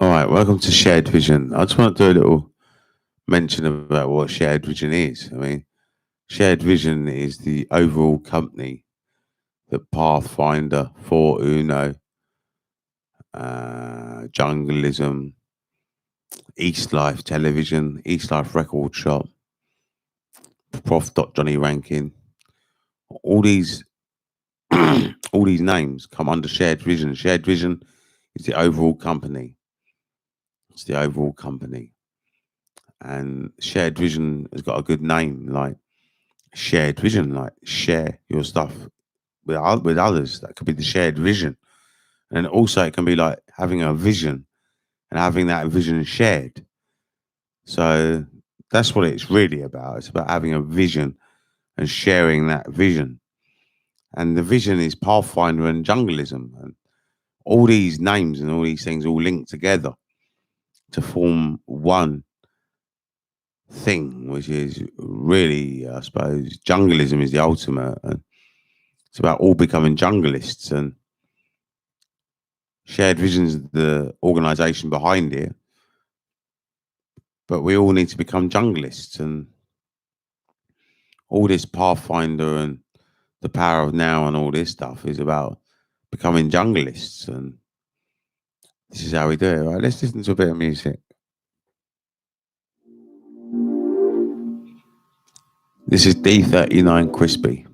All right, welcome to Shared Vision. I just want to do a little mention about what Shared Vision is. I mean, Shared Vision is the overall company that Pathfinder, For Uno, Jungleism, East Life Television, East Life Record Shop, Prof. Johnny Rankin, all these all these names come under Shared Vision. Shared Vision is the overall company. It's the overall company. And Shared Vision has got a good name, like shared vision, like share your stuff with others. That could be the shared vision. And also it can be like having a vision and having that vision shared. So that's what it's really about. It's about having a vision and sharing that vision. And the vision is Pathfinder and Jungleism. And all these names and all these things all link together to form one thing, which is really, I suppose, Jungleism is the ultimate. And it's about all becoming junglists, and Shared Vision's the organization behind it. But we all need to become junglists, and all this Pathfinder and the power of now and all this stuff is about becoming junglists, and this is how we do it. Right, let's listen to a bit of music. This is D39 Crispy.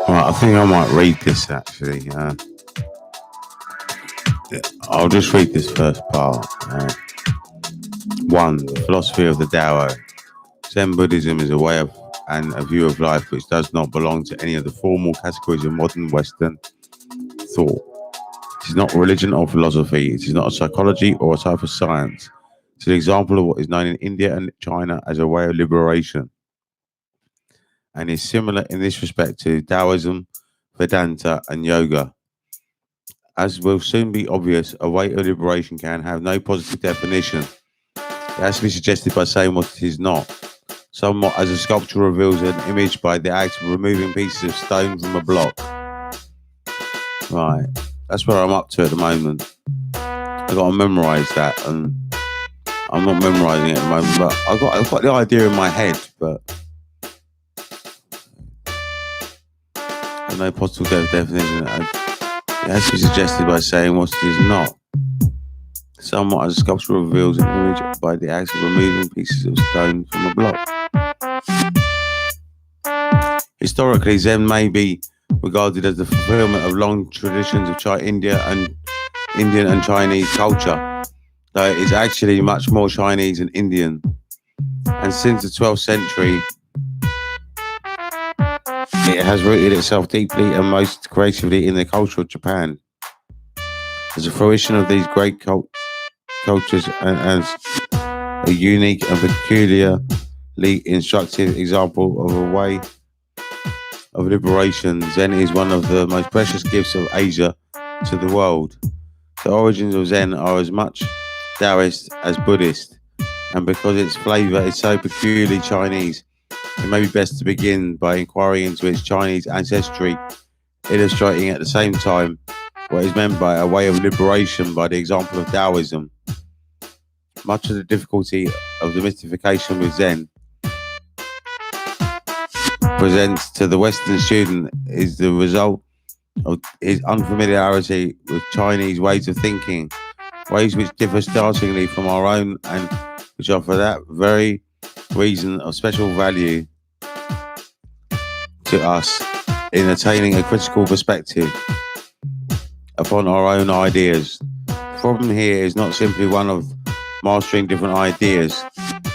Right, I think I might read this actually. I'll just read this first part. 1. The philosophy of the Tao. Zen Buddhism is a way of and a view of life which does not belong to any of the formal categories of modern Western thought. It is not religion or philosophy. It is not a psychology or a type of science. It's an example of what is known in India and China as a way of liberation, and is similar in this respect to Taoism, Vedanta, and yoga. As will soon be obvious, a way of liberation can have no positive definition. It has to be suggested by saying what it is not, somewhat as a sculpture reveals an image by the act of removing pieces of stone from a block. Right, that's where I'm up to at the moment. I've got to memorise that, and I'm not memorising it at the moment, but I've got the idea in my head, but no possible definition. It has to be suggested by saying what it is not, somewhat as a sculpture reveals an image by the act of removing pieces of stone from a block. Historically, Zen may be regarded as the fulfillment of long traditions of Indian and Chinese culture, though it is actually much more Chinese and Indian. And since the 12th century, it has rooted itself deeply and most creatively in the culture of Japan. As a fruition of these great cultures and as a unique and peculiarly instructive example of a way of liberation, Zen is one of the most precious gifts of Asia to the world. The origins of Zen are as much Taoist as Buddhist, and because its flavour is so peculiarly Chinese, it may be best to begin by inquiring into its Chinese ancestry, illustrating at the same time what is meant by a way of liberation by the example of Taoism. Much of the difficulty of the mystification with Zen presents to the Western student is the result of his unfamiliarity with Chinese ways of thinking, ways which differ startlingly from our own and which are for that very reason of special value to us in attaining a critical perspective upon our own ideas. The problem here is not simply one of mastering different ideas,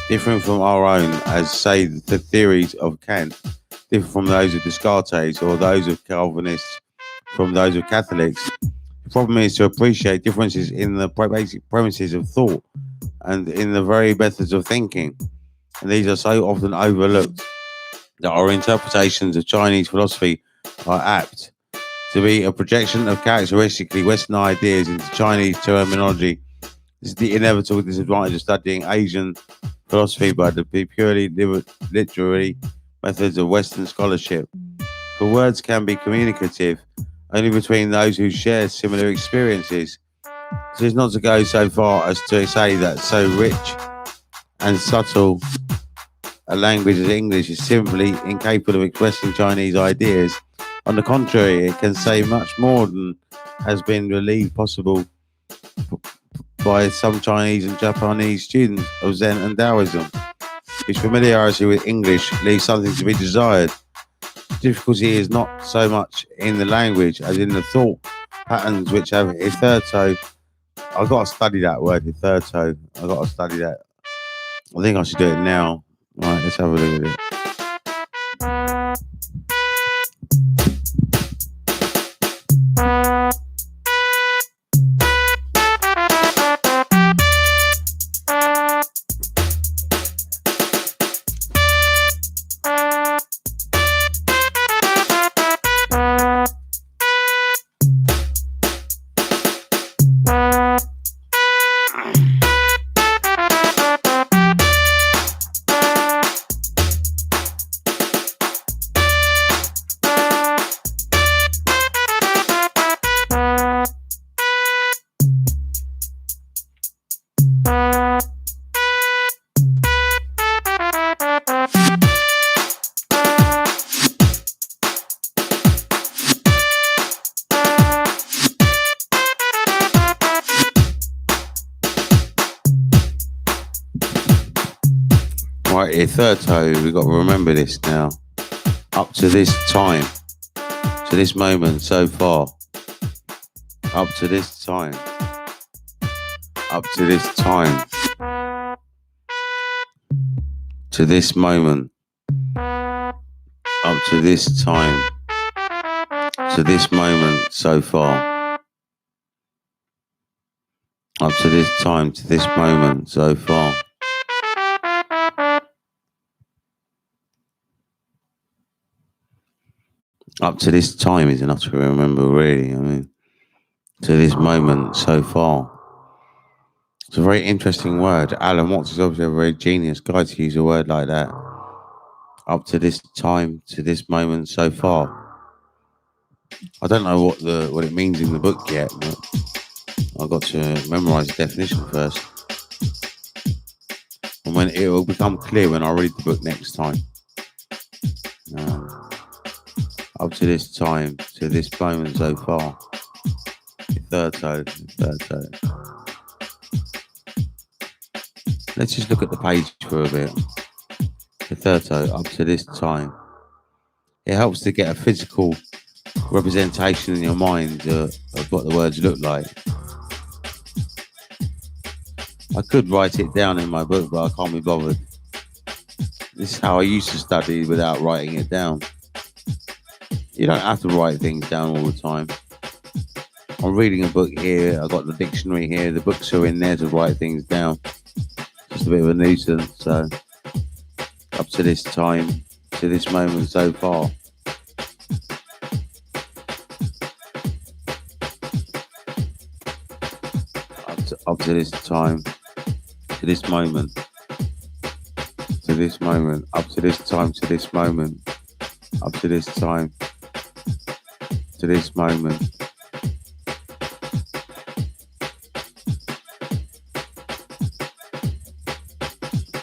different from our own, as say the theories of Kant differ from those of Descartes or those of Calvinists from those of Catholics. The problem is to appreciate differences in the basic premises of thought and in the very methods of thinking, and these are so often overlooked that our interpretations of Chinese philosophy are apt to be a projection of characteristically Western ideas into Chinese terminology. This is the inevitable disadvantage of studying Asian philosophy by the purely literary methods of Western scholarship. For words can be communicative only between those who share similar experiences. This is not to go so far as to say that so rich and subtle a language as English is simply incapable of expressing Chinese ideas. On the contrary, it can say much more than has been believed possible by some Chinese and Japanese students of Zen and Taoism, whose familiarity with English leaves something to be desired. The difficulty is not so much in the language as in the thought patterns which have hitherto. I've got to study that word, hitherto. I've got to study that. I think I should do it now. Right, let's have a look at it. Right here, third toe, we've got to remember this now. Up to this time, to this moment so far. Up to this time. Up to this time. To this moment. Up to this time. To this moment so far. Up to this time, to this moment so far. Up to this time is enough to remember, really. I mean, to this moment so far. It's a very interesting word. Alan Watts is obviously a very genius guy to use a word like that. Up to this time, to this moment so far. I don't know what it means in the book yet, but I've got to memorise the definition first. And when it will become clear when I read the book next time. Up to this time, to this moment so far. Third toe. Let's just look at the page for a bit. The third toe, up to this time. It helps to get a physical representation in your mind of what the words look like. I could write it down in my book, but I can't be bothered. This is how I used to study without writing it down. You don't have to write things down all the time. I'm reading a book here, I've got the dictionary here, the books are in there to write things down. Just a bit of a nuisance, so up to this time, to this moment so far. Up to this time, to this moment, to this moment, up to this time, to this moment, up to this time, to this moment.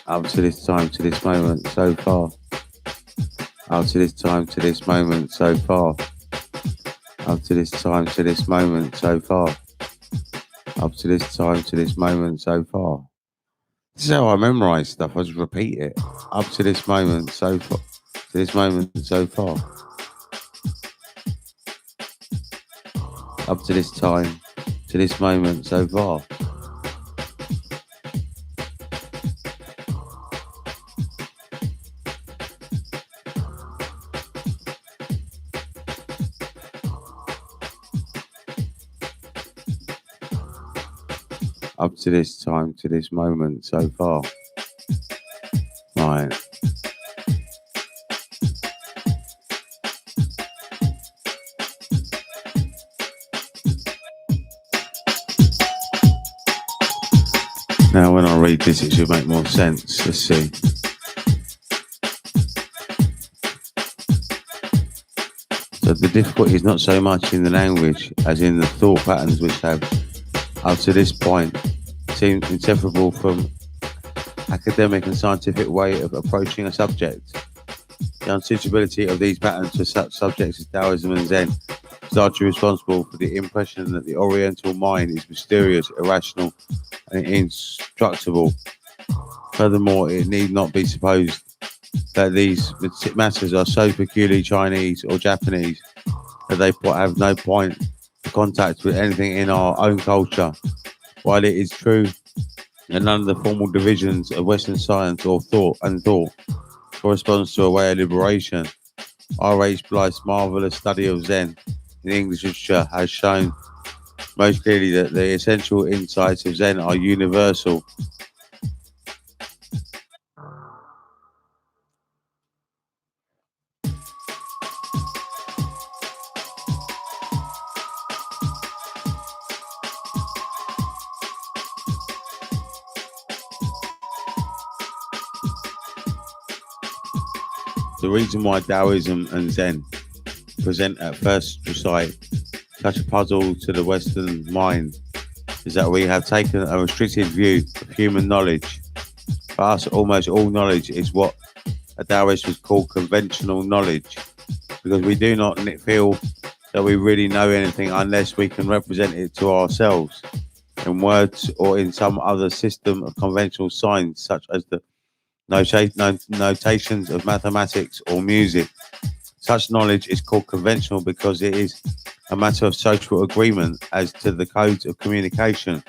Up to this time, to this moment, so far. Up to this time, to this moment, so far. Up to this time, to this moment, so far. Up to this time, to this moment, so far. This is how I memorise stuff. I just repeat it. Up to this moment, so far. To this moment, so far. Up to this time, to this moment, so far. Up to this time, to this moment, so far. Right. Now, when I read this, it should make more sense. Let's see. So the difficulty is not so much in the language as in the thought patterns which have, up to this point, seemed inseparable from academic and scientific way of approaching a subject. The unsuitability of these patterns for such subjects as Taoism and Zen is largely responsible for the impression that the Oriental mind is mysterious, irrational, and indestructible. Furthermore, it need not be supposed that these matters are so peculiarly Chinese or Japanese that they have no point of contact with anything in our own culture. While it is true that none of the formal divisions of Western science or thought corresponds to a way of liberation, R.H. Blyth's marvellous study of Zen in English literature has shown most clearly that the essential insights of Zen are universal. The reason why Taoism and Zen present at first sight such a puzzle to the Western mind is that we have taken a restricted view of human knowledge. For us, almost all knowledge is what a Taoist would call conventional knowledge, because we do not feel that we really know anything unless we can represent it to ourselves in words or in some other system of conventional signs, such as the notations of mathematics or music. Such knowledge is called conventional because it is a matter of social agreement as to the codes of communication.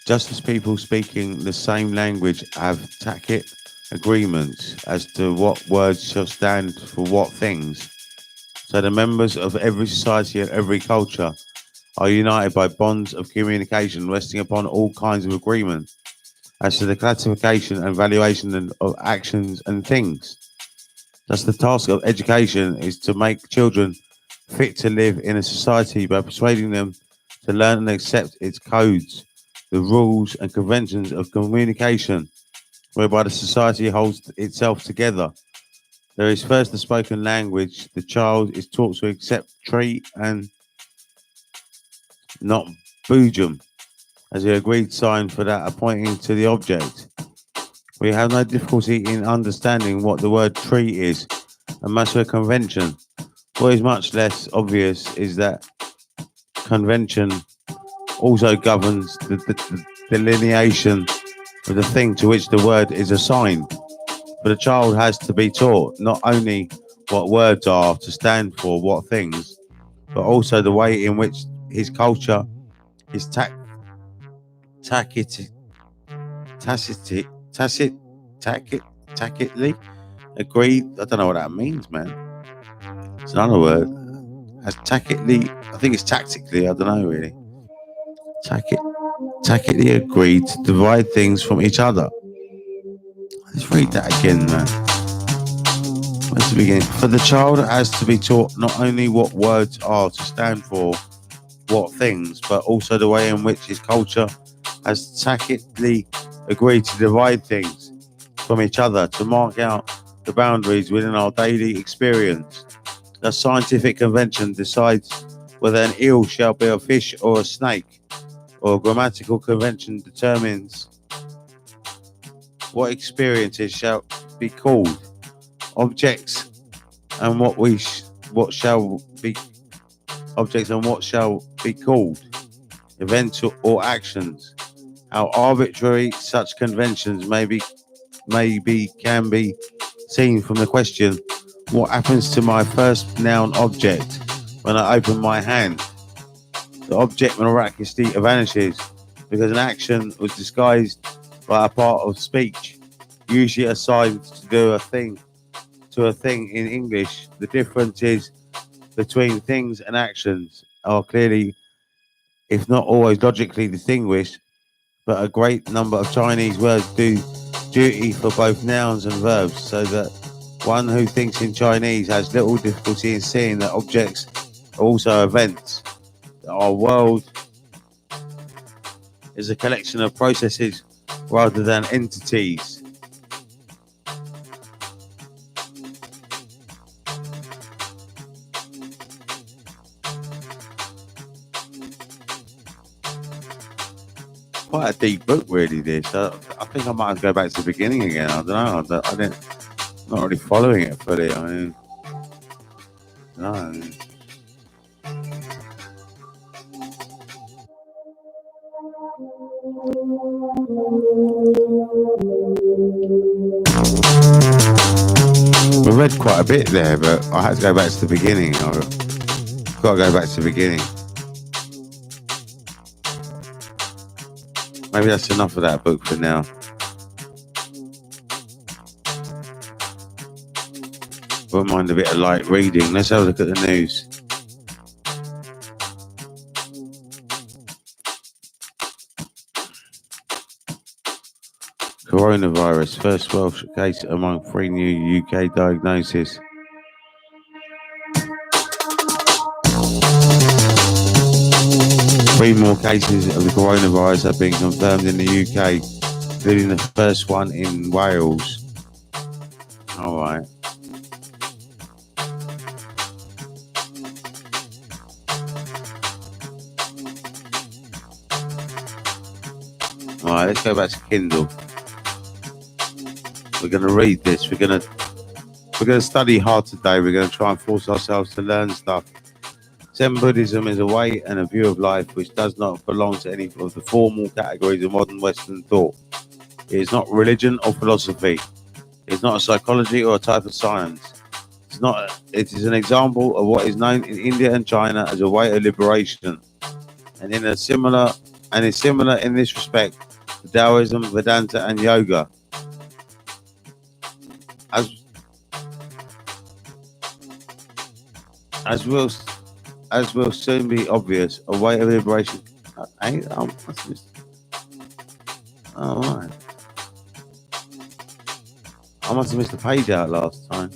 Just as people speaking the same language have tacit agreements as to what words shall stand for what things, so the members of every society and every culture are united by bonds of communication resting upon all kinds of agreement as to the classification and valuation of actions and things. Thus, the task of education is to make children fit to live in a society by persuading them to learn and accept its codes, the rules and conventions of communication, whereby the society holds itself together. There is first the spoken language. The child is taught to accept tree and not boojum as the agreed sign for that pointing to the object. We have no difficulty in understanding what the word tree is, a matter of convention. What is much less obvious is that convention also governs the delineation of the thing to which the word is assigned. But a child has to be taught not only what words are to stand for what things, but also the way in which his culture is tacitly agreed. I don't know what that means, man. It's another word. As tacitly, I think it's tactically. I don't know really. Tacitly agreed to divide things from each other. Let's read that again, man. Let's begin. For the child has to be taught not only what words are to stand for what things, but also the way in which his culture has tacitly agreed to divide things from each other, to mark out the boundaries within our daily experience. The scientific convention decides whether an eel shall be a fish or a snake, or a grammatical convention determines what experiences shall be called objects and what shall be objects and what shall be called events or actions. How arbitrary such conventions can be seen from the question, what happens to my first noun object when I open my hand? The object miraculously vanishes because an action was disguised by a part of speech, usually assigned to do a thing in English. The differences between things and actions are clearly, if not always logically distinguished, but a great number of Chinese words do duty for both nouns and verbs, so that one who thinks in Chinese has little difficulty in seeing that objects are also events. Our world is a collection of processes rather than entities. Quite a deep book, really. This, I think I might have to go back to the beginning again. I don't know. I'm not really following it fully. I mean, no. We read quite a bit there, but I had to go back to the beginning. I've got to go back to the beginning. Maybe that's enough of that book for now. Won't mind a bit of light reading. Let's have a look at the news. Coronavirus, first Welsh case among 3 new UK diagnoses. Three more cases of the coronavirus have been confirmed in the UK, including the first one in Wales. All right. All right, let's go back to Kindle. We're going to read this. We're going to study hard today. We're going to try and force ourselves to learn stuff. Zen Buddhism is a way and a view of life which does not belong to any of the formal categories of modern Western thought. It is not religion or philosophy. It is not a psychology or a type of science. It is an example of what is known in India and China as a way of liberation, and is similar in this respect to Taoism, Vedanta, and yoga. As will soon be obvious, a way of liberation. Oh, right. I must have missed a page out last time.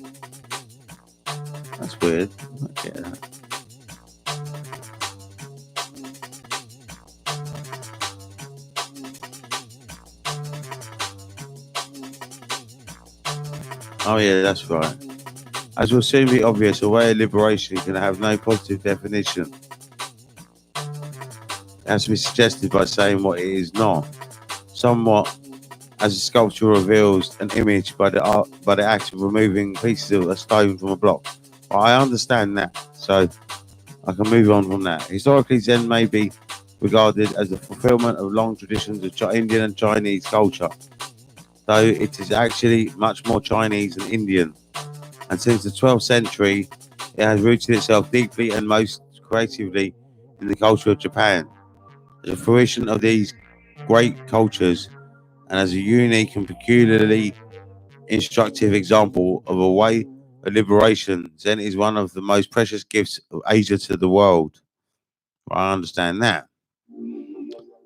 That's weird. I don't get that. Oh yeah, that's right. As will soon be obvious, a way of liberation can have no positive definition. It has to be suggested by saying what it is not. Somewhat as a sculpture reveals an image by the act of removing pieces of a stone from a block. Well, I understand that, so I can move on from that. Historically, Zen may be regarded as the fulfillment of long traditions of Indian and Chinese culture, though it is actually much more Chinese than Indian. And since the 12th century, it has rooted itself deeply and most creatively in the culture of Japan. The fruition of these great cultures, and as a unique and peculiarly instructive example of a way of liberation, Zen is one of the most precious gifts of Asia to the world. I understand that.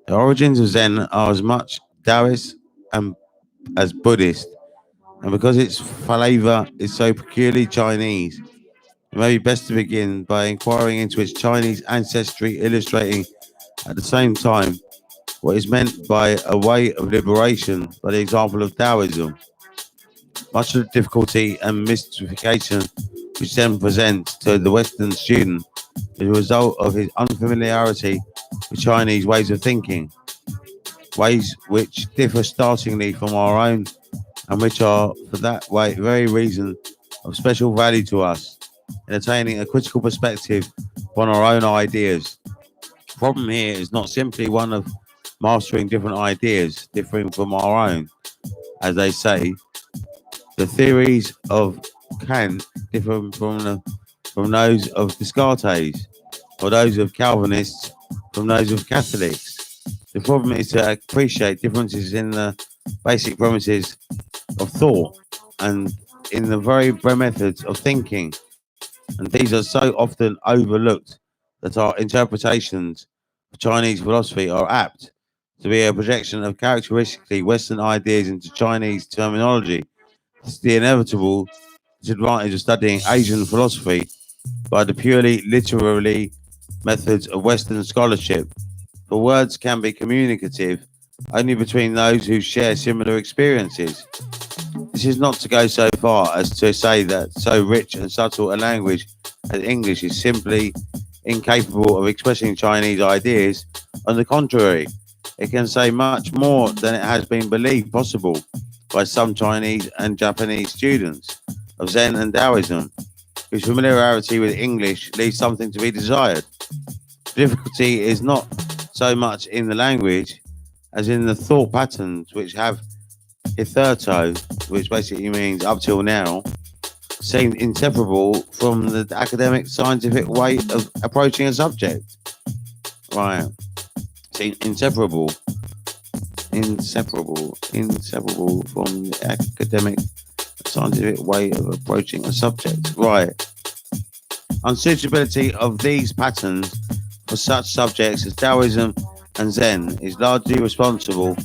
The origins of Zen are as much Taoist as Buddhist, and because its flavor is so peculiarly Chinese, it may be best to begin by inquiring into its Chinese ancestry, illustrating at the same time what is meant by a way of liberation by the example of Taoism. Much of the difficulty and mystification which Zen presents to the Western student is a result of his unfamiliarity with Chinese ways of thinking, ways which differ startlingly from our own, and which are, for that very reason, of special value to us in attaining a critical perspective upon our own ideas. The problem here is not simply one of mastering different ideas differing from our own. As they say, the theories of Kant differ from those of Descartes, or those of Calvinists from those of Catholics. The problem is to appreciate differences in the basic premises of thought and in the very methods of thinking, and these are so often overlooked that our interpretations of Chinese philosophy are apt to be a projection of characteristically Western ideas into Chinese terminology. It's the inevitable disadvantage of studying Asian philosophy by the purely literary methods of Western scholarship, for words can be communicative only between those who share similar experiences. This is not to go so far as to say that so rich and subtle a language as English is simply incapable of expressing Chinese ideas. On the contrary, it can say much more than it has been believed possible by some Chinese and Japanese students of Zen and Taoism, whose familiarity with English leaves something to be desired. The difficulty is not so much in the language as in the thought patterns which have hitherto, which basically means up till now, seemed inseparable from the academic scientific way of approaching a subject. Right. See, inseparable from the academic scientific way of approaching a subject. Right. Unsuitability of these patterns for such subjects as Taoism and Zen is largely responsible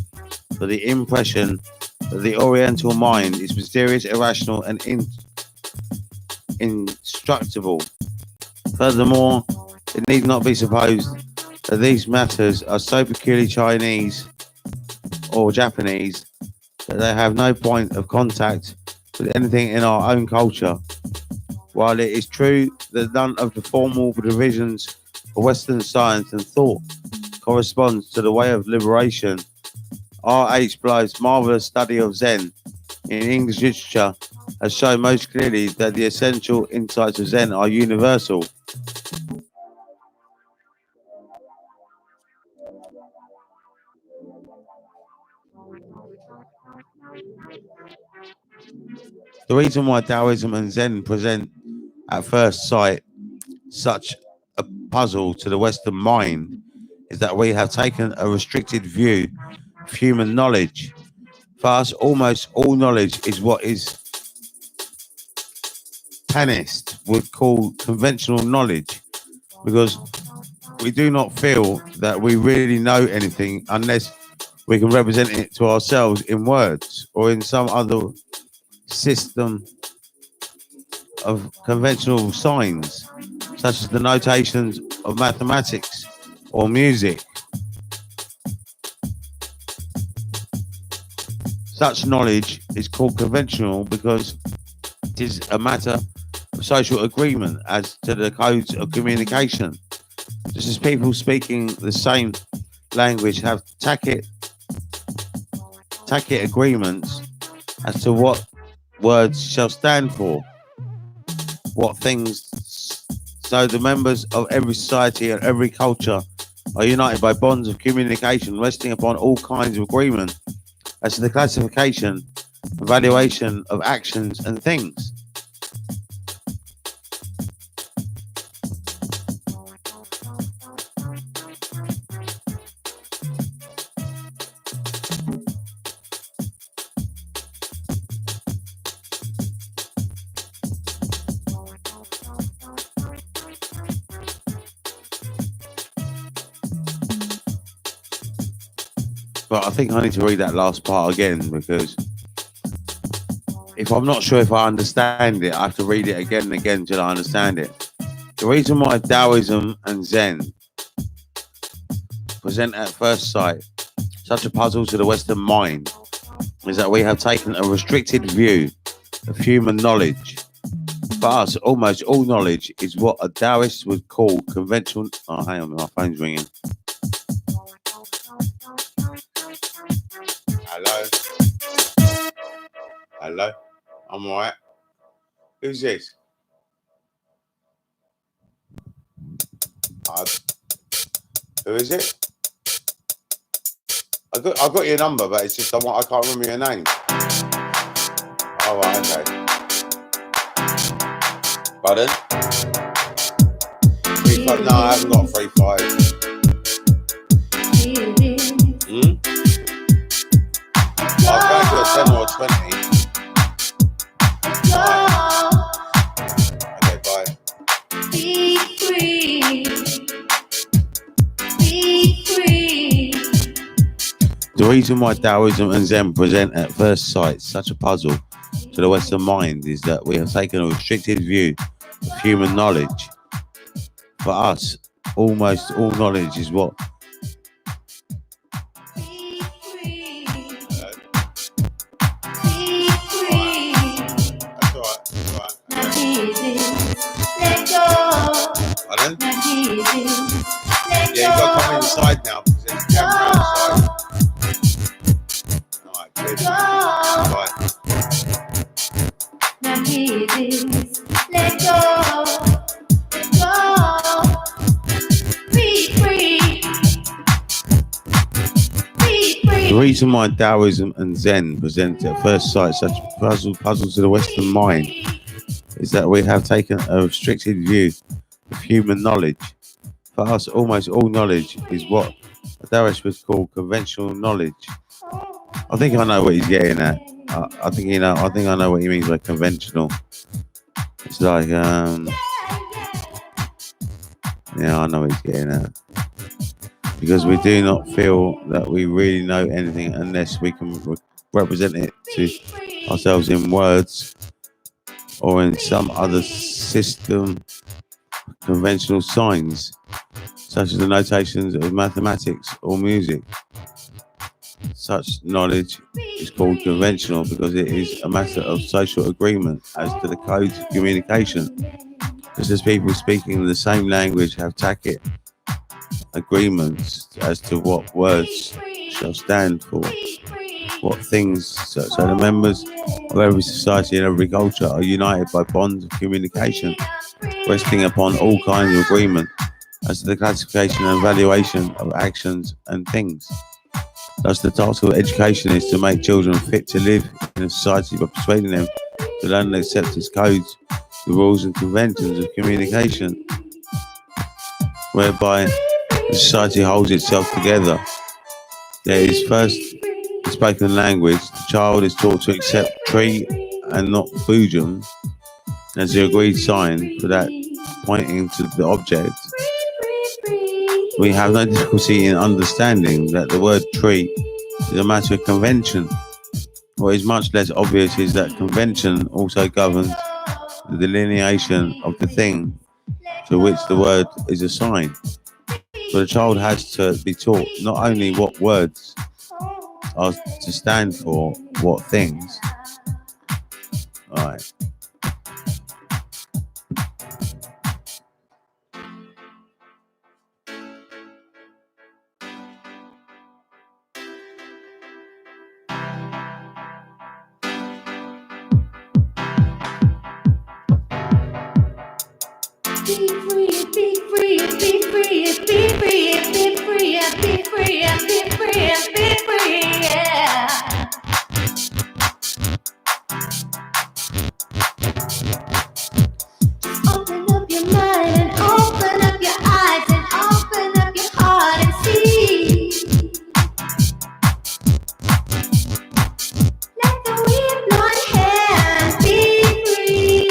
for the impression that the Oriental mind is mysterious, irrational, and indestructible. Furthermore, it need not be supposed that these matters are so peculiarly Chinese or Japanese that they have no point of contact with anything in our own culture. While it is true that none of the formal divisions of Western science and thought corresponds to the way of liberation, R.H. Blyth's marvelous study of Zen in English literature has shown most clearly that the essential insights of Zen are universal. The reason why Taoism and Zen present at first sight such a puzzle to the Western mind is that we have taken a restricted view of human knowledge. For us, almost all knowledge is what is Tanists would call conventional knowledge, because we do not feel that we really know anything unless we can represent it to ourselves in words or in some other system of conventional signs, such as the notations of mathematics or music. Such knowledge is called conventional because it is a matter of social agreement as to the codes of communication. Just as people speaking the same language have tacit agreements as to what words shall stand for, what things. So the members of every society and every culture are united by bonds of communication resting upon all kinds of agreement as to the classification and valuation of actions and things. But I think I need to read that last part again, because if I'm not sure if I understand it, I have to read it again and again till I understand it. The reason why Taoism and Zen present at first sight such a puzzle to the Western mind is that we have taken a restricted view of human knowledge. For us, almost all knowledge is what a Taoist would call conventional. Oh, hang on, my phone's ringing. Hello? Hello? I'm alright. Who's this? Who is it? I got your number, but it's just I can't remember your name. Oh, right, okay. Pardon? 3-5? No, I haven't got 3-5. I'll go to a 10 or a 20. Okay, bye. Be free. Be free. The reason why Taoism and Zen present at first sight such a puzzle to the Western mind is that we have taken a restricted view of human knowledge. For us, almost all knowledge is what. Yeah, you've got to come inside now because there's a camera outside. Alright, good. Bye. Now hear this. Let go. Let go. Be free. Be free. The reason why Taoism and Zen present at first sight such a puzzle to the Western mind is that we have taken a restricted view of human knowledge. For us, almost all knowledge is what a Taoist would call conventional knowledge. I think I know what he's getting at. I think I know what he means by conventional. It's like, yeah, I know what he's getting at. Because we do not feel that we really know anything unless we can represent it to ourselves in words or in some other system of conventional signs, such as the notations of mathematics or music. Such knowledge is called conventional because it is a matter of social agreement as to the codes of communication. Just as people speaking the same language have tacit agreements as to what words shall stand for, what things. So the members of every society and every culture are united by bonds of communication, resting upon all kinds of agreement as to the classification and evaluation of actions and things. Thus, the task of education is to make children fit to live in a society by persuading them to learn and accept its codes, the rules and conventions of communication, whereby the society holds itself together. There is first the spoken language. The child is taught to accept tree and not boojum as the agreed sign for that pointing to the object. We have no difficulty in understanding that the word tree is a matter of convention. What is much less obvious is that convention also governs the delineation of the thing to which the word is assigned. So the child has to be taught not only what words are to stand for what things. All right. Be free, be free, be free, be free, be free, be free, be free, be free, yeah. Open up your mind and open up your eyes and open up your heart and see. Let the wind blow your hair and be free.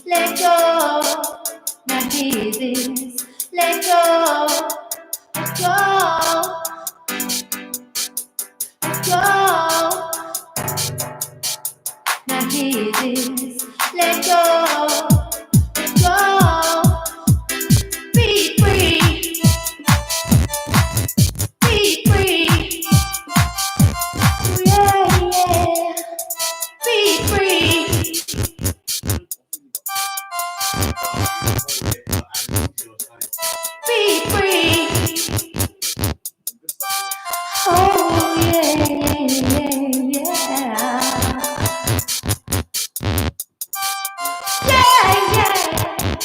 Let go. Now hear this. Let go. Let go. Let go. Now hear this. Let go. Let go. Be free. Be free. Yeah, yeah. Be free. Be free. Oh yeah, yeah, yeah. Yeah, yeah.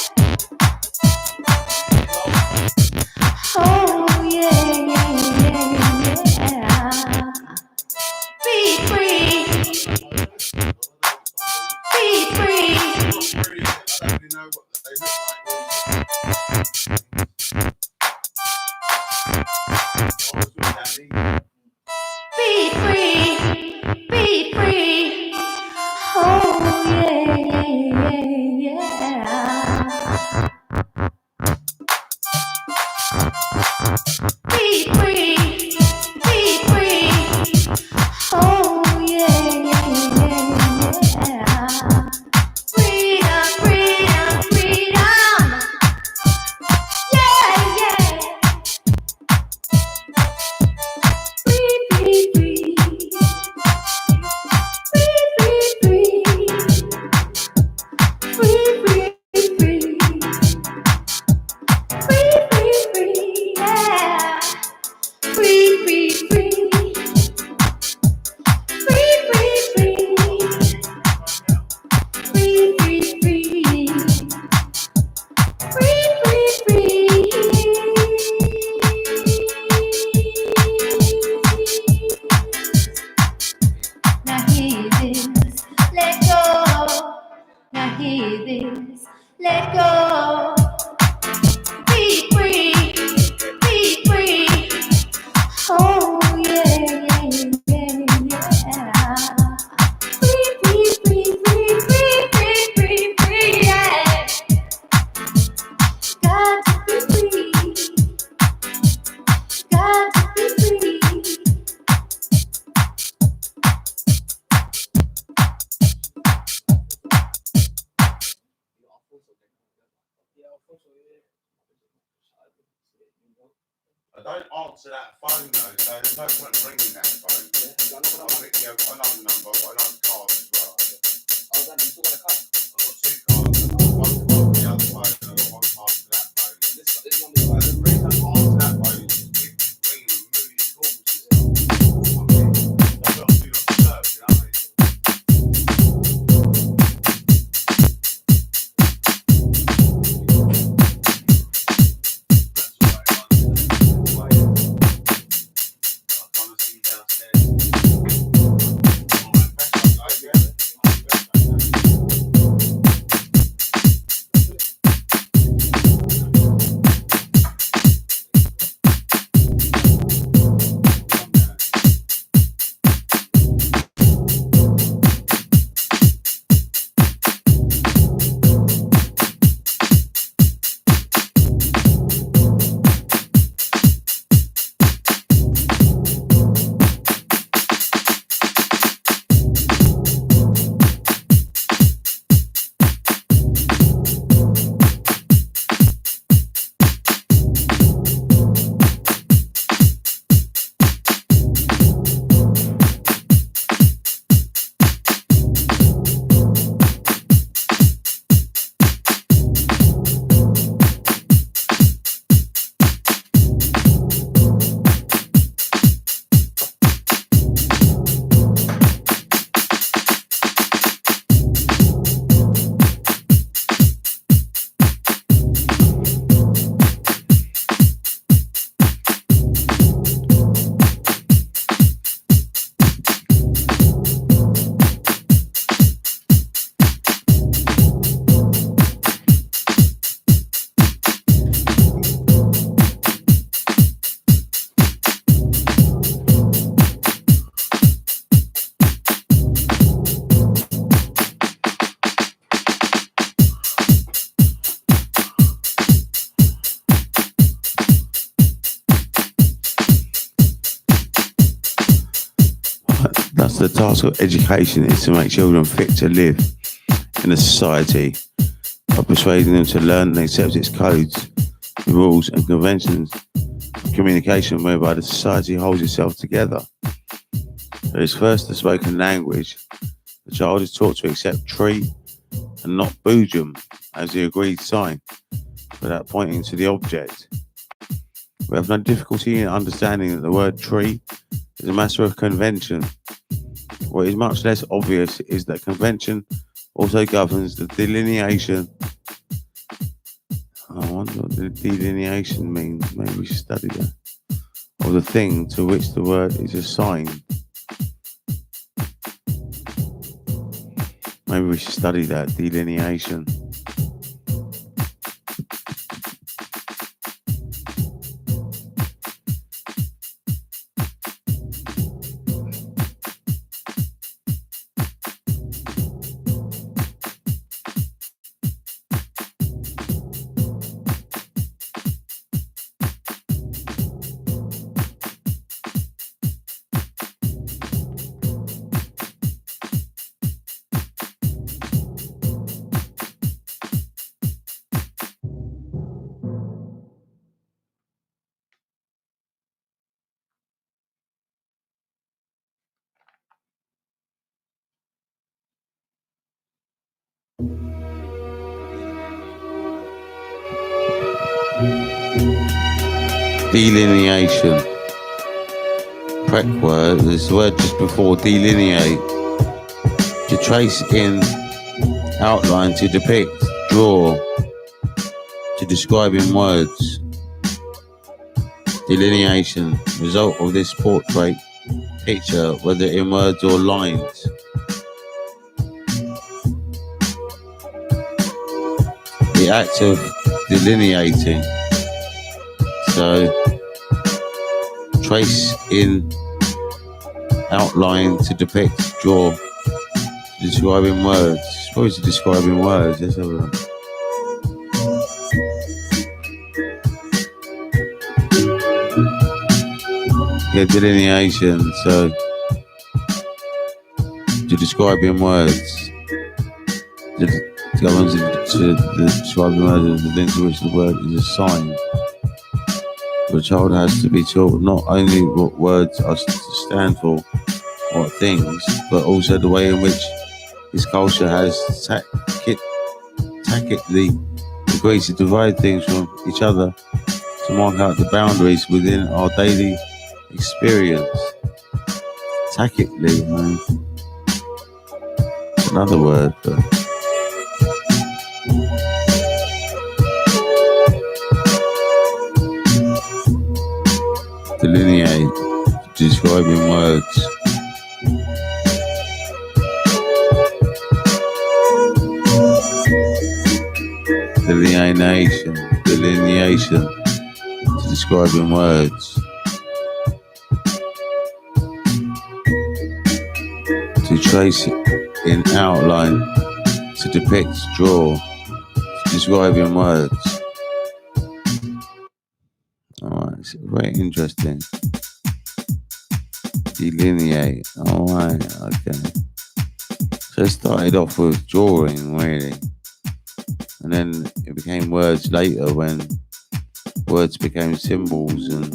Oh yeah, yeah, yeah. Be free. Be free. Be free, be free. Oh yeah, yeah, yeah. Be free, be free. Oh yeah, yeah, yeah. Freedom, freedom, freedom. Yeah, yeah. Free, free, free. Free, free, free. Free, free, free. Free, free, free. Yeah. Free, free, free. Free, free, free. Free, free, free. Free, free, free. Now hear this, let go. Now hear this, let go. Be free, be free. Oh yeah, yeah, yeah, yeah. Free, free, free, free, free, free, free, free, yeah. Got to be free. Got to be free. I don't answer that phone though, so there's no point ringing that phone. I've got another number, I've got another card as well. I've got two cards. I've got one card for the other phone and I've got one card for that phone. This number, the reason I answer that phone is to keep ringing and moving calls and stuff. I've got to do the search, you know what I mean? Thus, the task of education is to make children fit to live in a society by persuading them to learn and accept its codes, rules and conventions of communication whereby the society holds itself together. There is first the spoken language. The child is taught to accept tree and not boojum as the agreed sign without pointing to the object. We have no difficulty in understanding that the word tree is a matter of convention. What is much less obvious is that convention also governs the delineation. I wonder what the delineation means. Maybe we should study that. Of the thing to which the word is assigned. Maybe we should study that delineation. Delineation. Correct word is the word just before delineate. To trace in, outline, to depict, draw, to describe in words. Delineation. Result of this portrait, picture, whether in words or lines. The act of delineating. So, trace in, outline, to depict, draw, to describe in words. It's probably to describe in words. Let's have a look. Yeah, delineation. So, to describe in words. governs to describe the word as the thing to which the word is assigned. The child has to be taught not only what words are to stand for, what things, but also the way in which his culture has tacitly agreed to divide things from each other to mark out the boundaries within our daily experience. Tacitly, man. It's another word, but delineate, describing words. Delineation, to describing words. To trace in outline, to depict, draw, to describing words. Alright, it's very interesting. Delineate, alright, okay. So it started off with drawing, really. And then it became words later when words became symbols and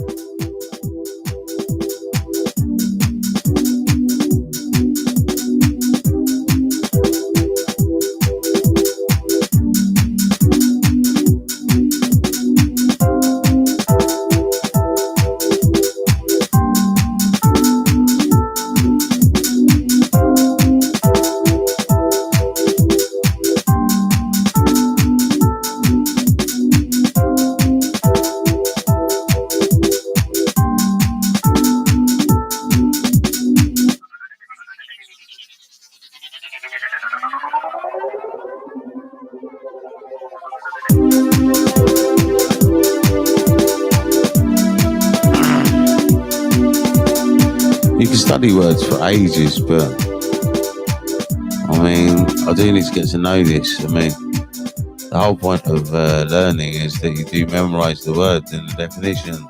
you can study words for ages, but I mean, I do need to get to know this. I mean, the whole point of learning is that you do memorize the words and the definition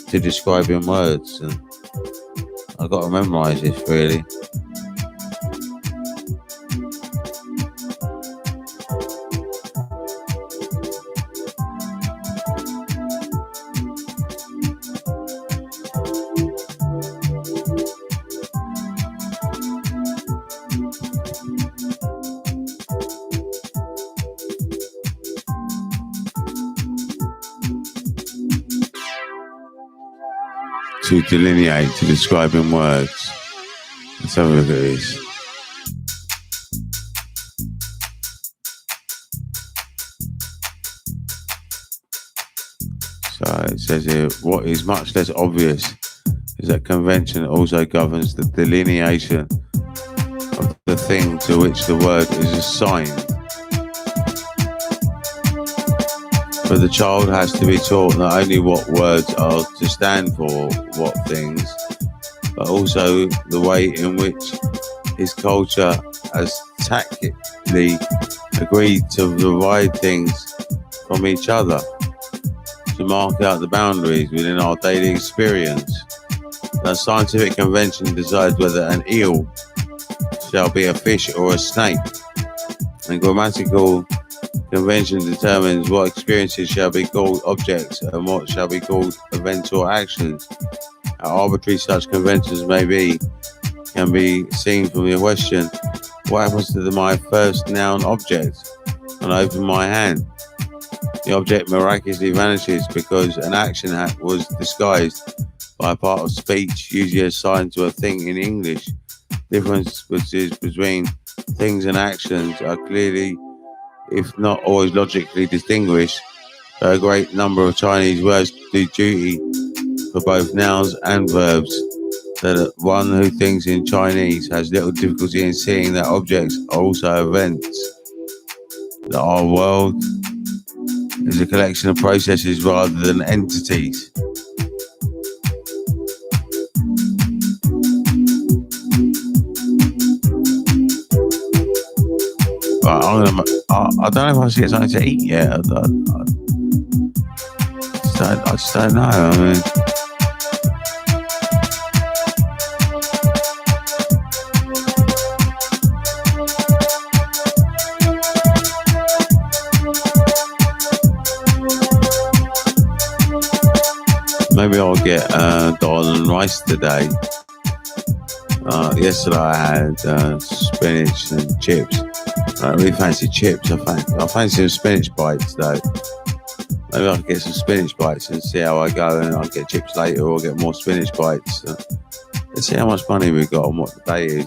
to describe in words, and I've got to memorize this really. To delineate, to describe in words. Let's have a look at this. So it says here, what is much less obvious is that convention also governs the delineation of the thing to which the word is assigned. But the child has to be taught not only what words are to stand for, what things, but also the way in which his culture has tacitly agreed to divide things from each other, to mark out the boundaries within our daily experience. The scientific convention decides whether an eel shall be a fish or a snake, and grammatical convention determines what experiences shall be called objects and what shall be called events or actions. How arbitrary such conventions may be can be seen from the question, what happens to my first noun object when I open my hand? The object miraculously vanishes because an action was disguised by a part of speech usually assigned to a thing in English. Differences between things and actions are clearly, if not always logically, distinguished. A great number of Chinese words do duty for both nouns and verbs, so that one who thinks in Chinese has little difficulty in seeing that objects are also events. That our world is a collection of processes rather than entities. But I don't know if I should get something to eat yet. I just don't know. I mean, nice today. Yesterday I had spinach and chips. I really fancy chips. I fancy some spinach bites though. Maybe I can get some spinach bites and see how I go, and I'll get chips later or get more spinach bites. Let's see how much money we've got and what the day is.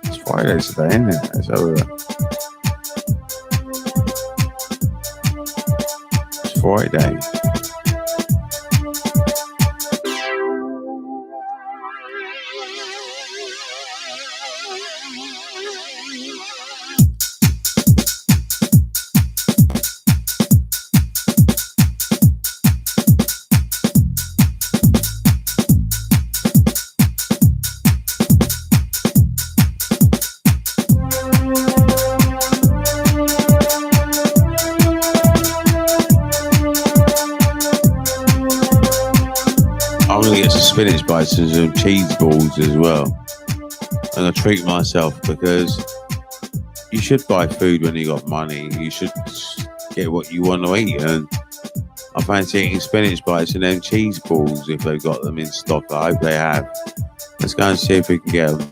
It's Friday today, isn't it? So, it's Friday. Spinach bites and some cheese balls as well. I'm gonna treat myself because you should buy food when you got money. You should get what you want to eat, and I fancy eating spinach bites and then cheese balls if they've got them in stock. I hope they have. Let's go and see if we can get them.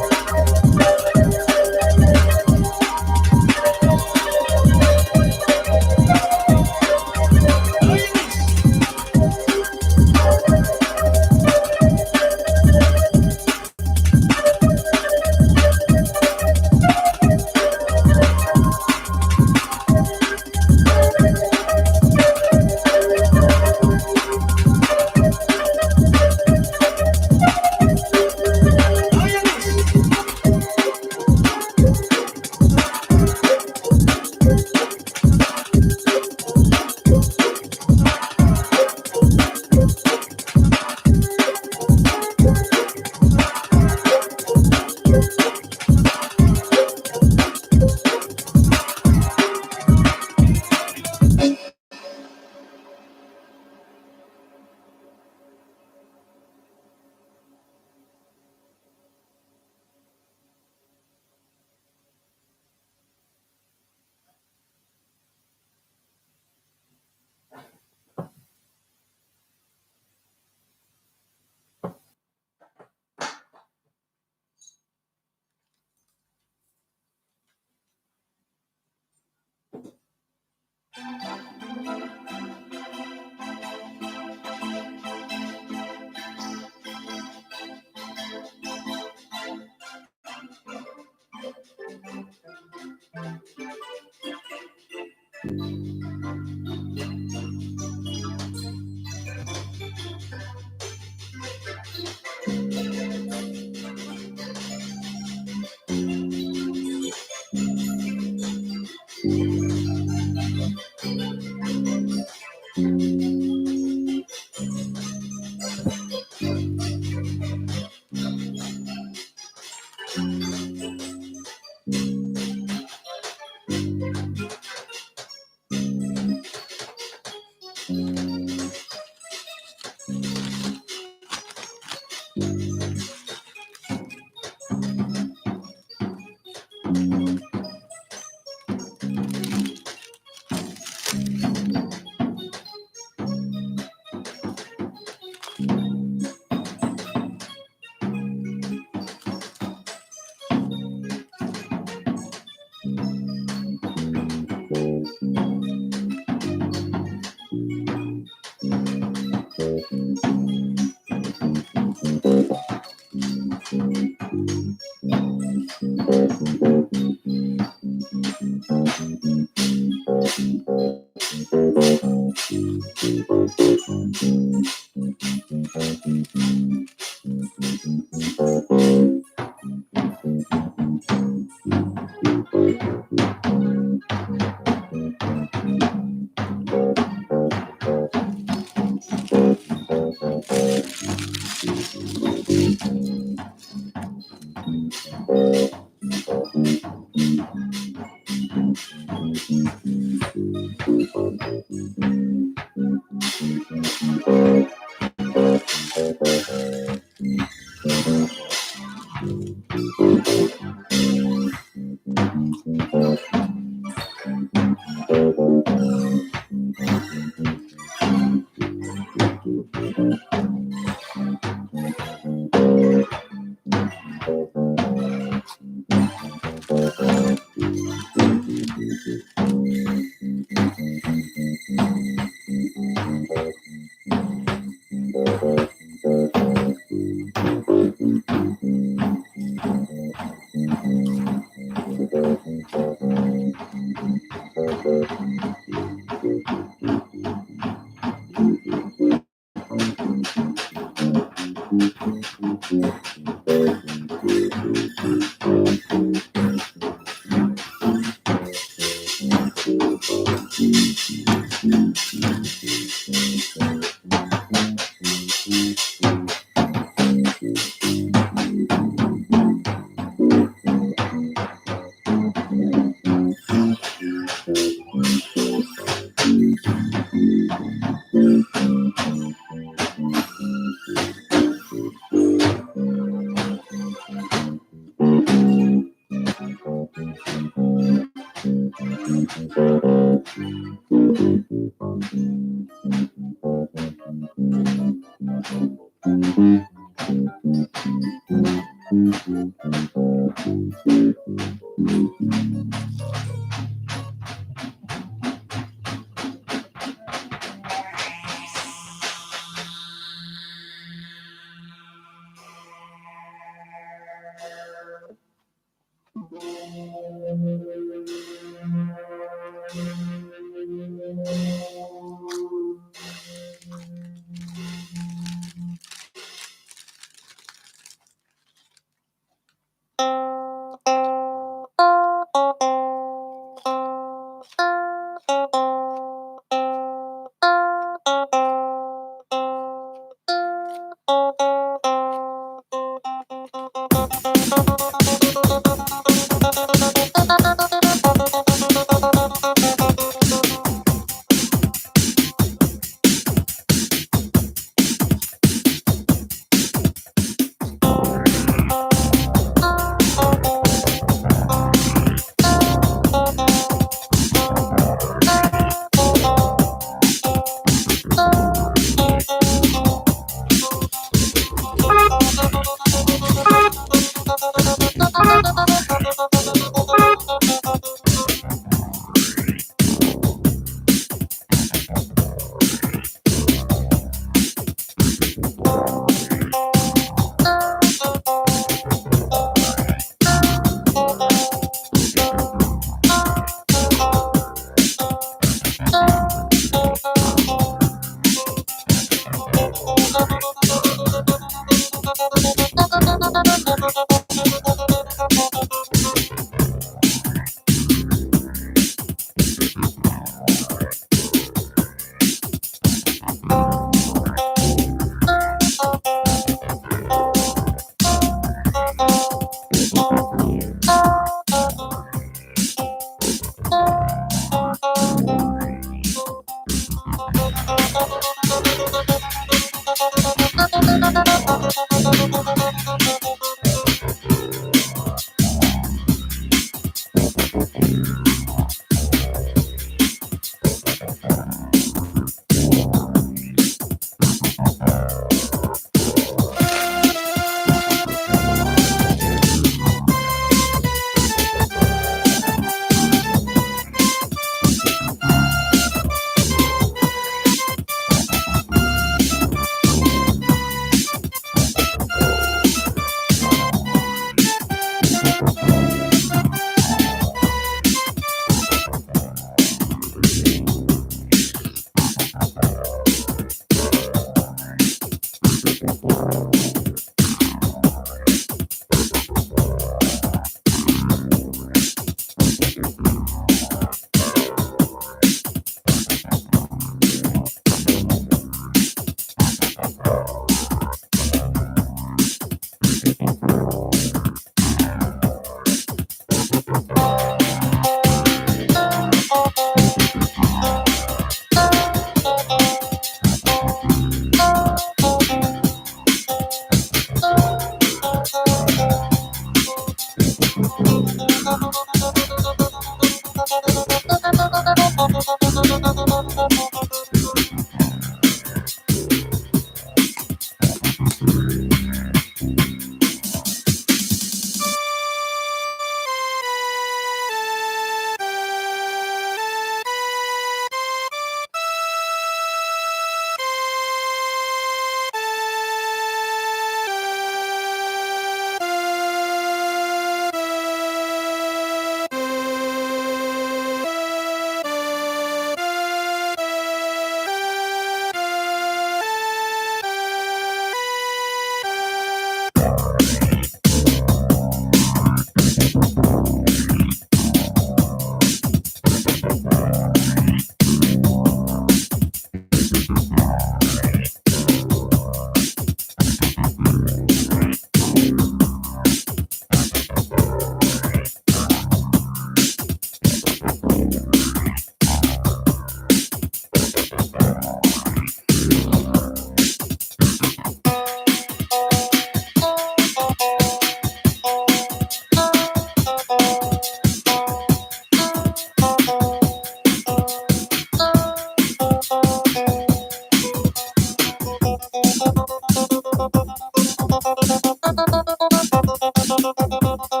I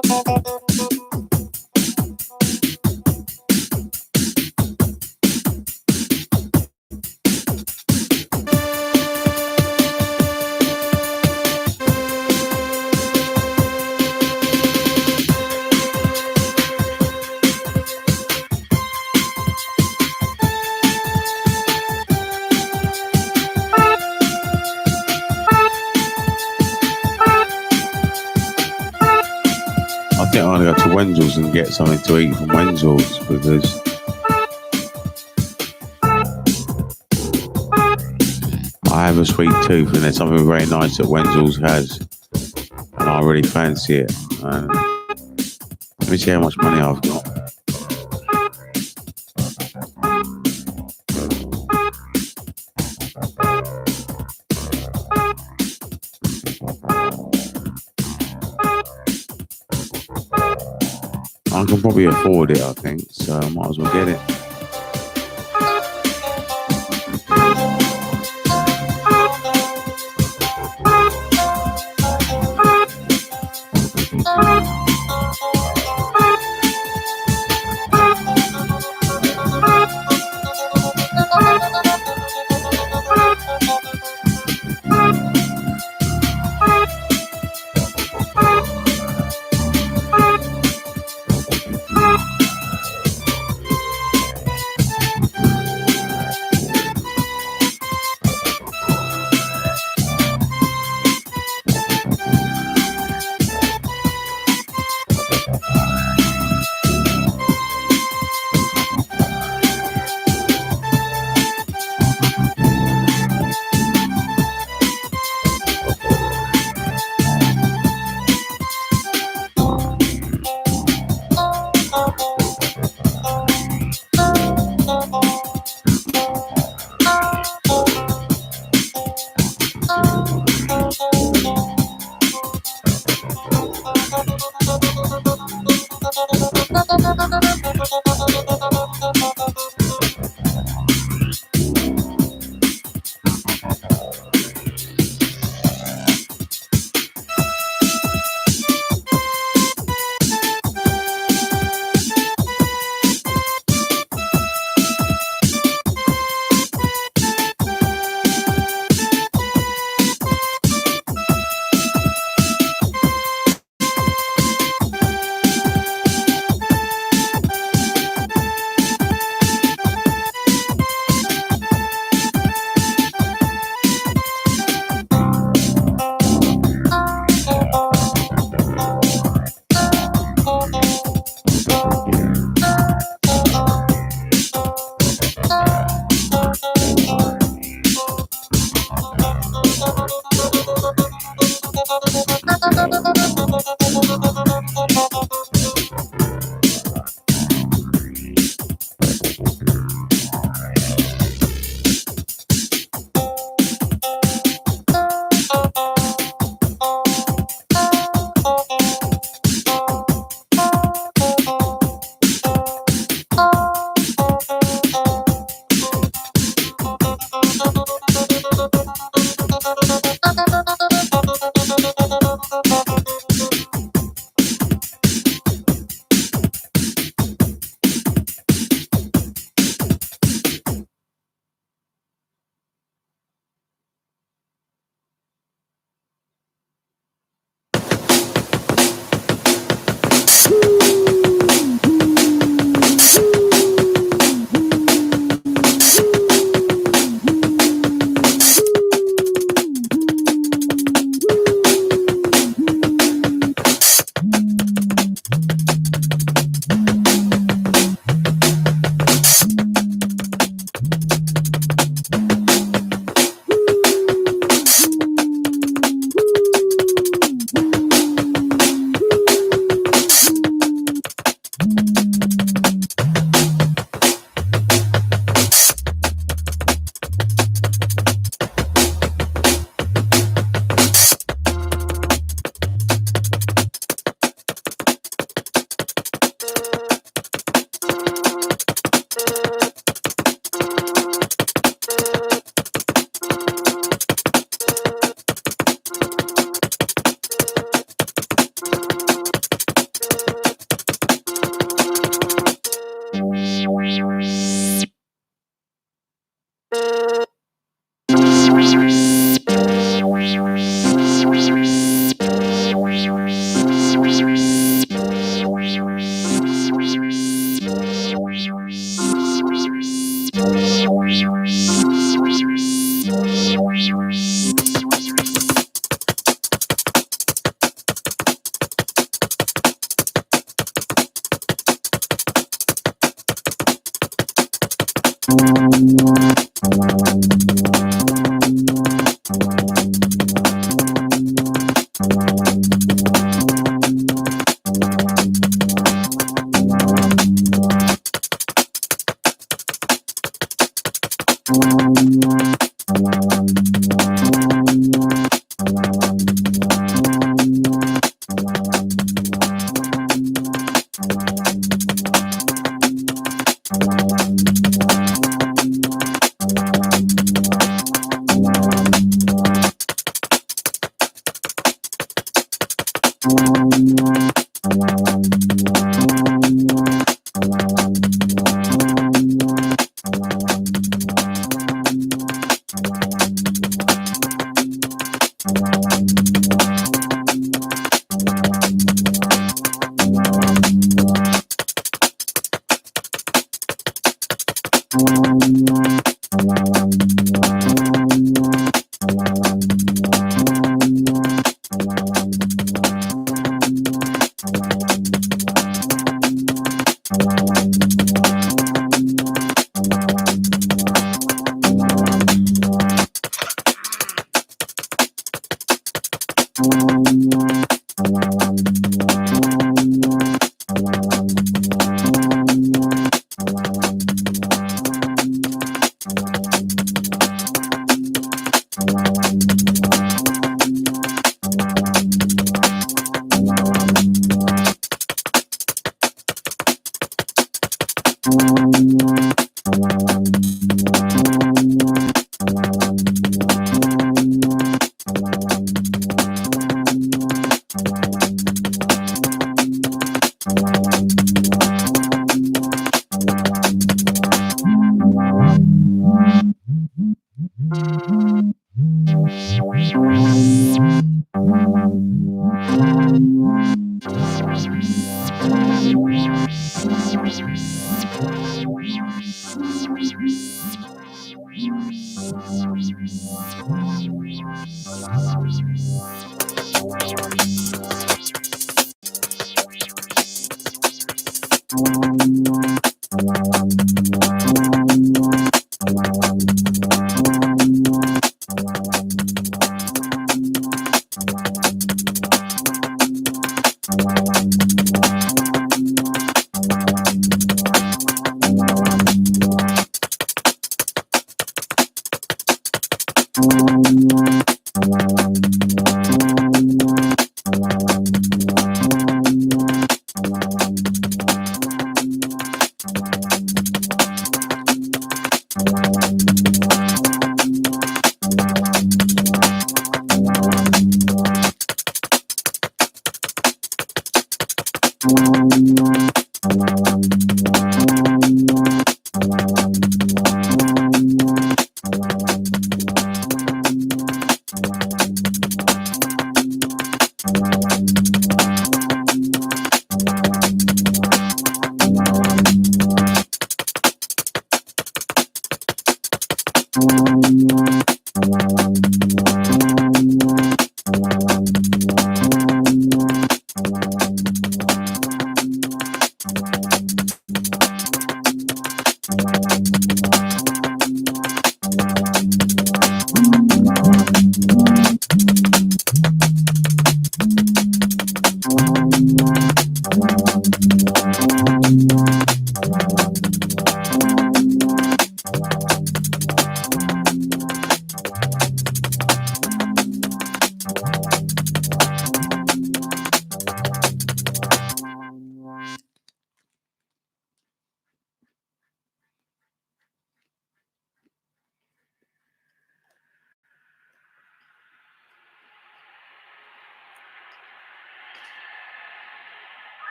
think I'm going to go to Wenzel's and get something to eat from Wenzel's because I have a sweet tooth and there's something very nice that Wenzel's has and I really fancy it. And let me see how much money I've got. I can probably afford it, I think, so I might as well get it.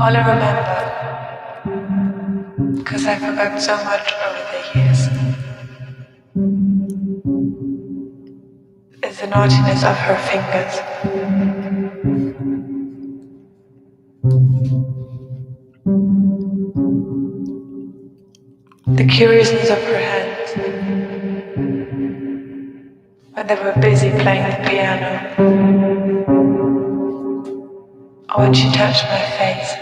All I remember, because I forgot so much over the years, is the naughtiness of her fingers. The curiousness of her hands when they were busy playing the piano, or when she touched my face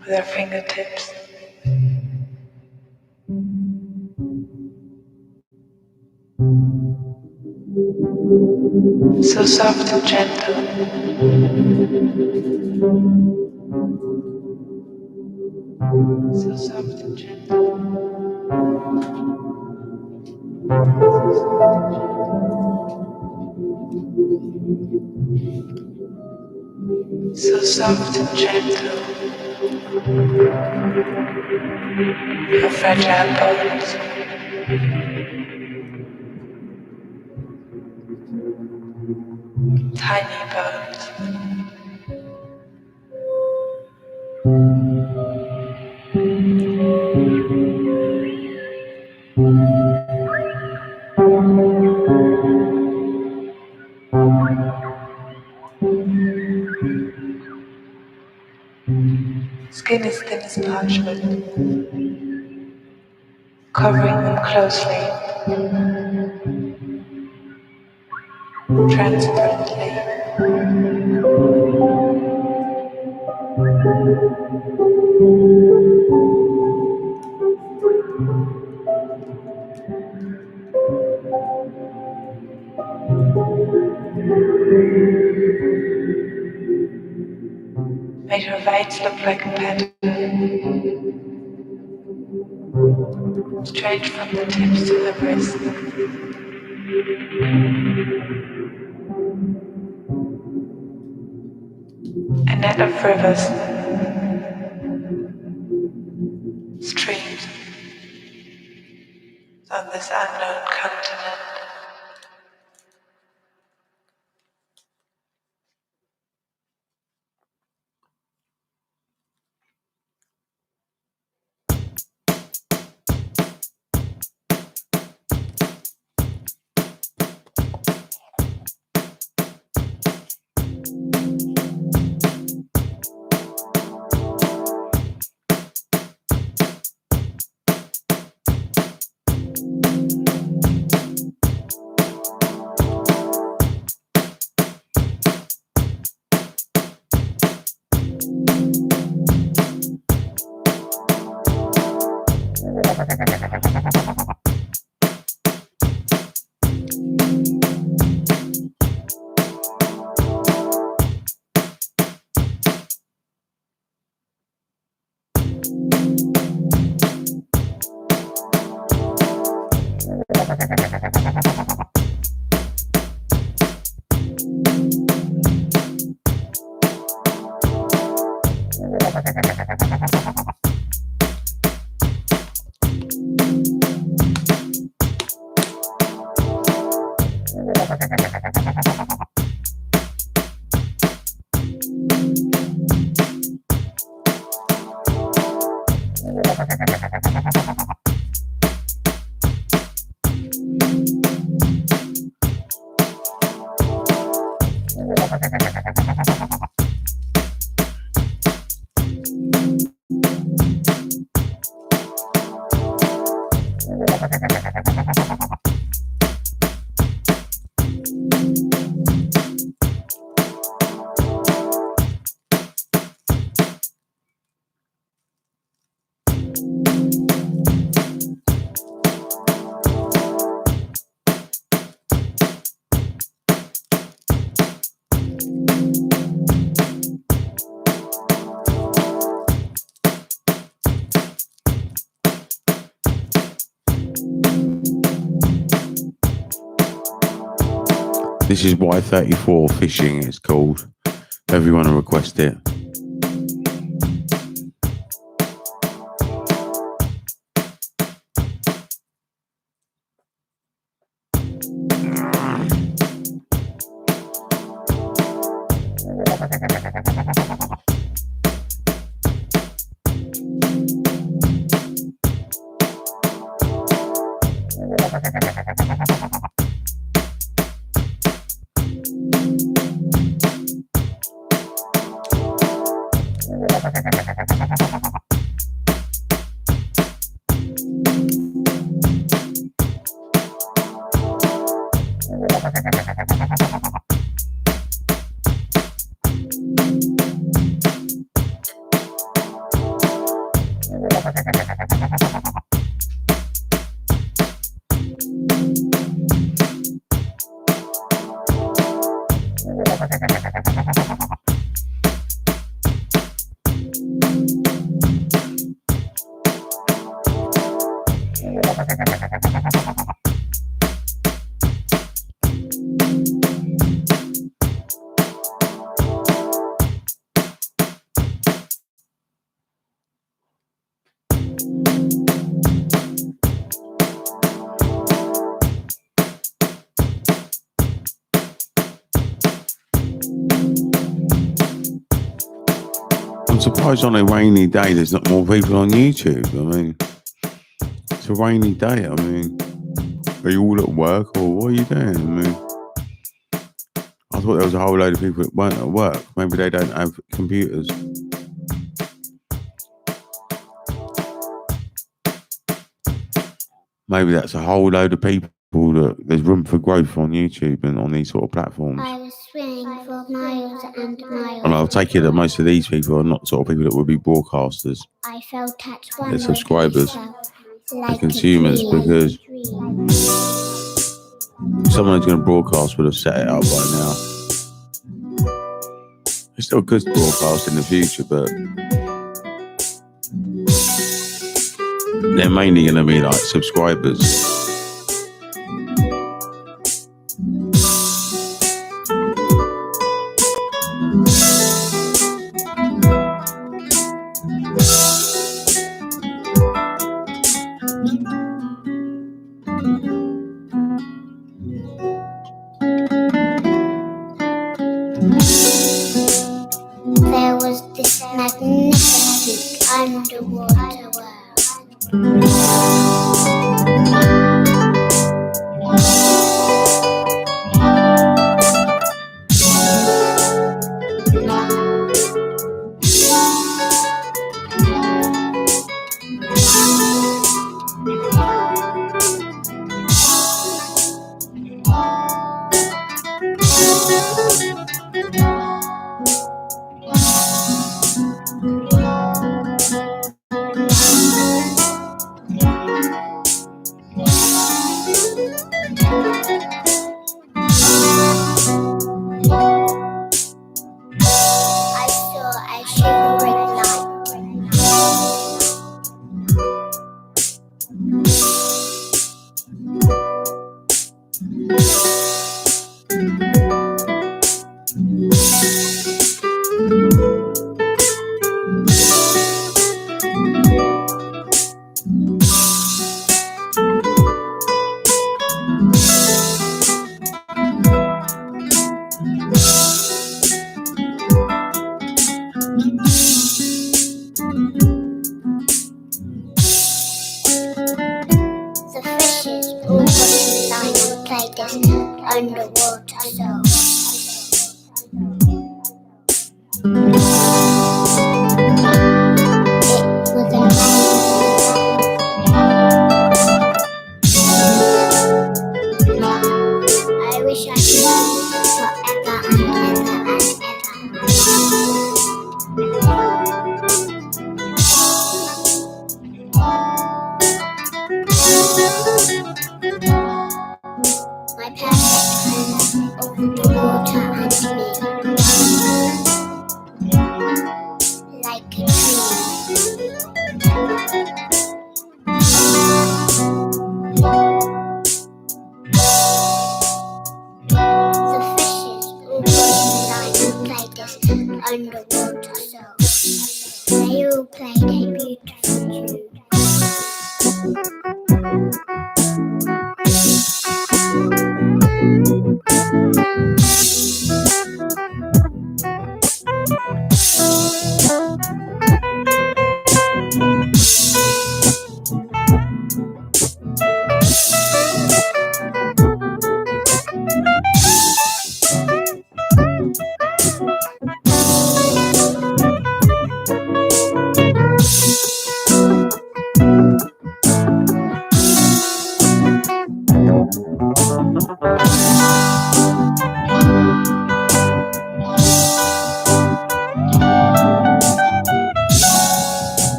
with her fingertips. So soft and gentle. So soft and gentle. So soft and gentle. Her fragile bones. Tiny bones. Skin as thin as parchment, covering them closely, transparently. Made her veins look like a pattern, straight from the tips to the wrist. A net of rivers, streams on this unknown continent. This is Y34 Fishing, it's called. If you want to request it. I'm surprised on a rainy day there's not more people on YouTube. I mean, it's a rainy day. I mean, are you all at work or what are you doing? I mean, I thought there was a whole load of people that weren't at work. Maybe they don't have computers. Maybe that's a whole load of people that there's room for growth on YouTube and on these sort of platforms. I was swimming for miles and miles. And I'll take it that most of these people are not sort of people that would be broadcasters. I felt at one They're subscribers, like they're consumers, because someone who's going to broadcast would have set it up by now. It's still good to broadcast in the future, but they're mainly going to be like subscribers. There was this magnificent underwater world. I saw a shivering light. The fishes all got in line and played this underwater song. It was amazing. I wish I could live forever and ever and my perfect friend over the water and me, like a dream. The fishes all got in line and played this underwater song. They all played a beautiful tune.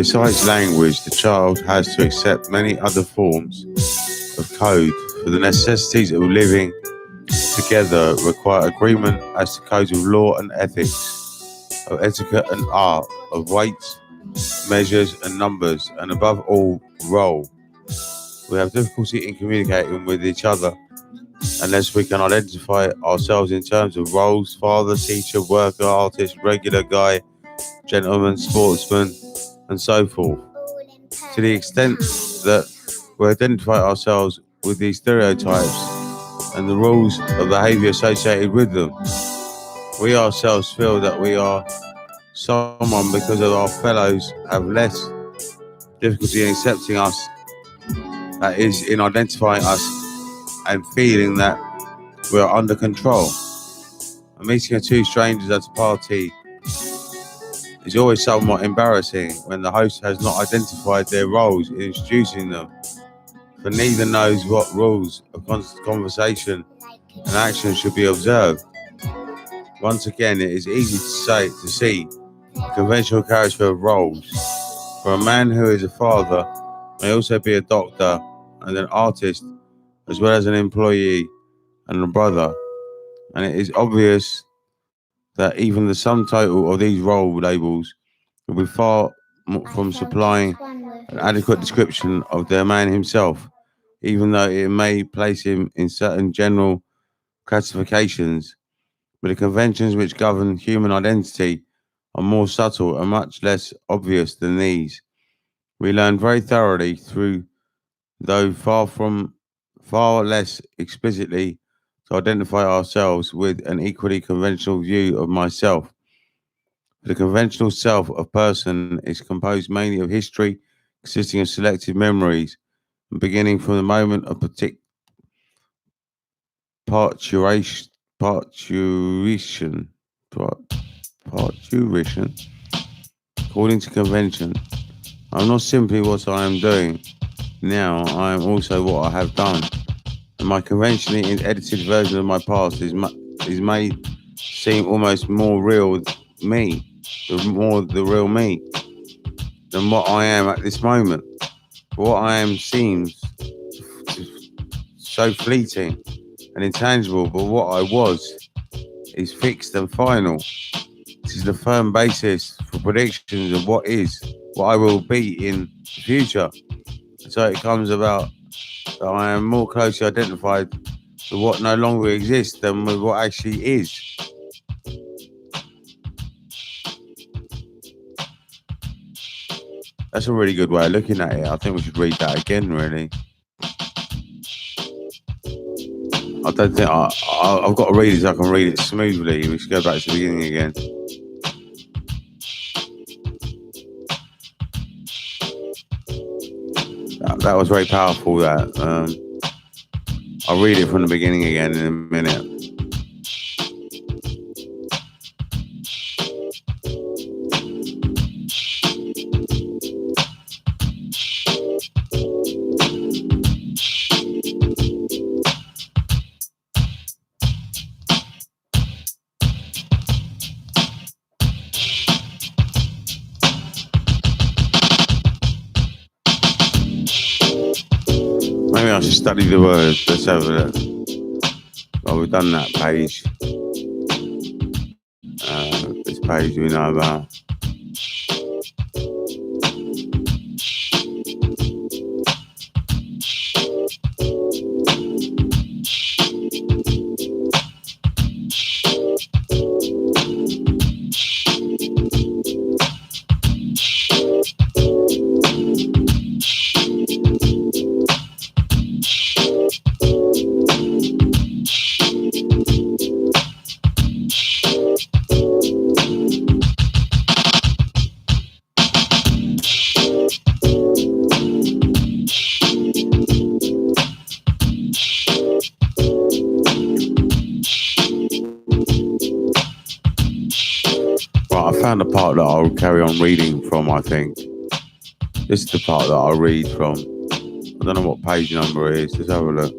Besides language, the child has to accept many other forms of code, for the necessities of living together require agreement as to codes of law and ethics, of etiquette and art, of weights, measures and numbers, and above all, role. We have difficulty in communicating with each other unless we can identify ourselves in terms of roles: father, teacher, worker, artist, regular guy, gentleman, sportsman, and so forth. To the extent that we identify ourselves with these stereotypes and the rules of behaviour associated with them, we ourselves feel that we are someone because of our fellows have less difficulty in accepting us, that is, in identifying us and feeling that we are under control. A meeting of two strangers at a party is always somewhat embarrassing when the host has not identified their roles in introducing them, for neither knows what rules of conversation and action should be observed. Once again, it is easy to see the conventional character of roles. For a man who is a father may also be a doctor and an artist, as well as an employee and a brother, and it is obvious that even the sum total of these role labels will be far from supplying an adequate description of the man himself, even though it may place him in certain general classifications. But the conventions which govern human identity are more subtle and much less obvious than these. We learn very thoroughly through, though far less explicitly, to identify ourselves with an equally conventional view of myself. The conventional self of person is composed mainly of history, consisting of selected memories, and beginning from the moment of parturition. According to convention, I'm not simply what I am doing now, I am also what I have done. And my conventionally edited version of my past is made seem almost more real me, the real me, than what I am at this moment. What I am seems so fleeting and intangible, but what I was is fixed and final. This is the firm basis for predictions of what I will be in the future. So it comes about that I am more closely identified with what no longer exists than with what actually is. That's a really good way of looking at it. I think we should read that again, really. I don't think I've got to read it so I can read it smoothly. We should go back to the beginning again. That was very powerful, that. I'll read it from the beginning again in a minute. Maybe I should study the words. Let's have a look. Well, we've done that page. This page we know about. I found the part that I'll carry on reading from, I think. This is the part that I'll read from. I don't know what page number it is. Let's have a look.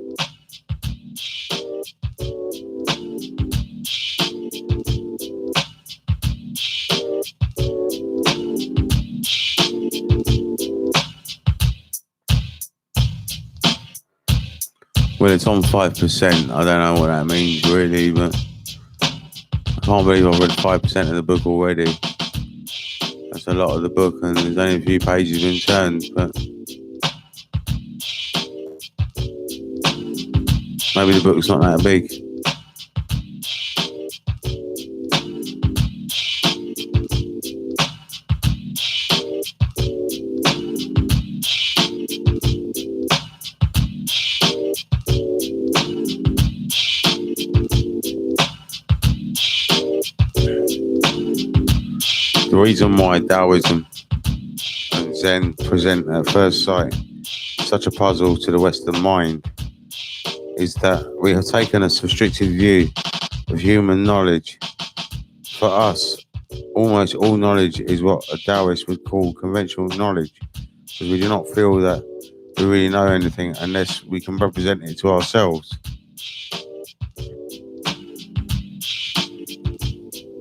Well, it's on 5%. I don't know what that means really, but I can't believe I've read 5% of the book already. That's a lot of the book, and there's only a few pages been turned, but maybe the book's not that big. The reason why Taoism and Zen present at first sight such a puzzle to the Western mind is that we have taken a restricted view of human knowledge. For us, almost all knowledge is what a Taoist would call conventional knowledge, because we do not feel that we really know anything unless we can represent it to ourselves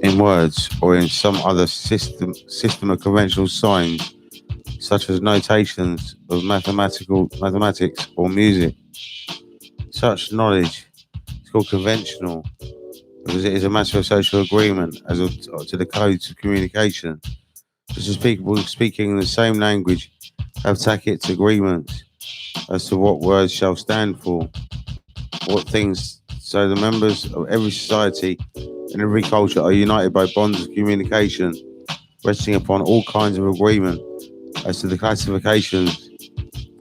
in words or in some other system of conventional signs, such as notations of mathematics or music. Such knowledge is called conventional because it is a matter of social agreement as to the codes of communication. Just as people speaking the same language have tacit agreements as to what words shall stand for, what things. So the members of every society and every culture are united by bonds of communication, resting upon all kinds of agreement as to the classifications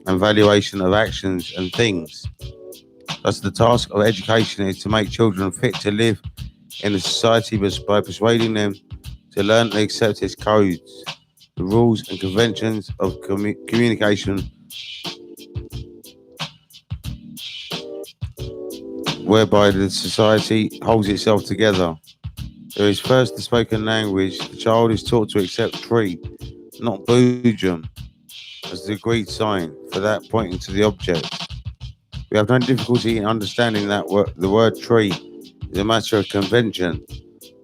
and valuation of actions and things. Thus, the task of education is to make children fit to live in a society by persuading them to learn and accept its codes, the rules and conventions of communication, whereby the society holds itself together. There is first the spoken language. The child is taught to accept tree, not bujum, as the agreed sign, for that pointing to the object. We have no difficulty in understanding that the word tree is a matter of convention.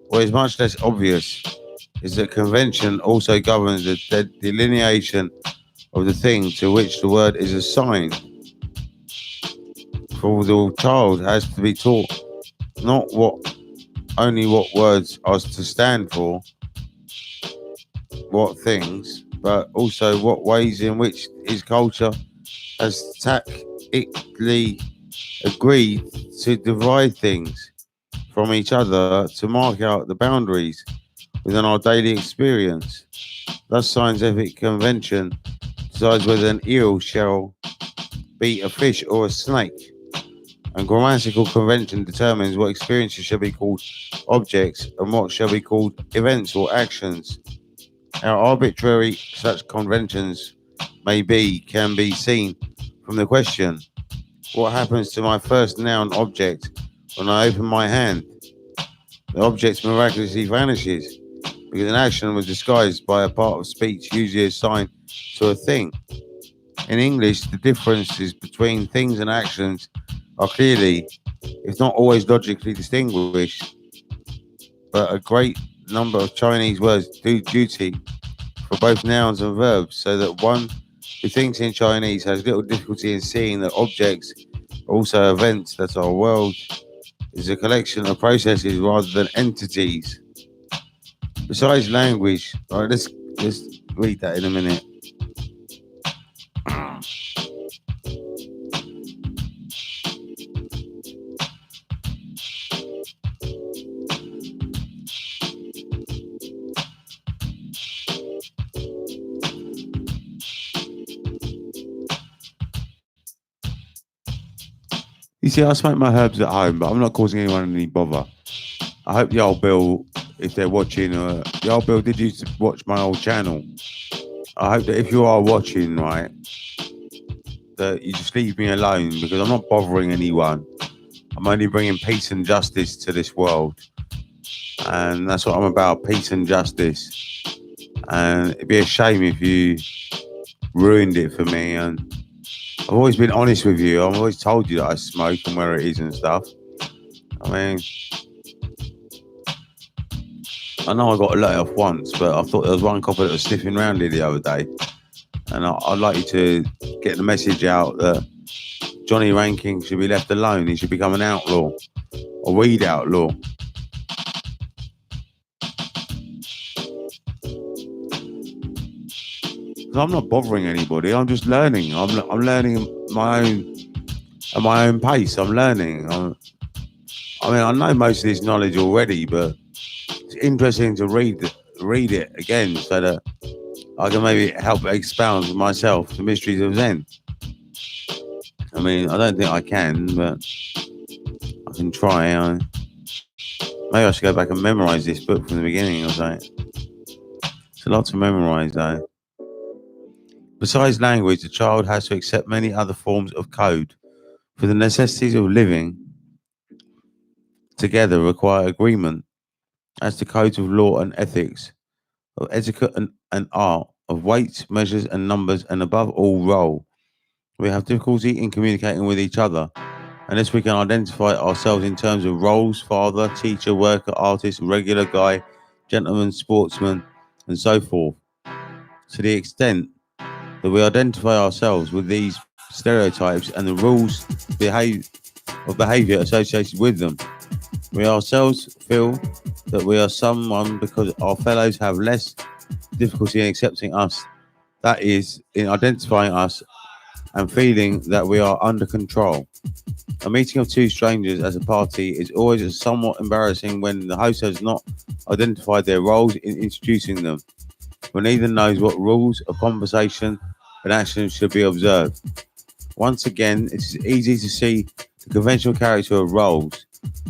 What is much less obvious is that convention also governs the delineation of the thing to which the word is assigned. For the child has to be taught not only what words are to stand for, what things, but also what ways in which his culture has tacitly agreed to divide things from each other to mark out the boundaries within our daily experience. Thus, scientific convention decides whether an eel shall be a fish or a snake, and grammatical convention determines what experiences shall be called objects and what shall be called events or actions. How arbitrary such conventions can be seen from the question, what happens to my first noun object when I open my hand? The object miraculously vanishes because an action was disguised by a part of speech usually assigned to a thing. In English, the differences between things and actions are clearly, if not always logically distinguished, but a great number of Chinese words do duty for both nouns and verbs, so that one who thinks in Chinese has little difficulty in seeing that objects are also events, that our world is a collection of processes rather than entities. Besides language, all right, let's read that in a minute. You see, I smoke my herbs at home, but I'm not causing anyone any bother. I hope the old Bill, if they're watching, the old Bill did used to watch my old channel. I hope that if you are watching, right, that you just leave me alone, because I'm not bothering anyone. I'm only bringing peace and justice to this world. And that's what I'm about, peace and justice. And it'd be a shame if you ruined it for me. And I've always been honest with you. I've always told you that I smoke and where it is and stuff. I mean, I know I got let off once, but I thought there was one copper that was sniffing around here the other day. And I'd like you to get the message out that Johnny Rankin should be left alone. He should become an outlaw, a weed outlaw. I'm not bothering anybody. I'm just learning. I'm learning at my own pace. I'm learning. I know most of this knowledge already, but it's interesting to read it again so that I can maybe help expound myself the mysteries of Zen. I don't think I can, but I can try. Maybe I should go back and memorize this book from the beginning or something. It's a lot to memorize, though. Besides language, the child has to accept many other forms of code, for the necessities of living together require agreement as to codes of law and ethics, of etiquette and art, of weights, measures, and numbers, and above all, role. We have difficulty in communicating with each other unless we can identify ourselves in terms of roles: father, teacher, worker, artist, regular guy, gentleman, sportsman, and so forth. To the extent that we identify ourselves with these stereotypes and the rules of behavior associated with them, we ourselves feel that we are someone because our fellows have less difficulty in accepting us, that is, in identifying us and feeling that we are under control. A meeting of two strangers as a party is always somewhat embarrassing when the host has not identified their roles in introducing them, when neither knows what rules of conversation and action should be observed. Once again, it is easy to see the conventional character of roles.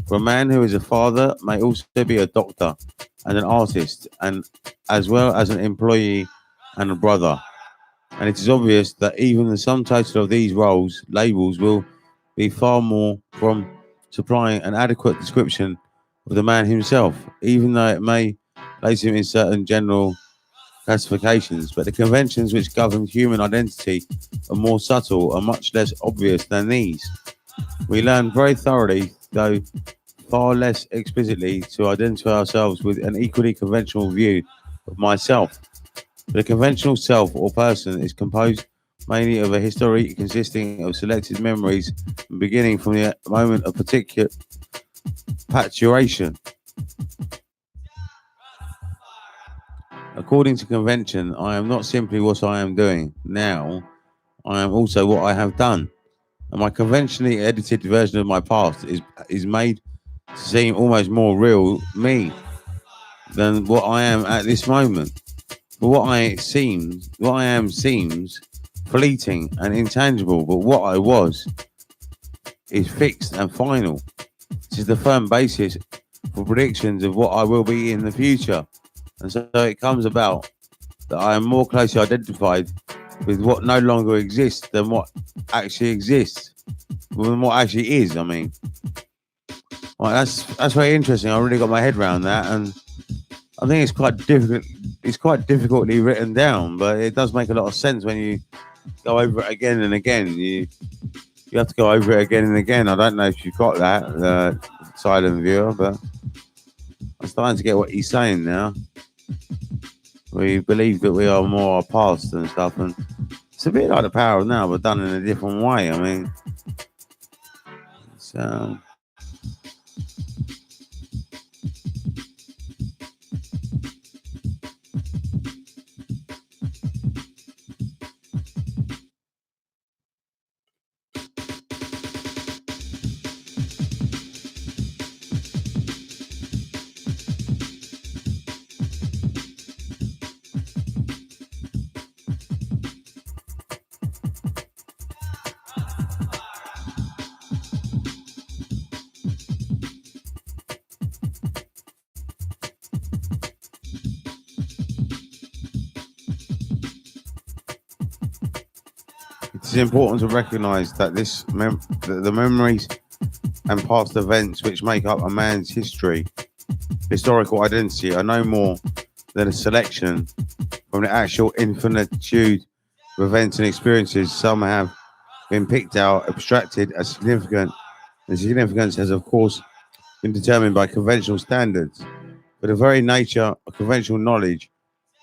For a man who is a father may also be a doctor and an artist, and as well as an employee and a brother. And it is obvious that even the sum total of these roles labels will be far more from supplying an adequate description of the man himself, even though it may place him in certain general classifications. But the conventions which govern human identity are more subtle and much less obvious than these. We learn very thoroughly, though far less explicitly, to identify ourselves with an equally conventional view of myself. The conventional self or person is composed mainly of a history consisting of selected memories beginning from the moment of particular paturation. According to convention, I am not simply what I am doing now, I am also what I have done. And my conventionally edited version of my past is made to seem almost more real me than what I am at this moment. But what I am seems fleeting and intangible, but what I was is fixed and final. This is the firm basis for predictions of what I will be in the future. And so it comes about that I am more closely identified with what no longer exists than what actually exists, than what actually is, Well, that's very interesting. I really got my head around that, and I think it's quite difficult. It's quite difficultly written down, but it does make a lot of sense when you go over it again and again. You have to go over it again and again. I don't know if you've got that, silent viewer, but I'm starting to get what he's saying now. We believe that we are more our past and stuff, and it's a bit like the Power of Now, but done in a different way. So. It's important to recognise that the memories and past events which make up a man's historical identity, are no more than a selection from the actual infinitude of events and experiences. Some have been picked out, abstracted as significant. The significance has, of course, been determined by conventional standards. But the very nature of conventional knowledge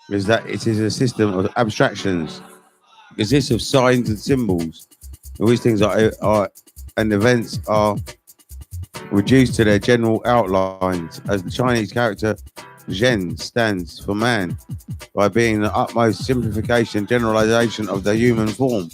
is that it is a system of abstractions. It consists of signs and symbols in which things are and events are reduced to their general outlines, as the Chinese character Zhen stands for man, by being the utmost simplification generalization of the human form.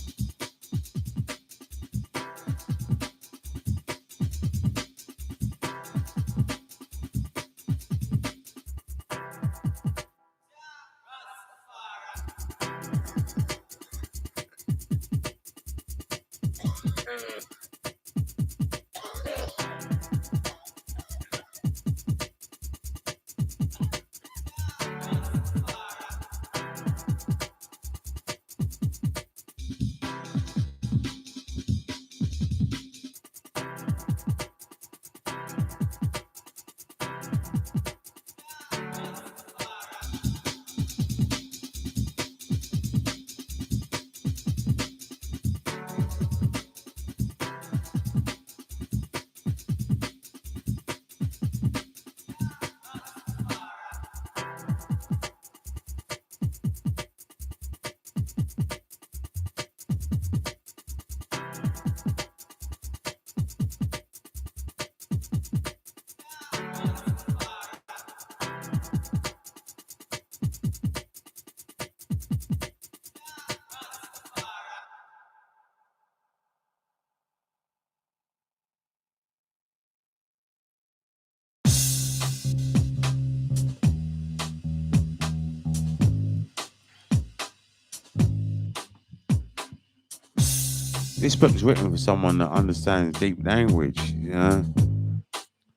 This book's written for someone that understands deep language, you know.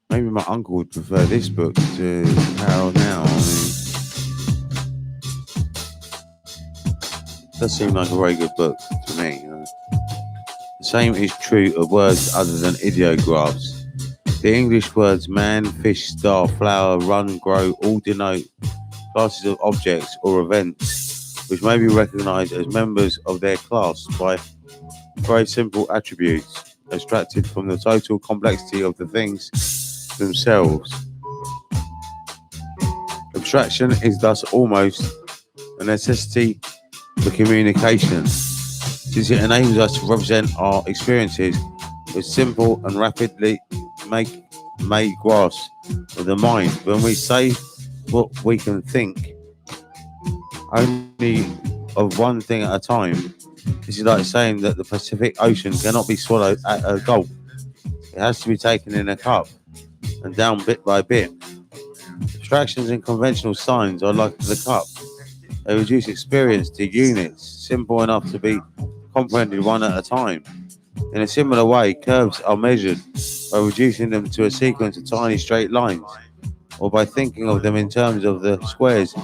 Maybe my uncle would prefer this book to Harold Now. I mean, it does seem like a very good book to me. You know? The same is true of words other than ideographs. The English words man, fish, star, flower, run, grow all denote classes of objects or events which may be recognized as members of their class by very simple attributes extracted from the total complexity of the things themselves. Abstraction is thus almost a necessity for communication, since it enables us to represent our experiences with simple and rapidly made grasp of the mind. When we say what we can think only of one thing at a time, this is like saying that the Pacific Ocean cannot be swallowed at a gulp. It has to be taken in a cup and down bit by bit. Abstractions and conventional signs are like the cup. They reduce experience to units, simple enough to be comprehended one at a time. In a similar way, curves are measured by reducing them to a sequence of tiny straight lines, or by thinking of them in terms of the squares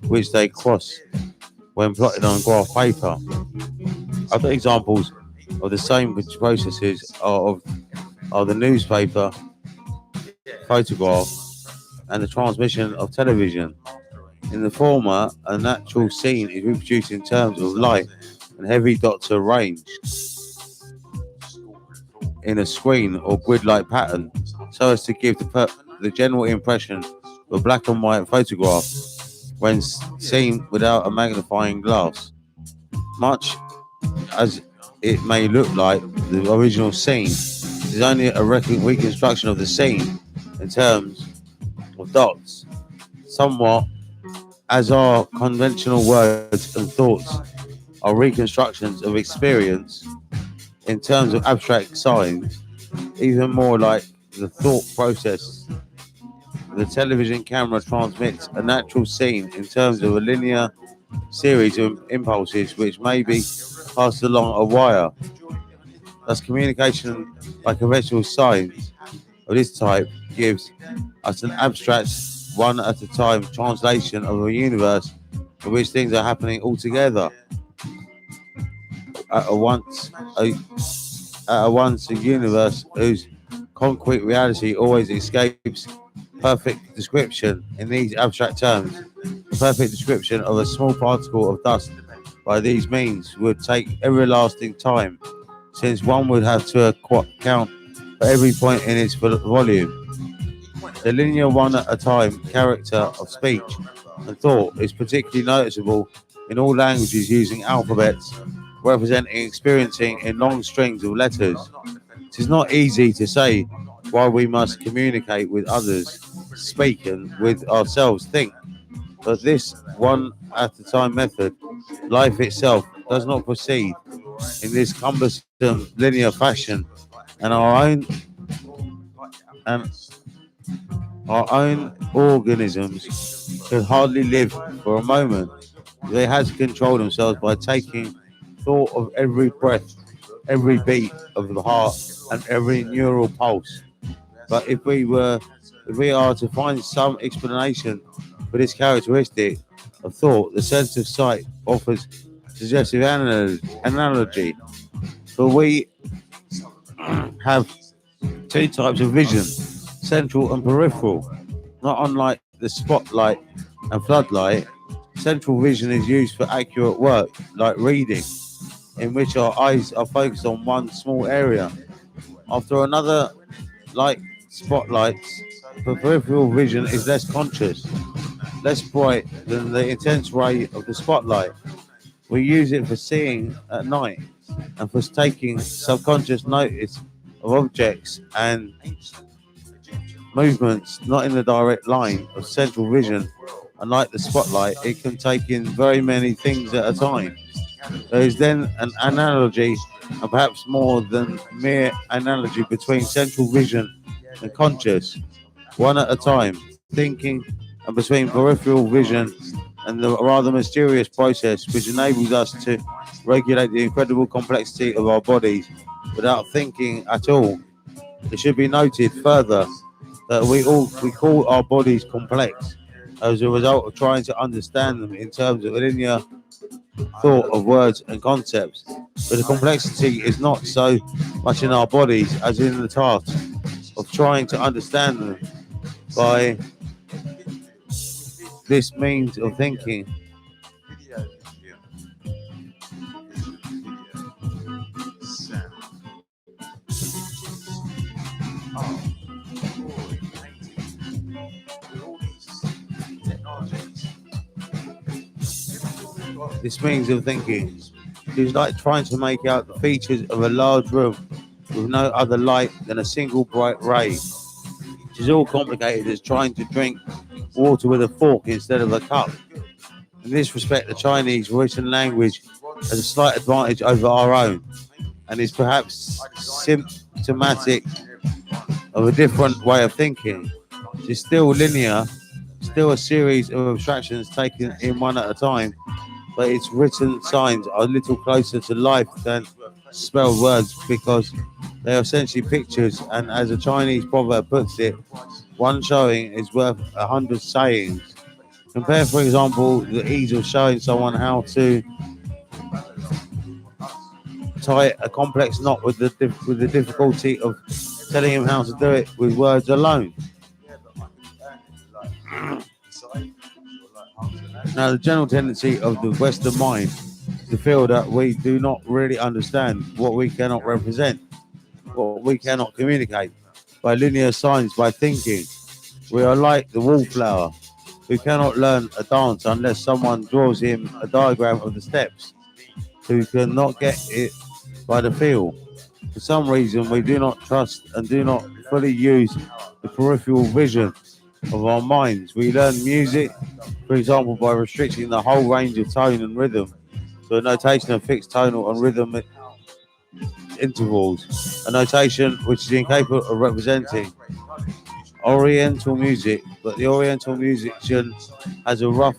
which they cross when plotted on graph paper. Other examples of the same processes are the newspaper, photograph, and the transmission of television. In the former, a natural scene is reproduced in terms of light and heavy dots arranged in a screen or grid-like pattern, so as to give the general impression of a black and white photograph when seen without a magnifying glass. Much as it may look like the original scene, it is only a reconstruction of the scene in terms of dots, somewhat as our conventional words and thoughts are reconstructions of experience in terms of abstract signs, even more like the thought process. The television camera transmits a natural scene in terms of a linear series of impulses which may be passed along a wire. Thus, communication by conventional signs of this type gives us an abstract, one at a time translation of a universe in which things are happening all together at once a universe whose concrete reality always escapes perfect description. In these abstract terms, the perfect description of a small particle of dust by these means would take everlasting time, since one would have to account for every point in its volume. The linear one at a time character of speech and thought is particularly noticeable in all languages using alphabets, representing experiencing in long strings of letters. It is not easy to say why we must communicate with others, speak, and with ourselves think. But this one at a time method, life itself, does not proceed in this cumbersome linear fashion, and and our own organisms can hardly live for a moment. They had to control themselves by taking thought of every breath, every beat of the heart, and every neural pulse. But if we are to find some explanation for this characteristic of thought, the sense of sight offers suggestive analogy. For we have two types of vision, central and peripheral. Not unlike the spotlight and floodlight, central vision is used for accurate work like reading, in which our eyes are focused on one small area. After another, like spotlights, peripheral vision is less conscious, less bright than the intense ray of the spotlight. We use it for seeing at night and for taking subconscious notice of objects and movements not in the direct line of central vision. Unlike the spotlight, it can take in very many things at a time. There is then an analogy, and perhaps more than mere analogy, between central vision and conscious, one at a time, thinking, and between peripheral vision and the rather mysterious process which enables us to regulate the incredible complexity of our bodies without thinking at all. It should be noted further that we call our bodies complex as a result of trying to understand them in terms of a linear thought of words and concepts. But the complexity is not so much in our bodies as in the task of trying to understand them by this means of thinking. This means of thinking is like trying to make out the features of a large room with no other light than a single bright ray. It is all complicated as trying to drink water with a fork instead of a cup. In this respect, the Chinese written language has a slight advantage over our own and is perhaps symptomatic of a different way of thinking. It is still linear, still a series of abstractions taken in one at a time, but its written signs are a little closer to life than spelled words because they are essentially pictures, and as a Chinese proverb puts it, one showing is worth 100 sayings. Compare, for example, the ease of showing someone how to tie a complex knot with the difficulty of telling him how to do it with words alone. Now, the general tendency of the Western mind is to feel that we do not really understand what we cannot represent, what we cannot communicate by linear signs, by thinking. We are like the wallflower who cannot learn a dance unless someone draws him a diagram of the steps, who cannot get it by the feel. For some reason, we do not trust and do not fully use the peripheral vision of our minds. We learn music, for example, by restricting the whole range of tone and rhythm to a notation of fixed tonal and rhythmic intervals, a notation which is incapable of representing Oriental music, but the Oriental musician has a rough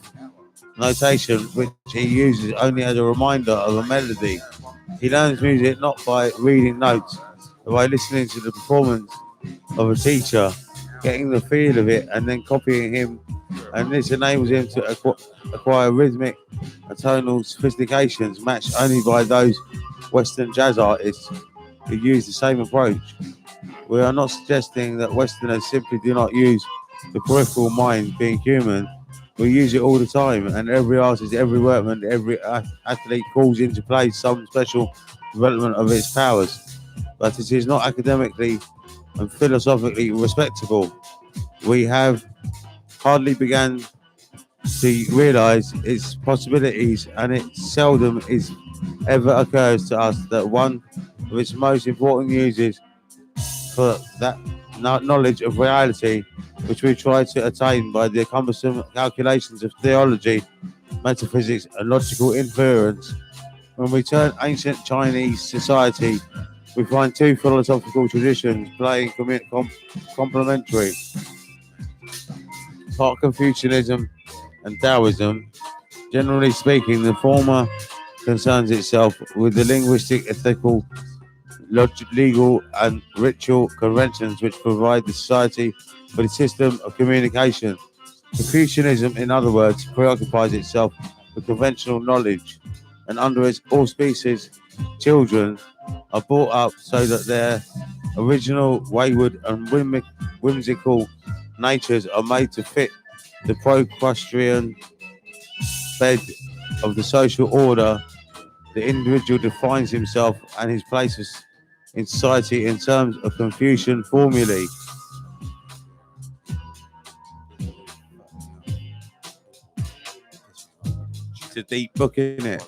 notation which he uses only as a reminder of a melody. He learns music not by reading notes, but by listening to the performance of a teacher, getting the feel of it, and then copying him. And this enables him to acquire rhythmic and tonal sophistications matched only by those Western jazz artists who use the same approach. We are not suggesting that Westerners simply do not use the peripheral mind, being human. We use it all the time, and every artist, every workman, every athlete calls into play some special development of its powers. But it is not academically and philosophically respectable. We have hardly begun to realize its possibilities, and it seldom is ever occurs to us that one of its most important uses for that knowledge of reality, which we try to attain by the cumbersome calculations of theology, metaphysics, and logical inference. When we turn ancient Chinese society, we find two philosophical traditions playing complementary. Part Confucianism and Taoism. Generally speaking, the former concerns itself with the linguistic, ethical, legal, and ritual conventions which provide the society with a system of communication. Confucianism, in other words, preoccupies itself with conventional knowledge, and under its auspices, children are brought up so that their original, wayward, and whimsical natures are made to fit the Procrustean bed of the social order. The individual defines himself and his place in society in terms of Confucian formulae. It's a deep book, isn't it?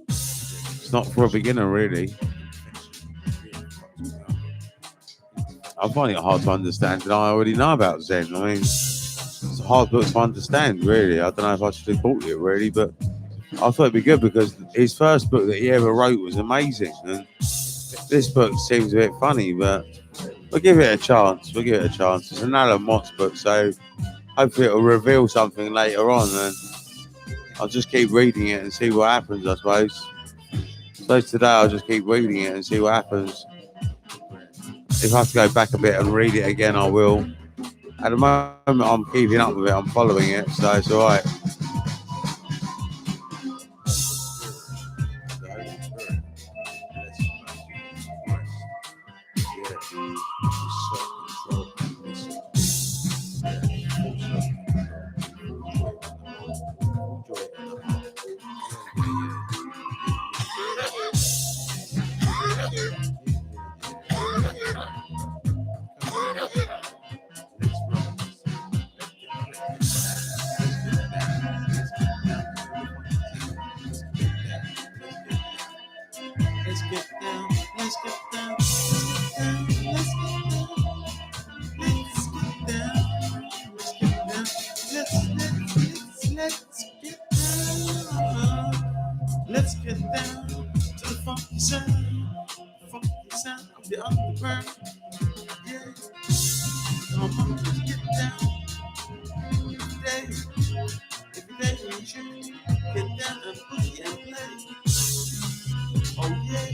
It's not for a beginner, really. I find it hard to understand, and I already know about Zen. I mean, it's a hard book to understand, really. I don't know if I should have bought it, really, but I thought it'd be good because his first book that he ever wrote was amazing, and this book seems a bit funny, but we'll give it a chance. It's an Alan Watts book, so hopefully it'll reveal something later on, and I'll just keep reading it and see what happens, I suppose. So today I'll just keep reading it and see what happens. If I have to go back a bit and read it again, I will. At the moment, I'm keeping up with it. I'm following it, so it's all right. Let's get down to the funky sound of the underground. Yeah, come on, let's get down. Every day we should get down and boogie and play. Oh yeah,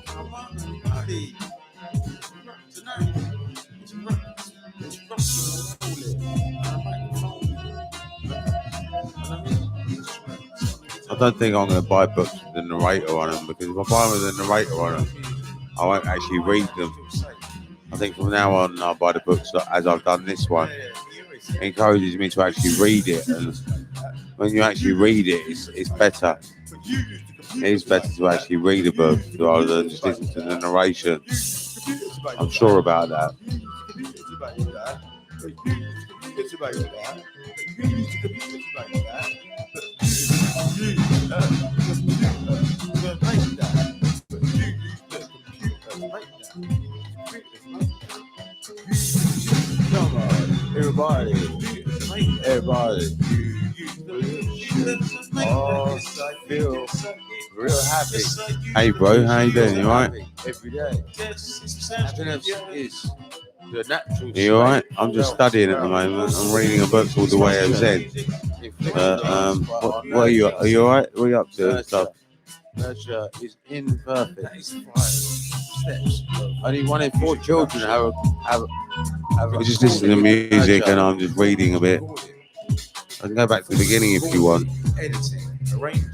come on, everybody. Rock tonight. Let's rock and roll it. I don't think I'm going to buy books with the narrator on them, because if I buy them with the narrator on them, I won't actually read them. I think from now on, I'll buy the books as I've done this one. It encourages me to actually read it, and when you actually read it, it's better. It is better to actually read a book rather than just listen to the narration. I'm sure about that. Come on, everybody. Oh, I feel real happy. Hey, bro, how you doing? You alright? Every day. Happiness is the natural. You alright? I'm just studying at the moment. I'm reading a book called The Way of Zen. What are you? Are you alright? What are you up to? Stuff. Nurture is imperfect. That is 5 steps. Only 1 in 4 children have. We just listen to music and I'm just reading a bit. I can go back to the beginning if you want.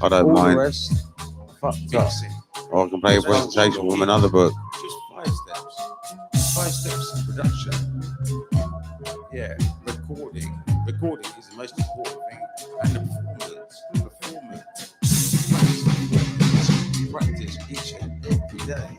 I don't mind. Or I can play a presentation from another book. Just 5 steps. 5 steps in production. Yeah, recording. Recording is the most important thing. And the performance. Practice each and every day.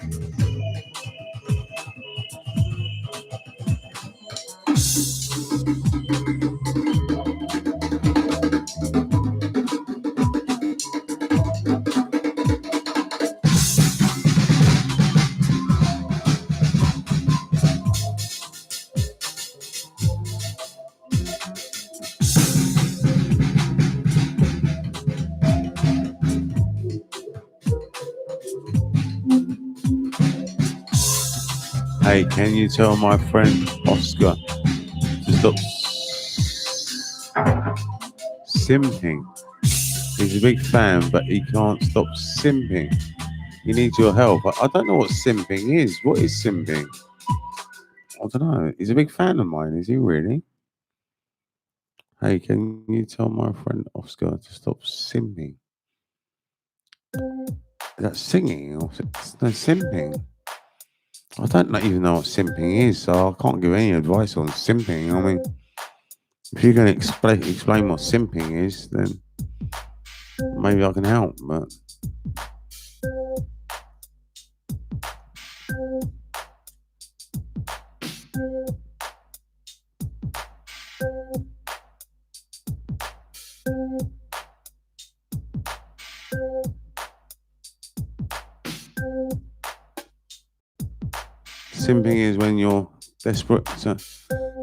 Hey, can you tell my friend Oscar to stop simping? He's a big fan, but he can't stop simping. He needs your help. I don't know what simping is. What is simping? I don't know. He's a big fan of mine. Is he really? Hey, can you tell my friend Oscar to stop simping? Is that singing or no simping? I don't even know what simping is, so I can't give any advice on simping. I mean, if you're going to explain what simping is, then maybe I can help. But simping is when you're desperate to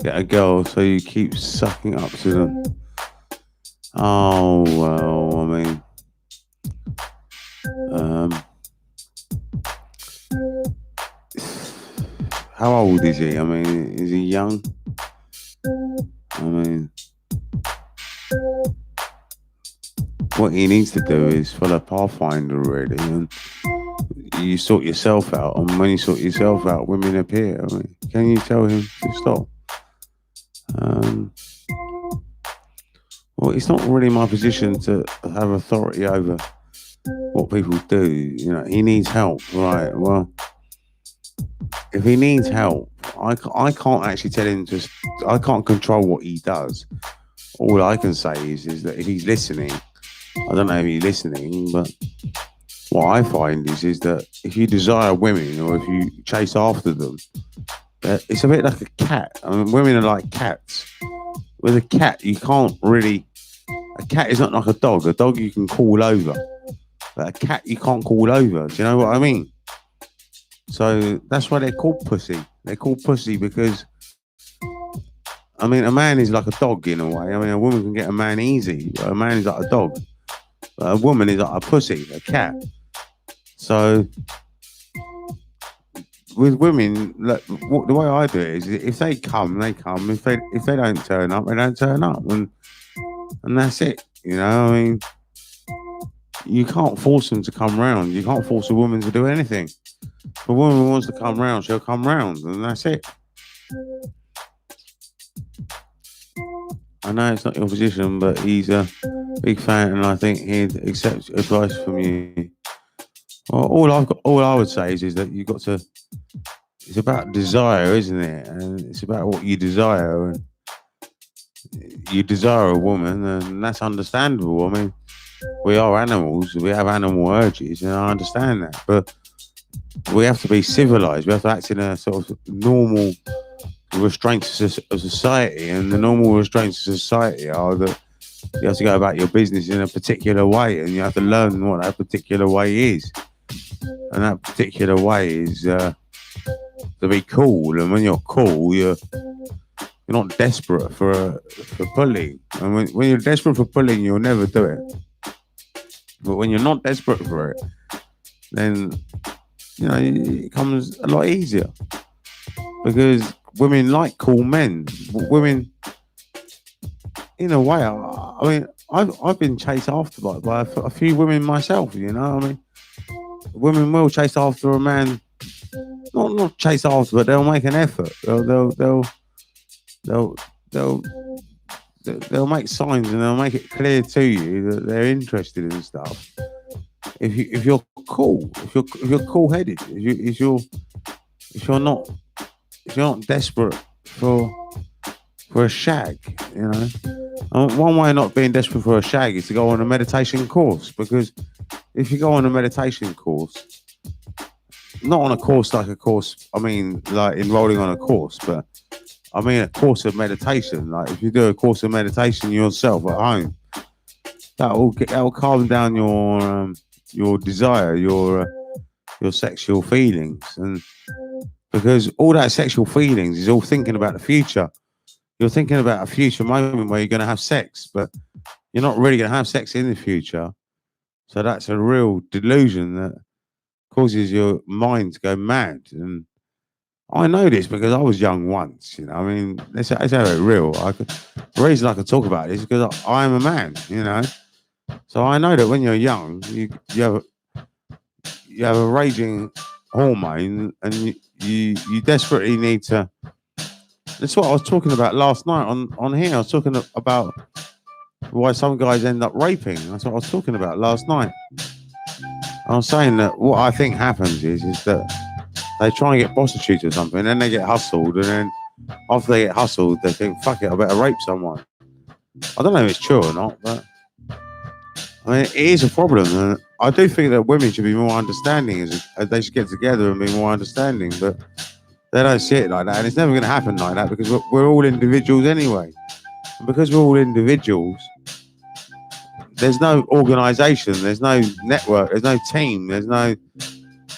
get a girl, so you keep sucking up to them. Oh, well, I mean, how old is he? I mean, is he young? I mean, what he needs to do is follow Pathfinder really, and you sort yourself out. And when you sort yourself out, women appear. I mean, can you tell him to stop? Well, it's not really my position to have authority over what people do. You know, he needs help, right? Well, if he needs help, I can't actually tell him to. I can't control what he does. All I can say is that if he's listening, I don't know if he's listening, but what I find is that if you desire women or if you chase after them, it's a bit like a cat. I mean, women are like cats. With a cat, you can't really. A cat is not like a dog. A dog you can call over, but a cat you can't call over. Do you know what I mean? So that's why they're called pussy. They're called pussy because, I mean, a man is like a dog in a way. I mean, a woman can get a man easy. But a man is like a dog. But a woman is like a pussy, a cat. So with women, look, the way I do it is, if they come, they come. If they don't turn up, they don't turn up, and that's it. You know, I mean, you can't force them to come round. You can't force a woman to do anything. If a woman wants to come round, she'll come round, and that's it. I know it's not your position, but he's a big fan, and I think he'd accept advice from you. Well, all I would say is that you've got to. It's about desire, isn't it? And it's about what you desire. And you desire a woman, and that's understandable. I mean, we are animals. We have animal urges, and I understand that. But we have to be civilized. We have to act in a sort of normal restraints of society. And the normal restraints of society are that you have to go about your business in a particular way, and you have to learn what that particular way is. And that particular way is to be cool. And when you're cool, you're not desperate for pulling. And when you're desperate for pulling, you'll never do it. But when you're not desperate for it, then you know it comes a lot easier. Because women like cool men. Women, in a way, I mean, I've been chased after by a few women myself. You know, I mean, women will chase after a man. Not chase after, but they'll make an effort. They'll make signs, and they'll make it clear to you that they're interested in stuff. If you're cool, if you're cool-headed, if you're not desperate for a shag, you know. One way of not being desperate for a shag is to go on a meditation course, because if you go on a meditation course, not on a course like a course, I mean, like enrolling on a course, but I mean a course of meditation. Like if you do a course of meditation yourself at home, that'll calm down your desire, your sexual feelings, and because all that sexual feelings is all thinking about the future. You're thinking about a future moment where you're going to have sex, but you're not really going to have sex in the future. So that's a real delusion that causes your mind to go mad. And I know this because I was young once. You know, I mean, let's have it real. The reason I can talk about this is because I am a man. You know, so I know that when you're young, you have a raging hormone, and you desperately need to. That's what I was talking about last night on here. I was talking about why some guys end up raping. That's what I was talking about last night. I was saying that what I think happens is that they try and get prostitutes or something, and then they get hustled, and then after they get hustled, they think, fuck it, I better rape someone. I don't know if it's true or not, but I mean, it is a problem. And I do think that women should be more understanding, as they should get together and be more understanding, but they don't see it like that, and it's never going to happen like that because we're all individuals anyway. And because we're all individuals, there's no organisation, there's no network, there's no team, there's no...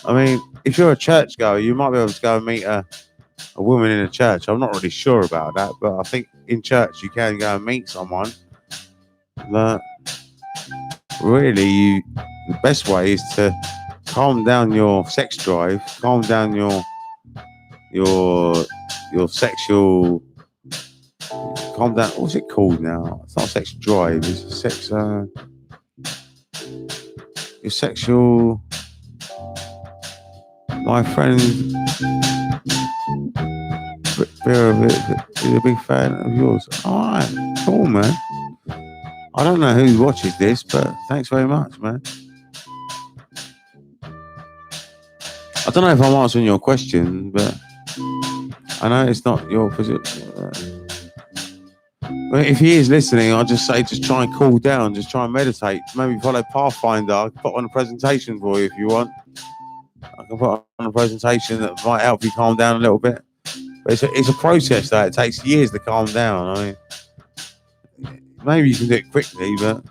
I mean, if you're a churchgoer, you might be able to go and meet a woman in a church. I'm not really sure about that, but I think in church you can go and meet someone. But really, the best way is to calm down your sex drive, calm down your sexual... Calm down. What's it called now? It's not sex drive. It's a sex. Your sexual. My friend, Vera, is a big fan of yours. All right, cool, man. I don't know who watches this, but thanks very much, man. I don't know if I'm answering your question, but I know it's not your position. But if he is listening, I'll just say, just try and cool down, just try and meditate. Maybe follow Pathfinder. I can put on a presentation for you if you want. I can put on a presentation that might help you calm down a little bit. But it's a process, though. It takes years to calm down. I mean, maybe you can do it quickly, but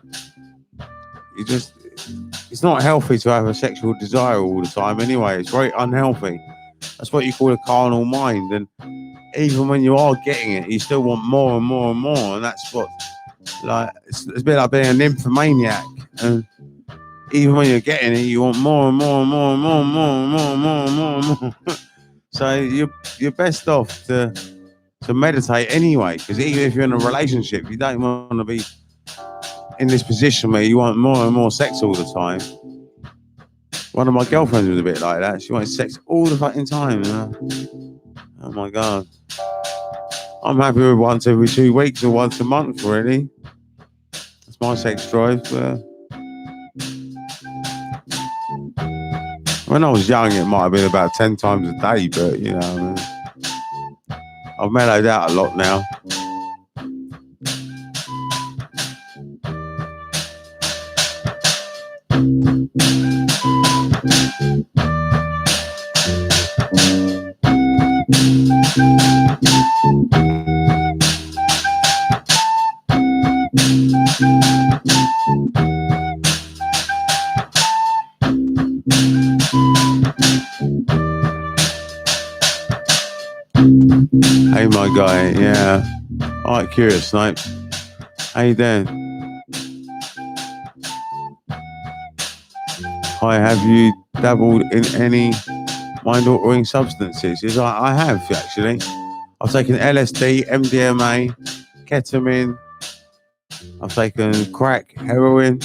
it's not healthy to have a sexual desire all the time anyway. It's very unhealthy. That's what you call a carnal mind. And even when you are getting it, you still want more and more and more. And that's what, like, it's a bit like being a nymphomaniac. And even when you're getting it, you want more and more and more and more and more and more and more and more and more. So you're best off to meditate anyway. Because even if you're in a relationship, you don't want to be in this position where you want more and more sex all the time. One of my girlfriends was a bit like that. She wanted sex all the fucking time. You know? Oh my God. I'm happy with once every 2 weeks or once a month, really. That's my sex drive. When I was young, it might have been about 10 times a day, but you know, I mean, I've mellowed out a lot now. Hey, my guy, yeah. All right, Curious Snipes. How you doing? Hi, have you dabbled in any mind-altering substances? Yes, I have, actually. I've taken LSD, MDMA, ketamine. I've taken crack, heroin.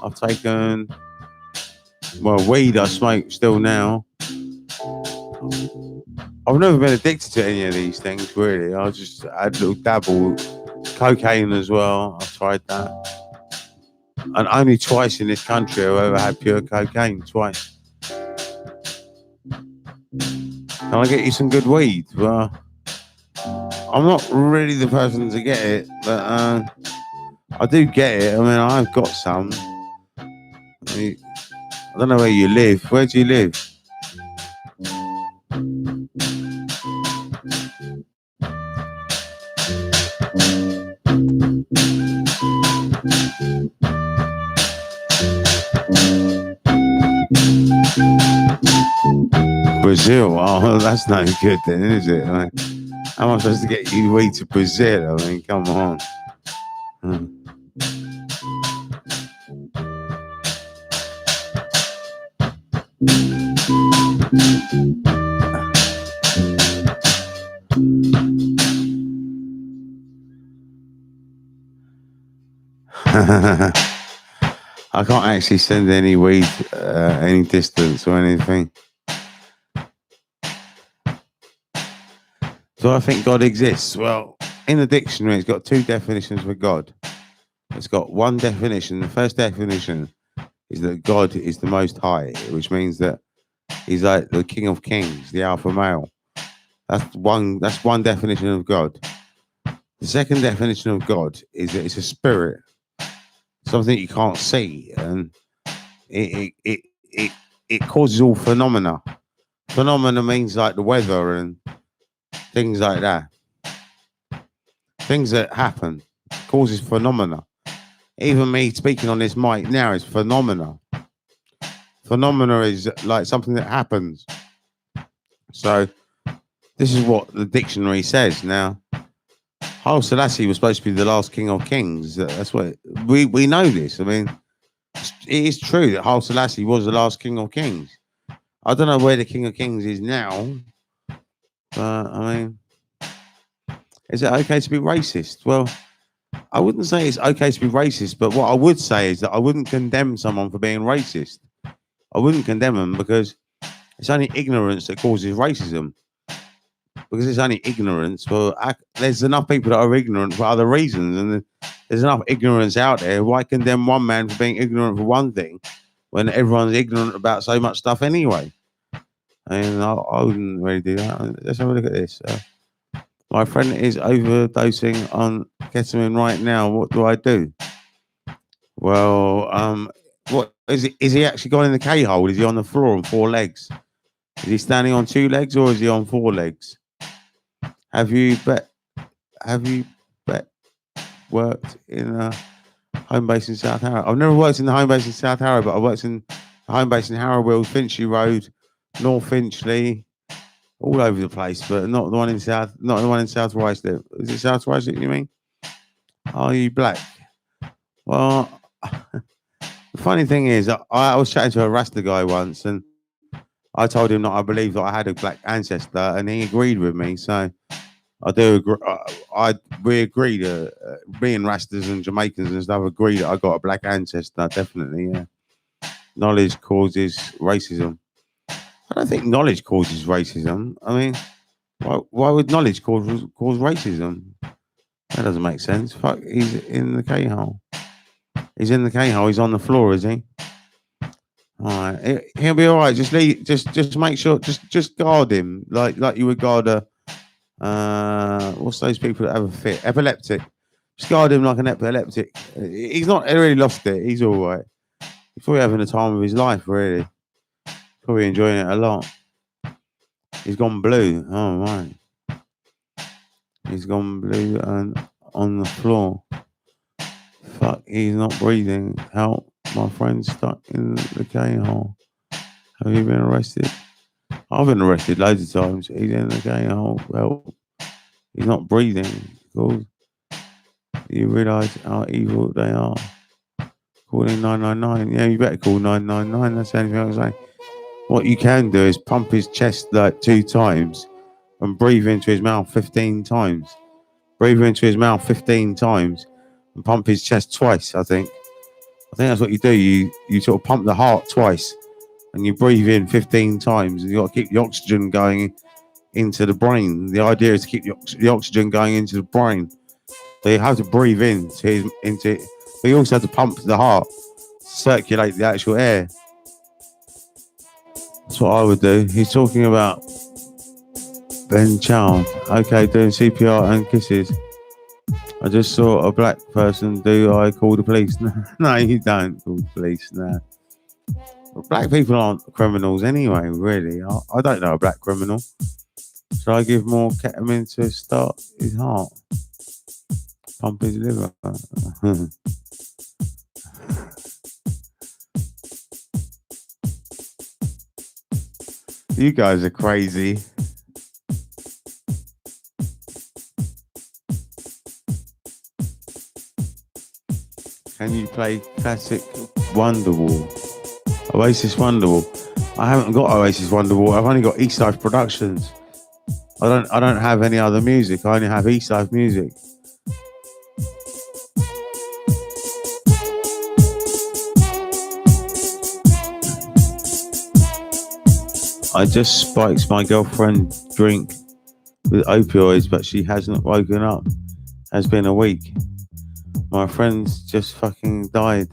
I've taken, well, weed I smoke still now. I've never been addicted to any of these things, really. I just had a little dabble. Cocaine as well. I've tried that. And only twice in this country I've ever had pure cocaine. Twice. Can I get you some good weed? Well, I'm not really the person to get it, but I do get it. I mean, I've got some. I don't know where you live. Where do you live? Brazil? Oh, that's no good then, is it? I mean, how am I supposed to get you weed to Brazil? I mean, come on. I can't actually send any weed any distance or anything. Do I think God exists? Well, in the dictionary, it's got two definitions for God. It's got one definition. The first definition is that God is the Most High, which means that He's like the King of Kings, the Alpha Male. That's one definition of God. The second definition of God is that it's a spirit, something you can't see, and it causes all phenomena. Phenomena means like the weather and things like that. Things that happen causes phenomena. Even me speaking on this mic now is phenomena. Phenomena is like something that happens. So this is what the dictionary says. Now, Haile Selassie was supposed to be the last king of kings. That's what we know this. I mean, it is true that Haile Selassie was the last king of kings. I don't know where the king of kings is now, but I mean, is it okay to be racist? Well, I wouldn't say it's okay to be racist, but what I would say is that I wouldn't condemn someone for being racist. I wouldn't condemn them because it's only ignorance that causes racism. Because it's only ignorance. Well, there's enough people that are ignorant for other reasons, and there's enough ignorance out there. Why condemn one man for being ignorant for one thing when everyone's ignorant about so much stuff anyway? And I wouldn't really do that. Let's have a look at this. My friend is overdosing on ketamine right now. What do I do? Well, what is it? Is he actually gone in the K-hole? Is he on the floor on 4 legs? Is he standing on 2 legs or is he on 4 legs? Have you worked in a home base in South Harrow? I've never worked in the home base in South Harrow, but I worked in the home base in Harrowville, Finchley Road, North Finchley, all over the place, but not the one in South Ruislip. Is it South Ruislip you mean? Are you black? Well, the funny thing is, I was chatting to a Rasta guy once, and I told him that I believed that I had a black ancestor, and he agreed with me. So I do agree. We agreed, me and Rastas and Jamaicans and stuff agree that I got a black ancestor. Definitely, yeah. Knowledge causes racism. I don't think knowledge causes racism. I mean, why would knowledge cause racism? That doesn't make sense. Fuck, he's in the K-hole. He's in the K-hole. He's on the floor, is he? All right, he'll be all right. Just make sure. Just guard him like you would guard a what's those people that have a fit? Epileptic. Just guard him like an epileptic. He's not really lost it. He's all right. He's probably having the time of his life, really. Probably enjoying it a lot. He's gone blue. Oh right. He's gone blue and on the floor. Fuck, he's not breathing. Help. My friend's stuck in the K-hole. Have you been arrested? I've been arrested loads of times. He's in the K-hole. Well, he's not breathing. Cool. You realise how evil they are. Calling 999. Yeah, you better call 999. That's the only thing I can say. What you can do is pump his chest like 2 times and breathe into his mouth 15 times. Breathe into his mouth 15 times and pump his chest twice, I think. I think that's what you do. You sort of pump the heart twice and you breathe in 15 times. And you got to keep the oxygen going into the brain. The idea is to keep the oxygen going into the brain. So you have to breathe into it. But you also have to pump the heart, circulate the actual air. That's what I would do. He's talking about Ben Child. Okay, doing CPR and kisses. I just saw a black person. Do I call the police? No, you don't call the police. No. But black people aren't criminals anyway, really. I don't know a black criminal. Should I give more ketamine to start his heart? Pump his liver. You guys are crazy. Can you play classic Wonderwall? Oasis Wonderwall. I haven't got Oasis Wonderwall. I've only got East Life Productions. I don't have any other music. I only have East Life music. I just spiked my girlfriend's drink with opioids, but she hasn't woken up. Has been a week. My friend's just fucking died.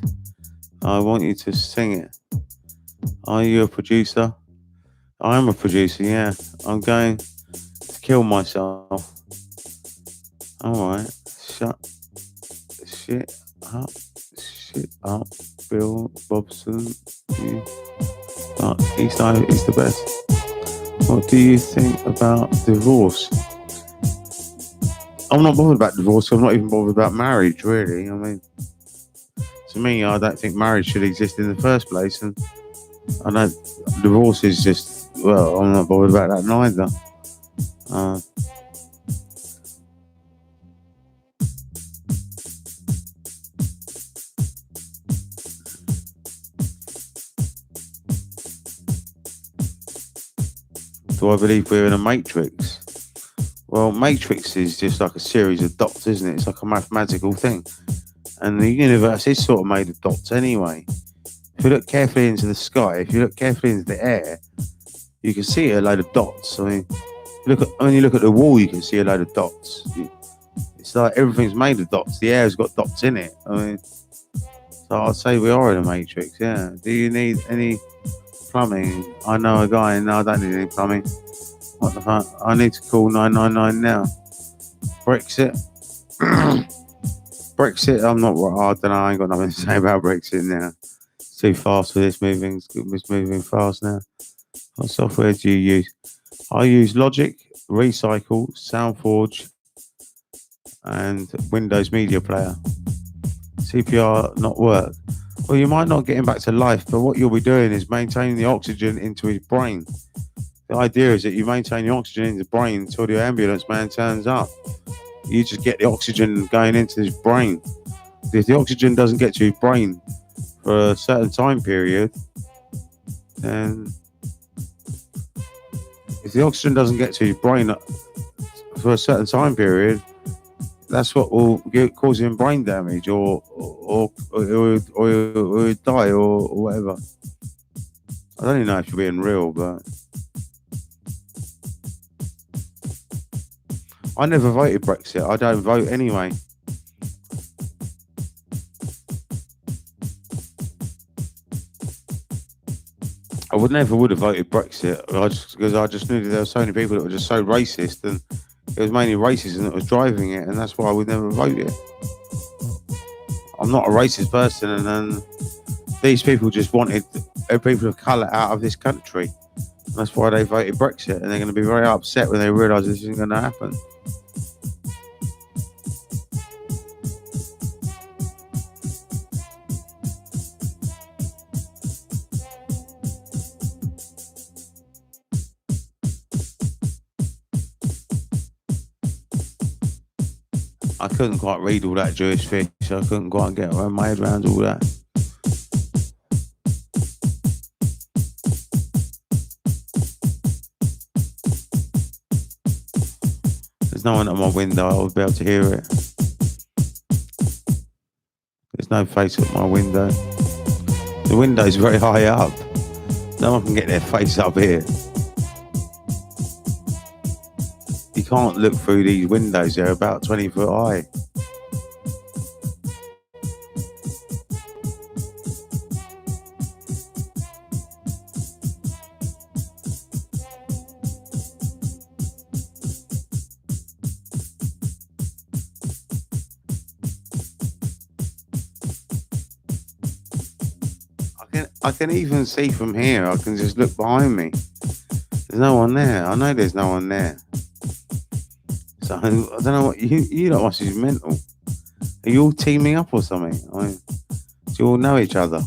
I want you to sing it. Are you a producer? I am a producer, yeah. I'm going to kill myself. Alright. Shut shit up. Shit up. Bill Bobson. East Eye is the best. What do you think about divorce? I'm not bothered about divorce. I'm not even bothered about marriage, really. I mean, to me, I don't think marriage should exist in the first place, and I don't. Divorce is just, well, I'm not bothered about that neither. Do I believe we're in a matrix? Well, matrix is just like a series of dots, isn't it? It's like a mathematical thing. And the universe is sort of made of dots anyway. If you look carefully into the sky, if you look carefully into the air, you can see a load of dots. I mean, when you look at the wall, you can see a load of dots. It's like everything's made of dots. The air's got dots in it. I mean, so I'd say we are in a matrix, yeah. Do you need any plumbing? I know a guy. No, I don't need any plumbing. What the fuck? I need to call 999 now. Brexit. Brexit, I'm not, I don't know, I ain't got nothing to say about Brexit now. It's too fast for this moving. It's moving fast now. What software do you use? I use Logic, Recycle, SoundForge, and Windows Media Player. CPR not work. Well, you might not get him back to life, but what you'll be doing is maintaining the oxygen into his brain. The idea is that you maintain the oxygen in the brain until the ambulance man turns up. You just get the oxygen going into his brain. If the oxygen doesn't get to his brain for a certain time period, then if the oxygen doesn't get to his brain for a certain time period, that's what will cause him brain damage, or he'll die, or whatever. I don't even know if you're being real, but I never voted Brexit. I don't vote anyway. I would never have voted Brexit because I just knew that there were so many people that were just so racist, and it was mainly racism that was driving it, and that's why I would never vote it. I'm not a racist person, and then these people just wanted people of colour out of this country. And that's why they voted Brexit, and they're going to be very upset when they realise this isn't going to happen. I couldn't quite read all that Jewish fish. I couldn't quite get my head around all that. There's no one at my window. I would be able to hear it. There's no face at my window. The window's very high up. No one can get their face up here. You can't look through these windows. They're about 20 foot high. I can even see from here. I can just look behind me. There's no one there. I know there's no one there. So I don't know what you lot must be mental. Are you all teaming up or something? I mean, do you all know each other?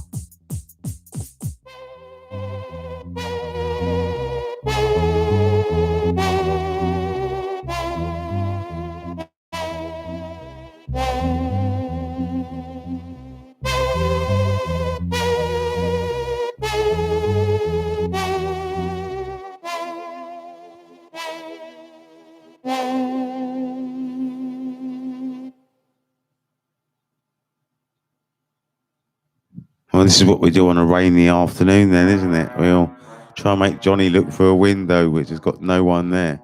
Well, this is what we do on a rainy afternoon then, isn't it? We all try and make Johnny look through a window which has got no one there.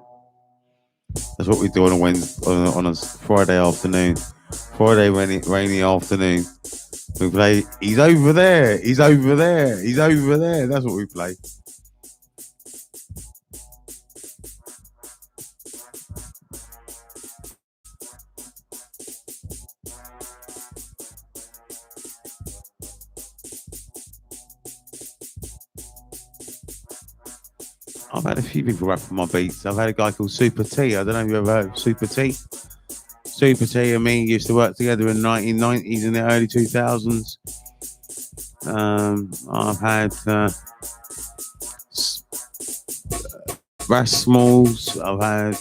That's what we do on a Wednesday, on a Friday afternoon. Friday rainy afternoon. We play, he's over there, he's over there, he's over there. That's what we play. I've had a few people rap on my beats. I've had a guy called Super T. I don't know if you ever heard of Super T. Super T and me used to work together in the 1990s and the early 2000s. I've had Ras Smalls. I've had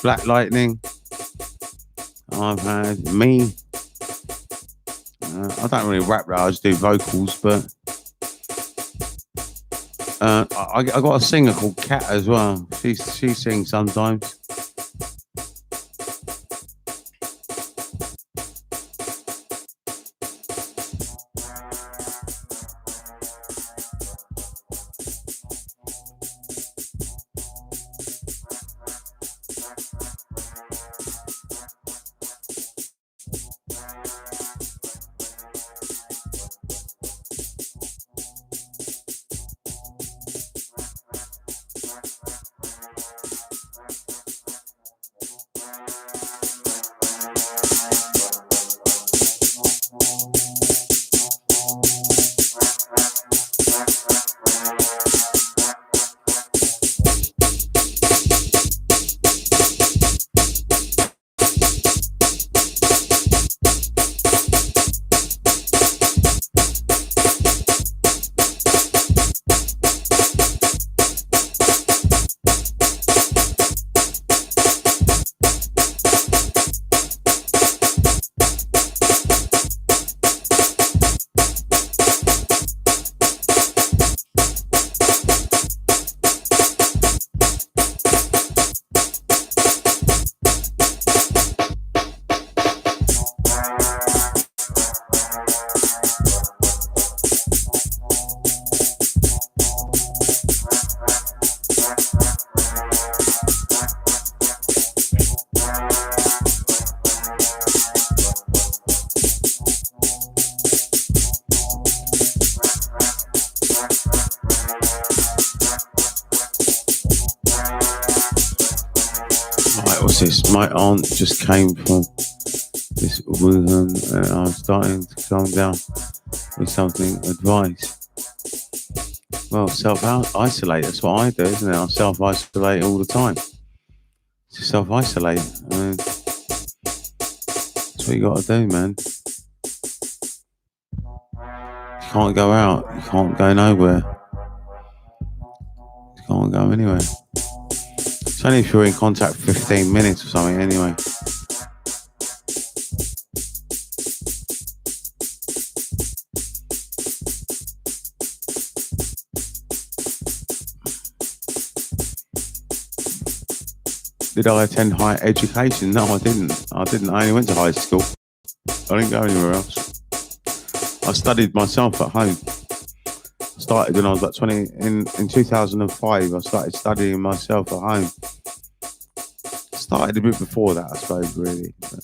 Black Lightning. I've had me. I don't really rap, I just do vocals, but I got a singer called Kat as well. She sings sometimes. My aunt just came from this Wuhan and I'm starting to calm down with something advice. Well, self-isolate, that's what I do, isn't it? I self-isolate all the time. Just self-isolate. That's what you got to do, man. You can't go out. You can't go nowhere. You can't go anywhere. It's only if you're in contact for 15 minutes or something anyway. Did I attend higher education? No, I didn't. I only went to high school. I didn't go anywhere else. I studied myself at home. I started when I was like 20. In 2005, I started studying myself at home. Started a bit before that, I suppose, really. But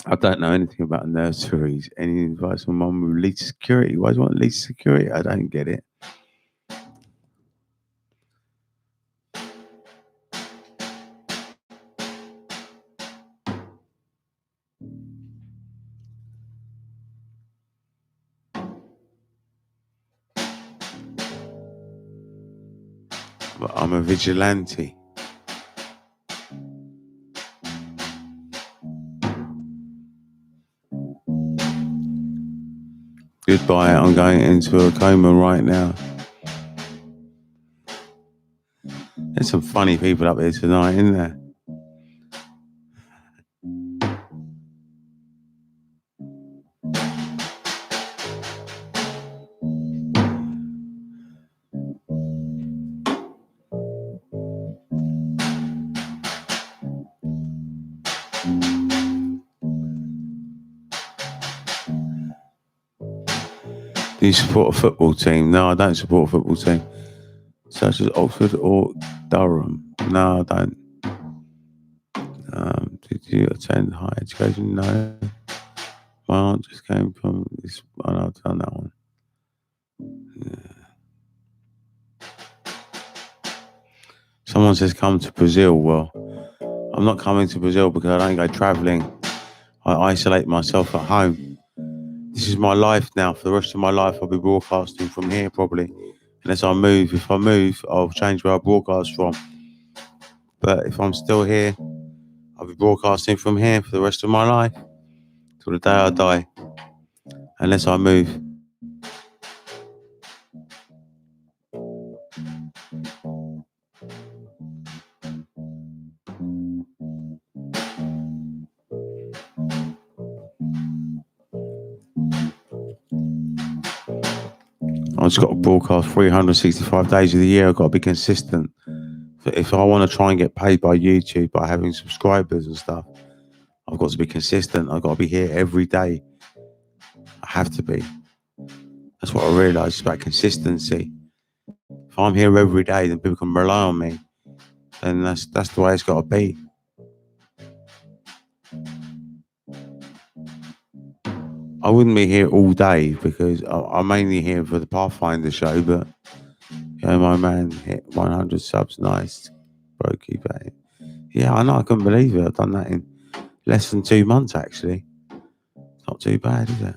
I don't know anything about nurseries. Any advice on mum with least security? Why do you want least security? I don't get it. But I'm a vigilante. Goodbye, I'm going into a coma right now. There's some funny people up here tonight, isn't there? Do you support a football team? No, I don't support a football team. Such as Oxford or Durham? No, I don't. Did you attend higher education? No. My aunt just came from this one. I've done that one. Someone says come to Brazil. Well, I'm not coming to Brazil because I don't go travelling. I isolate myself at home. This is my life now. For the rest of my life, I'll be broadcasting from here probably. Unless I move. If I move, I'll change where I broadcast from. But if I'm still here, I'll be broadcasting from here for the rest of my life. Till the day I die. Unless I move. I've just got to broadcast 365 days of the year. I've got to be consistent. If I want to try and get paid by YouTube by having subscribers and stuff, I've got to be consistent. I've got to be here every day. I have to be. That's what I realised. It's about consistency. If I'm here every day, then people can rely on me. And that's the way it's got to be. I wouldn't be here all day because I'm mainly here for the Pathfinder show, but my man hit 100 subs. Nice. Bro, keep at it. Yeah, I know. I couldn't believe it. I've done that in less than 2 months, actually. It's not too bad, is it?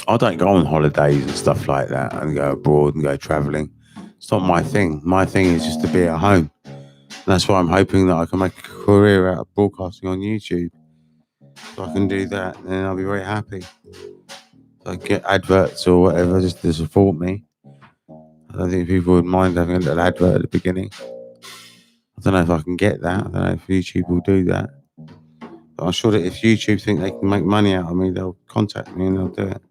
I don't go on holidays and stuff like that and go abroad and go travelling. It's not my thing. My thing is just to be at home. And that's why I'm hoping that I can make a career out of broadcasting on YouTube. If I can do that, then I'll be very happy. If I get adverts or whatever just to support me. I don't think people would mind having a little advert at the beginning. I don't know if I can get that. I don't know if YouTube will do that. But I'm sure that if YouTube think they can make money out of me, they'll contact me and they'll do it.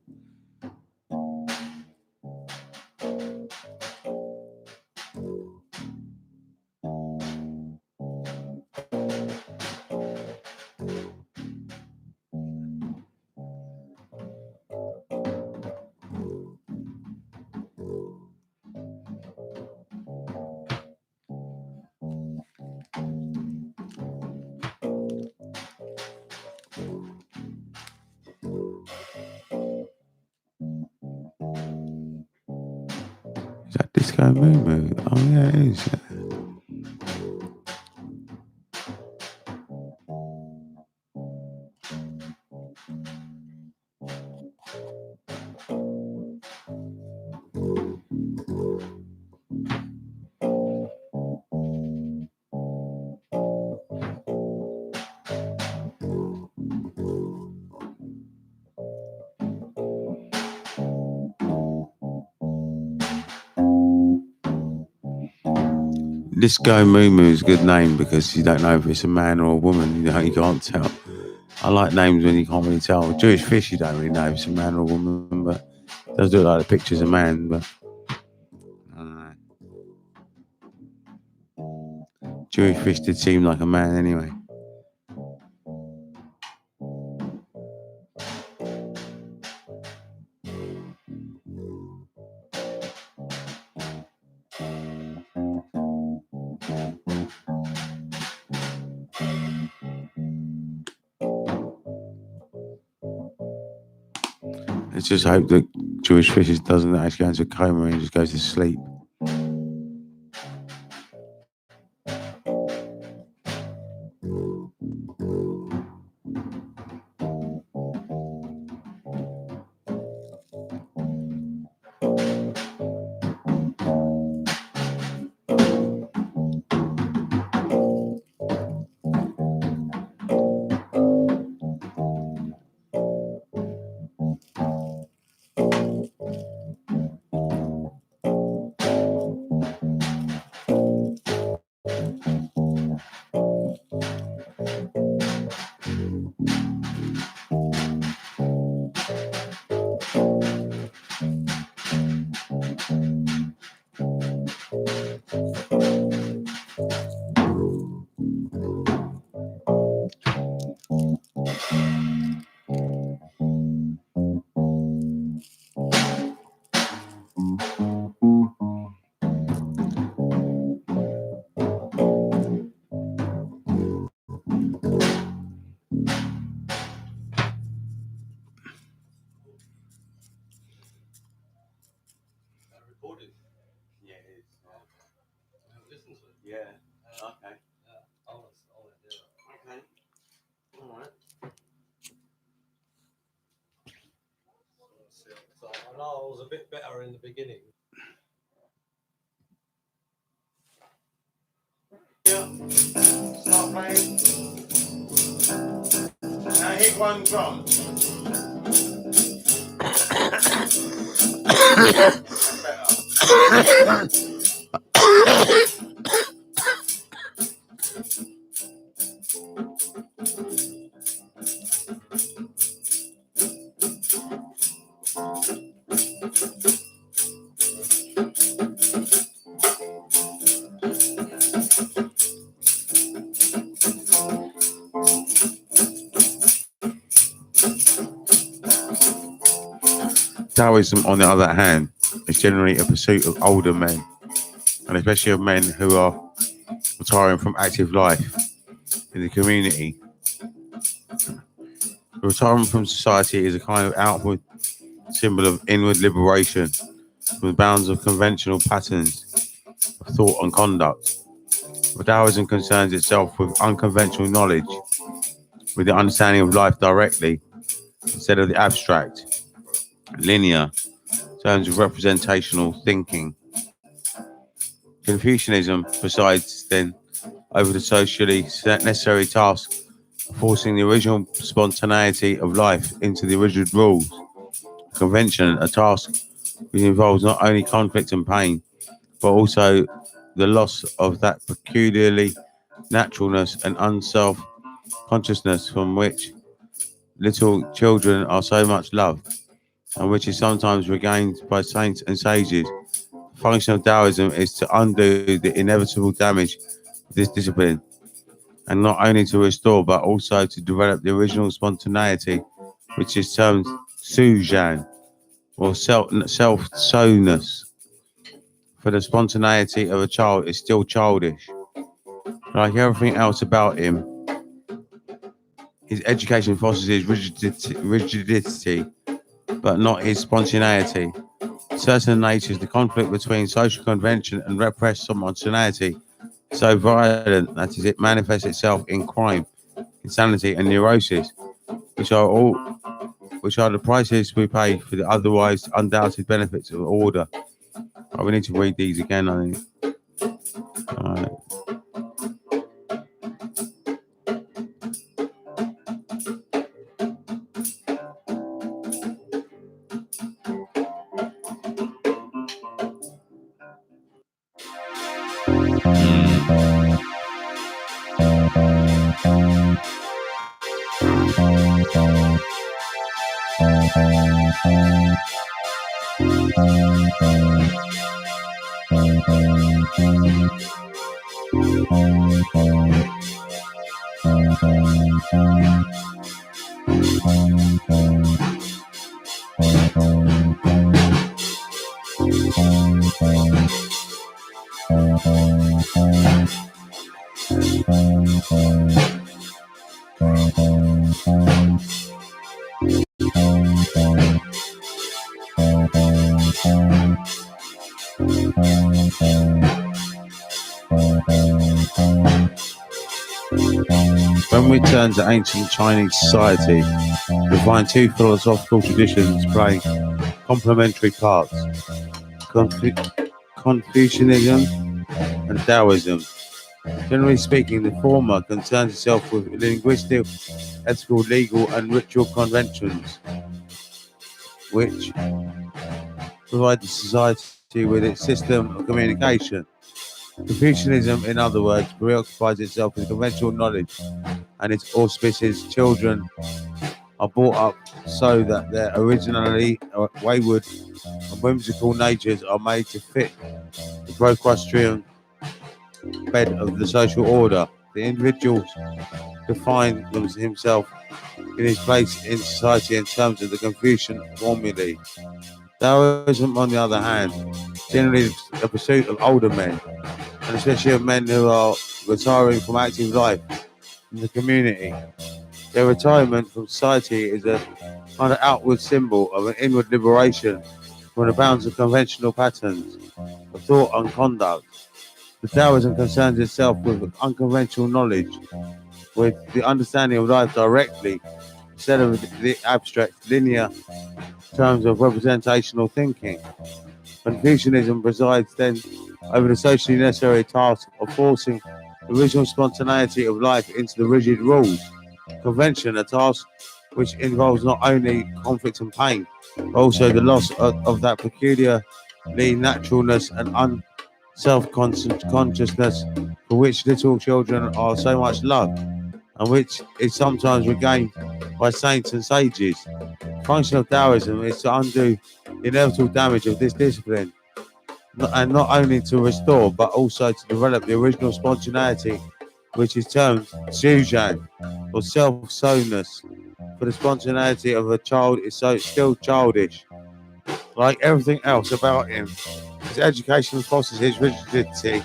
Is that Disco Moo Moo? Oh yeah, it is. Disco Moo Moo is a good name because you don't know if it's a man or a woman. You can't tell. I like names when you can't really tell. Jewish Fish, you don't really know if it's a man or a woman, but it does look like the picture's a man, but I don't know. Jewish Fish did seem like a man anyway. Let's just hope that Jewish Fish doesn't actually go into a coma and just goes to sleep. Yeah, it is. Yeah. Okay. Okay. All right. So I know I was a bit better in the beginning. Yeah. Start playing. Now hit one drum. Taoism, on the other hand, is generally a pursuit of older men, and especially of men who are retiring from active life in the community. Retirement from society is a kind of outward symbol of inward liberation from the bounds of conventional patterns of thought and conduct. But Taoism concerns itself with unconventional knowledge, with the understanding of life directly, instead of the abstract, linear terms of representational thinking. Confucianism presides then over the socially necessary task of forcing the original spontaneity of life into the rigid rules. Convention, a task which involves not only conflict and pain, but also the loss of that peculiarly naturalness and unself-consciousness from which little children are so much loved, and which is sometimes regained by saints and sages. The function of Taoism is to undo the inevitable damage of this discipline, and not only to restore, but also to develop the original spontaneity, which is termed Suzhan, or self-sowness. For the spontaneity of a child is still childish. Like everything else about him, his education fosters his rigidity, but not his spontaneity. Certain natures, the conflict between social convention and repressed spontaneity, is so violent that it manifests itself in crime, insanity, and neurosis, which are the prices we pay for the otherwise undoubted benefits of order. Oh, we need to read these again, I think. All right. When we turn to ancient Chinese society, we find two philosophical traditions playing complementary parts: Confucianism and Taoism. Generally speaking, the former concerns itself with linguistic, ethical, legal, and ritual conventions, which provide the society with its system of communication. Confucianism, in other words, preoccupies itself with conventional knowledge, and its auspices children are brought up so that their originally wayward and whimsical natures are made to fit the Procrustean bed of the social order. The individual defines himself in his place in society in terms of the Confucian formulae. Taoism, on the other hand, generally the pursuit of older men, and especially of men who are retiring from active life in the community. Their retirement from society is a kind of outward symbol of an inward liberation from the bounds of conventional patterns of thought and conduct. The Taoism concerns itself with unconventional knowledge, with the understanding of life directly, instead of the abstract, linear terms of representational thinking. Confucianism presides then over the socially necessary task of forcing the original spontaneity of life into the rigid rules. Convention, a task which involves not only conflict and pain, but also the loss of that peculiarly naturalness and self-consciousness for which little children are so much loved, and which is sometimes regained by saints and sages. The function of Taoism is to undo the inevitable damage of this discipline, and not only to restore, but also to develop the original spontaneity, which is termed Zhujian, or self-sowness. For the spontaneity of a child is still childish. Like everything else about him, his education fosters his rigidity,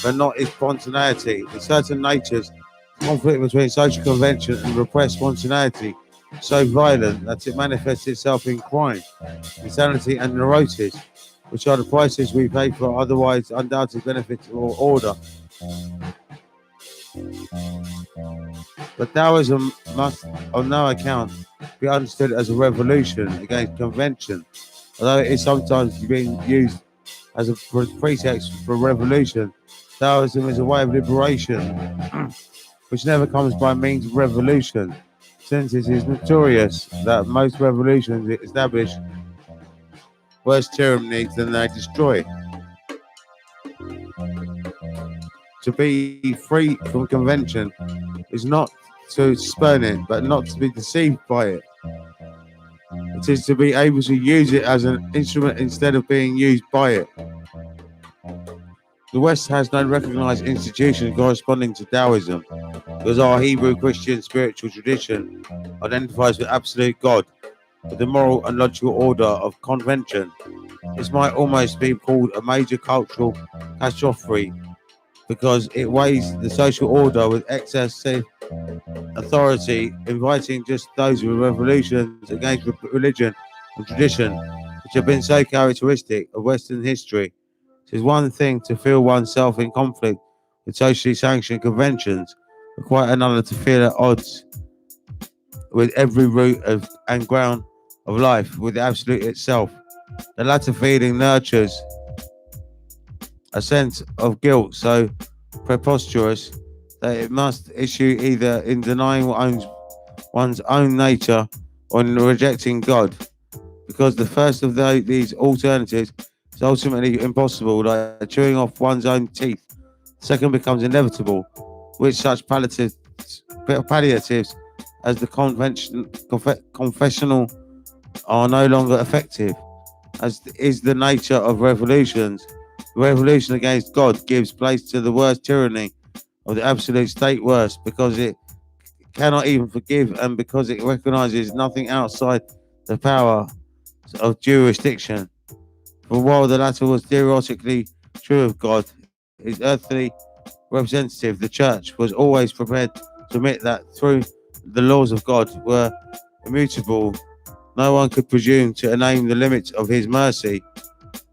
but not his spontaneity. In certain natures, conflict between social convention and repressed spontaneity is so violent that it manifests itself in crime, insanity, and neurosis, which are the prices we pay for otherwise undoubted benefits or order. But Taoism must, on no account, be understood as a revolution against convention, although it is sometimes being used as a pretext for revolution. Taoism is a way of liberation, which never comes by means of revolution, since it is notorious that most revolutions establish worse tyrannies than they destroy. To be free from convention is not to spurn it, but not to be deceived by it. It is to be able to use it as an instrument instead of being used by it. The West has no recognized institution corresponding to Taoism, because our Hebrew Christian spiritual tradition identifies with absolute God, with the moral and logical order of convention. This might almost be called a major cultural catastrophe, because it weighs the social order with excessive authority, inviting just those with revolutions against religion and tradition, which have been so characteristic of Western history. It is one thing to feel oneself in conflict with socially sanctioned conventions, but quite another to feel at odds with every root and ground of life, with the absolute itself. The latter feeling nurtures a sense of guilt so preposterous that it must issue either in denying one's own nature or in rejecting God, because the first of these alternatives is ultimately impossible, like chewing off one's own teeth. The second becomes inevitable, which such palliatives as the confessional are no longer effective, as is the nature of revolutions. The revolution against God gives place to the worst tyranny of the absolute state worst, because it cannot even forgive and because it recognizes nothing outside the power of jurisdiction. For while the latter was theoretically true of God, his earthly representative, the church, was always prepared to admit that through the laws of God were immutable, no one could presume to name the limits of his mercy.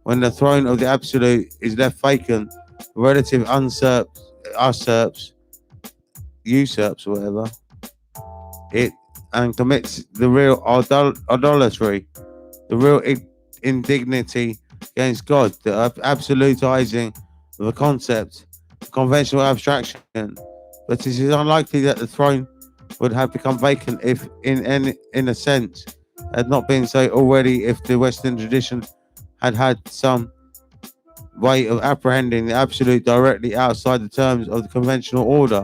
When the throne of the absolute is left vacant, relative usurps whatever it and commits the real idolatry, the real indignity against God, the absolutizing of a concept, conventional abstraction. But it is unlikely that the throne would have become vacant if, in a sense, had not been so already, if the Western tradition had some way of apprehending the absolute directly outside the terms of the conventional order.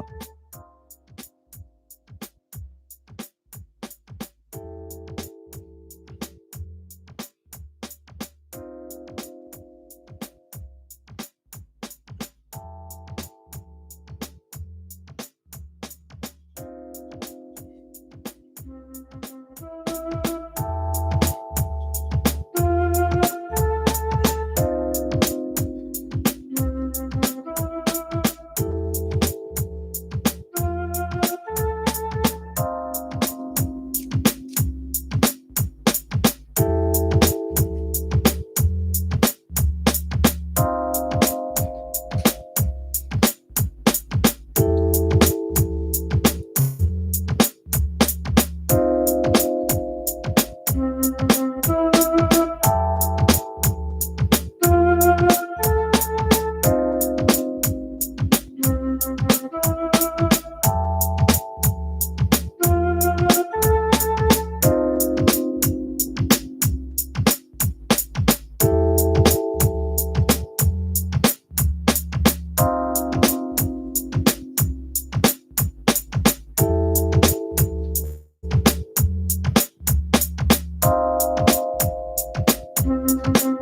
Of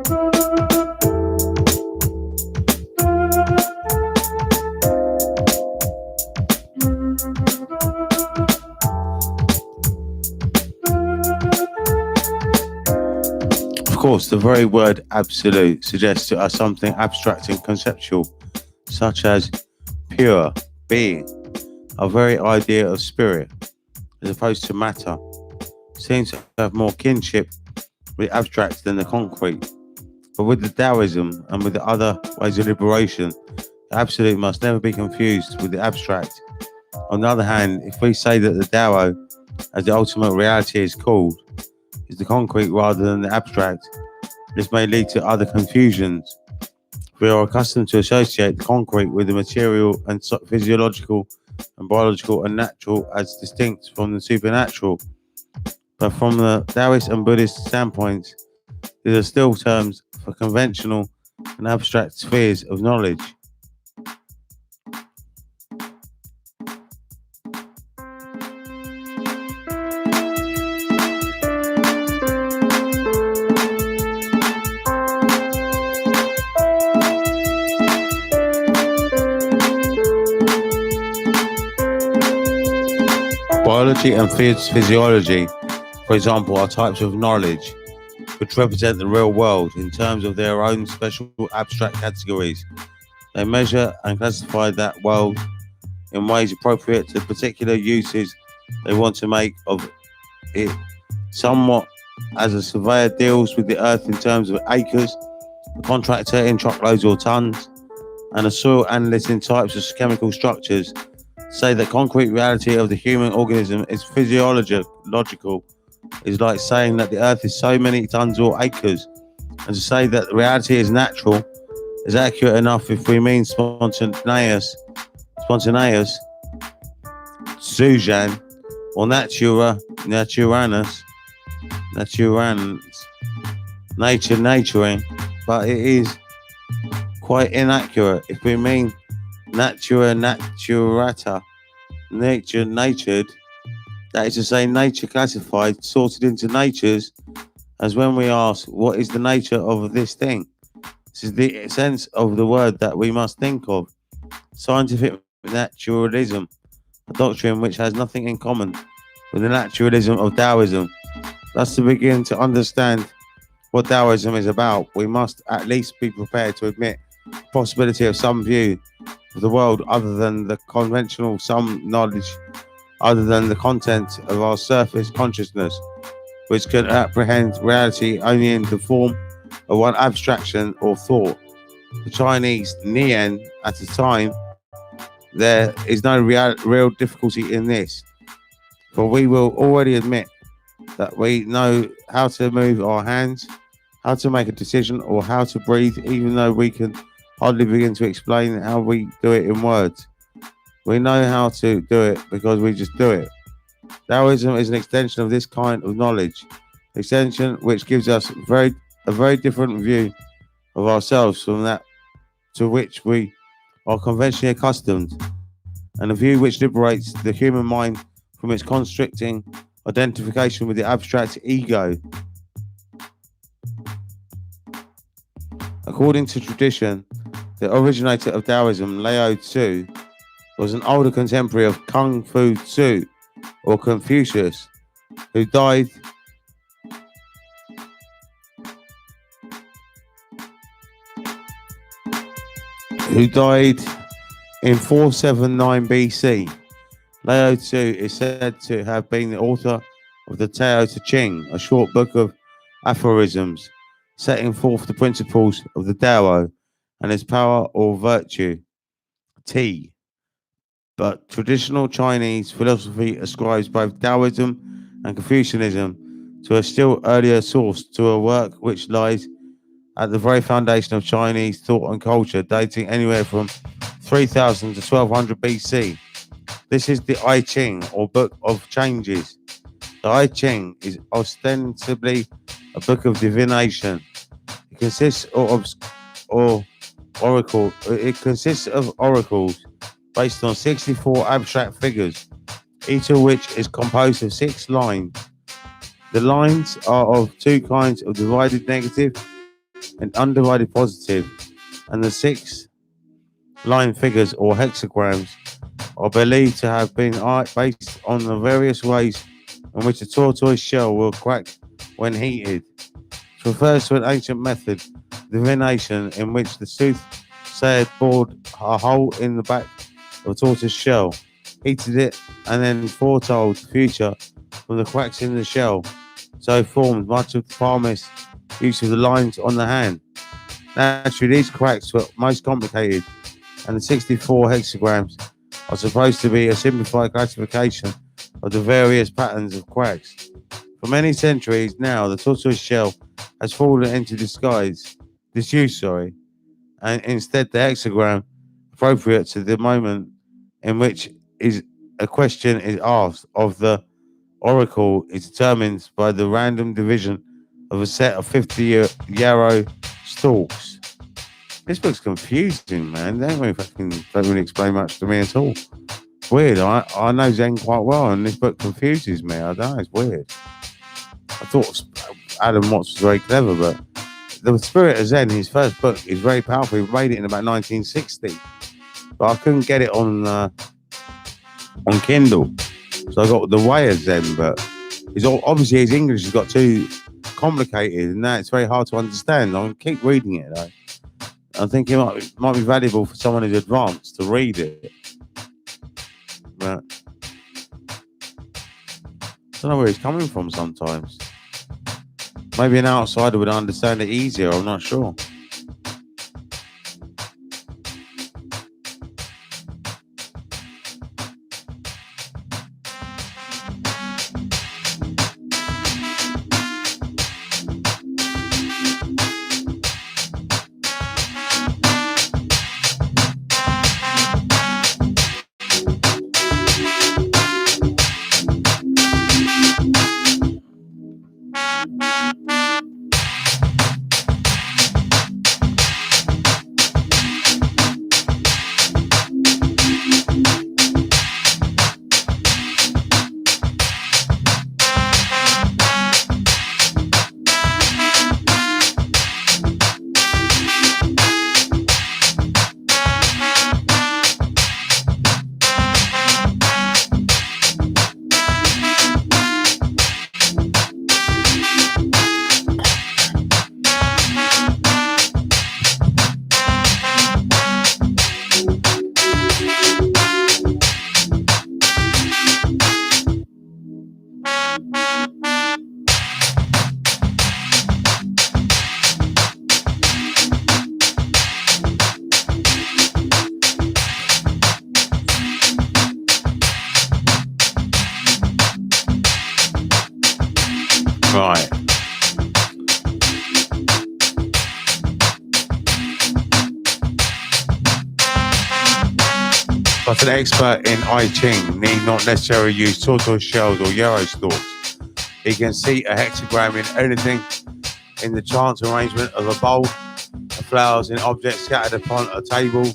course, the very word absolute suggests to us something abstract and conceptual, such as pure, being. Our very idea of spirit, as opposed to matter, seems to have more kinship with the abstract than the concrete. But with the Taoism and with the other ways of liberation, the absolute must never be confused with the abstract. On the other hand, if we say that the Tao, as the ultimate reality is called, is the concrete rather than the abstract, this may lead to other confusions. We are accustomed to associate the concrete with the material and physiological and biological and natural as distinct from the supernatural. But from the Taoist and Buddhist standpoints, these are still terms for conventional and abstract spheres of knowledge. Biology and physiology, for example, are types of knowledge which represent the real world in terms of their own special abstract categories. They measure and classify that world in ways appropriate to the particular uses they want to make of it, somewhat as a surveyor deals with the earth in terms of acres, a contractor in truckloads or tons, and a soil analyst in types of chemical structures. Say that concrete reality of the human organism is physiological is like saying that the earth is so many tons or acres, and to say that the reality is natural is accurate enough if we mean spontaneous, Sujan, or naturing, but it is quite inaccurate if we mean naturata, natured, that is to say nature classified, sorted into natures, as when we ask what is the nature of this thing. This is the sense of the word that we must think of. Scientific naturalism, a doctrine which has nothing in common with the naturalism of Taoism. Thus, to begin to understand what Taoism is about, we must at least be prepared to admit the possibility of some view of the world other than the conventional, some knowledge other than the content of our surface consciousness, which can apprehend reality only in the form of one abstraction or thought. The Chinese Nian at the time, there is no real difficulty in this, for we will already admit that we know how to move our hands, how to make a decision, or how to breathe, even though we can hardly begin to explain how we do it in words. We know how to do it because we just do it. Taoism is an extension of this kind of knowledge, extension which gives us a very different view of ourselves from that to which we are conventionally accustomed, and a view which liberates the human mind from its constricting identification with the abstract ego. According to tradition, the originator of Taoism, Lao Tzu, was an older contemporary of Kung Fu Tzu, or Confucius, who died in 479 BC. Lao Tzu is said to have been the author of the Tao Te Ching, a short book of aphorisms setting forth the principles of the Tao and its power or virtue. T. But traditional Chinese philosophy ascribes both Taoism and Confucianism to a still earlier source, to a work which lies at the very foundation of Chinese thought and culture, dating anywhere from 3000 to 1200 BC. This is the I Ching, or Book of Changes. The I Ching is ostensibly a book of divination. It consists of oracles based on 64 abstract figures, each of which is composed of 6 lines. The lines are of 2 kinds of divided negative an undivided positive, and the 6 line figures or hexagrams are believed to have been based on the various ways in which a tortoise shell will crack when heated. It refers to an ancient method, divination, in which the soothsayer bored a hole in the back of a tortoise shell, heated it, and then foretold the future from the cracks in the shell, so formed much of the promised use of the lines on the hand. Naturally, these cracks were most complicated, and the 64 hexagrams are supposed to be a simplified classification of the various patterns of cracks. For many centuries now, the tortoise shell has fallen into disuse, and instead the hexagram appropriate to the moment in which is a question is asked of the oracle is determined by the random division of a set of 50 yarrow stalks. This book's confusing, man. They don't really explain much to me at all. Weird. I know Zen quite well, and this book confuses me. I don't know. It's weird. I thought Adam Watts was very clever, but The Spirit of Zen, his first book, is very powerful. He made it in about 1960, but I couldn't get it on Kindle, so I got The Way of Zen. But obviously his English has got too complicated, and now it's very hard to understand. I'm gonna keep reading it though. I think it might be valuable for someone who's advanced to read it. But I don't know where he's coming from sometimes. Maybe an outsider would understand it easier, I'm not sure. Right. But an expert in I Ching need not necessarily use tortoise shells or yarrow stalks. He can see a hexagram in anything, in the chance arrangement of a bowl of flowers, in objects scattered upon a table,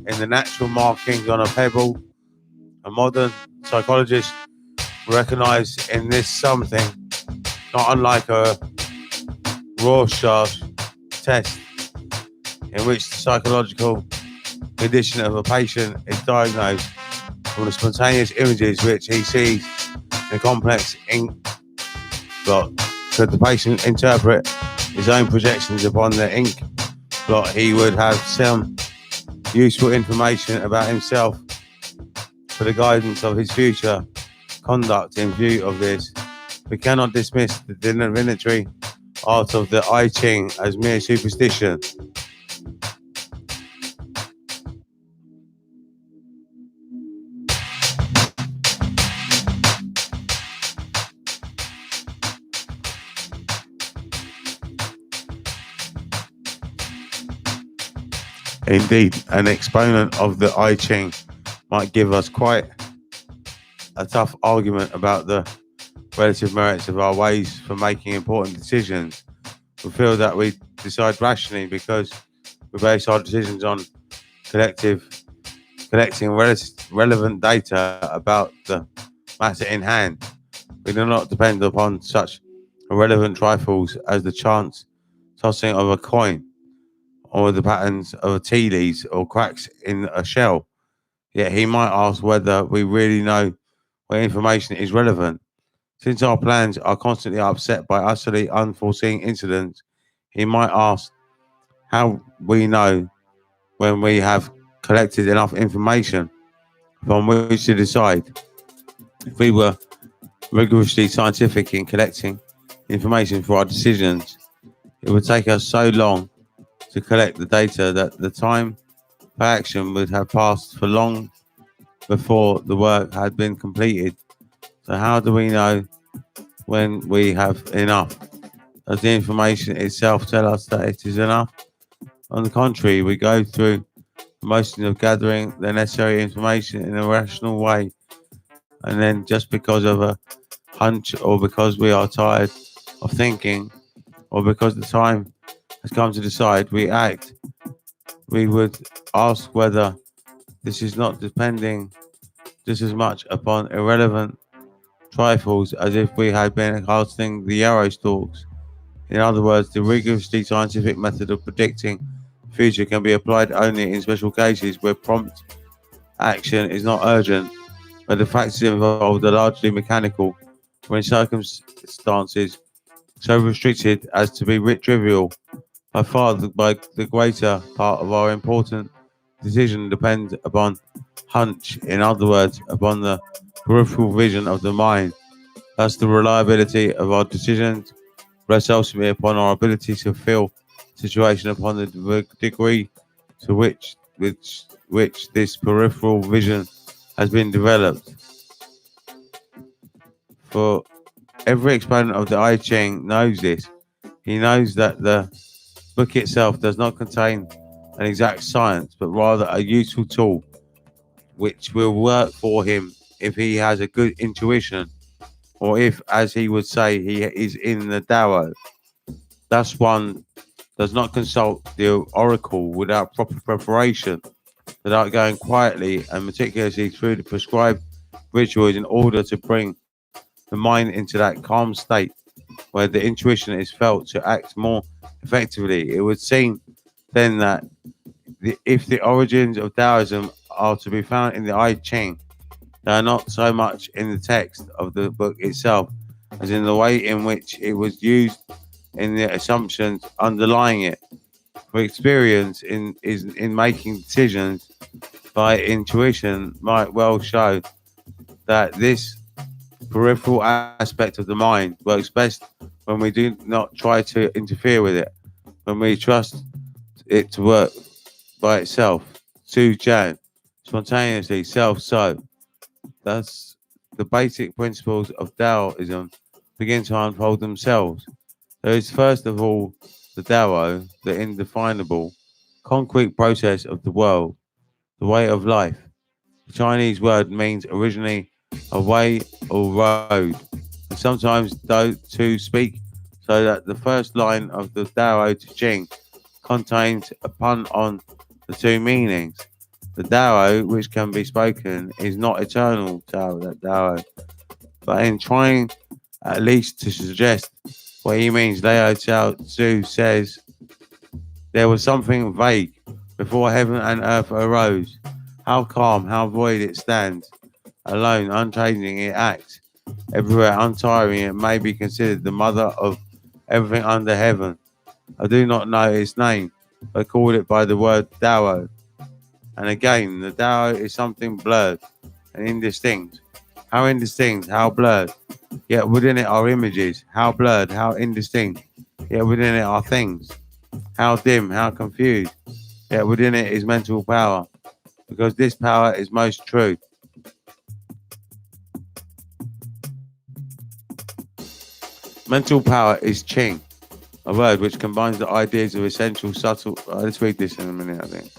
in the natural markings on a pebble. A modern psychologist recognized in this something not unlike a Rorschach test, in which the psychological condition of a patient is diagnosed from the spontaneous images which he sees in a complex ink blot. Could the patient interpret his own projections upon the ink blot, he would have some useful information about himself for the guidance of his future conduct. In view of this, we cannot dismiss the divinatory art of the I Ching as mere superstition. Indeed, an exponent of the I Ching might give us quite a tough argument about the relative merits of our ways for making important decisions. We feel that we decide rationally because we base our decisions on collecting relevant data about the matter in hand. We do not depend upon such irrelevant trifles as the chance tossing of a coin, or the patterns of tea leaves or cracks in a shell. Yet he might ask whether we really know where information is relevant. Since our plans are constantly upset by utterly unforeseen incidents, he might ask how we know when we have collected enough information from which to decide. If we were rigorously scientific in collecting information for our decisions, it would take us so long to collect the data that the time for action would have passed for long before the work had been completed. So how do we know when we have enough? Does the information itself tell us that it is enough? On the contrary, we go through the motion of gathering the necessary information in a rational way, and then just because of a hunch, or because we are tired of thinking, or because the time has come to decide, we act. We would ask whether this is not depending just as much upon irrelevant trifles as if we had been casting the arrow stalks. In other words, the rigorously scientific method of predicting the future can be applied only in special cases where prompt action is not urgent, where the factors involved are largely mechanical, or in circumstances so restricted as to be trivial. By far, the greater part of our important decision depends upon hunch, in other words, upon the peripheral vision of the mind. Thus, the reliability of our decisions rests ultimately upon our ability to feel the situation, upon the degree to which this peripheral vision has been developed. For every exponent of the I Ching knows this. He knows that the book itself does not contain an exact science, but rather a useful tool which will work for him if he has a good intuition, or if, as he would say, he is in the Tao. Thus, one does not consult the oracle without proper preparation, without going quietly and meticulously through the prescribed rituals in order to bring the mind into that calm state where the intuition is felt to act more effectively. It would seem then that if the origins of Taoism are to be found in the I Ching, they are not so much in the text of the book itself as in the way in which it was used, in the assumptions underlying it. For experience in making decisions by intuition might well show that this peripheral aspect of the mind works best when we do not try to interfere with it, when we trust it to work by itself, Su Jan, spontaneously, self-so. Thus, the basic principles of Taoism begin to unfold themselves. There is first of all the Tao, the indefinable, concrete process of the world, the way of life. The Chinese word means originally a way or road, and sometimes to speak so that the first line of the Tao Te Ching contains a pun on the two meanings. The Tao, which can be spoken, is not eternal Tao, but in trying at least to suggest what he means, Lao Tzu says, there was something vague before heaven and earth arose. How calm, how void it stands. Alone, unchanging, it acts. Everywhere, untiring, it may be considered the mother of everything under heaven. I do not know its name, but call it by the word Tao. And again, the Tao is something blurred and indistinct. How indistinct, how blurred. Yet within it are images. How blurred, how indistinct. Yet within it are things. How dim, how confused. Yet within it is mental power. Because this power is most true. Mental power is Qing, a word which combines the ideas of essential, subtle. Let's read this in a minute, I think.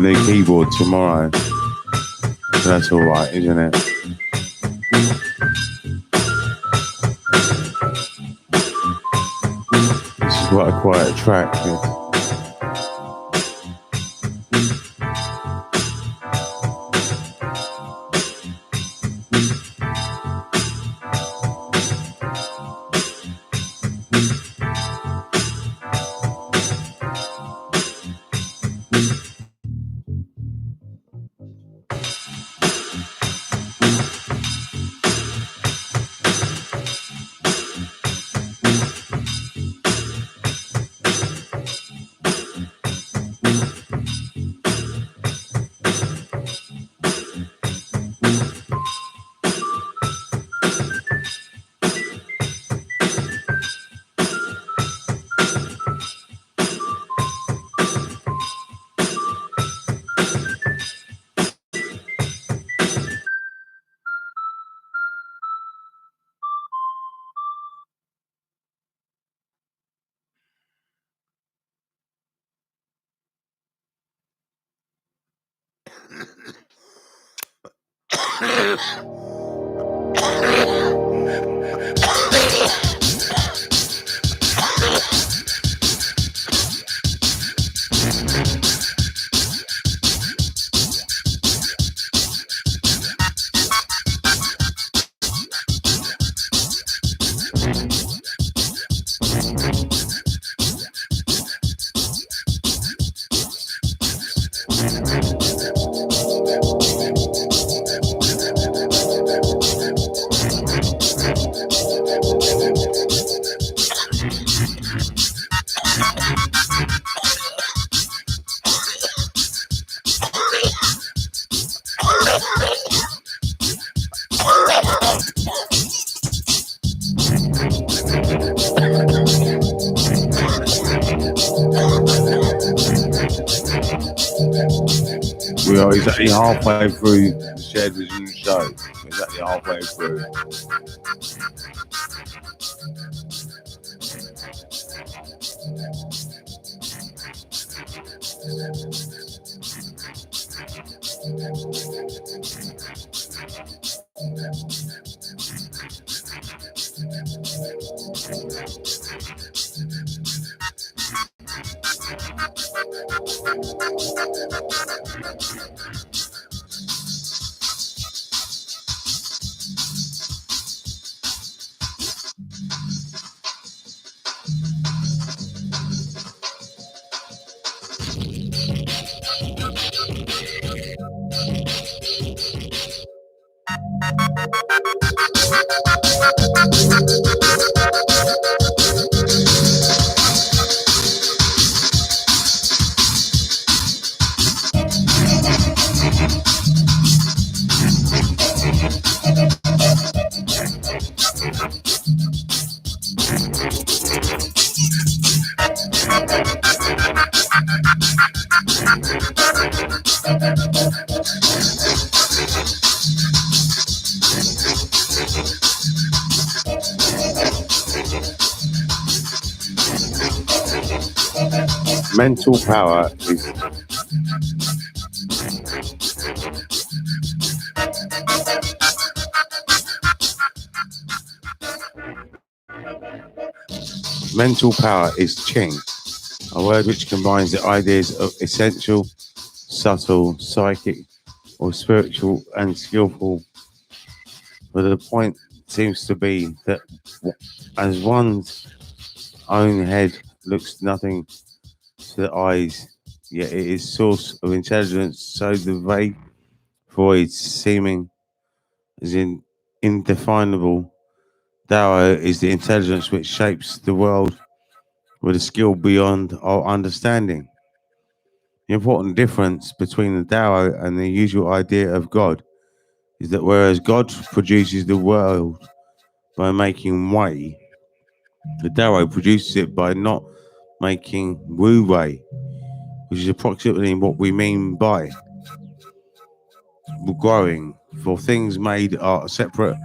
new keyboard tomorrow. So that's all right, isn't it? This is quite a quiet track. Yeah. We are exactly halfway through the Shared Vision show. Exactly halfway through. Mental power is Qing, a word which combines the ideas of essential, subtle, psychic, or spiritual and skillful. But the point seems to be that as one's own head looks nothing to the eyes, yet it is source of intelligence, so the vague voids seeming as indefinable. Dao is the intelligence which shapes the world with a skill beyond our understanding. The important difference between the Dao and the usual idea of God is that whereas God produces the world by making Wei, the Dao produces it by not making Wu Wei, which is approximately what we mean by growing, for things made are separate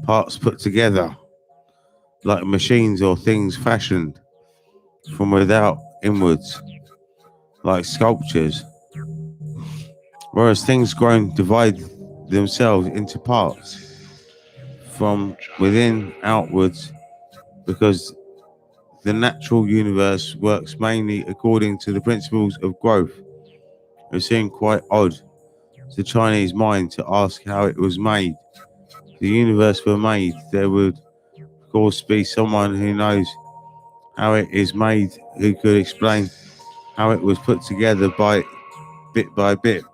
parts put together, like machines, or things fashioned from without inwards, like sculptures. whereas things grown divide themselves into parts from within outwards, because the natural universe works mainly according to the principles of growth. It seemed quite odd to the Chinese mind to ask how it was made. If the universe were made, there would, of course, be someone who knows how it is made, who could explain how it was put together by bit,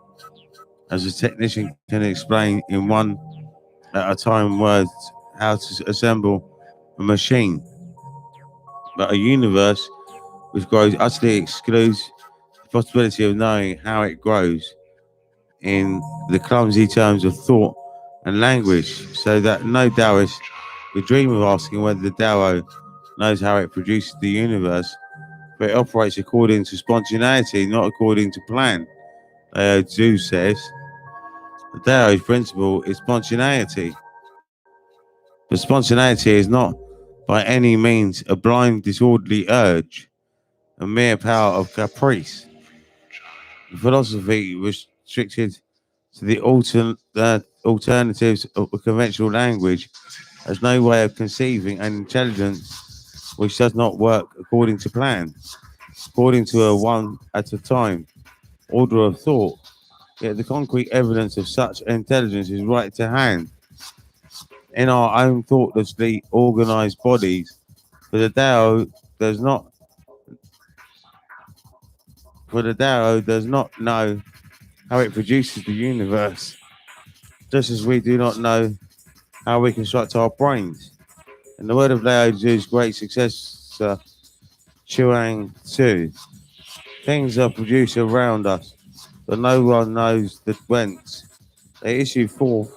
as a technician can explain in one at a time words how to assemble a machine. But a universe which grows utterly excludes the possibility of knowing how it grows in the clumsy terms of thought and language, so that no Taoist would dream of asking whether the Tao knows how it produces the universe, but it operates according to spontaneity, not according to plan. Lao Tzu says the Taoist principle is spontaneity, but spontaneity is not by any means a blind, disorderly urge, a mere power of caprice. The philosophy restricted to the alternatives of conventional language has no way of conceiving an intelligence which does not work according to plan, according to a one at a time order of thought. Yet the concrete evidence of such intelligence is right to hand in our own thoughtlessly organized bodies. For the Tao does not know how it produces the universe, just as we do not know how we construct our brains. In the word of Lao Tzu's great successor, Chuang Tzu, things are produced around us, but no one knows the whence. They issue forth,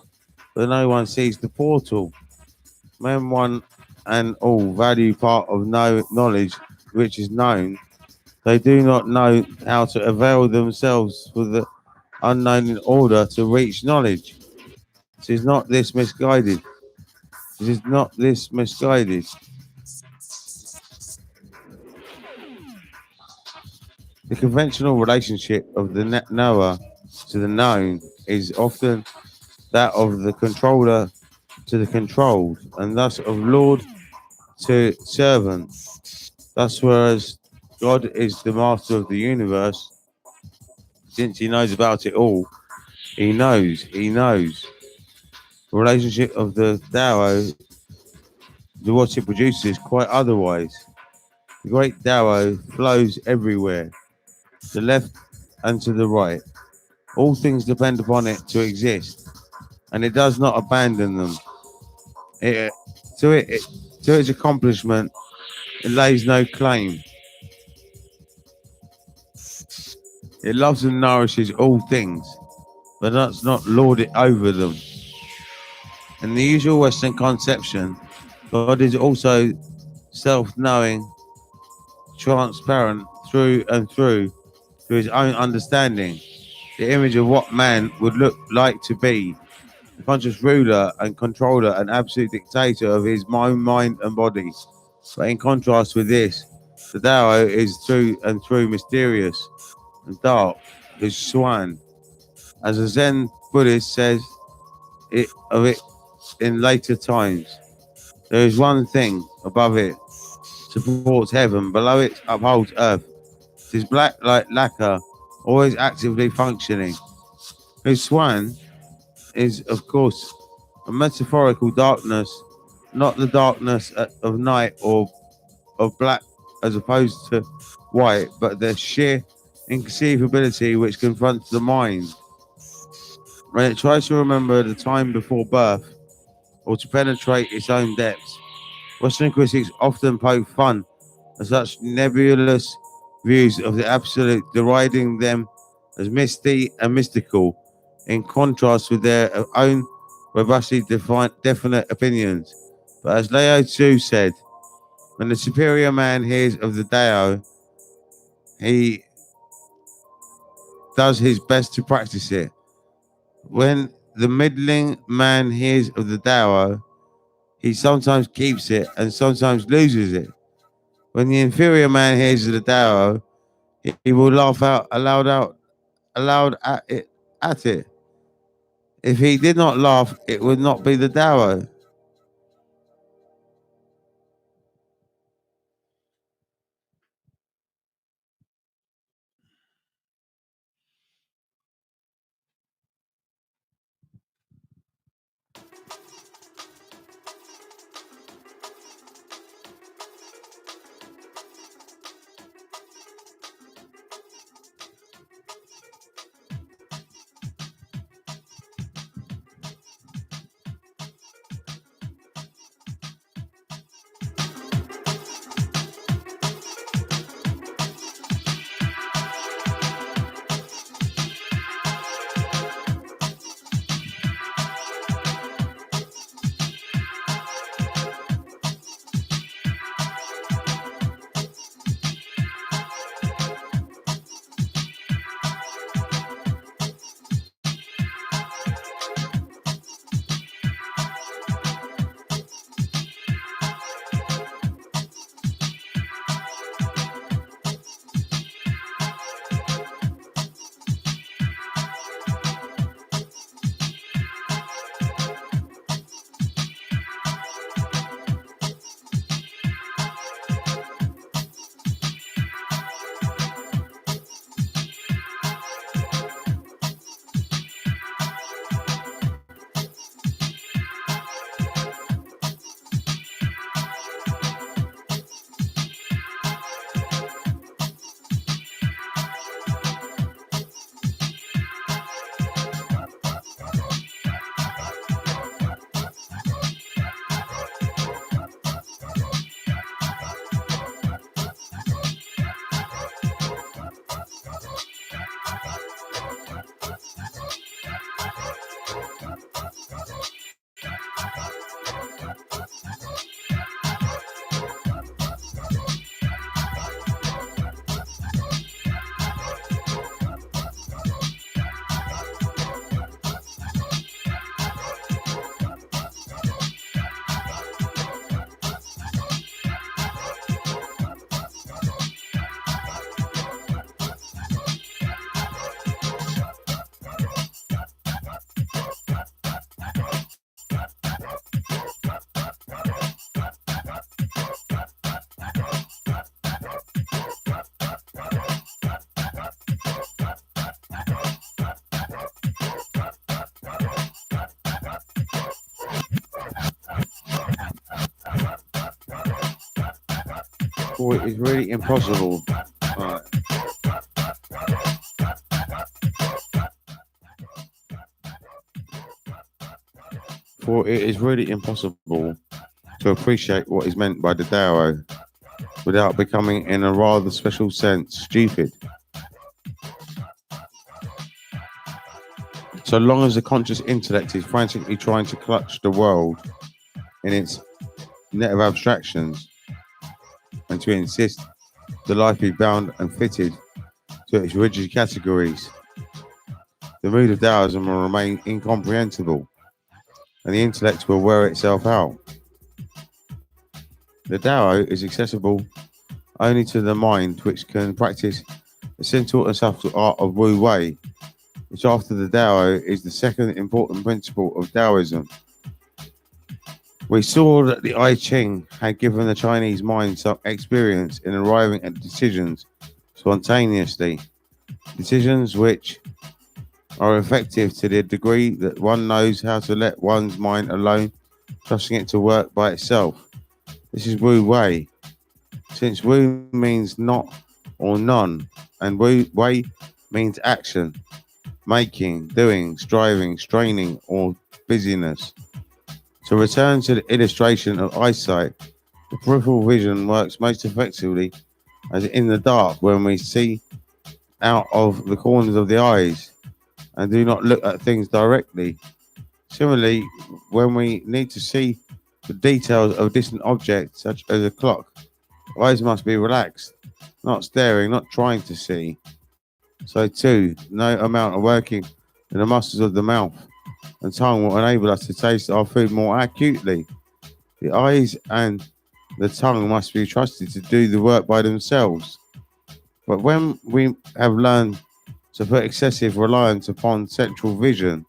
but no one sees the portal. Men one and all value part of knowledge which is known. They do not know how to avail themselves for the unknown in order to reach knowledge. It is not this misguided. It is not this misguided. The conventional relationship of the knower to the known is often that of the controller to the controlled, and thus of lord to servant. Thus, whereas God is the master of the universe, since he knows about it all, he knows. The relationship of the Tao to what it produces is quite otherwise. The great Tao flows everywhere, to the left and to the right. All things depend upon it to exist, and it does not abandon them. It, to its accomplishment, it lays no claim. It loves and nourishes all things, but does not lord it over them. In the usual Western conception, God is also self-knowing, transparent through and through to his own understanding, the image of what man would look like to be, the conscious ruler and controller and absolute dictator of his own mind and body. But in contrast with this, the Tao is through and through mysterious and dark, his swan. As a Zen Buddhist says it of it in later times, there is one thing above it, supports heaven, below it upholds earth. It is black like lacquer, always actively functioning. His swan is, of course, a metaphorical darkness, not the darkness of night or of black as opposed to white, but the sheer inconceivability which confronts the mind. When it tries to remember the time before birth or to penetrate its own depths, Western critics often poke fun at such nebulous views of the absolute, deriding them as misty and mystical, in contrast with their own robustly definite opinions. But as Lao Tzu said, when the superior man hears of the Tao, he does his best to practice it. When the middling man hears of the Tao, he sometimes keeps it and sometimes loses it. When the inferior man hears of the Tao, he will laugh out aloud at it at it. If he did not laugh, it would not be the Darrow. For it is really impossible. Right. For it is really impossible to appreciate what is meant by the Darrow without becoming, in a rather special sense, stupid. So long as the conscious intellect is frantically trying to clutch the world in its net of abstractions, and to insist the life be bound and fitted to its rigid categories, the mood of Taoism will remain incomprehensible, and the intellect will wear itself out. The Tao is accessible only to the mind which can practice the simple and subtle art of Wu Wei, which after the Tao is the second important principle of Taoism. We saw that the I Ching had given the Chinese mind some experience in arriving at decisions spontaneously, decisions which are effective to the degree that one knows how to let one's mind alone, trusting it to work by itself. This is Wu Wei. Since Wu means not or none, and Wu Wei means action, making, doing, striving, straining, or busyness. To return to the illustration of eyesight, the peripheral vision works most effectively as in the dark when we see out of the corners of the eyes and do not look at things directly. Similarly, when we need to see the details of distant objects, such as a clock, eyes must be relaxed, not staring, not trying to see. So too, no amount of working in the muscles of the mouth and tongue will enable us to taste our food more acutely. The eyes and the tongue must be trusted to do the work by themselves. But when we have learned to put excessive reliance upon central vision,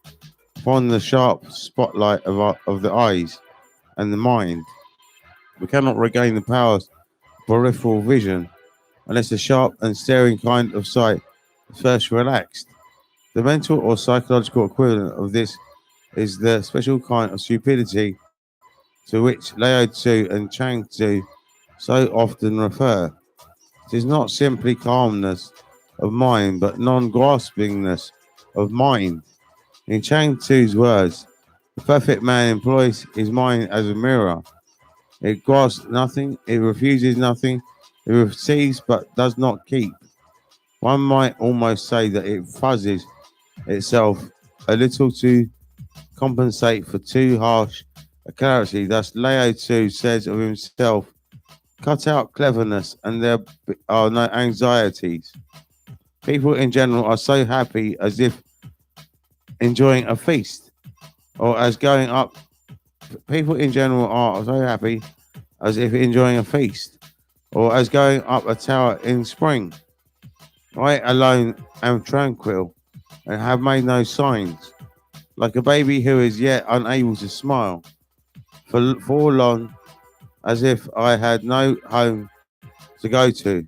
upon the sharp spotlight of the eyes and the mind. We cannot regain the powers of peripheral vision unless the sharp and staring kind of sight is first relaxed. The mental or psychological equivalent of this is the special kind of stupidity to which Lao Tzu and Chang Tzu so often refer. It is not simply calmness of mind, but non-graspingness of mind. In Chang Tzu's words, the perfect man employs his mind as a mirror. It grasps nothing, it refuses nothing, it receives but does not keep. One might almost say that it fuzzes itself a little to compensate for too harsh a clarity. Thus, Lao Tzu says of himself, cut out cleverness and there are no anxieties. People in general are so happy as if enjoying a feast, or as going up. People in general are so happy as if enjoying a feast, or as going up a tower in spring. I alone am tranquil and have made no signs, like a baby who is yet unable to smile, forlorn as if I had no home to go to.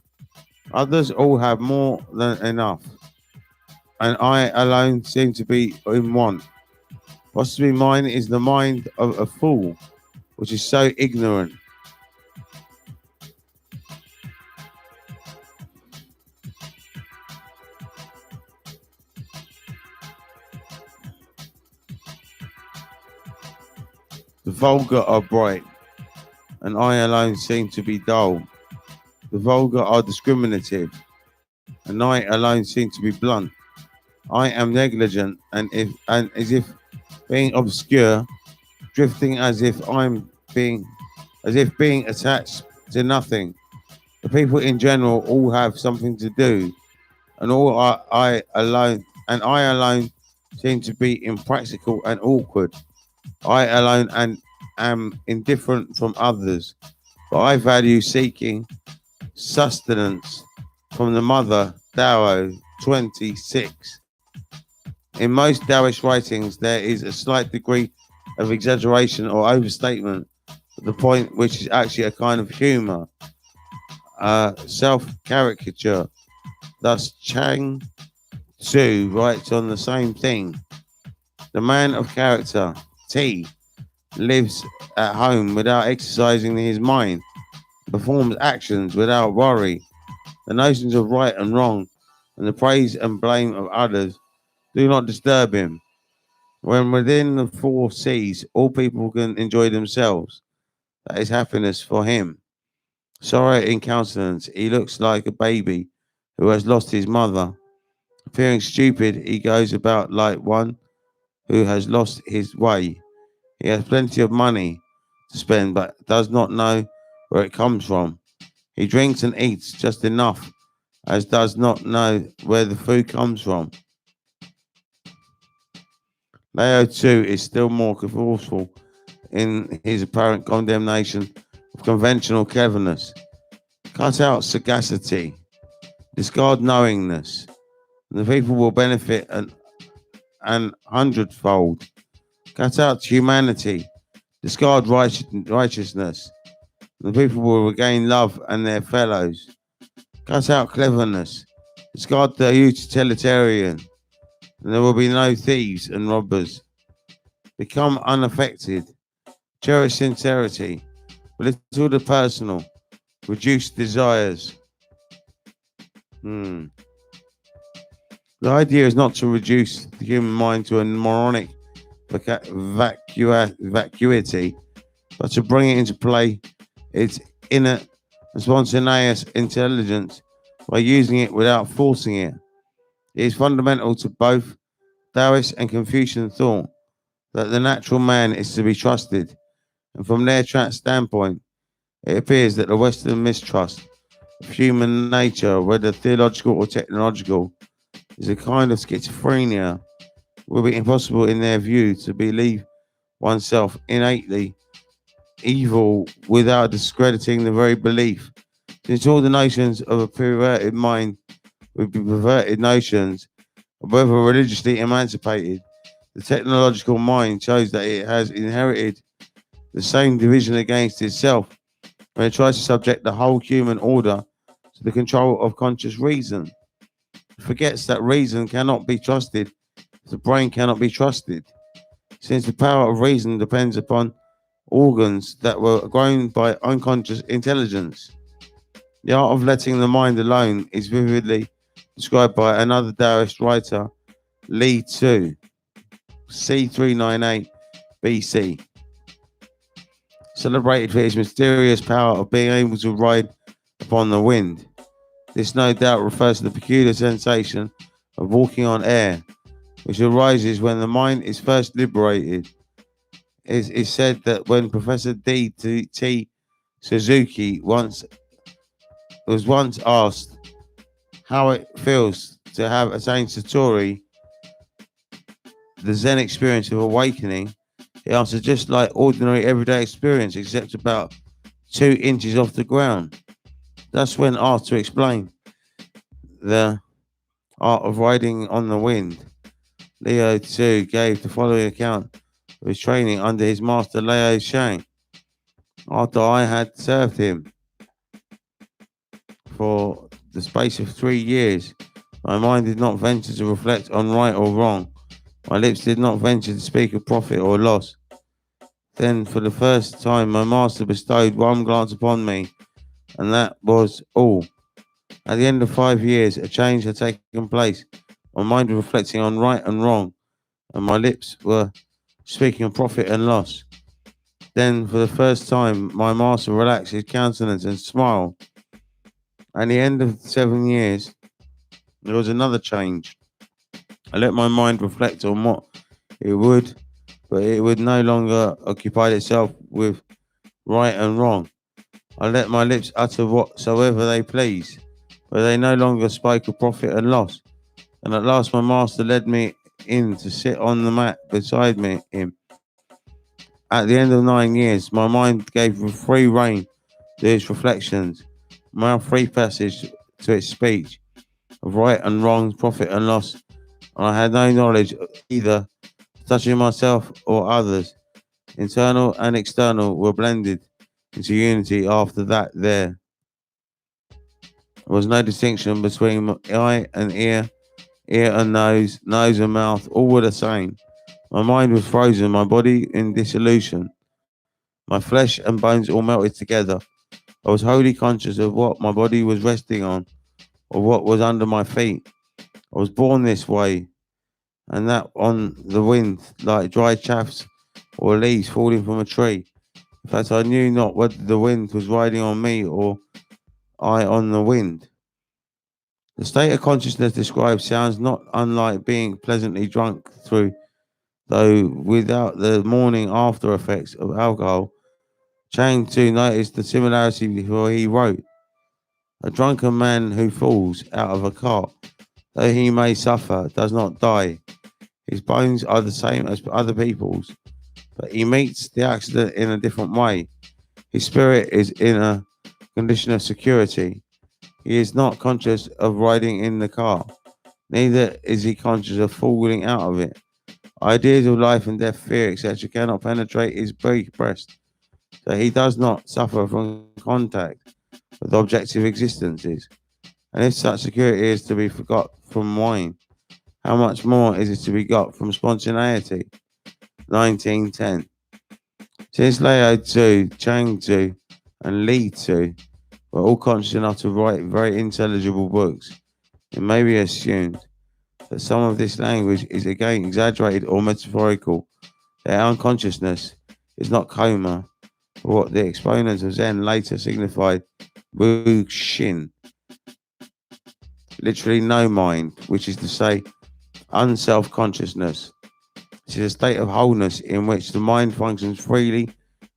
Others all have more than enough, and I alone seem to be in want. Possibly mine is the mind of a fool, which is so ignorant. The vulgar are bright, and I alone seem to be dull. The vulgar are discriminative, and I alone seem to be blunt. I am negligent, and as if being obscure, drifting as if being attached to nothing. The people in general all have something to do, and I alone seem to be impractical and awkward. I alone am indifferent from others, but I value seeking sustenance from the mother. Tao 26. In most Taoist writings, there is a slight degree of exaggeration or overstatement, to the point which is actually a kind of humor, self-caricature. Thus, Chang Tzu writes on the same thing. The man of character, T, lives at home without exercising his mind, performs actions without worry. The notions of right and wrong and the praise and blame of others do not disturb him. When within the 4 C's, all people can enjoy themselves. That is happiness for him. Sorrow in countenance, he looks like a baby who has lost his mother. Appearing stupid, he goes about like one who has lost his way. He has plenty of money to spend, but does not know where it comes from. He drinks and eats just enough, as does not know where the food comes from. Lao Tzu is still more forceful in his apparent condemnation of conventional cleverness. Cut out sagacity, discard knowingness, and the people will benefit an hundredfold. Cut out humanity, discard righteousness, and the people will regain love and their fellows. Cut out cleverness, discard the utilitarian, and there will be no thieves and robbers. Become unaffected, cherish sincerity, belittle the personal, reduce desires. The idea is not to reduce the human mind to a moronic vacuity, but to bring it into play its inner spontaneous intelligence by using it without forcing it. It is fundamental to both Taoist and Confucian thought that the natural man is to be trusted, and from their standpoint, it appears that the Western mistrust of human nature, whether theological or technological, is a kind of schizophrenia. It will be impossible in their view to believe oneself innately evil without discrediting the very belief, since all the notions of a perverted mind would be perverted notions, whether religiously emancipated. The technological mind shows that it has inherited the same division against itself when it tries to subject the whole human order to the control of conscious reason. It forgets that reason cannot be trusted, the brain cannot be trusted, since the power of reason depends upon organs that were grown by unconscious intelligence. The art of letting the mind alone is vividly described by another Taoist writer, Li Tzu, C398 BC, celebrated for his mysterious power of being able to ride upon the wind. This no doubt refers to the peculiar sensation of walking on air, which arises when the mind is first liberated. It is said that when Professor D.T. Suzuki was once asked how it feels to have attained Satori, the Zen experience of awakening, he answered, just like ordinary everyday experience, except about 2 inches off the ground. That's when asked to explain the art of riding on the wind. Lao Tzu gave the following account of his training under his master Lao Shang. After I had served him for the space of 3 years, my mind did not venture to reflect on right or wrong. My lips did not venture to speak of profit or loss. Then, for the first time, my master bestowed one glance upon me, and that was all. At the end of 5 years, a change had taken place. My mind was reflecting on right and wrong, and my lips were speaking of profit and loss. Then, for the first time, my master relaxed his countenance and smiled. At the end of 7 years, there was another change. I let my mind reflect on what it would, but it would no longer occupy itself with right and wrong. I let my lips utter whatsoever they pleased, but they no longer spoke of profit and loss. And at last my master led me in to sit on the mat beside him. At the end of 9 years, my mind gave free rein to its reflections, my free passage to its speech of right and wrong, profit and loss, and I had no knowledge either touching myself or others. Internal and external were blended into unity. After that, there was no distinction between eye and ear, ear and nose, nose and mouth, all were the same. My mind was frozen, my body in dissolution, my flesh and bones all melted together. I was wholly conscious of what my body was resting on, or what was under my feet. I was born this way, and that on the wind, like dry chaffs or leaves falling from a tree. In fact, I knew not whether the wind was riding on me or I on the wind. The state of consciousness described sounds not unlike being pleasantly drunk through, though without the morning after effects of alcohol. Chang Tzu noticed the similarity before he wrote, a drunken man who falls out of a cart, though he may suffer, does not die. His bones are the same as other people's, but he meets the accident in a different way. His spirit is in a condition of security. He is not conscious of riding in the car, neither is he conscious of falling out of it. Ideas of life and death, fear, etc. cannot penetrate his breast, so he does not suffer from contact with objective existences. And if such security is to be forgot from wine, how much more is it to be got from spontaneity? 1910. Since Lao Tzu, Chang Tzu, and Li Tzu were all conscious enough to write very intelligible books, it may be assumed that some of this language is again exaggerated or metaphorical. Their unconsciousness is not coma, but what the exponents of Zen later signified Wu Xin, literally no mind, which is to say unself-consciousness. It is a state of wholeness in which the mind functions freely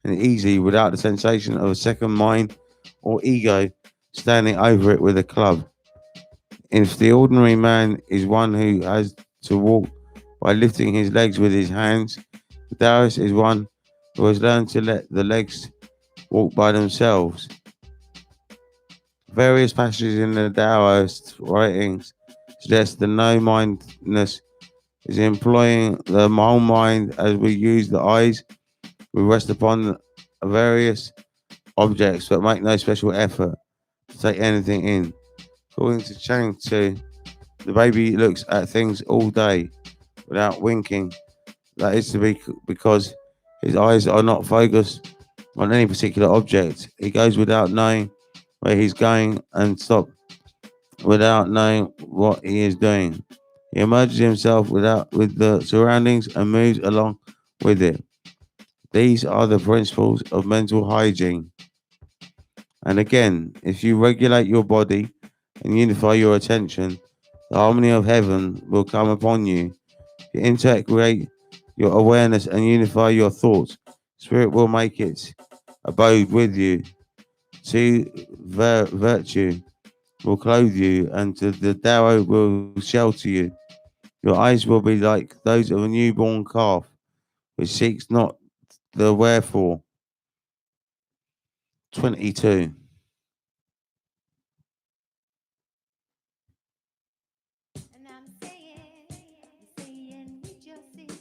and easily without the sensation of a second mind or ego standing over it with a club. If the ordinary man is one who has to walk by lifting his legs with his hands, the Taoist is one who has learned to let the legs walk by themselves. Various passages in the Taoist writings suggests the no mindness is employing the whole mind as we use the eyes. We rest upon various objects but make no special effort to take anything in. According to Chang Tzu, the baby looks at things all day without winking. That is to be because his eyes are not focused on any particular object. He goes without knowing where he's going and stop without knowing what he is doing. He emerges himself with the surroundings and moves along with it. These are the principles of mental hygiene. And again, if you regulate your body and unify your attention, the harmony of heaven will come upon you. You integrate your awareness and unify your thoughts. Spirit will make its abode with you. See virtue will clothe you, and the Tao will shelter you. Your eyes will be like those of a newborn calf, which seeks not the wherefore. 22. And I'm saying with your seal.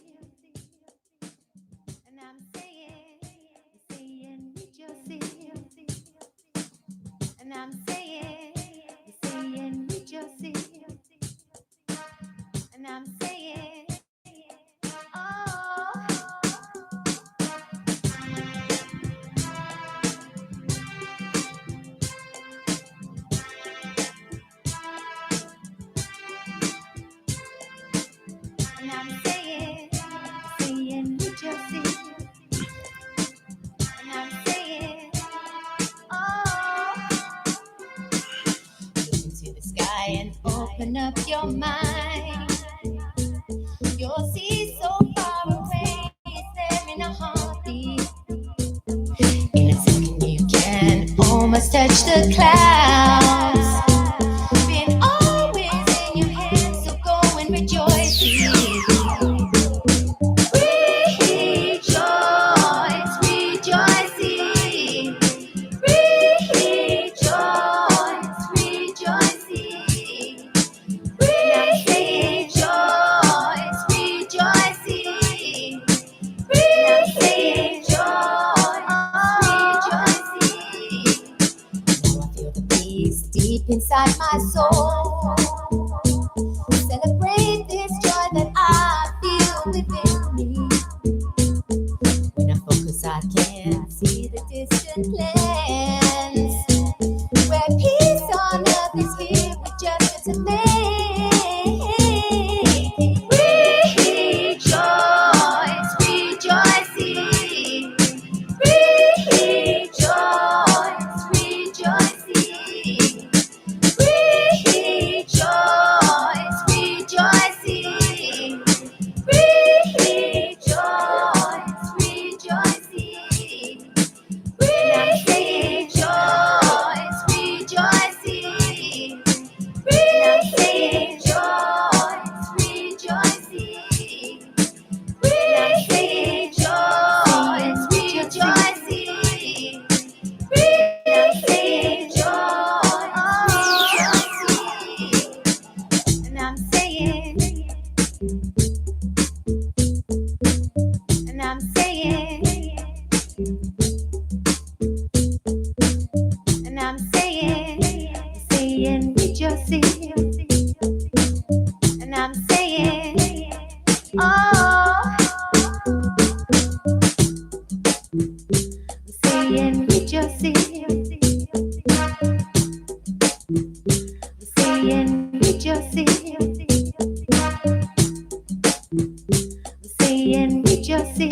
And I'm saying with your seal. And I'm saying with your seal. And I'm saying, oh. And I'm saying with your seal. And I'm saying, oh. Look into the sky and open up your mind. You'll see so far away, it's there in a heartbeat. In a second you can almost touch the clouds. Been always in your hands, so go and rejoice. Rejoice, rejoicing. Rejoice, rejoicing. Rejoice, rejoicing. Rejoice, rejoicing. Now I feel the peace deep inside my soul. Celebrate this joy that I feel within me. When I focus, I can see the distant lands where peace on earth is here with justice to make. Rejoice, rejoicing. Rejoice, rejoicing. Rejoice, rejoicing. Rejoice, rejoicing. Rejoice, rejoicing. Rejoice, rejoicing. Rejoice, rejoicing. Rejoice, and I'm saying, and I'm saying, and I'm saying with your seal. And I'm saying, oh, saying with your seal. Saying with your seal. Saying with your seal.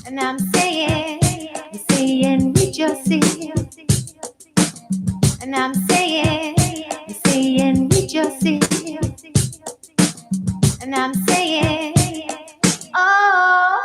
And I'm saying rejoice. And I'm saying rejoice. And I'm saying, oh.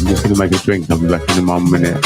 I'm just gonna make a drink. I'll be back in 1 minute.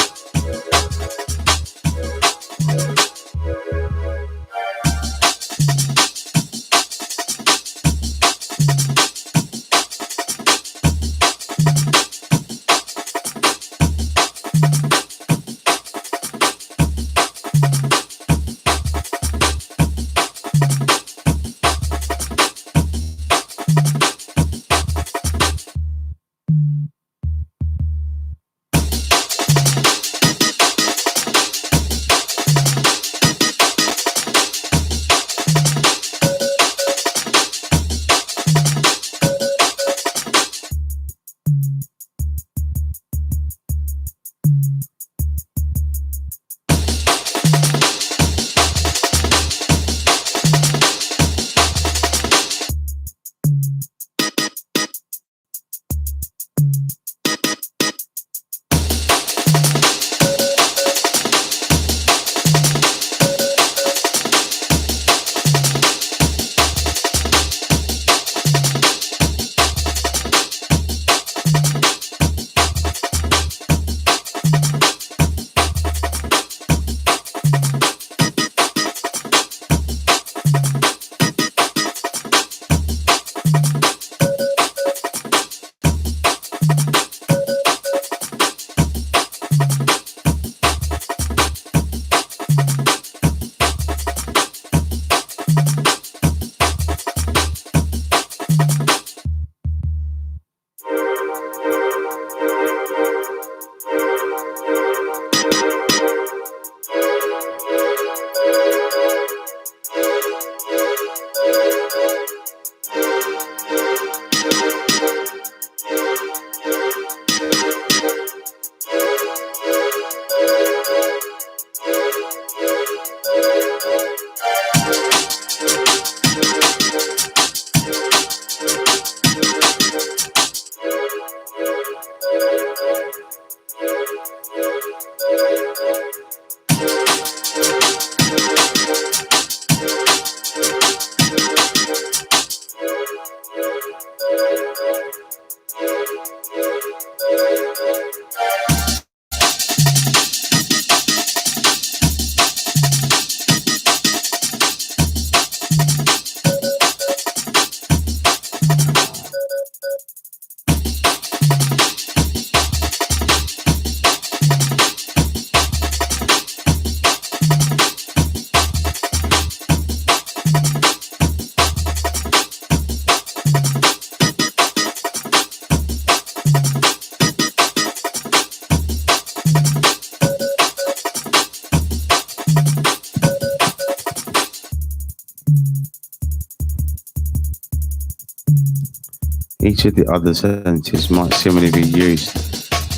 Each of the other senses might similarly be used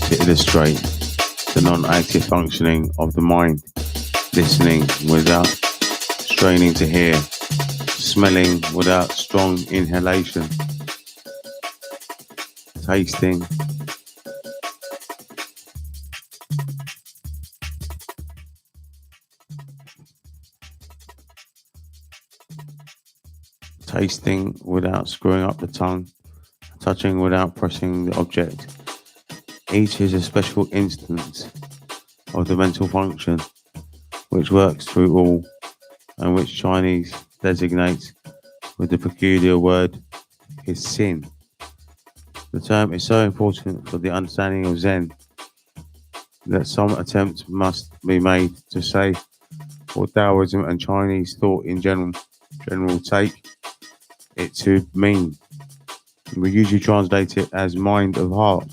to illustrate the non-active functioning of the mind, listening without straining to hear, smelling without strong inhalation, tasting, tasting without screwing up the tongue, touching without pressing the object. Each is a special instance of the mental function which works through all and which Chinese designates with the peculiar word is sin. The term is so important for the understanding of Zen that some attempt must be made to say what Taoism and Chinese thought in general take it to mean. We usually translate it as mind of heart,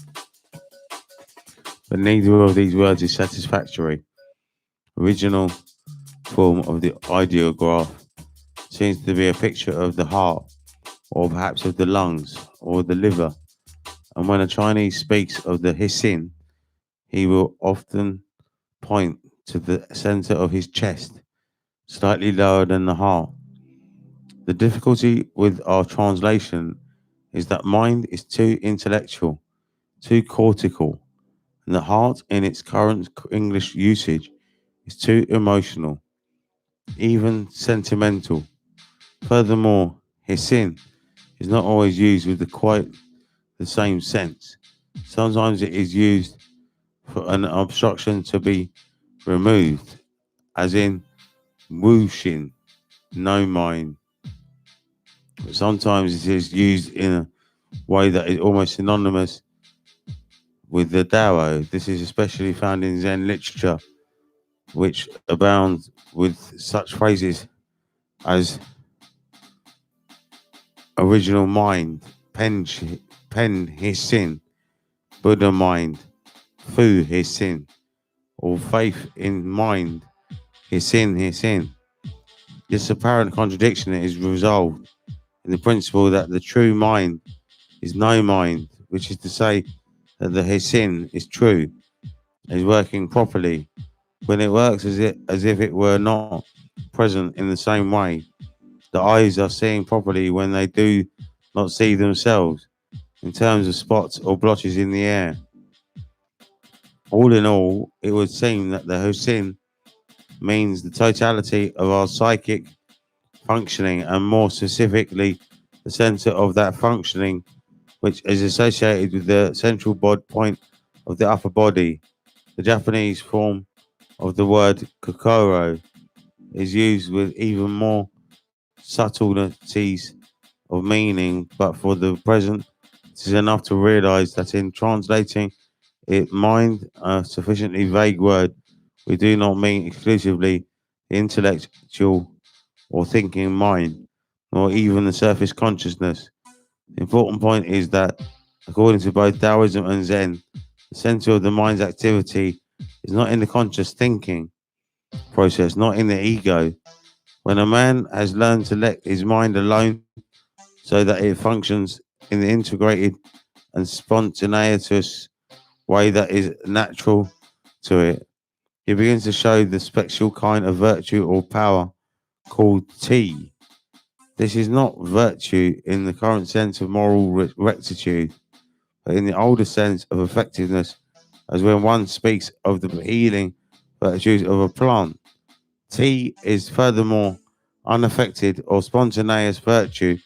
but neither of these words is satisfactory. Original form of the ideograph seems to be a picture of the heart, or perhaps of the lungs, or the liver. And when a Chinese speaks of the Hissin, he will often point to the center of his chest, slightly lower than the heart. The difficulty with our translation is that mind is too intellectual, too cortical, and the heart in its current English usage is too emotional, even sentimental. Furthermore, Hissin is not always used with quite the same sense. Sometimes it is used for an obstruction to be removed, as in Wuxin, no mind. But sometimes it is used in a way that is almost synonymous with the Dao. This is especially found in Zen literature, which abounds with such phrases as original mind, pen Hissin, Buddha mind, Fu Hissin, or faith in mind, Hissin. This apparent contradiction is resolved in the principle that the true mind is no mind, which is to say that the Hissin is true, is working properly, when it works as if it were not present in the same way. The eyes are seeing properly when they do not see themselves, in terms of spots or blotches in the air. All in all, it would seem that the Hissin means the totality of our psychic functioning, and more specifically, the center of that functioning, which is associated with the central point of the upper body. The Japanese form of the word kokoro is used with even more subtleties of meaning, but for the present, it is enough to realize that in translating it mind, a sufficiently vague word, we do not mean exclusively the intellectual or thinking mind, nor even the surface consciousness. The important point is that, according to both Taoism and Zen, the center of the mind's activity is not in the conscious thinking process, not in the ego. When a man has learned to let his mind alone so that it functions in the integrated and spontaneous way that is natural to it, he begins to show the special kind of virtue or power called Ti. This is not virtue in the current sense of moral rectitude, but in the older sense of effectiveness, as when one speaks of the healing virtues of a plant. Ti is furthermore unaffected or spontaneous virtue,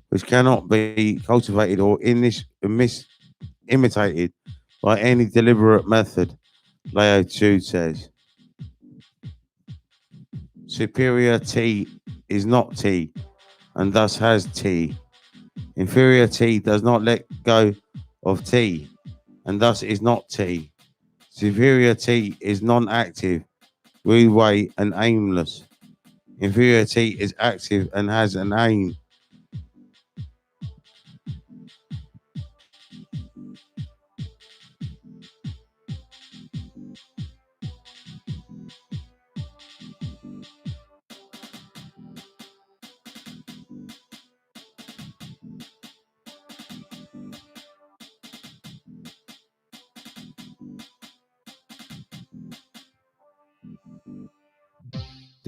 which cannot be cultivated or imitated by any deliberate method. Lao Tzu says, superior Ti is not Ti, and thus has Ti. Inferior Ti does not let go of Ti, and thus is not Ti. Superior Ti is non-active, wu wei, and aimless. Inferior Ti is active and has an aim.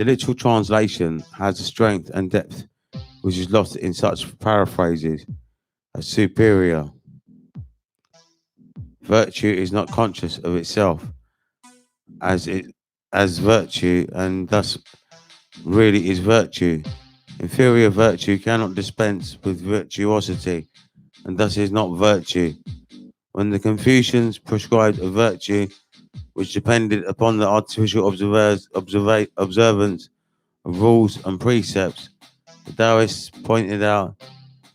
The literal translation has a strength and depth which is lost in such paraphrases as superior. Virtue is not conscious of itself as virtue, and thus really is virtue. Inferior virtue cannot dispense with virtuosity, and thus is not virtue. When the Confucians prescribed a virtue which depended upon the artificial observance of rules and precepts, the Taoists pointed out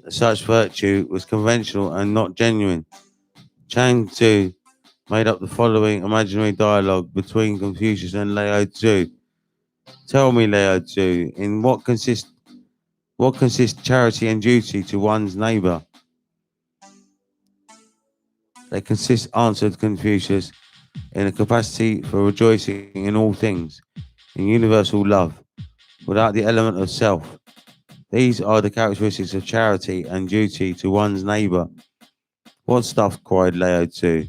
that such virtue was conventional and not genuine. Chang Tzu made up the following imaginary dialogue between Confucius and Lao Tzu. Tell me, Lao Tzu, in what consists charity and duty to one's neighbor? They consist, answered Confucius, in a capacity for rejoicing in all things, in universal love, without the element of self. These are the characteristics of charity and duty to one's neighbor. What stuff, cried Lao Tzu.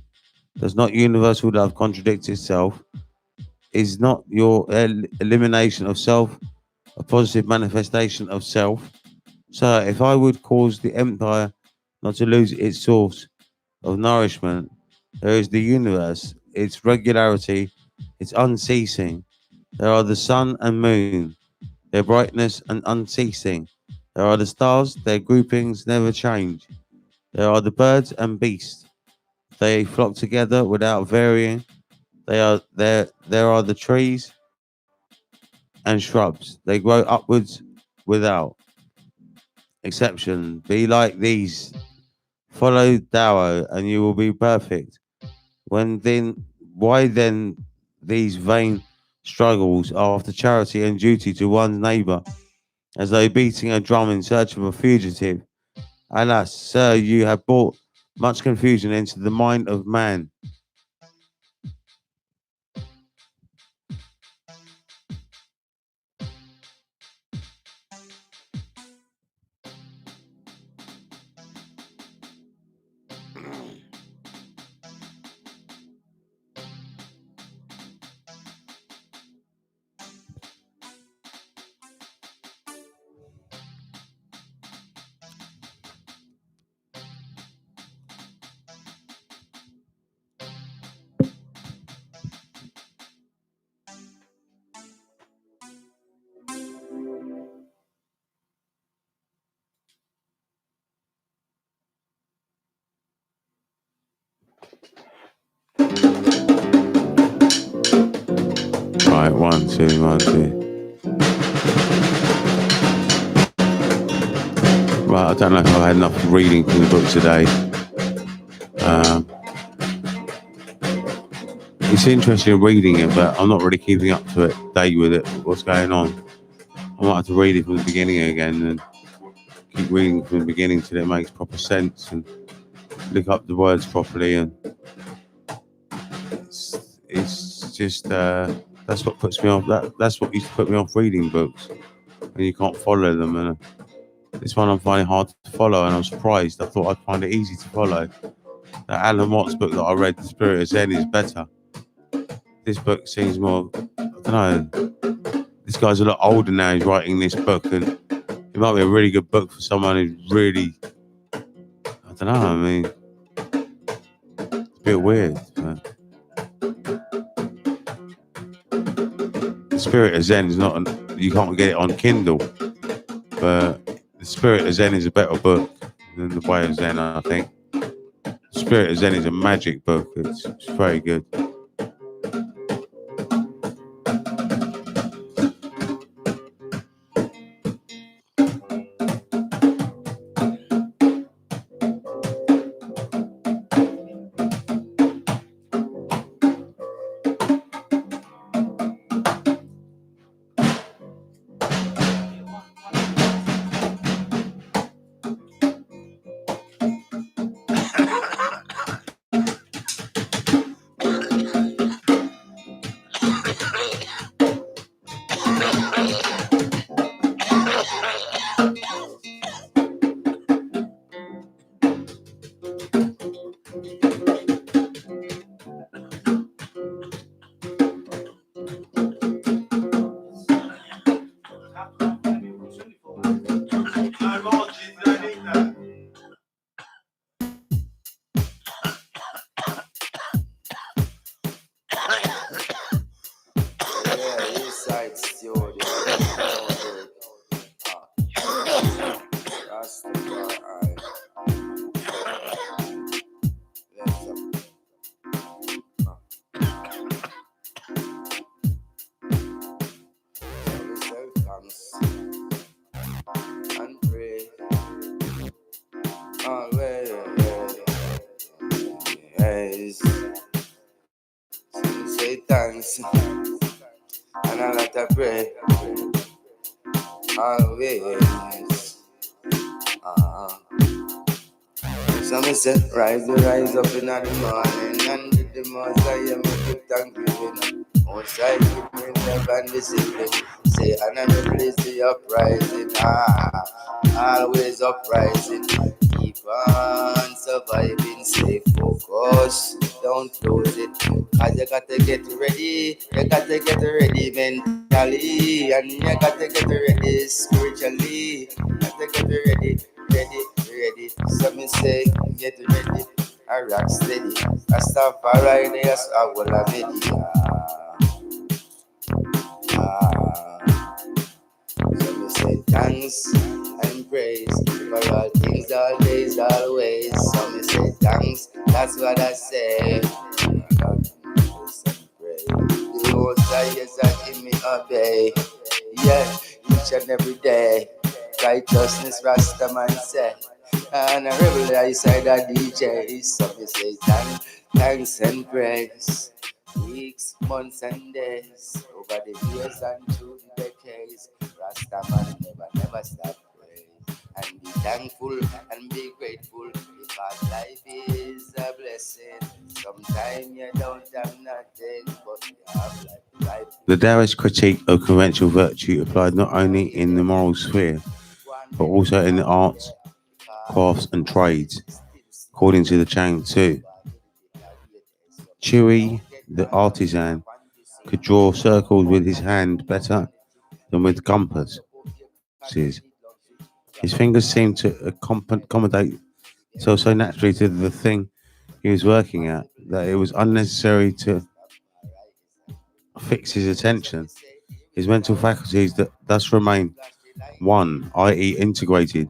Does not universal love contradict itself? Is not your elimination of self a positive manifestation of self? Sir, if I would cause the empire not to lose its source of nourishment, there is the universe, its regularity, its unceasing. There are the sun and moon, their brightness and unceasing. There are the stars, their groupings never change. There are the birds and beasts. They flock together without varying. There are the trees and shrubs. They grow upwards without exception. Be like these. Follow Tao, and you will be perfect. Why then these vain struggles after charity and duty to one's neighbor, as though beating a drum in search of a fugitive? Alas, sir, you have brought much confusion into the mind of man. Right, 1, 2, 1, 2. Right, I don't know if I've had enough reading from the book today. It's interesting reading it, but I'm not really keeping up to date with it. What's going on? I might have to read it from the beginning again and keep reading from the beginning till it makes proper sense and look up the words properly. And it's just that's what puts me off. That's what used to put me off reading books, when you can't follow them. And this one I'm finding hard to follow, and I'm surprised. I thought I'd find it easy to follow. That Alan Watts book that I read, The Spirit of Zen, is better. This book seems more, I don't know, this guy's a lot older now, he's writing this book, and it might be a really good book for someone who's really, I don't know, I mean, it's a bit weird. But The Spirit of Zen is not, you can't get it on Kindle, but The Spirit of Zen is a better book than The Way of Zen, I think. The Spirit of Zen is a magic book, it's very good. Yeah, Eastside Studio. Rastafari. Let's up. Yourself thanks and pray. Always. Say thanks and I like to pray. Always. So me say, rise up in the morning and with the most I am give thanksgiving. Outside give me love and discipline. Say, and I will please the uprising. Always uprising. Keep on surviving, stay focused, don't lose it. Cause you gotta get ready, mentally, and you gotta get ready spiritually. You gotta get ready. So me say, get ready, I rock steady. I stop right there, so I will have it. So me say thanks and praise for all things, all days, always. So me say thanks, that's what I say. The Lord yes, I give me obey. Yeah, each and every day. Righteousness, Rastaman say. And I rebel, I say that DJ. So me say thanks and praise. Weeks, months and days, over the years and through the decades, Rastaman never stop praise. And be thankful and be grateful, because life is a blessing. Sometimes you don't have nothing, but you have life. The Taoist critique of conventional virtue applied not only in the moral sphere, but also in the arts, crafts, and trades, according to the Chang Tzu. Chui, the artisan, could draw circles with his hand better than with compasses. His fingers seemed to accommodate so naturally to the thing he was working at that it was unnecessary to fix his attention. His mental faculties that thus remained one, i.e., integrated,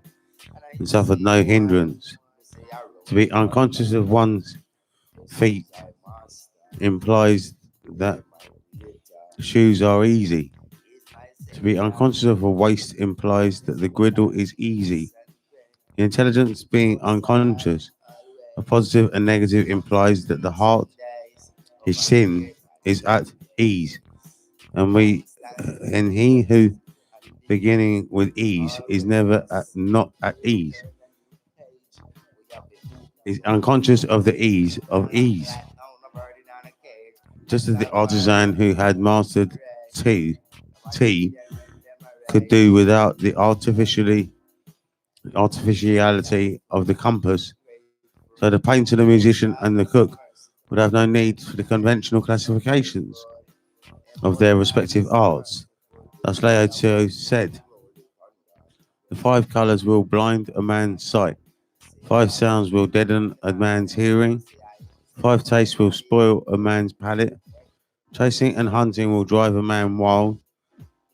and suffered no hindrance. To be unconscious of one's feet implies that shoes are easy. To be unconscious of a waist implies that the griddle is easy. The intelligence being unconscious of positive and negative implies that the heart, his sin, is at ease. And he who beginning with ease is never not at ease. Is unconscious of the ease of ease. Just as the artisan who had mastered tea could do without the artificiality of the compass, so the painter, the musician, and the cook would have no need for the conventional classifications of their respective arts. Thus Lao Tzu said, the 5 colours will blind a man's sight, 5 sounds will deaden a man's hearing, 5 tastes will spoil a man's palate, chasing and hunting will drive a man wild,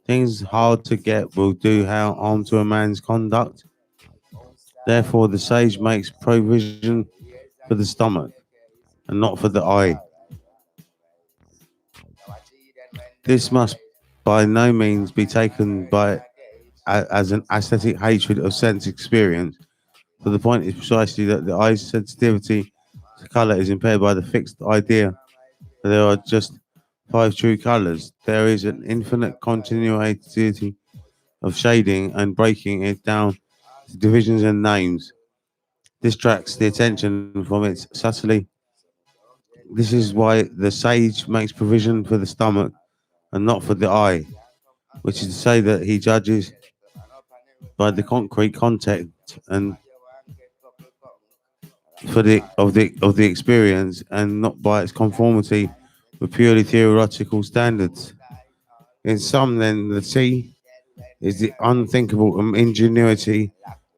things hard to get will do harm to a man's conduct. Therefore, the sage makes provision for the stomach and not for the eye. This must by no means be taken as an aesthetic hatred of sense experience, for the point is precisely that the eye's sensitivity to colour is impaired by the fixed idea that there are just 5 true colours. There is an infinite continuity of shading, and breaking it down to divisions and names distracts the attention from its subtlety. This is why the sage makes provision for the stomach and not for the eye, which is to say that he judges by the concrete content and of the experience, and not by its conformity with purely theoretical standards. In sum, then, the tea is the unthinkable ingenuity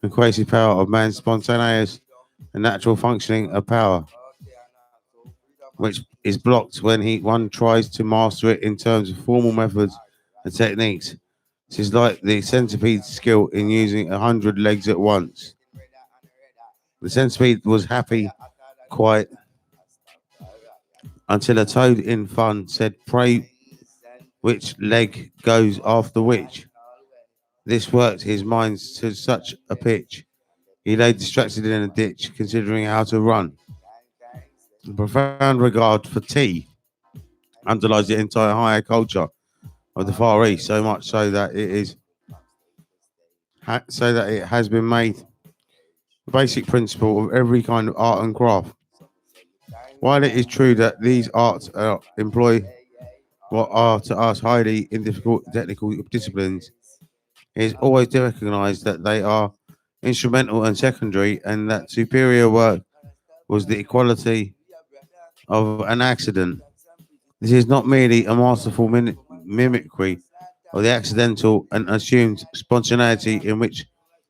and creative power of man's spontaneous and natural functioning of power, which is blocked when one tries to master it in terms of formal methods and techniques. This is like the centipede's skill in using 100 legs at once. The centipede was happy quite until a toad in fun said, "Pray, which leg goes after which?" This worked his mind to such a pitch. He lay distracted in a ditch, considering how to run. The profound regard for tea underlies the entire higher culture of the Far East, so much so that it has been made the basic principle of every kind of art and craft. While it is true that these arts employ what are to us highly difficult technical disciplines, it is always to recognise that they are instrumental and secondary, and that superior work was the equality of an accident. This is not merely a masterful mimicry of the accidental and assumed spontaneity in which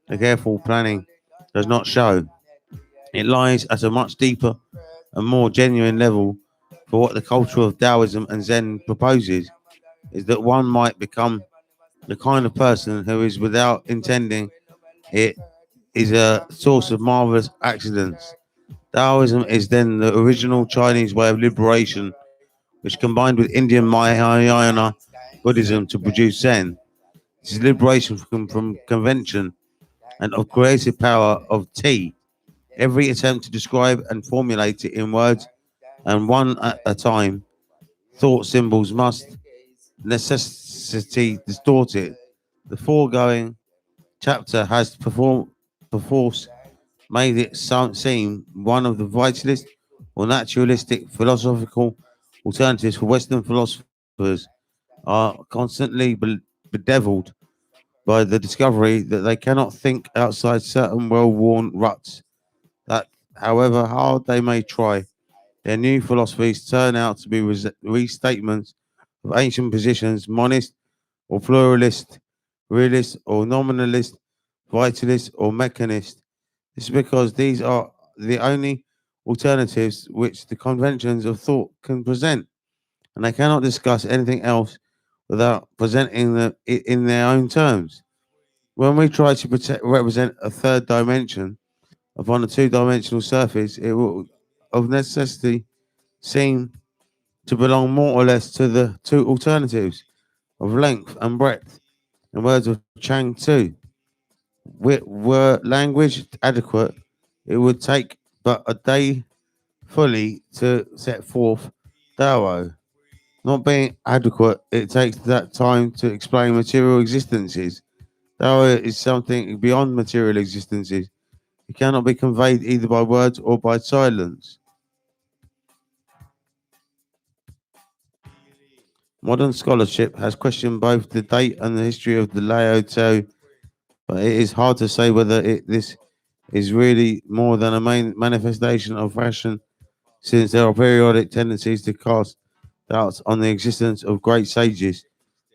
a careful planning does not show. It lies at a much deeper and more genuine level, for what the culture of Taoism and Zen proposes is that one might become the kind of person who is, without intending it, is a source of marvelous accidents. Taoism is then the original Chinese way of liberation, which combined with Indian Mahayana Buddhism to produce Zen. This is liberation from convention and of creative power of tea. Every attempt to describe and formulate it in words and one at a time, thought symbols must necessity distort it. The foregoing chapter has perforce made it seem one of the vitalist or naturalistic philosophical alternatives for Western philosophers are constantly bedeviled by the discovery that they cannot think outside certain well-worn ruts, that however hard they may try, their new philosophies turn out to be restatements of ancient positions, monist or pluralist, realist or nominalist, vitalist or mechanist. This is because these are the only alternatives which the conventions of thought can present, and they cannot discuss anything else without presenting them in their own terms. When we try to represent a third dimension upon a two-dimensional surface, it will of necessity seem to belong more or less to the two alternatives of length and breadth. In words of Chang Tzu, were language adequate, it would take but a day fully to set forth Dao. Not being adequate, it takes that time to explain material existences. Dao is something beyond material existences. It cannot be conveyed either by words or by silence. Modern scholarship has questioned both the date and the history of the Lao Tzu, but it is hard to say whether this is really more than a manifestation of fashion, since there are periodic tendencies to cast doubts on the existence of great sages,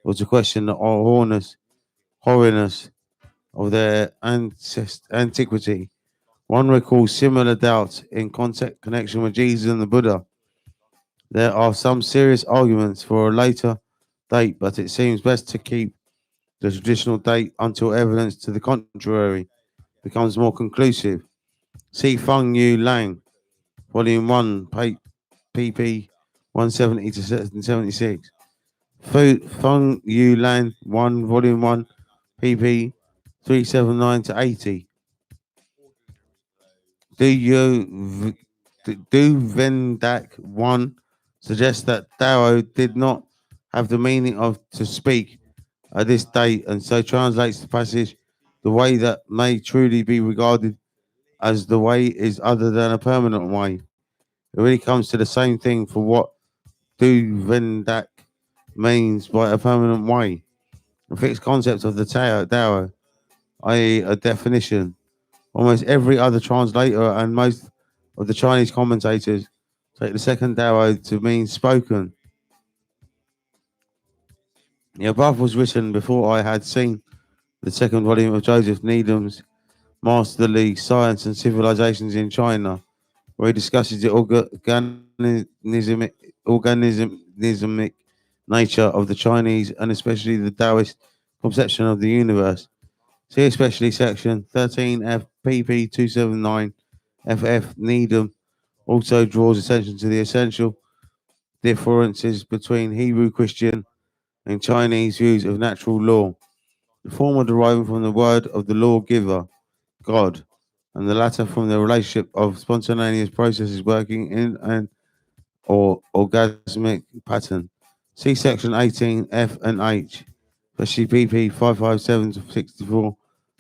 or to question the hoariness of their antiquity. One recalls similar doubts in connection with Jesus and the Buddha. There are some serious arguments for a later date, but it seems best to keep the traditional date until evidence to the contrary becomes more conclusive. See Feng Yu Lang, Volume 1, pp. 170 to 76. Feng Yu Lan 1, Volume 1, pp. 379 to 80. Du Vendak 1 suggests that Dao did not have the meaning of to speak at this date, and so translates the passage the way that may truly be regarded as the way is other than a permanent way. It really comes to the same thing for what Du Vendak means by a permanent way. A fixed concept of the Dao, i.e. a definition. Almost every other translator and most of the Chinese commentators take the second Dao to mean spoken. The above was written before I had seen the second volume of Joseph Needham's Masterly Science and Civilizations in China, where he discusses the organismic nature of the Chinese and especially the Taoist conception of the universe. See especially section 13F PP 279 FF Needham also draws attention to the essential differences between Hebrew Christian and Chinese views of natural law, the former deriving from the word of the lawgiver, God, and the latter from the relationship of spontaneous processes working in an or orgasmic pattern. See section 18 F and H, especially PP 557 to 64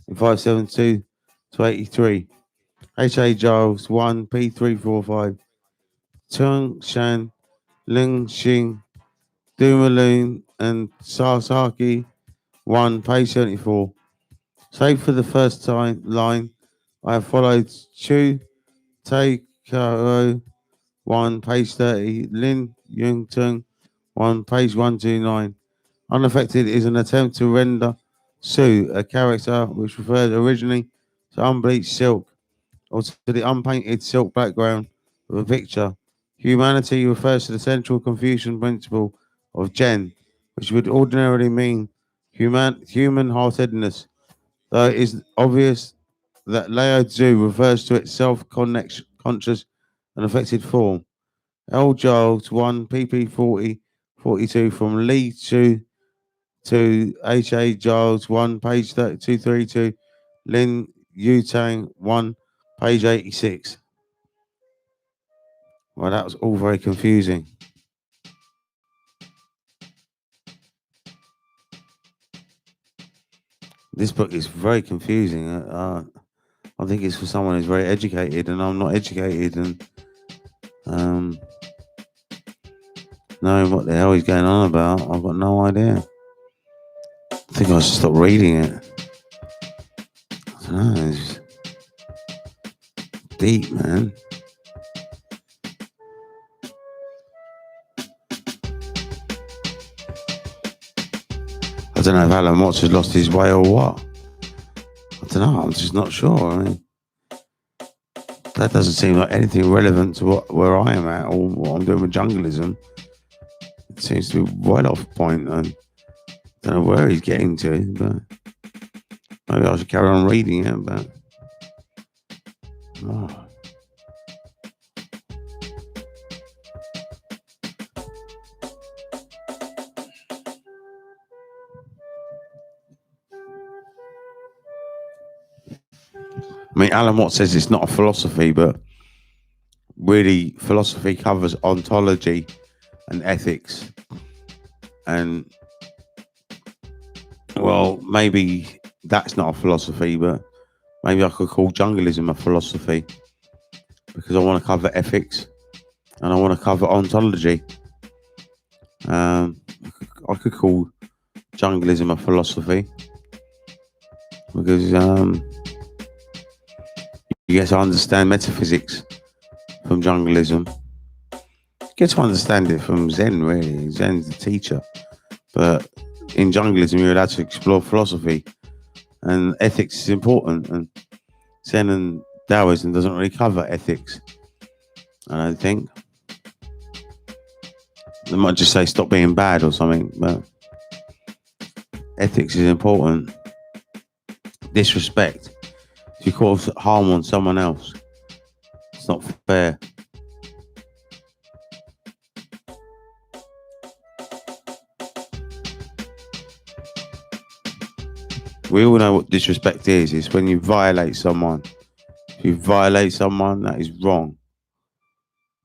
and 572 to 83. H.A. Giles 1 P345. Tung Shan, Ling Xing, Dumoulin, and Sasaki 1 page 74. Save for the first time line, I have followed Chu Taikaro 1 page 30, Lin Yungtung 1 page 129. Unaffected is an attempt to render Su, a character which referred originally to unbleached silk or to the unpainted silk background of a picture. Humanity refers to the central Confucian principle of Zhen, which would ordinarily mean human heartedness, though it is obvious that Lao Tzu refers to its self-conscious and affected form. L. Giles 1 pp 40 42 from Li Tzu to H.A. Giles 1 page 232, Lin Yutang 1 page 86. Well, that was all very confusing. This book is very confusing. I think it's for someone who's very educated, and I'm not educated, and knowing what the hell he's going on about, I've got no idea. I think I should stop reading it. I don't know. It's deep, man. I don't know if Alan Watts has lost his way or what. I don't know. I'm just not sure. I mean, that doesn't seem like anything relevant to where I am at or what I'm doing with jungleism. It seems to be right off point. I don't know where he's getting to, but maybe I should carry on reading it. But oh. I mean, Alan Watts says it's not a philosophy, but really, philosophy covers ontology and ethics. And, well, maybe that's not a philosophy, but maybe I could call jungleism a philosophy because I want to cover ethics and I want to cover ontology. I could call jungleism a philosophy because you get to understand metaphysics from jungleism. You get to understand it from Zen, really. Zen's the teacher. But in jungleism, you're allowed to explore philosophy. And ethics is important. And Zen and Taoism doesn't really cover ethics, I don't think. They might just say stop being bad or something. But ethics is important. Disrespect. If you cause harm on someone else, it's not fair. We all know what disrespect is. It's when you violate someone. If you violate someone, that is wrong.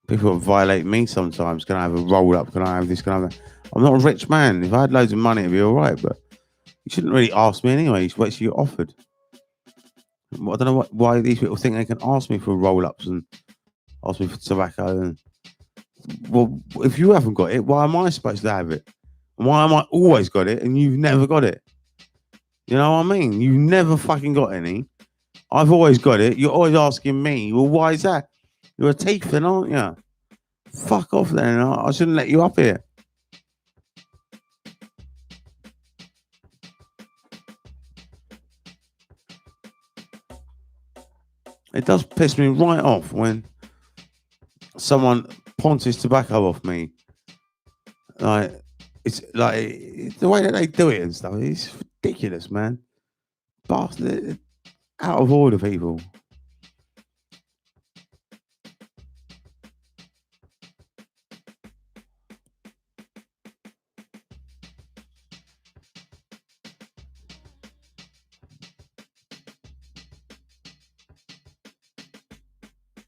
People violate me sometimes. Can I have a roll up? Can I have this? Can I have that? I'm not a rich man. If I had loads of money, it'd be all right. But you shouldn't really ask me anyway. You should wait till you're offered. I don't know why these people think they can ask me for roll-ups and ask me for tobacco. And well, if you haven't got it, why am I supposed to have it? And why am I always got it and you've never got it? You know what I mean? You've never fucking got any. I've always got it. You're always asking me, well, why is that? You're a thief then, aren't you? Fuck off then. I shouldn't let you up here. It does piss me right off when someone ponces tobacco off me. Like, it's like the way that they do it and stuff. It's ridiculous, man. Bastard, out of order, people.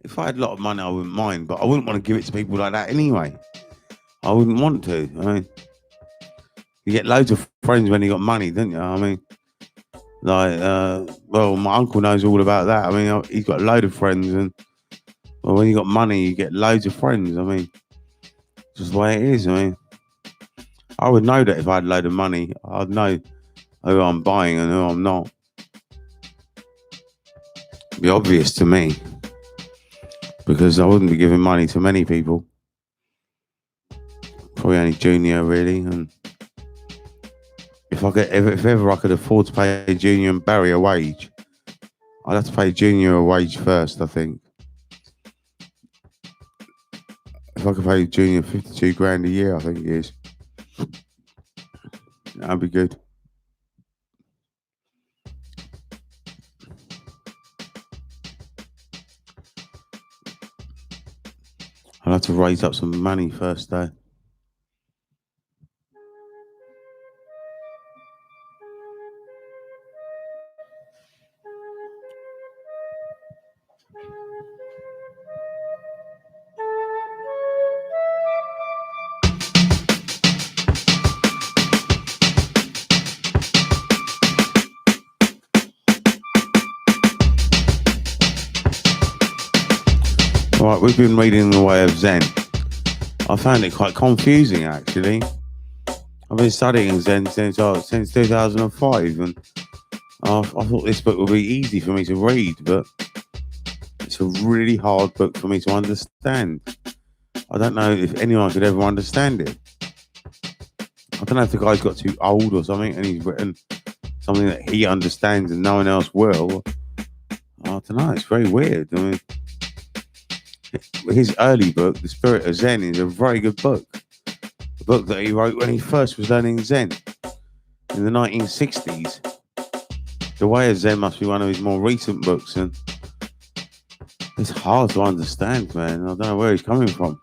If I had a lot of money, I wouldn't mind, but I wouldn't want to give it to people like that anyway. I wouldn't want to. I mean, you get loads of friends when you got money, don't you? I mean, like, well, my uncle knows all about that. I mean, he's got a load of friends, and well, when you got money, you get loads of friends. I mean, just the way it is. I mean, I would know that if I had a load of money, I'd know who I'm buying and who I'm not. It'd be obvious to me because I wouldn't be giving money to many people. Probably only Junior, really. And if ever I could afford to pay Junior and Barry a wage, I'd have to pay Junior a wage first, I think. If I could pay Junior 52 grand a year, I think it is. That'd be good. I'll have to raise up some money first, though. Right, we've been reading The Way of Zen. I found it quite confusing, actually. I've been studying Zen since 2005, and I thought this book would be easy for me to read, but it's a really hard book for me to understand. I don't know if anyone could ever understand it. I don't know if the guy's got too old or something, and he's written something that he understands and no one else will. I don't know, it's very weird. I mean, his early book, The Spirit of Zen, is a very good book. The book that he wrote when he first was learning Zen in the 1960s. The Way of Zen must be one of his more recent books, and it's hard to understand, man. I don't know where he's coming from.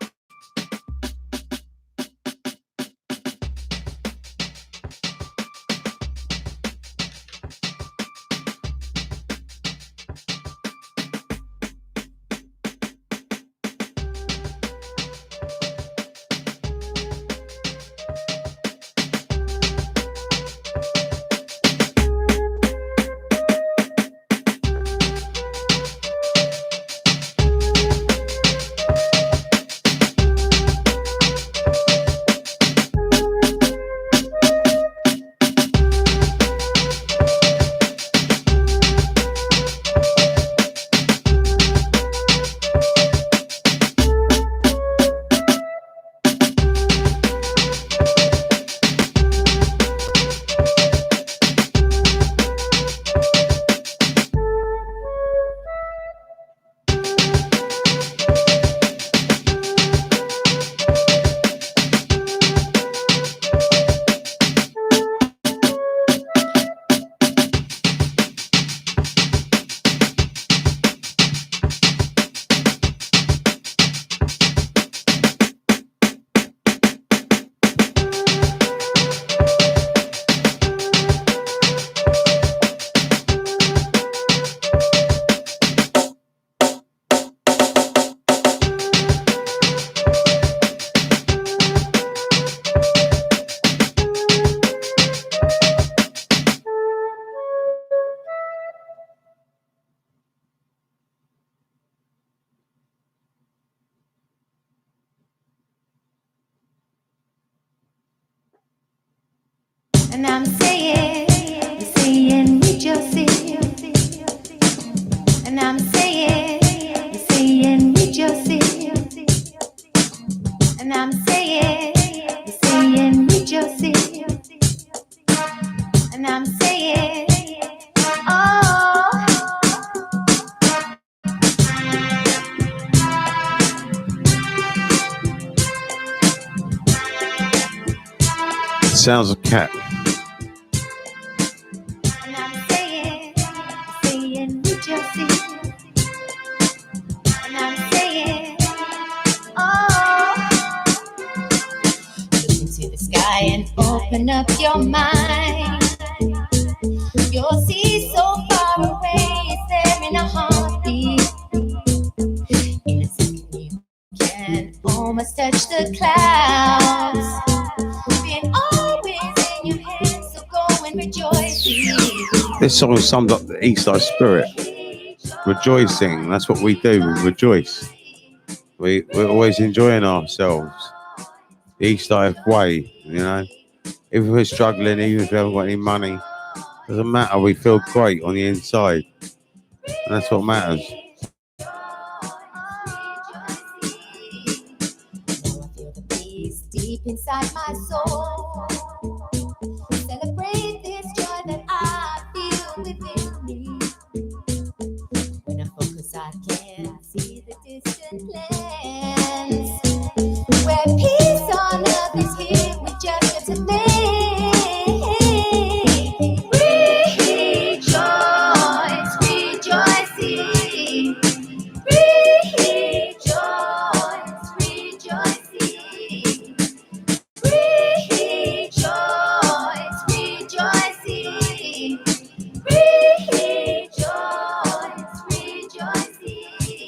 And I'm saying with yourself. And I'm saying with yourself. And I'm saying with yourself. And I'm saying, oh, sounds of cat. And I'm saying rejoicing. And I'm saying, oh, look into the sky and open up your mind. You'll see so far away, it's there in a heartbeat. In a second you can almost touch the clouds. Being always in your head, so go and rejoice. This song summed up the East Side spirit. Rejoicing, that's what we do, we rejoice. We're always enjoying ourselves. The East Side way, you know. If we're struggling, even if we haven't got any money, doesn't matter, we feel great on the inside. And that's what matters. Deep inside my soul, celebrate this joy that I feel within me. When I focus, I can see the distant lands where peace on earth is here with just a man. Rejoice, rejoicing. Rejoice, rejoicing. Rejoice, rejoicing. Rejoice, rejoicing.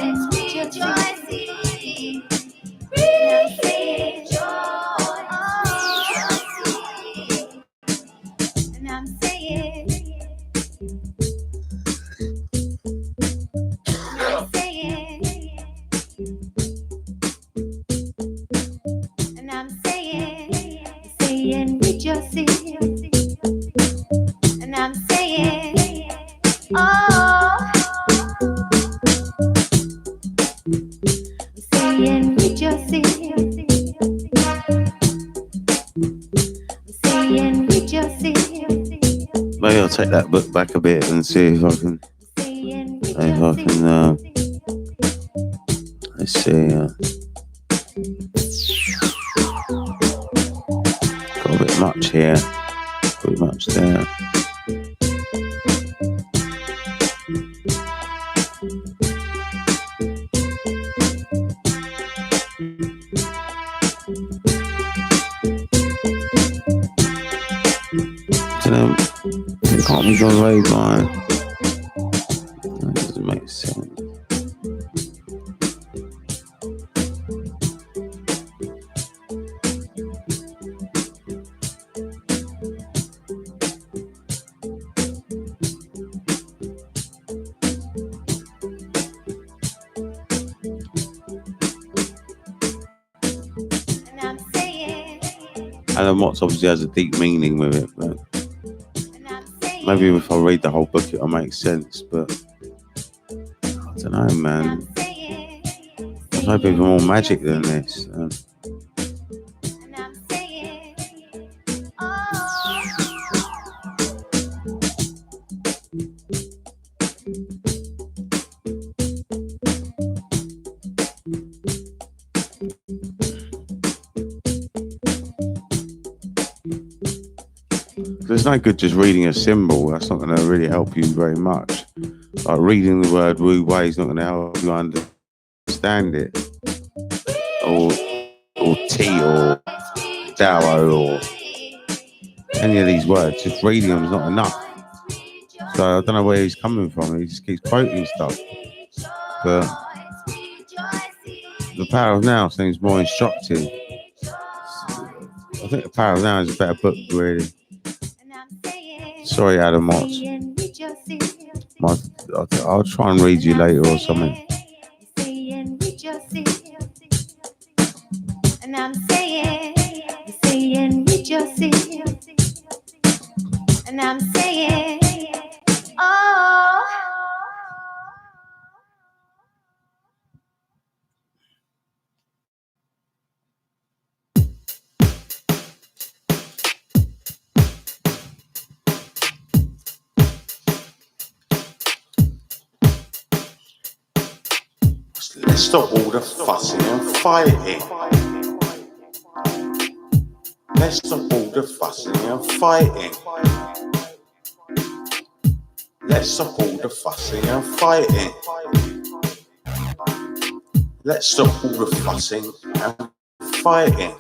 Rejoice, rejoicing. Rejoice, rejoicing. And I'm saying, and I'm saying, rejoicing. And I'm saying, oh, saying rejoicing. Saying rejoicing. Maybe I'll take that book back a bit and see if I can. Let's see. Got a bit much here, a bit much there. It can't be gone away by. That doesn't make sense. And I'm saying, Alan Watts obviously has a deep meaning with it, but and I'm saying, maybe if I read the whole book it'll make sense, but I don't know, and man. I'm saying, There's no even more magic than this. and I'm saying, oh. There's no good just reading a symbol. That's not going to really help you very much. Like reading the word Wu Wei is not going to help you understand it. Or T or Dao or any of these words. Just reading them is not enough. So I don't know where he's coming from. He just keeps quoting stuff. But The Power of Now seems more instructive. I think The Power of Now is a better book, really. Sorry, Adam Watts. I'll try and read you later or something. And I'm saying, rejoicing. And I'm saying, oh. Let's stop all the fussing and fighting. Let's stop all the fussing and fighting. Let's stop all the fussing and fighting. Let's stop all the fussing and fighting.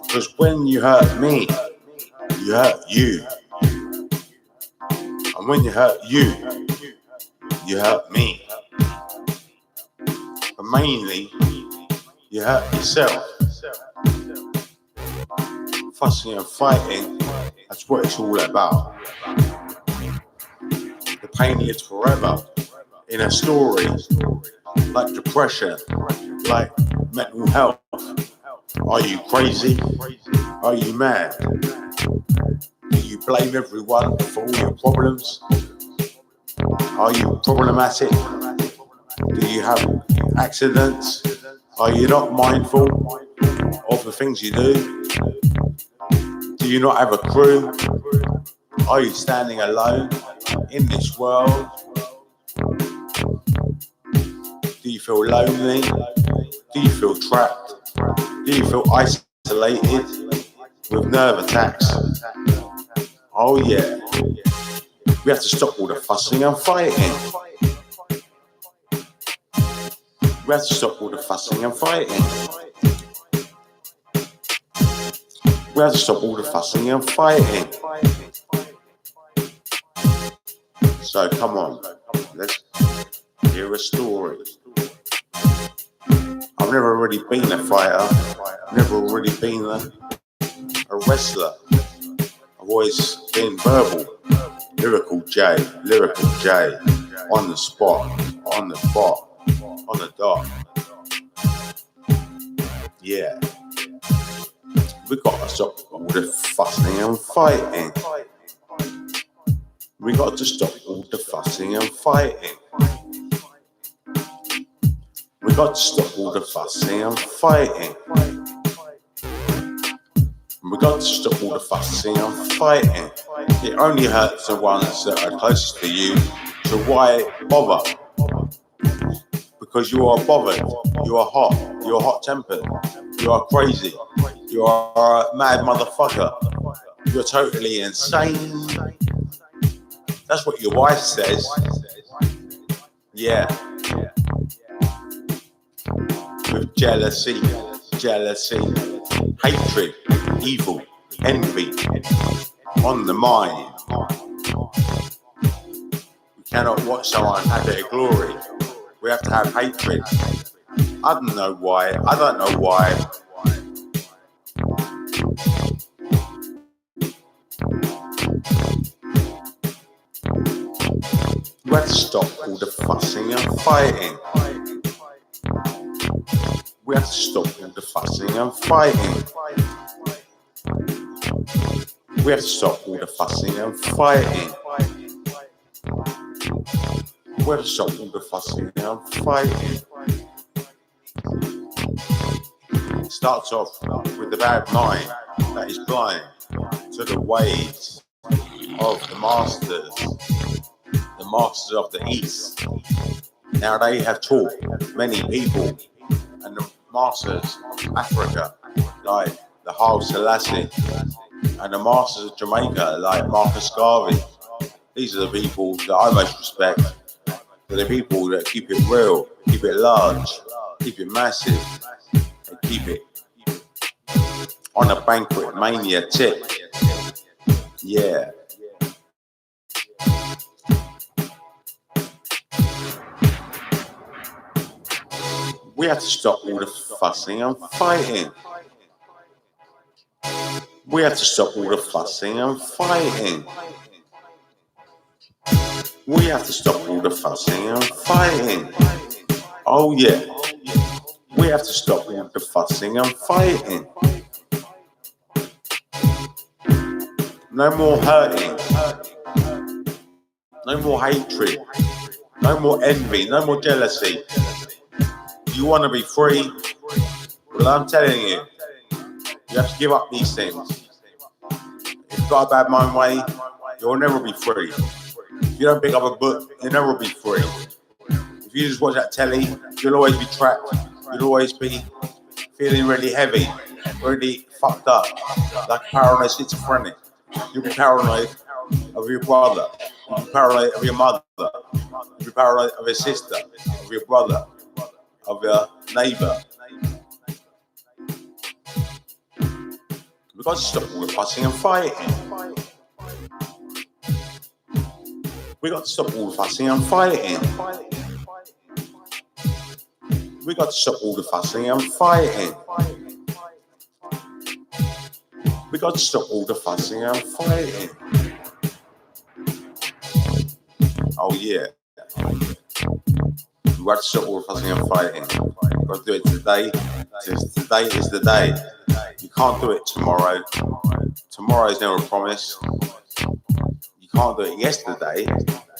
Because when you hurt me, you hurt you. And when you hurt you, you hurt me. But mainly, you hurt yourself. Fussing and fighting, that's what it's all about. The pain lives forever in a story, like depression, like mental health. Are you crazy? Are you mad? Do you blame everyone for all your problems? Are you problematic? Do you have accidents? Are you not mindful of the things you do? Do you not have a crew? Are you standing alone in this world? Do you feel lonely? Do you feel trapped? Do you feel isolated with nerve attacks? Oh yeah. We have to stop all the fussing and fighting. We have to stop all the fussing and fighting. We have to stop all the fussing and fighting. So come on, let's hear a story. I've never really been a fighter. I've never really been a wrestler. I've always been verbal. Lyrical J, on the spot, on the spot, on the dot. Yeah. We gotta stop all the fussing and fighting. We got to stop all the fussing and fighting. We got to stop all the fussing and fighting. We got to stop all the fussing and fighting. It only hurts the ones that are closest to you, so why bother? Because you are bothered, you are hot, you are hot-tempered, you are crazy, you are a mad motherfucker, you're totally insane. That's what your wife says. Yeah. With jealousy, hatred, evil, envy on the mind. We cannot watch someone have their glory. We have to have hatred. I don't know why. We have to stop all the fussing and fighting. We have to stop all the fussing and fighting. We have to stop all the fussing and fighting. We have to stop all the fussing and fighting. It starts off with the bad mind that is blind to the ways of the masters of the East. Now they have taught many people, and the masters of Africa, like the Haile Selassie, and the masters of Jamaica, like Marcus Garvey. These are the people that I most respect. They're the people that keep it real, keep it large, keep it massive, and keep it on a banquet mania tip. Yeah. We have to stop all the fussing and fighting. We have to stop all the fussing and fighting. We have to stop all the fussing and fighting. Oh yeah. We have to stop all the fussing and fighting. No more hurting. No more hatred. No more envy. No more jealousy. You want to be free? Well, I'm telling you, you have to give up these things. If you've got a bad mind way, you'll never be free. If you don't pick up a book, you'll never be free. If you just watch that telly, you'll always be trapped. You'll always be feeling really heavy, really fucked up, like paranoid schizophrenic. You'll be paranoid of your brother. You'll be paranoid of your mother. You'll be paranoid of your sister, of your brother, of your neighbour. We've got to stop all the fussing and fighting. We've got to stop all the fussing and fighting. We've got to stop all the fussing and fighting. We've got to stop all the fussing and fighting. Oh yeah. We've got to stop all the fussing and fighting. We've got to do it today. Today is the day. You can't do it tomorrow. Tomorrow is never a promise. You can't do it yesterday.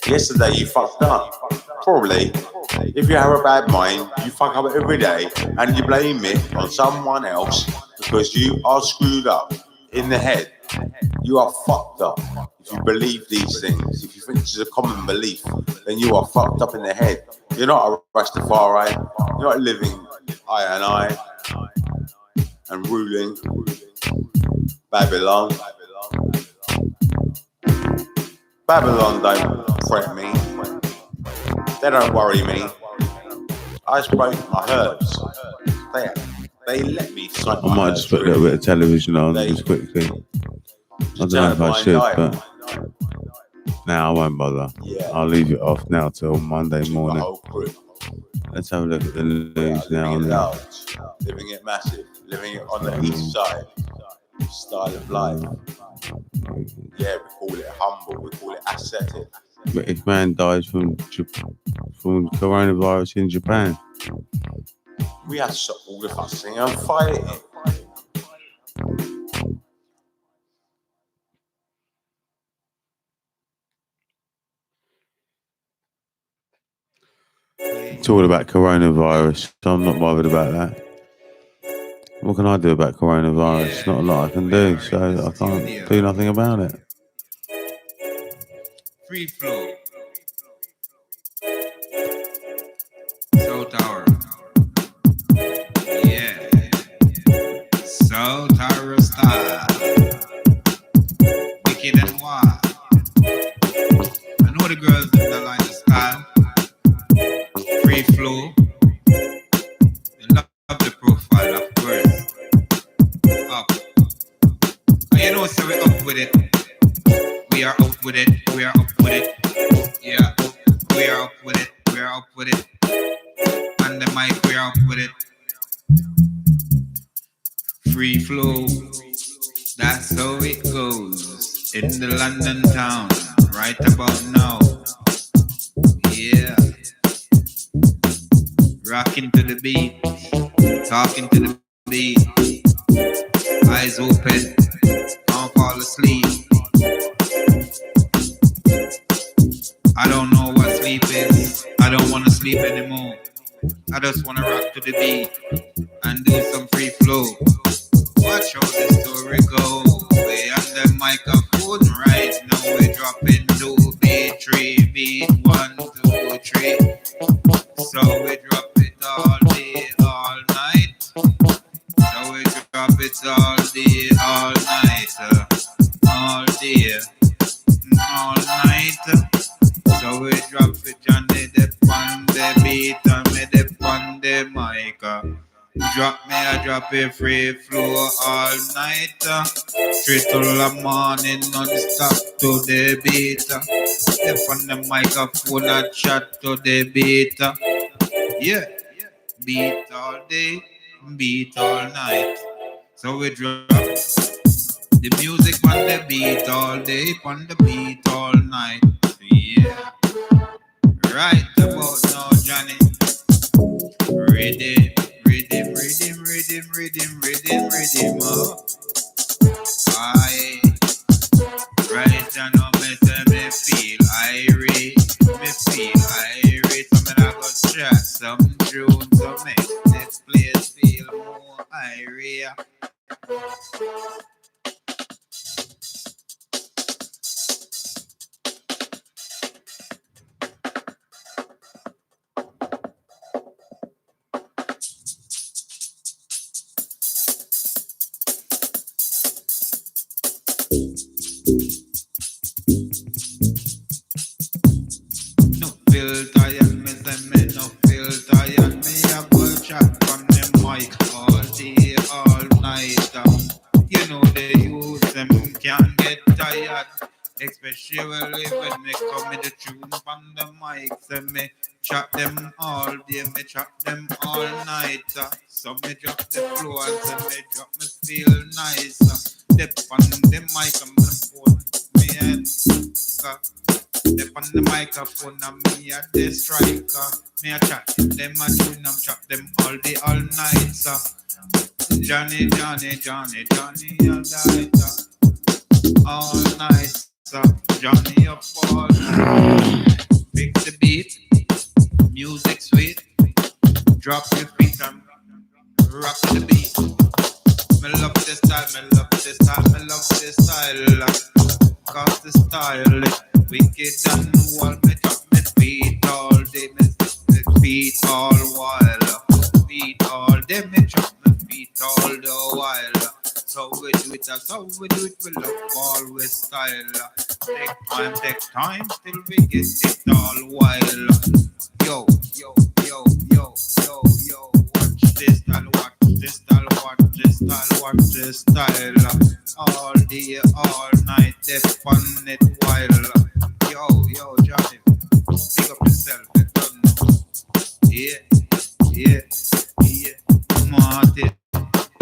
Yesterday you fucked up. Probably. If you have a bad mind, you fuck up every day and you blame it on someone else because you are screwed up in the head. You are fucked up. If you believe these things, if you think this is a common belief, then you are fucked up in the head. You're not a Rastafari. You're not living I and I and ruling Babylon. Babylon don't fret me. They don't worry me. I smoke my herbs. They let me smoke my I might herbs. just put a little bit of television on just quickly. I don't know if I should, but now I won't bother. Yeah. I'll leave it off now till Monday My morning. whole crew. Let's have a look at the news now. Living it large, living it massive, living it on the east side. Style of life. Yeah, we call it humble, we call it ascetic. But if man dies from coronavirus in Japan, We have to stop all the fussing and fighting. it's all about coronavirus. So I'm not bothered about that. What can I do about coronavirus? Not a lot I can do, so I can't do nothing about it. Free flow. Soul Tower. Yeah. Soul Tower style. Wicked and wild. I know the girls that like the style. Free flow. They love the profile, of course. Up. And you know, so we're up with it. We are up with it. We are up with it. Yeah. We are up with it. We are up with it. On the mic, we are up with it. Free flow. That's how it goes. In the London town. Right about now. Yeah. Rocking to the beat. Talking to the beat. Eyes open. Don't fall asleep. I don't know what sleep is. I don't want to sleep anymore. I just want to rock to the beat and do some free flow. Watch how the story goes. We on the microphone right now. We dropping 2 beat, 3 beat, 1, 2, 3. So we drop it all day, all night. So we drop it all day, all night, all day, all night. So we drop it on the on the beat and me the on the mic. Drop me, I drop it free flow all night. Straight to the morning, non-stop to the beat. Step on the microphone and chat to the beat. Yeah, beat all day, beat all night. So we drop the music on the beat all day, on the beat all night. Yeah. Right about now, Johnny. Rhythm, rhythm, rhythm, rhythm, rhythm, rhythm, rhythm, aye. Right now, me say me feel irate. Me feel irate. So me I go chat some tunes to make this place feel more irate. tired, me a go chat from the mic all day, all night. You know the youth them can't get tired, especially when me come in the tune from the mic. So me chat them all day, me chat them all night. So me drop the flow and so me drop me feel nice. Step on the mic and the phone, me head. Step on the microphone and me a the striker. Me a chat them a tune and chat them all day, all night. Johnny, Johnny, Johnny, Johnny, all night. All night. Johnny up all night. Pick the beat, music sweet. Drop your feet and rock the beat. Me love this style, me love this style, me love this style. Cause the style is wicked and wild. Me drop me feet all day, me feet all while. Feet all day, me drop me feet all the while. So we do it, we love always style. Take time, till we get it all while. Yo, yo, yo, yo, yo, yo, watch this style, watch this style, watch this style, watch this style. All day, all night, they fun it while. Yo, yo, Johnny, pick up yourself, you don't know. Yeah, yeah, yeah, Martin.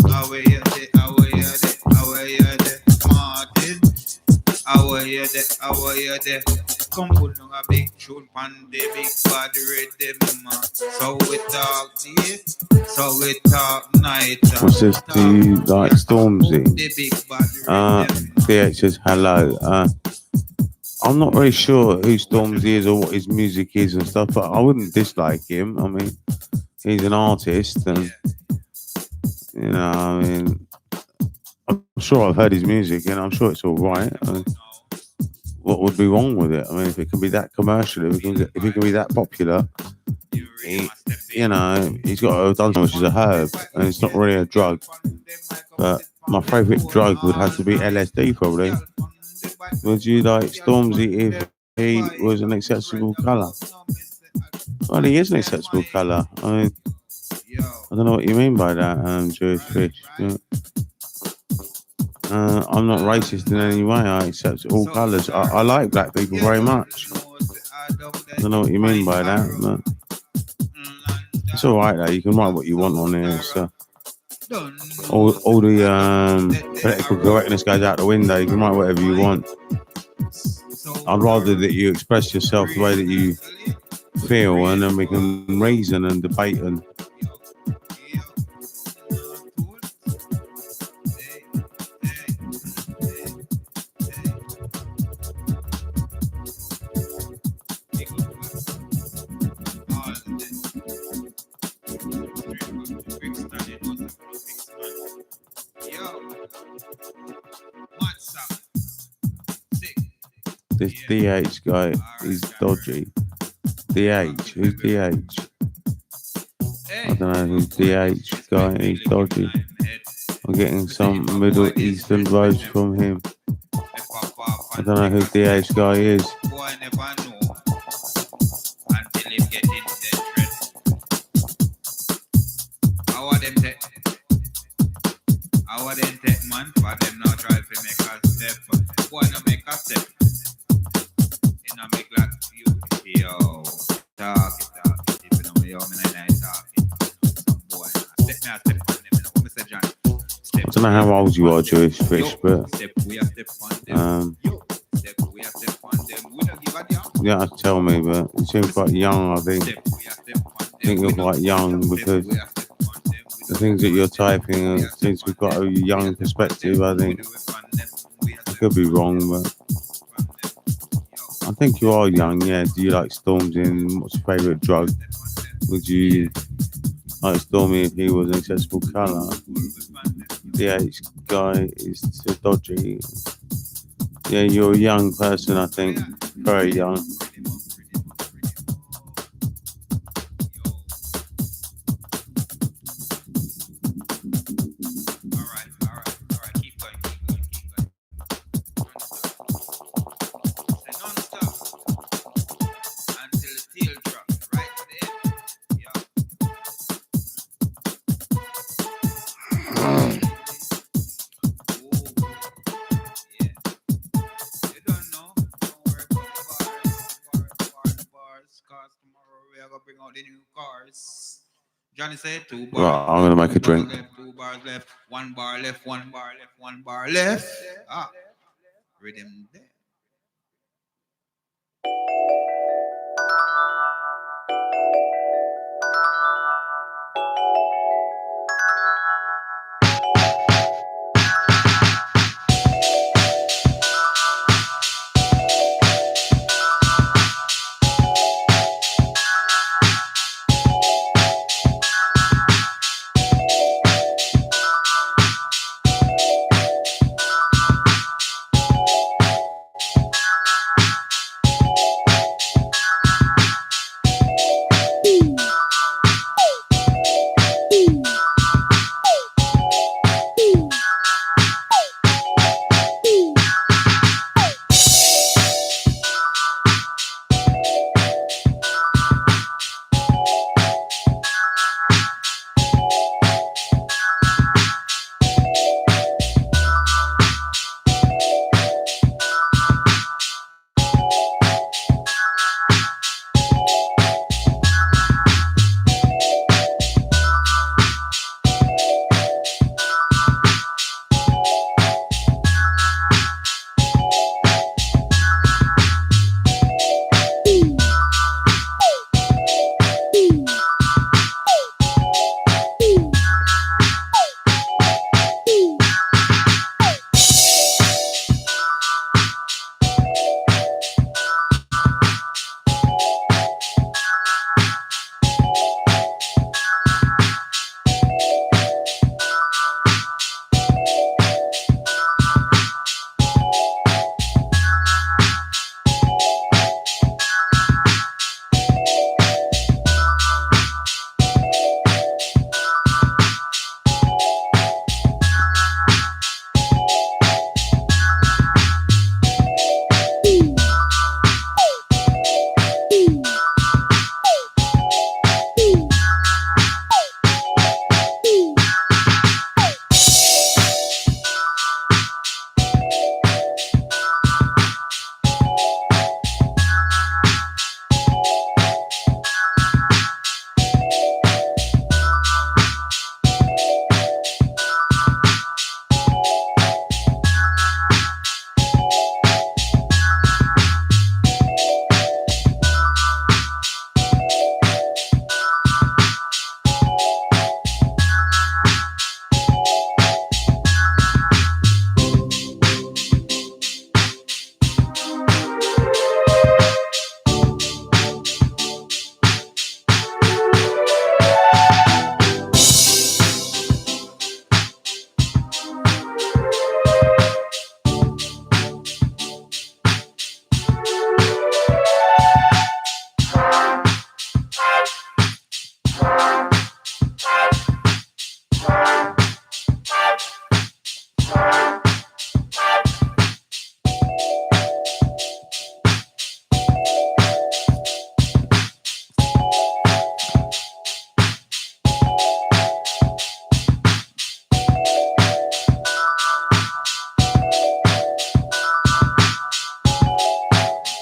Away you there, away you there, away you there, Martin. Away you there. Come put on a big tune pan the big body rhythm. So we talk day, so we talk night. What's this? Do you like Stormzy? The big body rhythm. DH says hello. I'm not really sure who Stormzy is or what his music is and stuff, but I wouldn't dislike him. I mean, he's an artist, and you know, I mean, I'm sure I've heard his music, and I'm sure it's all right. I mean, what would be wrong with it? I mean, if it can be that commercial, if it can be that popular, you know, he's got a done which is a herb, and it's not really a drug. But my favourite drug would have to be LSD, probably. Would you like Stormzy if he was an acceptable colour? Well, he is an acceptable colour. I mean, I don't know what you mean by that, Jewish fish. Yeah. I'm not racist in any way. I accept all colours. I like black people very much. I don't know what you mean by that, but it's all right though. You can write what you want on here. So all the political correctness goes out the window. You can write whatever you want. I'd rather that you express yourself the way that you feel, and then we can reason and debate and. This DH guy is dodgy. DH? Who's DH? I don't know who's DH guy. He's dodgy. I'm getting some Middle Eastern vibes from him. I don't know who DH guy is. Our them take man, but them not try to make a step. Boy, no make a step. You know, make like you, yo, talk it. If you know me, yo, me not talking. Some boy, step me a step on them, you know, Mr. John. I don't know how old you are, Jewish fish, but step we have step on them. Step we have step on them. We don't give a damn. you don't have to tell me, but you seem quite young, I think. Step we have step on them. I think you're quite young because the things that you're typing seems to be quite a young perspective, I think. I could be wrong, but I think you are young, yeah. Do you like Stormzy, and what's your favourite drug? Would you like Stormy if he was an accessible colour? DH guy is so dodgy. Yeah, you're a young person, I think. Very young. Johnny said 2 bars. Right, I'm gonna make a drink. Left, 2 bars left, 1 bar left, 1 bar left, 1 bar left. Ah, rhythm there.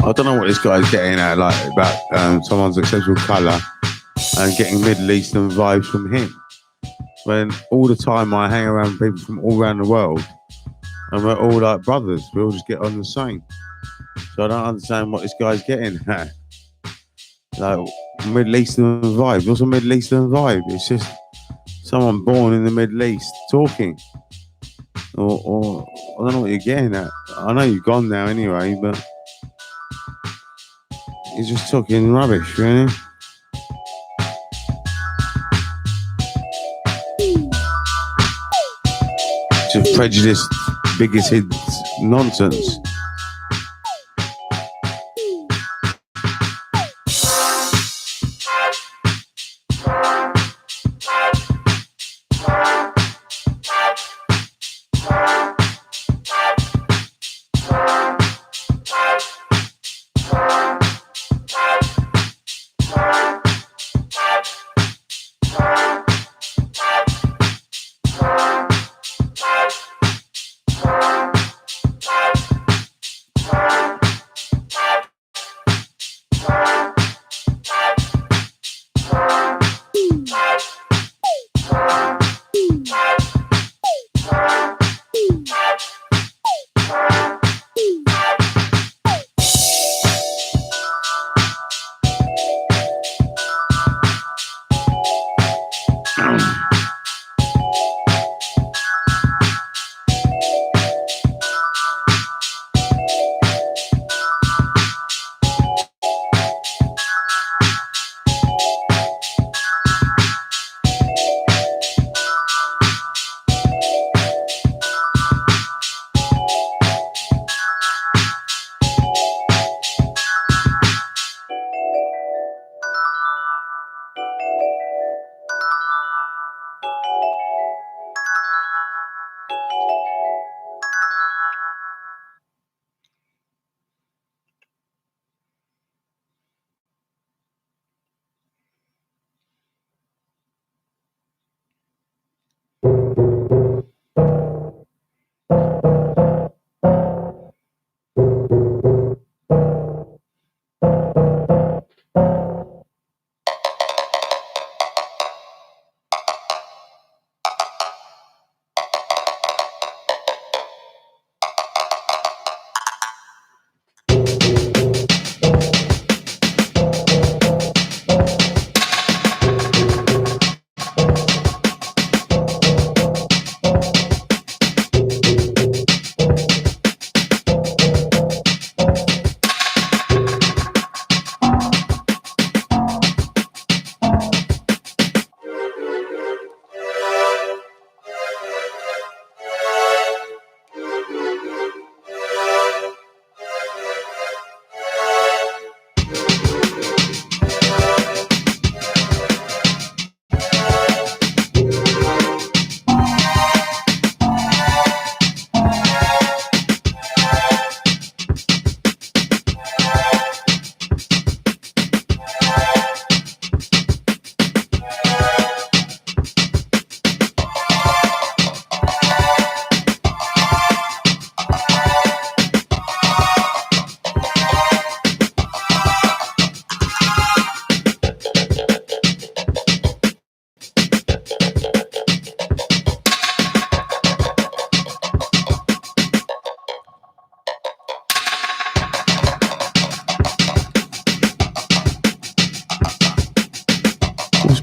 I don't know what this guy's getting at, like about someone's exceptional colour and getting Middle Eastern vibes from him. When all the time I hang around people from all around the world and we're all like brothers, we all just get on the same. So I don't understand what this guy's getting at. Like Middle Eastern vibe. What's a Middle Eastern vibe? It's just someone born in the Middle East talking. Or I don't know what you're getting at. I know you've gone now anyway, but you're just talking rubbish, really. Just prejudiced, bigoted nonsense.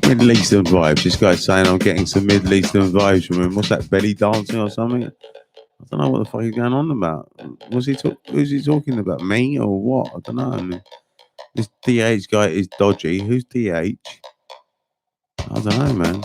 Middle Eastern vibes. This guy's saying I'm getting some Middle Eastern vibes from him. What's that, belly dancing or something? I don't know what the fuck he's going on about. Who's he talking about? Me or what? I don't know. This DH guy is dodgy. Who's DH? I don't know, man.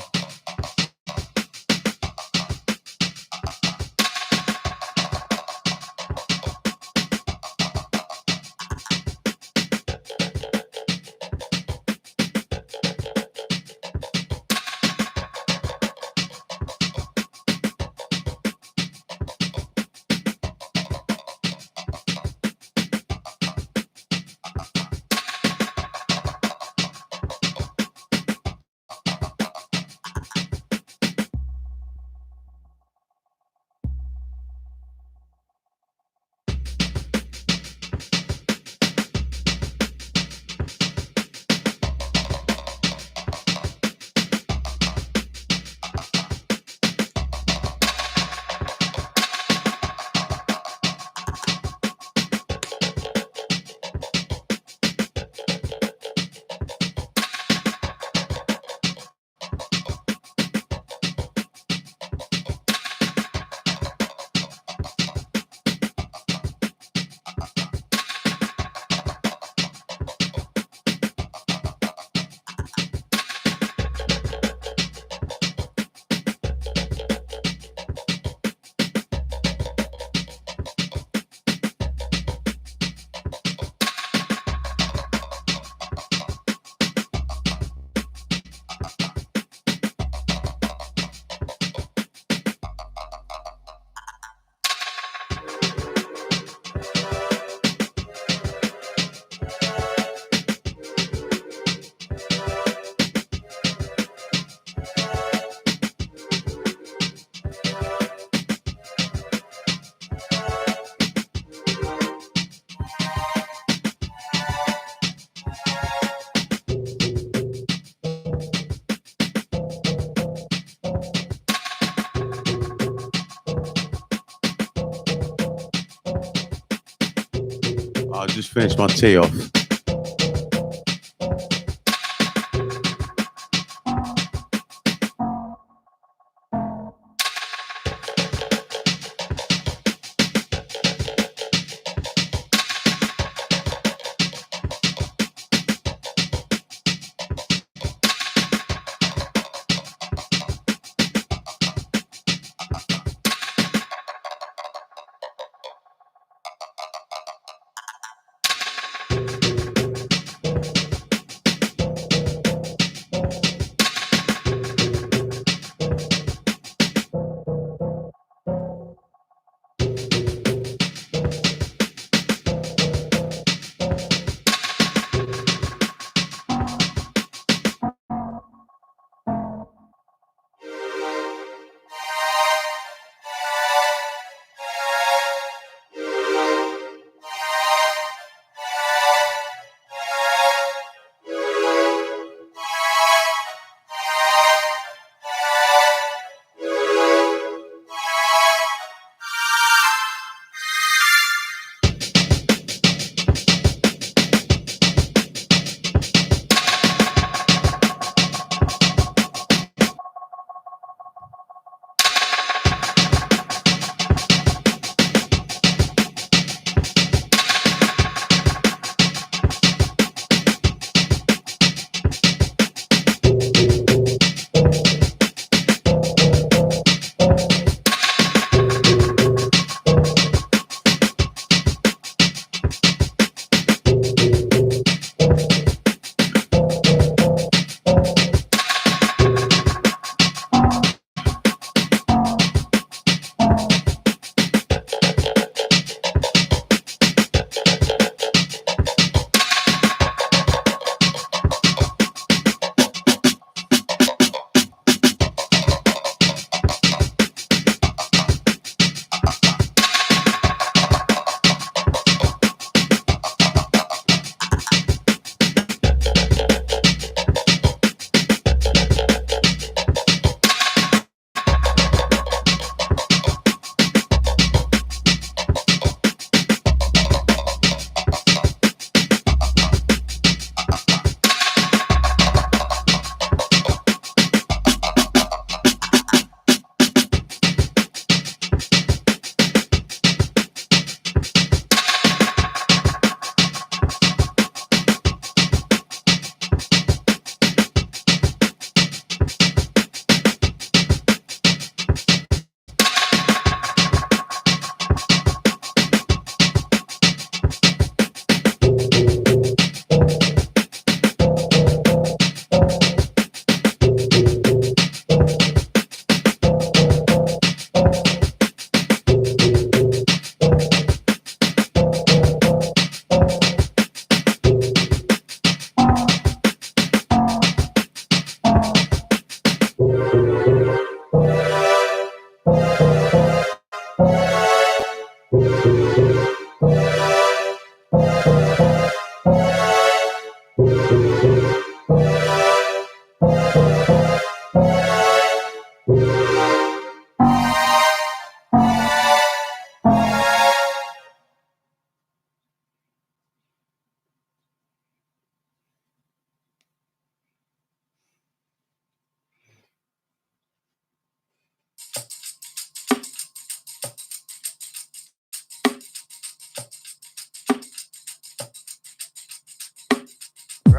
I just finished my tea off.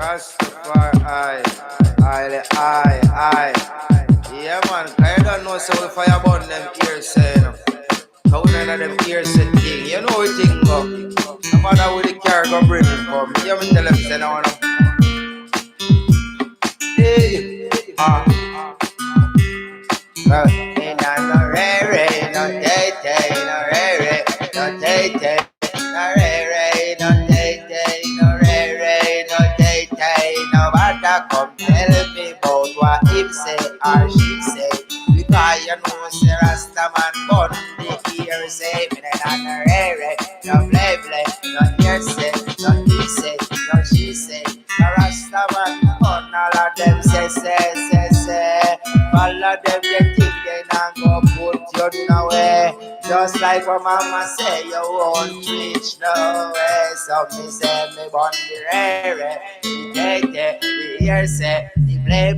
Rastafari, I. Yeah, man, I don't know, so if I burn them ears, say, no. How none of them ears say thing, you know what thing go. No matter with the car go bring it for me, you me tell them, say, no, no. Hey, no re, no tay, no re, no tay, no re, no tay, no re, no tay, no matter come tell me about what him say or she say. Because you know say Rasta man born the ear say me no re, no play, no hear say, no he say, no she say. The Rasta man born all of them say. All of them they think they not go put you nowhere. Just like what mama say, you won't reach nowhere. So me say me born the rare, the tay, the ear say, the play,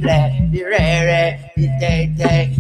the rare, the tay,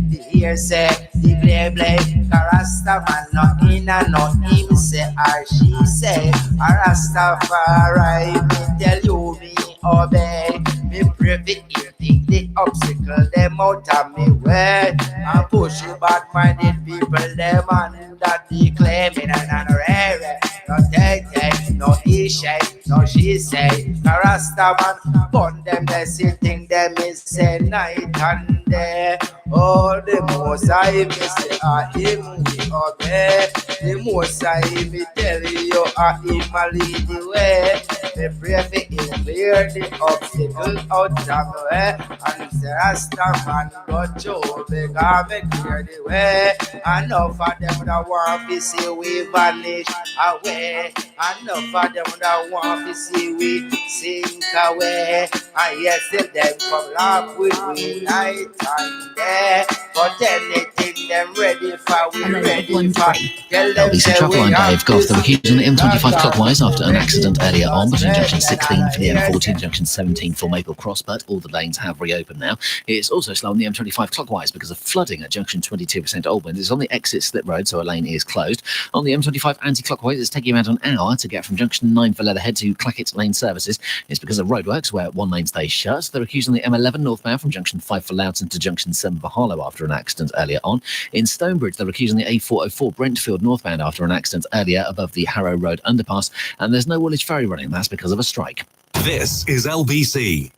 the ear say, the play. Rasta man no in and no him say or she say. Rastafari me tell you me obey. Me pray for you take the obstacle them out of me way. And push the bad-minded people them and that they claiming and rare. No tay, no he say, no she say. Rasta man burn them they sitting them is say night and day. Oh, the most I me say him we obey. The most I me tell you him a lead the way. Me pray for him clear the obstacle out of the way. And say Rasta man go through because me clear the way. Enough of them that want to see we vanish away. Enough of them that want to see we sink away. And yes, till them come laugh with we night and day. But anything them ready for, we ready for. Tell them LBC Travel line Dave Goff. They were accusing the M25 clockwise after an accident earlier on between junction 16 for the M40 and junction 17 for Maple Cross, but all the lanes have reopened now. It's also slow on the M25 clockwise because of flooding at junction 22% Aldwyn. It's on the exit slip road, so a lane is closed. On the M25 anti-clockwise, it's taking about an hour to get from junction 9 for Leatherhead to Clackett Lane services. It's because of roadworks where one lane stays shut. They're accusing the M11 northbound from junction 5 for Loughton to junction 7 for Harlow after an accident earlier on. In Stonebridge, they're accusing the A404 Brentfield northbound after an accident earlier above the Harrow Road underpass, and there's no Woolwich ferry running. That's because of a strike. This is LBC.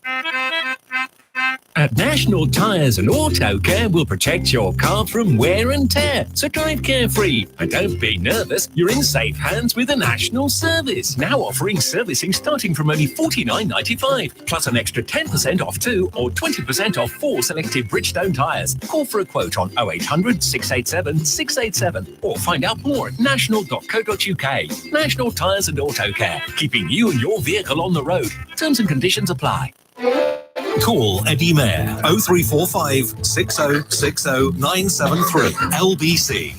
At National Tyres and Auto Care, we'll protect your car from wear and tear. So drive carefree and don't be nervous. You're in safe hands with a national service. Now offering servicing starting from only $49.95, plus an extra 10% off 2 or 20% off 4 selected Bridgestone tyres. Call for a quote on 0800 687 687 or find out more at national.co.uk. National Tyres and Auto Care, keeping you and your vehicle on the road. Terms and conditions apply. Call Eddie Mayer 0345 6060 973 LBC.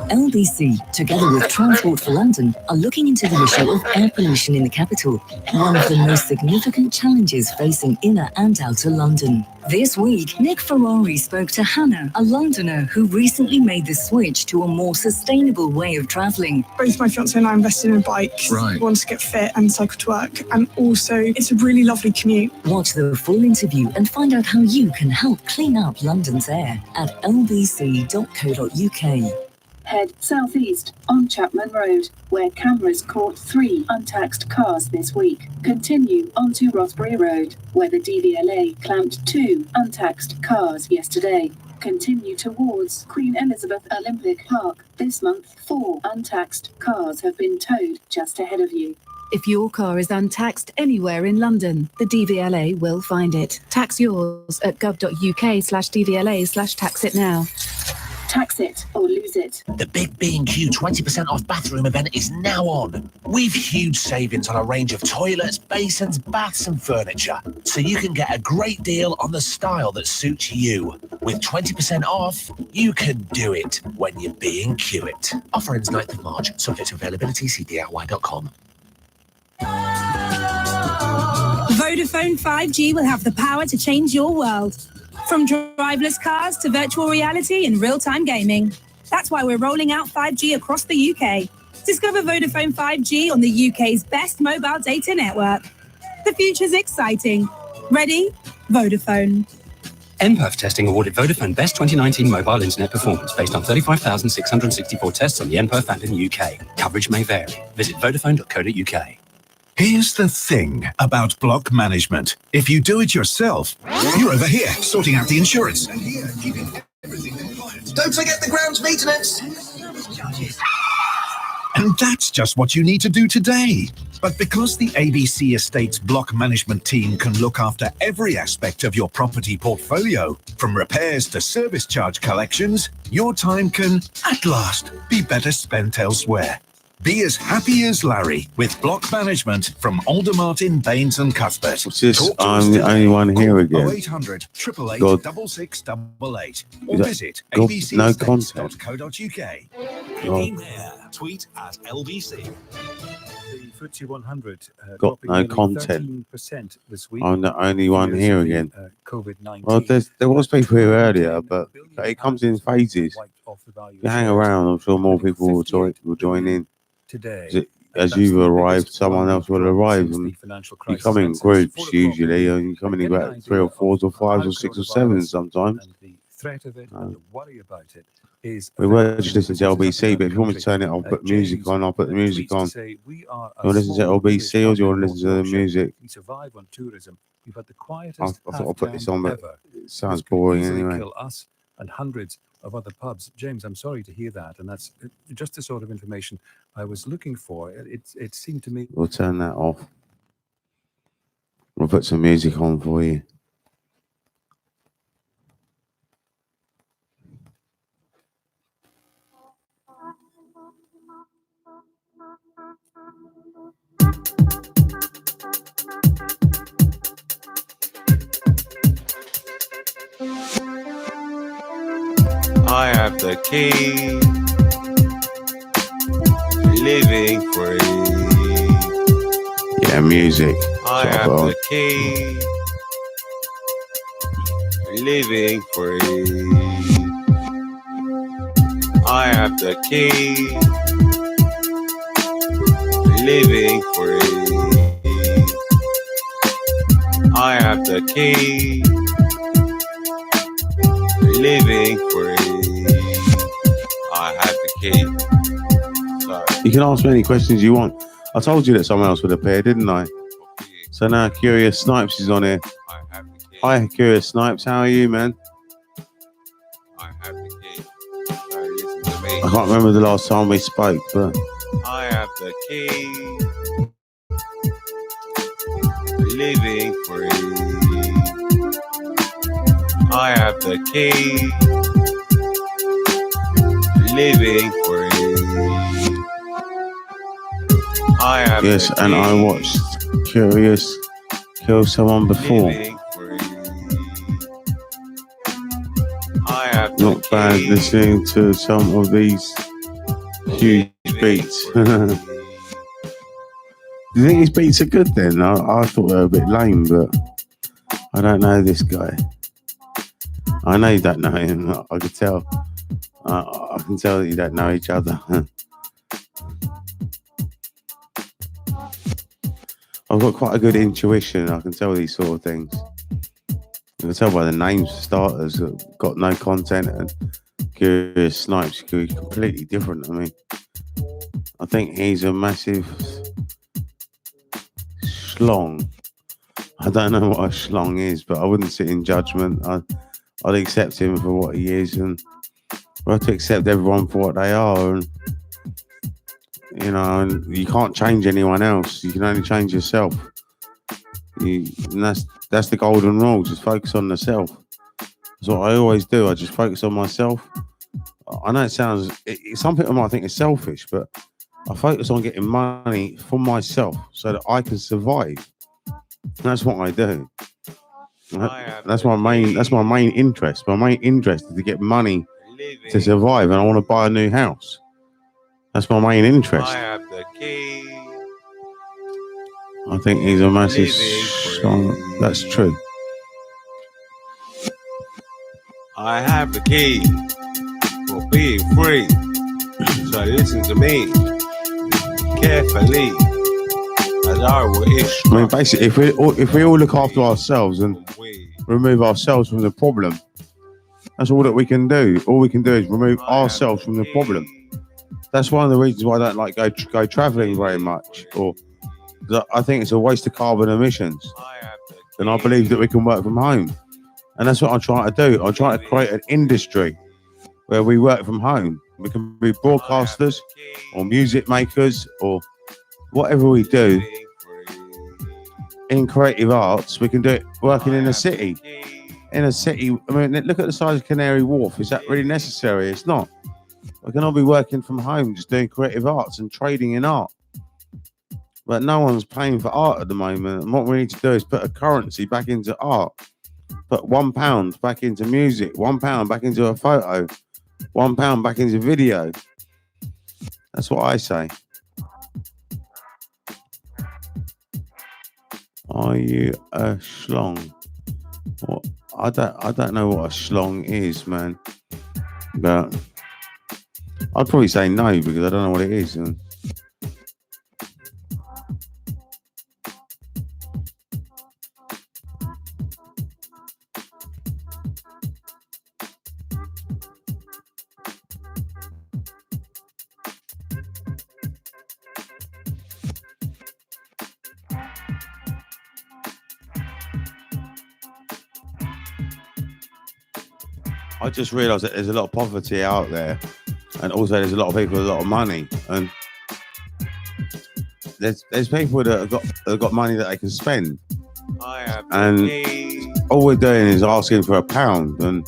LBC, together with Transport for London, are looking into the issue of air pollution in the capital, one of the most significant challenges facing inner and outer London. This week, Nick Ferrari spoke to Hannah, a Londoner who recently made the switch to a more sustainable way of travelling. Both my fiancé and I invested in a bike. Right. We want to get fit and cycle to work, and also it's a really lovely commute. Watch the full interview and find out how you can help clean up London's air at lbc.co.uk. Head southeast on Chapman Road, where cameras caught 3 untaxed cars this week. Continue onto Rothbury Road, where the DVLA clamped 2 untaxed cars yesterday. Continue towards Queen Elizabeth Olympic Park. This month, 4 untaxed cars have been towed just ahead of you. If your car is untaxed anywhere in London, the DVLA will find it. Tax yours at gov.uk/DVLA/taxitnow. Tax it or lose it. The Big B&Q 20% off bathroom event is now on. We've huge savings on a range of toilets, basins, baths and furniture, so you can get a great deal on the style that suits you. With 20% off, you can do it when you B&Q it. Offer ends 9th of March, subject to availability, see DIY.com. Vodafone 5G will have the power to change your world. From driverless cars to virtual reality and real-time gaming. That's why we're rolling out 5G across the UK. Discover Vodafone 5G on the UK's best mobile data network. The future's exciting. Ready? Vodafone. NPerf testing awarded Vodafone Best 2019 mobile internet performance based on 35,664 tests on the NPerf app in the UK. Coverage may vary. Visit vodafone.co.uk. Here's the thing about block management. If you do it yourself, you're over here sorting out the insurance. And here, keeping everything compliant. Don't forget the grounds maintenance. And that's just what you need to do today. But because the ABC Estates block management team can look after every aspect of your property portfolio, from repairs to service charge collections, your time can, at last, be better spent elsewhere. Be as happy as Larry with block management from Aldermartin, Baines and Cuthbert. What's this? I'm the only one here again. 0800 888 God. 6688 Is or that- visit God, no content. abcestates.co.uk. Email, tweet at LBC. The FTSE 100 Got dropping no nearly content. 13% this week. I'm the only one here Fears of again. the, COVID-19 Well, there was people here earlier, but it comes in phases. You hang around, I'm sure more people will join in. today. As you've arrived, someone else will arrive, and you come in groups usually, and you come in about 3 or 4s or 5s or 6 or 7s sometimes. The threat of it and the worry about it is. We were just listening to LBC, but if you want me to turn it, I'll put music on. I'll put the music on. We You want to listen to LBC or do you want to listen to the music? We survive on tourism. We've had the I quietest thought I'll put this on, but ever. it sounds This could boring easily anyway. kill us and hundreds of other pubs. James, I'm sorry to hear that, and that's just the sort of information I was looking for. It seemed to me. We'll turn that off. We'll put some music on for you. I have the key, living free. Yeah, music. I Shut have up. the key, living free. I have the key, living free. I have the key, living free. I have the key. Sorry. You can ask me any questions you want. I told you that someone else would appear, didn't I? So now Curious Snipes is on here. Hi, Curious Snipes. How are you, man? I have the key. So listen to me. I can't remember the last time we spoke, but I have the key, living free. I have the key, living free. I have yes, the and I key, watched Curious kill someone before. living free. I have the Not bad key, listening to some of these huge beats. Do you think his beats are good then? I thought they were a bit lame, but I don't know this guy. I know you don't know him. I could tell. I can tell that you don't know each other. I've got quite a good intuition. I can tell these sort of things. You can tell by the names for starters that got no content, and Curious Snipes could be completely different. I mean, I think he's a massive schlong. I don't know what a schlong is, but I wouldn't sit in judgment. I'd accept him for what he is, and I have to accept everyone for what they are. And you know, and you can't change anyone else. You can only change yourself. And that's the golden rule. Just focus on yourself. That's what I always do. I just focus on myself. I know it sounds. Some people might think it's selfish, but I focus on getting money for myself so that I can survive. That's what I do. That's my main interest. My main interest is to get money to survive, and I want to buy a new house. That's my main interest. I have the key, I think he's a massive song. That's true. I have the key for being free. So listen to me carefully as I mean, basically, if we all look after ourselves and remove ourselves from the problem, that's all that we can do. All we can do is remove ourselves from the problem. That's one of the reasons why I don't like go travelling very much, or I think it's a waste of carbon emissions. And I believe that we can work from home, and that's what I'm trying to do. I'm trying to create an industry where we work from home. We can be broadcasters or music makers or whatever we do in creative arts. We can do it working in a city. In a city, I mean, look at the size of Canary Wharf. Is that really necessary? It's not. We can all be working from home, just doing creative arts and trading in art. But no one's paying for art at the moment. And what we need to do is put a currency back into art. Put £1 back into music, £1 back into a photo, £1 back into video. That's what I say. Are you a schlong? What? I don't know what a schlong is, man. But I'd probably say no because I don't know what it is. And I just realised that there's a lot of poverty out there, and also there's a lot of people with a lot of money, and there's people that have got money that they can spend, and all we're doing is asking for £1, and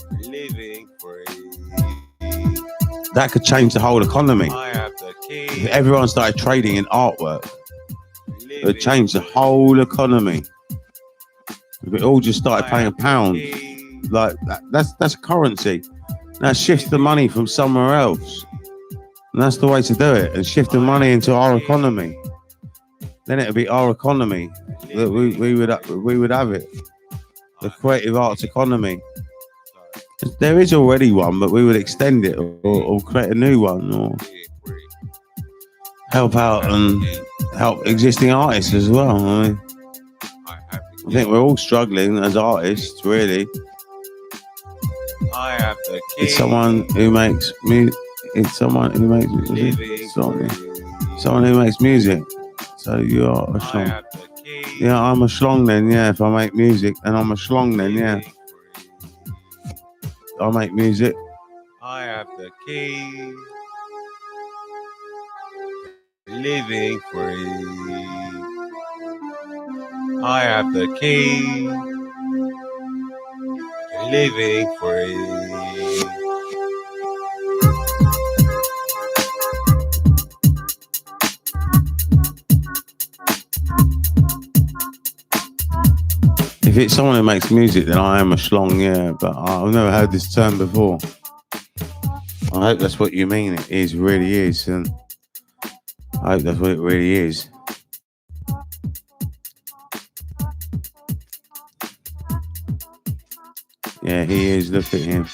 that could change the whole economy. If everyone started trading in artwork, it would change the whole economy. If we all just started paying £1. Like that's currency. Now shift the money from somewhere else, and that's the way to do it. And shift the money into our economy. Then it would be our economy that we would have it. The creative arts economy. There is already one, but we would extend it or create a new one, or help out and help existing artists as well. I mean, I think we're all struggling as artists, really. It's someone who makes music. It's someone who makes music. Someone who makes music. So you are a schlong. Yeah, I'm a schlong then. Yeah, if I make music, then I'm a schlong then. Yeah, I make music. I have the key. Living free. I have the key. Living free. If it's someone who makes music, then I am a schlong, yeah, but I've never heard this term before. I hope that's what you mean. It is, really is, and I hope that's what it really is. Yeah, he is. Look at him.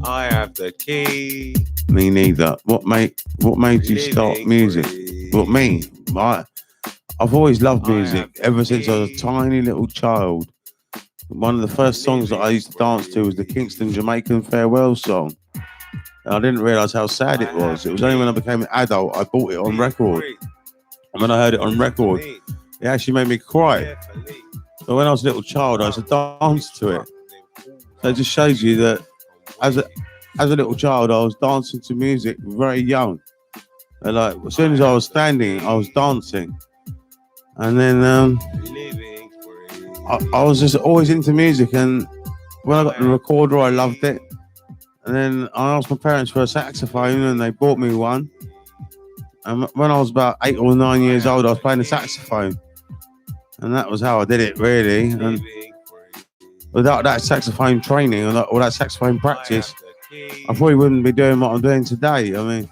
I have the key. Me neither. What made you start music? What, me? I've always loved music ever since I was a tiny little child. One of the first songs that I used to dance to was the Kingston Jamaican Farewell song. And I didn't realise how sad it was. It was only when I became an adult I bought it on record. And when I heard it on record, it actually made me cry. But when I was a little child, I used to dance to it. So it just shows you that as a little child, I was dancing to music very young. And like as soon as I was standing, I was dancing. And then I was just always into music. And when I got the recorder, I loved it. And then I asked my parents for a saxophone, and they bought me one. And when I was about 8 or 9 years old, I was playing the saxophone. And that was how I did it, really. And without that saxophone training or that saxophone practice, I probably wouldn't be doing what I'm doing today. I mean,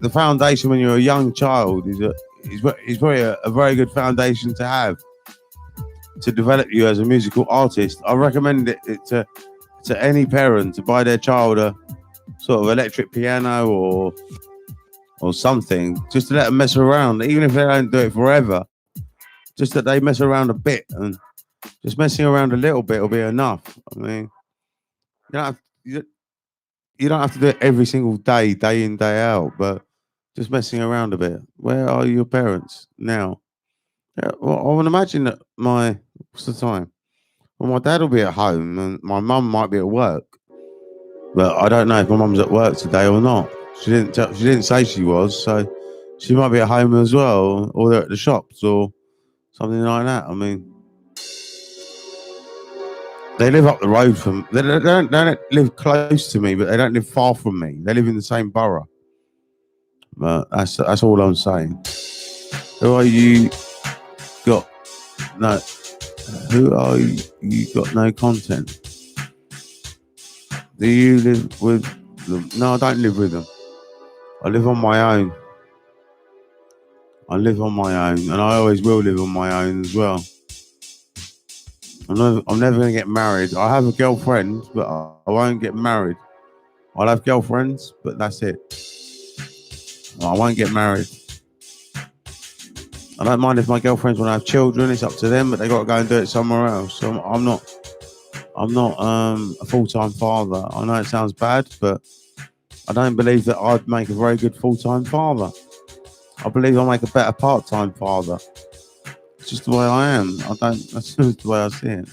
the foundation when you're a young child is probably a very good foundation to have to develop you as a musical artist. I recommend it to any parent to buy their child a sort of electric piano or something, just to let them mess around, even if they don't do it forever. Just that they mess around a bit, and just messing around a little bit will be enough. I mean, you don't have to do it every single day, day in, day out, but just messing around a bit. Where are your parents now? Yeah, well, I would imagine that what's the time? Well, my dad will be at home and my mum might be at work, but I don't know if my mum's at work today or not. She didn't say she was, so she might be at home as well, or they're at the shops or something like that. I mean, they live up the road from. They don't live close to me, but they don't live far from me. They live in the same borough. But that's all I'm saying. Who are you? Got no. Who are you? You got no content. Do you live with them? No, I don't live with them. I live on my own. I live on my own, and I always will live on my own as well. I'm never going to get married. I have a girlfriend, but I won't get married. I'll have girlfriends, but that's it. I won't get married. I don't mind if my girlfriends want to have children. It's up to them, but they got to go and do it somewhere else. So I'm not a full-time father. I know it sounds bad, but I don't believe that I'd make a very good full-time father. I believe I'll make a better part-time father. It's just the way I am. That's just the way I see it.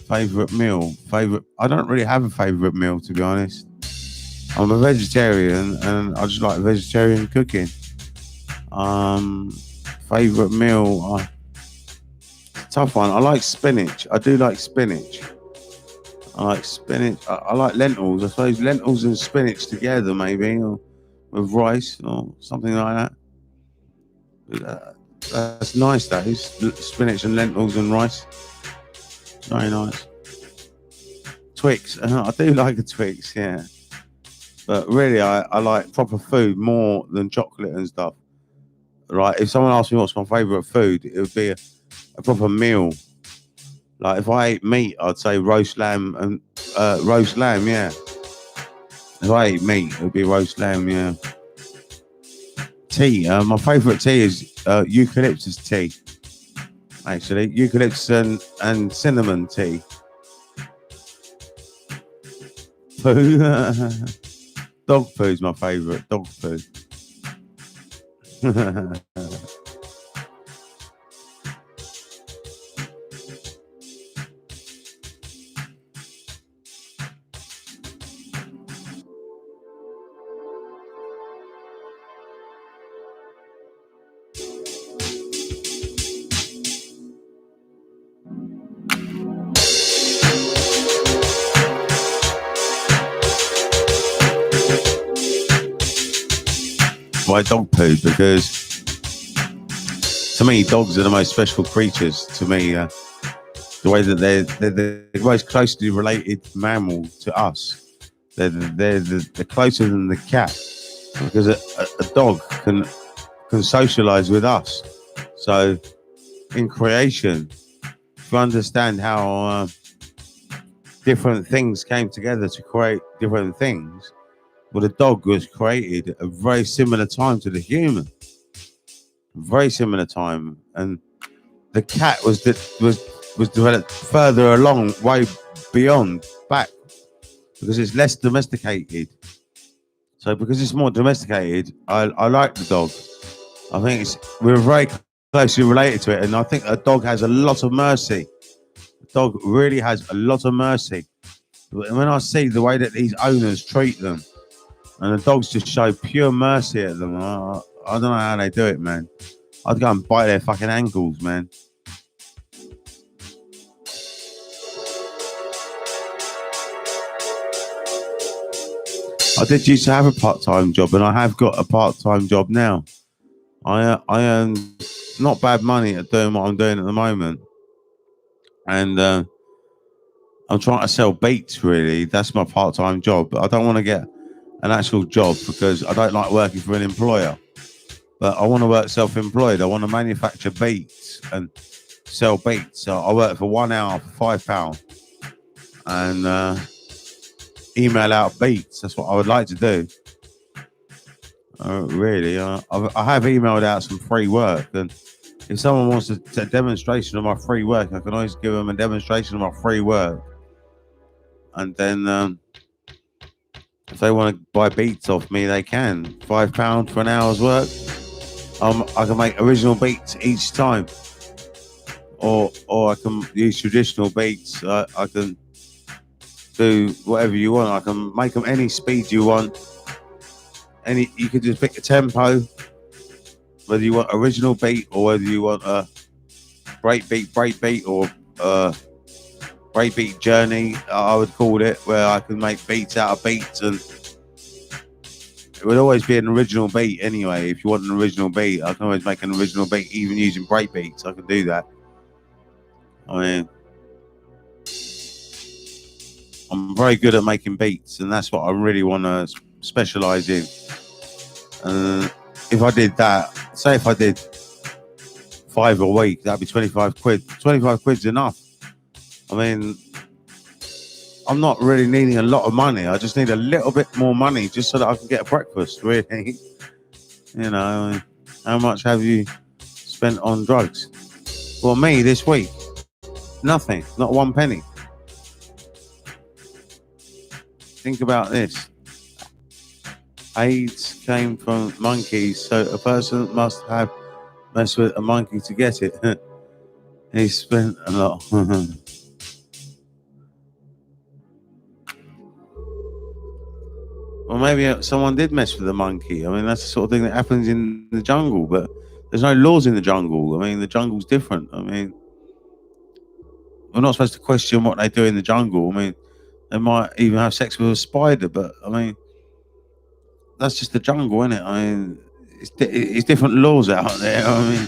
Favorite meal? I don't really have a favorite meal, to be honest. I'm a vegetarian and I just like vegetarian cooking. Favorite meal? Tough one. I like spinach. I do like spinach. I like spinach. I like lentils. I suppose lentils and spinach together, maybe, or with rice or something like that. That's nice, that is. Spinach and lentils and rice. Very nice. Twix. I do like a Twix, yeah. But really, I like proper food more than chocolate and stuff. Right? If someone asked me what's my favourite food, it would be a proper meal. Like if I ate meat, I'd say roast lamb and roast lamb, yeah. If I ate meat, it would be roast lamb, yeah. Tea. My favourite tea is eucalyptus tea. Actually, eucalyptus and cinnamon tea. Poo. Dog poo is my favourite. Dog poo. Why dog poo? Because to me, dogs are the most special creatures. To me, the way that they're the most closely related mammal to us. They're closer than the cat, because a dog can socialize with us. So in creation, if you understand how different things came together to create different things, well, the dog was created at a very similar time to the human. Very similar time. And the cat was developed further along, way beyond, back, because it's less domesticated. So because it's more domesticated, I like the dog. I think we're very closely related to it, and I think a dog has a lot of mercy. The dog really has a lot of mercy. When I see the way that these owners treat them, and the dogs just show pure mercy at them, I don't know how they do it, man. I'd go and bite their fucking ankles, man. I did used to have a part-time job, and I have got a part-time job now. I earn not bad money at doing what I'm doing at the moment, and I'm trying to sell beats. Really, that's my part-time job. But I don't want to get an actual job because I don't like working for an employer. But I want to work self-employed. I want to manufacture beats and sell beats. So I work for 1 hour for £5 and email out beats. That's what I would like to do. Really, I have emailed out some free work, and if someone wants a demonstration of my free work, I can always give them a demonstration of my free work. And then if they want to buy beats off me, they can. £5 for an hour's work. I can make original beats each time, or I can use traditional beats. I can do whatever you want. I can make them any speed you want. You could just pick a tempo, whether you want original beat or whether you want a breakbeat, or breakbeat journey, I would call it, where I can make beats out of beats, and it would always be an original beat anyway. If you want an original beat, I can always make an original beat, even using breakbeats. I can do that. I mean, I'm very good at making beats, and that's what I really want to specialize in. If I did that, say if I did 5 a week, that'd be 25 quid. 25 quid's enough. I mean, I'm not really needing a lot of money. I just need a little bit more money just so that I can get a breakfast, really. You know, I mean, how much have you spent on drugs? Well, me this week, nothing, not 1 penny. Think about this. AIDS came from monkeys, so a person must have messed with a monkey to get it. He spent a lot. Well, maybe someone did mess with the monkey. I mean, that's the sort of thing that happens in the jungle, but there's no laws in the jungle. I mean, the jungle's different. I mean, we're not supposed to question what they do in the jungle. I mean, they might even have sex with a spider, but I mean, that's just the jungle, isn't it? I mean, it's different laws out there. I mean,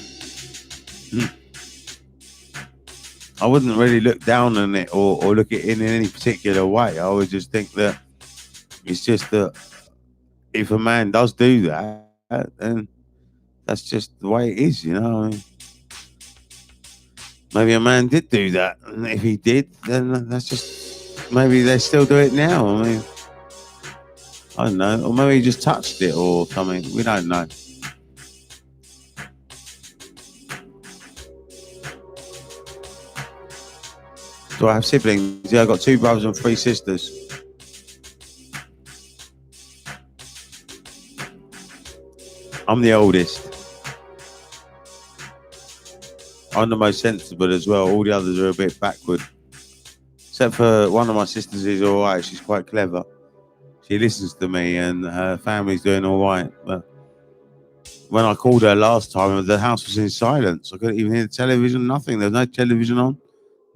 I wouldn't really look down on it or look at it in any particular way. I would just think that it's just that if a man does do that, then that's just the way it is, you know. I mean, maybe a man did do that, and if he did, then that's just, maybe they still do it now. I mean, I don't know, or maybe he just touched it or something. We don't know. Do I have siblings? Yeah, I've got 2 brothers and 3 sisters. I'm the oldest. I'm the most sensible as well. All the others are a bit backward. Except for one of my sisters is all right. She's quite clever. She listens to me and her family's doing all right. But when I called her last time, the house was in silence. I couldn't even hear the television, nothing. There was no television on,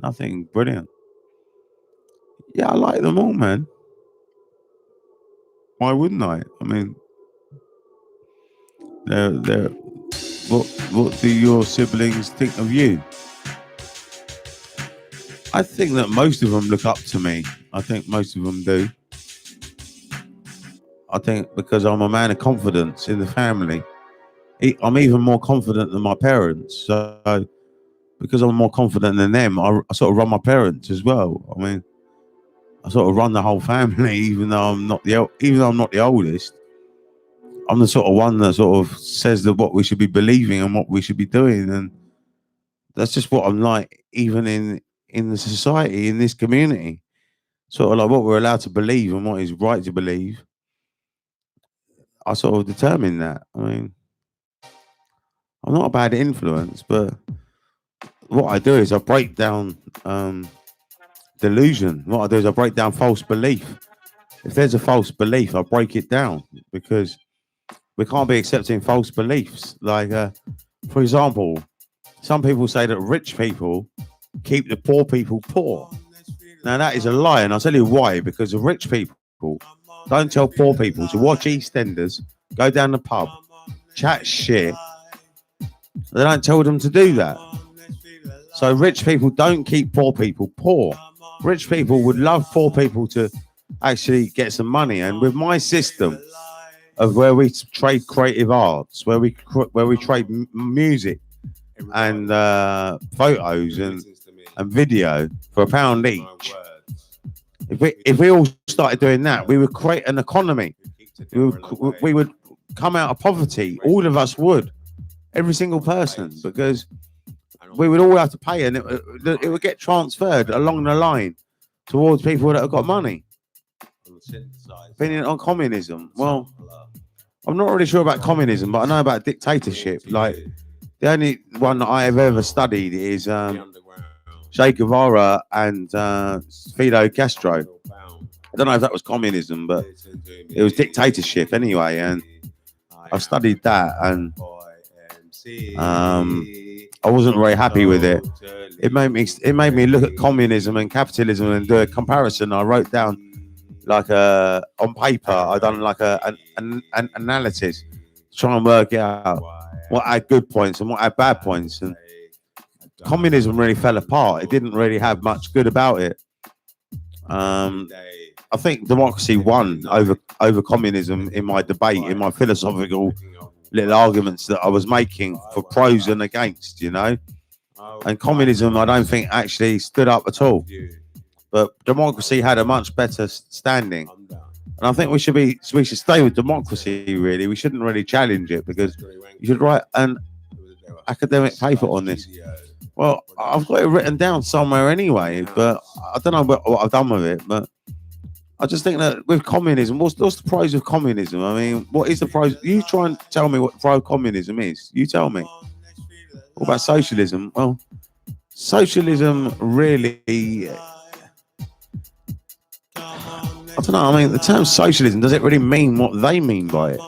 nothing. Brilliant. Yeah, I like them all, man. Why wouldn't I? I mean, they're what do your siblings think of you? I think that most of them look up to me. I think most of them do. I think because I'm a man of confidence in the family. I'm even more confident than my parents. So because I'm more confident than them, I sort of run my parents as well. I mean, I sort of run the whole family, even though I'm not the oldest. I'm the sort of one that sort of says that what we should be believing and what we should be doing, and that's just what I'm like, even in the society, in this community. Sort of like what we're allowed to believe and what is right to believe. I sort of determine that. I mean, I'm not a bad influence, but what I do is I break down delusion. What I do is I break down false belief. If there's a false belief, I break it down, because we can't be accepting false beliefs. Like, for example, some people say that rich people keep the poor people poor. Now, that is a lie, and I'll tell you why. Because the rich people, don't tell poor people to watch EastEnders, go down the pub, chat shit. They don't tell them to do that. So rich people don't keep poor people poor. Rich people would love poor people to actually get some money. And with my system of where we trade creative arts, where we trade music and photos and video for £1 each, if we all started doing that, we would create an economy. We would come out of poverty. All of us would, every single person, because we would all have to pay, and it would get transferred along the line towards people that have got money. Opinion on communism. Well, I'm not really sure about communism, but I know about dictatorship. Like, the only one that I have ever studied is Che Guevara and Fidel Castro. I don't know if that was communism, but it was dictatorship anyway. And I studied that, and I wasn't very happy with it. It made me look at communism and capitalism and do a comparison. I wrote down like on paper. I done like an analysis to try and work it out what had good points and what had bad points. And communism really fell apart. It didn't really have much good about it. I think democracy won over communism in my debate, in my philosophical little arguments that I was making for pros and against, you know. And communism, I don't think actually stood up at all. But democracy had a much better standing. And I think we should stay with democracy, really. We shouldn't really challenge it, because you should write an academic paper on this. Well, I've got it written down somewhere anyway, but I don't know what I've done with it. But I just think that with communism, what's the pros of communism? I mean, what is the pros? You try and tell me what pro-communism is. You tell me. What about socialism? Well, socialism really, I don't know. I mean, the term socialism, does it really mean what they mean by it?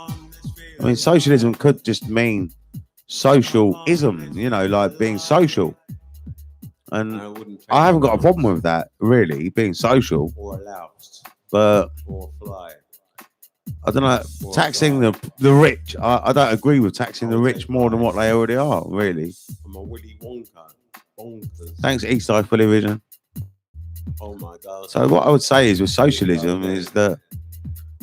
I mean, socialism could just mean socialism, you know, like being social. And I haven't got a problem with that, really, being social. But I don't know, taxing the rich. I don't agree with taxing the rich more than what they already are, really. Thanks, East Eye Fully Vision. Oh my God. So what I would say is with socialism is that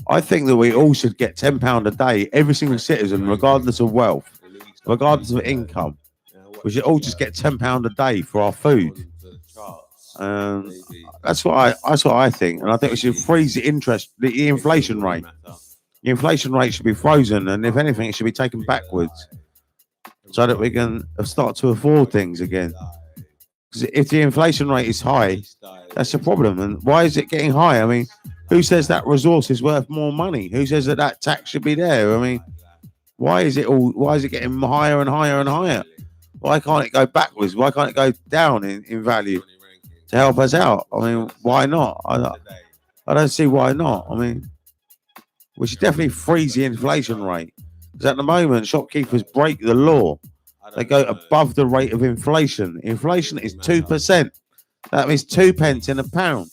I think that we all should get £10 a day, every single citizen, regardless of wealth, regardless of income. We should all just get £10 a day for our food. That's what I think, and I think we should freeze the inflation rate. The inflation rate should be frozen, and if anything, it should be taken backwards, so that we can start to afford things again. Because if the inflation rate is high, that's a problem. And why is it getting high? I mean, who says that resource is worth more money? Who says that tax should be there? I mean, why is it getting higher and higher and higher? Why can't it go backwards? Why can't it go down in value to help us out? I mean, why not? I don't see why not. I mean, we should definitely freeze the inflation rate, because at the moment, shopkeepers break the law. They go above the rate of inflation. Inflation is 2%. That means 2 pence in a pound.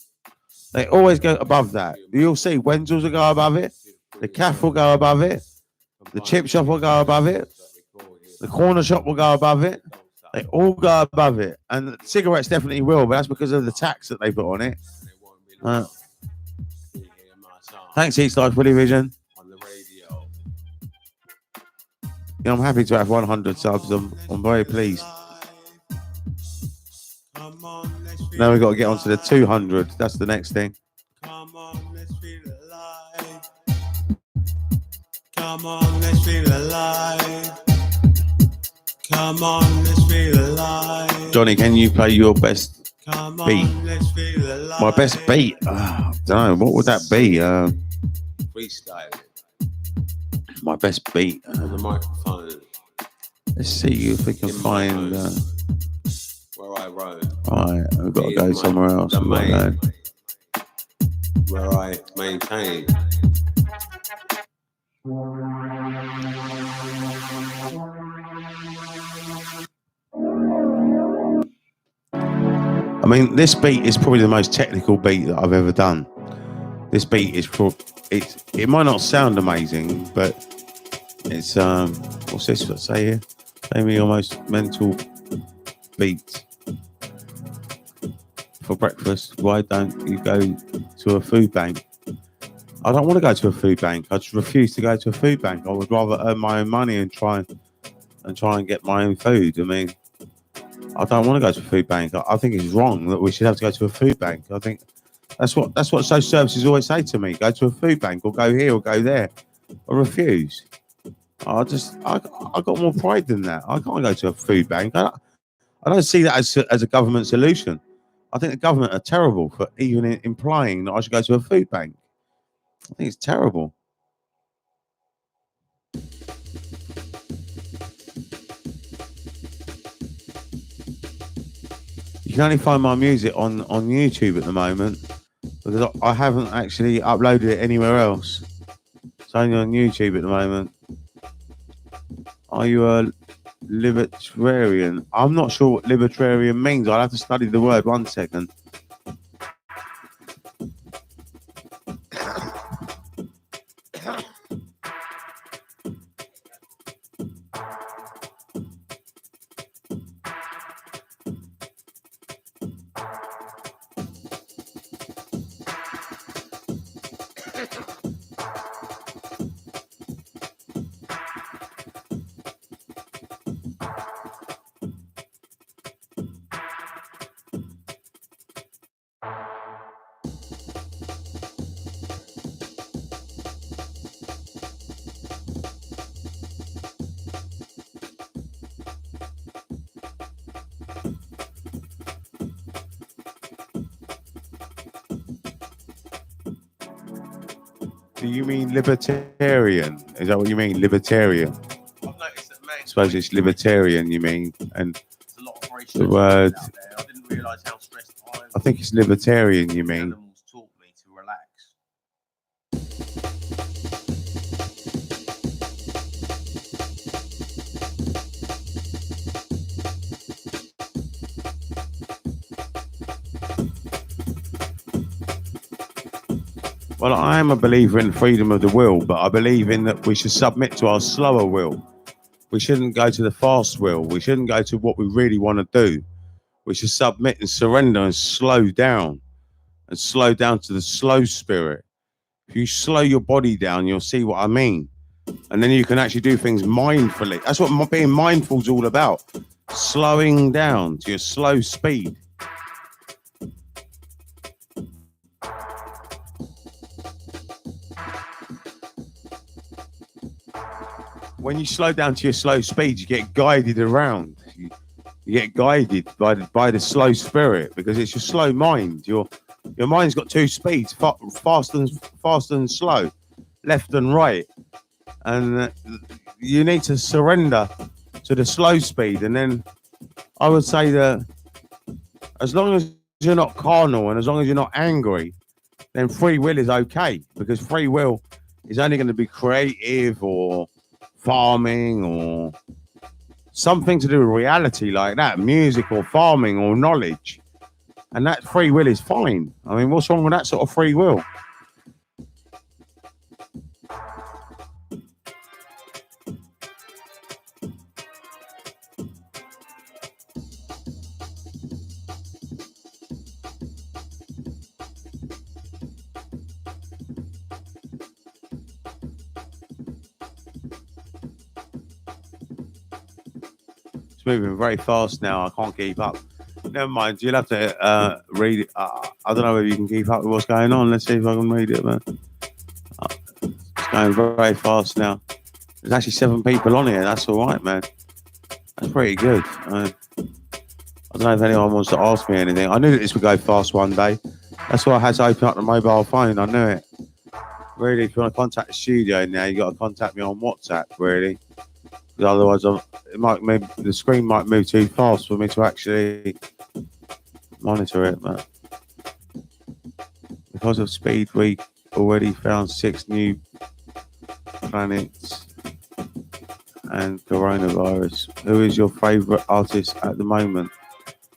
They always go above that. You'll see Wenzel's will go above it. The cafe will go above it. The chip shop will go above it. The corner shop will go above it. They all go above it. And cigarettes definitely will, but that's because of the tax that they put on it. Thanks, East Side Fully Vision. Yeah, I'm happy to have 100 subs. I'm very pleased. Now we've got to get on to the 200. That's the next thing. Come on, let's feel alive. Come on, let's feel alive. Come on, let's feel alive. Johnny, can you play your best Come beat? on, let's feel alive. My best beat? I don't know. What would that be? Freestyle. My best beat. On the microphone. Let's see if we can find. Where I wrote. Alright, we've got to go somewhere else. Where I maintain. I mean, this beat is probably the most technical beat that I've ever done. This beat is it might not sound amazing, but it's what's this? What I say here? Play me your most mental beat for breakfast. Why don't you go to a food bank? I don't want to go to a food bank. I just refuse to go to a food bank. I would rather earn my own money and try and get my own food. I mean, I don't want to go to a food bank. I think it's wrong that we should have to go to a food bank. I think that's what social services always say to me. Go to a food bank or go here or go there. I refuse. I got more pride than that. I can't go to a food bank. I don't see that as a government solution. I think the government are terrible for even implying that I should go to a food bank. I think it's terrible. You can only find my music on YouTube at the moment because I haven't actually uploaded it anywhere else. It's only on YouTube at the moment. Are you a libertarian? I'm not sure what libertarian means. I'll have to study the word. 1 second. Do you mean libertarian? Is that what you mean, libertarian? I've noticed that I suppose it's libertarian you mean, and the word. I didn't realise how stressed I think it's libertarian you mean. taught me to relax. Well, I am a believer in freedom of the will, but I believe in that we should submit to our slower will. We shouldn't go to the fast will. We shouldn't go to what we really want to do. We should submit and surrender and slow down to the slow spirit. If you slow your body down, you'll see what I mean. And then you can actually do things mindfully. That's what being mindful is all about. Slowing down to your slow speed. When you slow down to your slow speed, you get guided around. You get guided by the slow spirit because it's your slow mind. Your mind's got two speeds: fast and slow, left and right. And you need to surrender to the slow speed. And then I would say that as long as you're not carnal and as long as you're not angry, then free will is okay, because free will is only going to be creative or farming or something to do with reality like that, music or farming or knowledge. And that free will is fine. I mean, what's wrong with that sort of free will? Moving very fast now. I can't keep up. Never mind. You'll have to read it. I don't know if you can keep up with what's going on. Let's see if I can read it, man. It's going very fast now. There's actually 7 people on here. That's all right, man. That's pretty good. I don't know if anyone wants to ask me anything. I knew that this would go fast one day. That's why I had to open up the mobile phone. I knew it. Really, if you want to contact the studio now, you got to contact me on WhatsApp, really. Otherwise, the screen might move too fast for me to actually monitor it. But because of speed, we already found 6 new planets and coronavirus. Who is your favourite artist at the moment?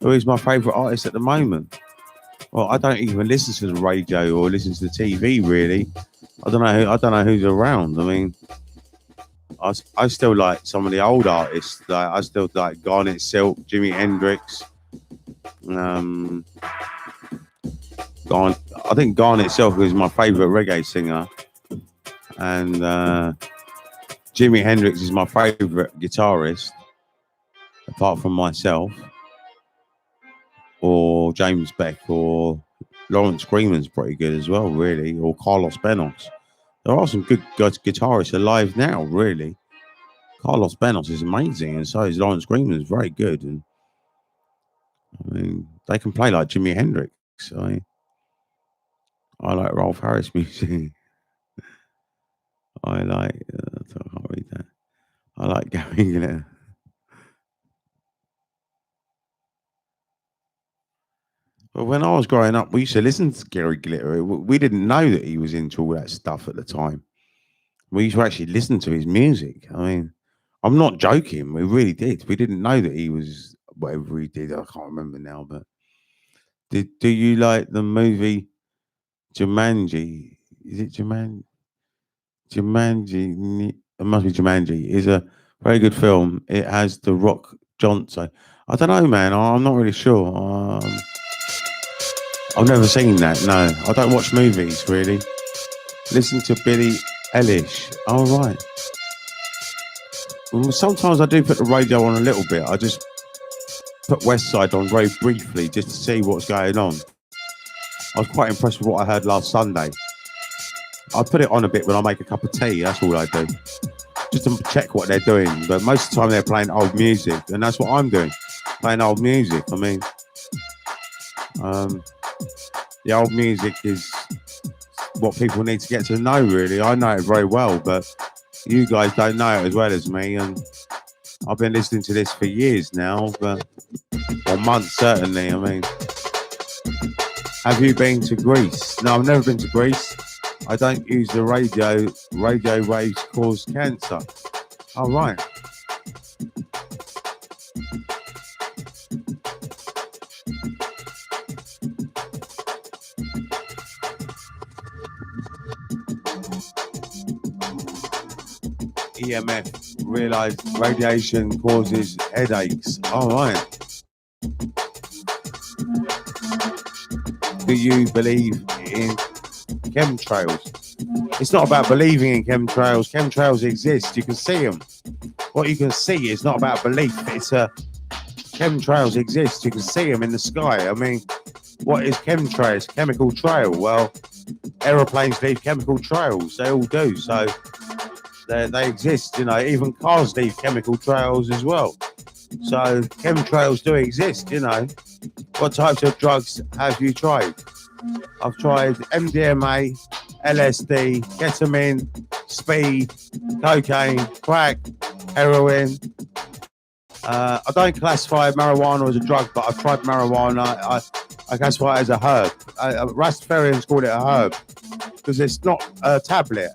Who is my favourite artist at the moment? Well, I don't even listen to the radio or listen to the TV, really. I don't know who's around. I mean, I still like some of the old artists. Like I still like Garnet Silk, Jimi Hendrix. I think Garnet Silk is my favourite reggae singer, and Jimi Hendrix is my favourite guitarist, apart from myself, or James Beck, or Lawrence Greenman's pretty good as well, really, or Carlos Benos. There are some good guitarists alive now, really. Carlos Benos is amazing, and so is Lawrence Greenman is very good. And I mean, they can play like Jimi Hendrix. I like Rolf Harris music. I like. I can't read that. I like Gary Glitter. But when I was growing up, we used to listen to Gary Glitter. We didn't know that he was into all that stuff at the time. We used to actually listen to his music. I mean, I'm not joking. We really did. We didn't know that he was whatever he did. I can't remember now. But do you like the movie Jumanji? Is it Jumanji? Jumanji. It must be Jumanji. It's a very good film. It has The Rock Johnson. I don't know, man. I'm not really sure. I've never seen that. No, I don't watch movies really. Listen to Billie Eilish. Oh, right. Well, sometimes I do put the radio on a little bit. I just put West Side on very briefly just to see what's going on. I was quite impressed with what I heard last Sunday. I put it on a bit when I make a cup of tea. That's all I do. Just to check what they're doing. But most of the time they're playing old music. And that's what I'm doing. Playing old music. I mean, the old music is what people need to get to know, really. I know it very well, but you guys don't know it as well as me. And I've been listening to this for years now, or months certainly. I mean, have you been to Greece? No, I've never been to Greece. I don't use the radio. Radio waves cause cancer. All right. EMF, realised radiation causes headaches. All right. Do you believe in chemtrails? It's not about believing in chemtrails. Chemtrails exist. You can see them. What you can see is not about belief. It's chemtrails exist. You can see them in the sky. I mean, what is chemtrails? Chemical trail. Well, aeroplanes leave chemical trails. They all do. So they exist. You know, even cars leave chemical trails as well. So chemtrails do exist. You know, what types of drugs have you tried? I've tried MDMA, LSD, ketamine, speed, cocaine, crack, heroin. I don't classify marijuana as a drug, but I've tried marijuana. I classify it as a herb. Rastafarians call it a herb because it's not a tablet.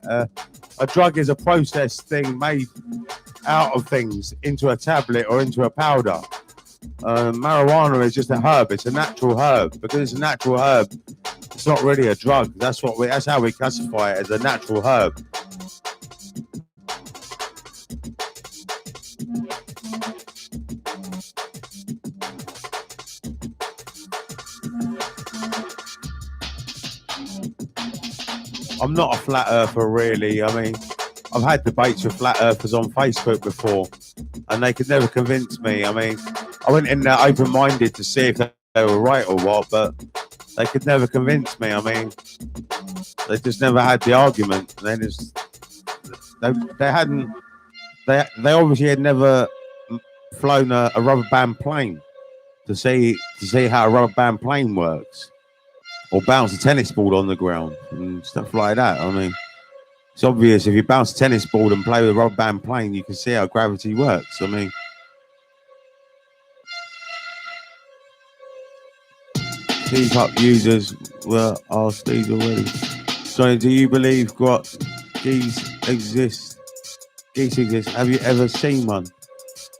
A drug is a processed thing made out of things into a tablet or into a powder. Marijuana is just a herb. It's a natural herb. Because it's a natural herb, it's not really a drug. That's how we classify it, as a natural herb. I'm not a flat earther, really. I mean, I've had debates with flat earthers on Facebook before, and they could never convince me. I mean, I went in there open-minded to see if they were right or what, but they could never convince me. I mean, they just never had the argument. They obviously had never flown a rubber band plane to see how a rubber band plane works, or bounce a tennis ball on the ground and stuff like that. I mean, it's obvious if you bounce a tennis ball and play with a rubber band plane, you can see how gravity works. I mean, Teacup users were asked these already. So, do you believe geese exist? Geese exist. Have you ever seen one?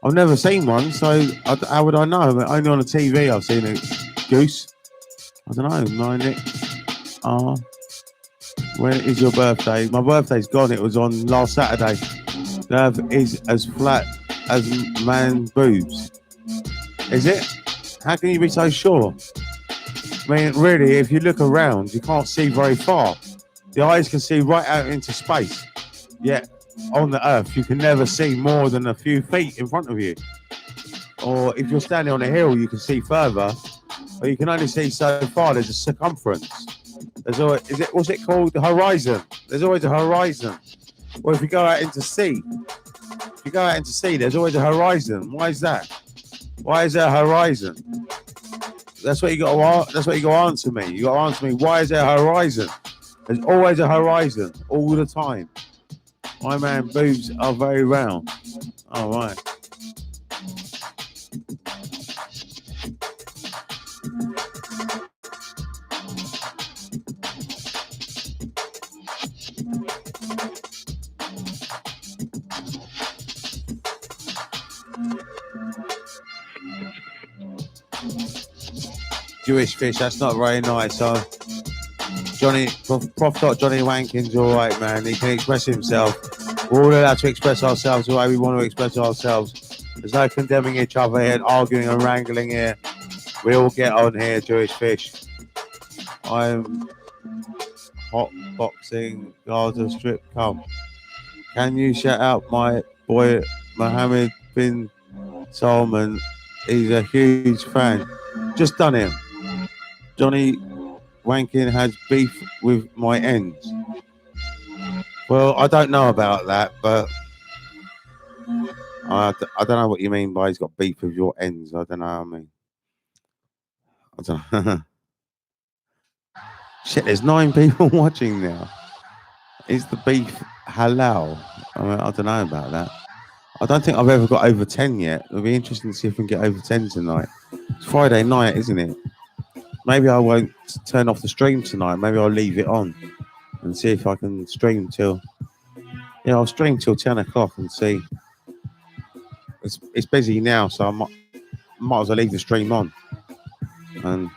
I've never seen one, so how would I know? I mean, only on the TV I've seen a goose. I don't know. My Nick. When is your birthday? My birthday's gone. It was on last Saturday. The earth is as flat as man's boobs. Is it? How can you be so sure? I mean, really, if you look around, you can't see very far. The eyes can see right out into space. Yet, on the earth, you can never see more than a few feet in front of you. Or if you're standing on a hill, you can see further, but you can only see so far. There's a circumference. There's always, what's it called? The horizon. There's always a horizon. Well, if you go out into sea, there's always a horizon. Why is that? Why is there a horizon? That's what you got to answer me. You got to answer me. Why is there a horizon? There's always a horizon, all the time. My man, boobs are very round. All right. Jewish fish, that's not very nice. Prof. Johnny Wankin's all right, man. He can express himself. We're all allowed to express ourselves the way we want to express ourselves. There's no condemning each other here, arguing and wrangling here. We all get on here, Jewish fish. I'm hot boxing Gaza Strip. Come. Can you shout out my boy Mohammed bin Salman? He's a huge fan. Just done him. Johnny Wankin has beef with my ends. Well, I don't know about that, but I don't know what you mean by he's got beef with your ends. I don't know. I don't know. Shit, there's 9 people watching now. Is the beef halal? I don't know about that. I don't think I've ever got over 10 yet. It'll be interesting to see if we can get over 10 tonight. It's Friday night, isn't it? Maybe I won't turn off the stream tonight. Maybe I'll leave it on and see if I can stream till... Yeah, I'll stream till 10 o'clock and see. It's busy now, so I might as well leave the stream on. And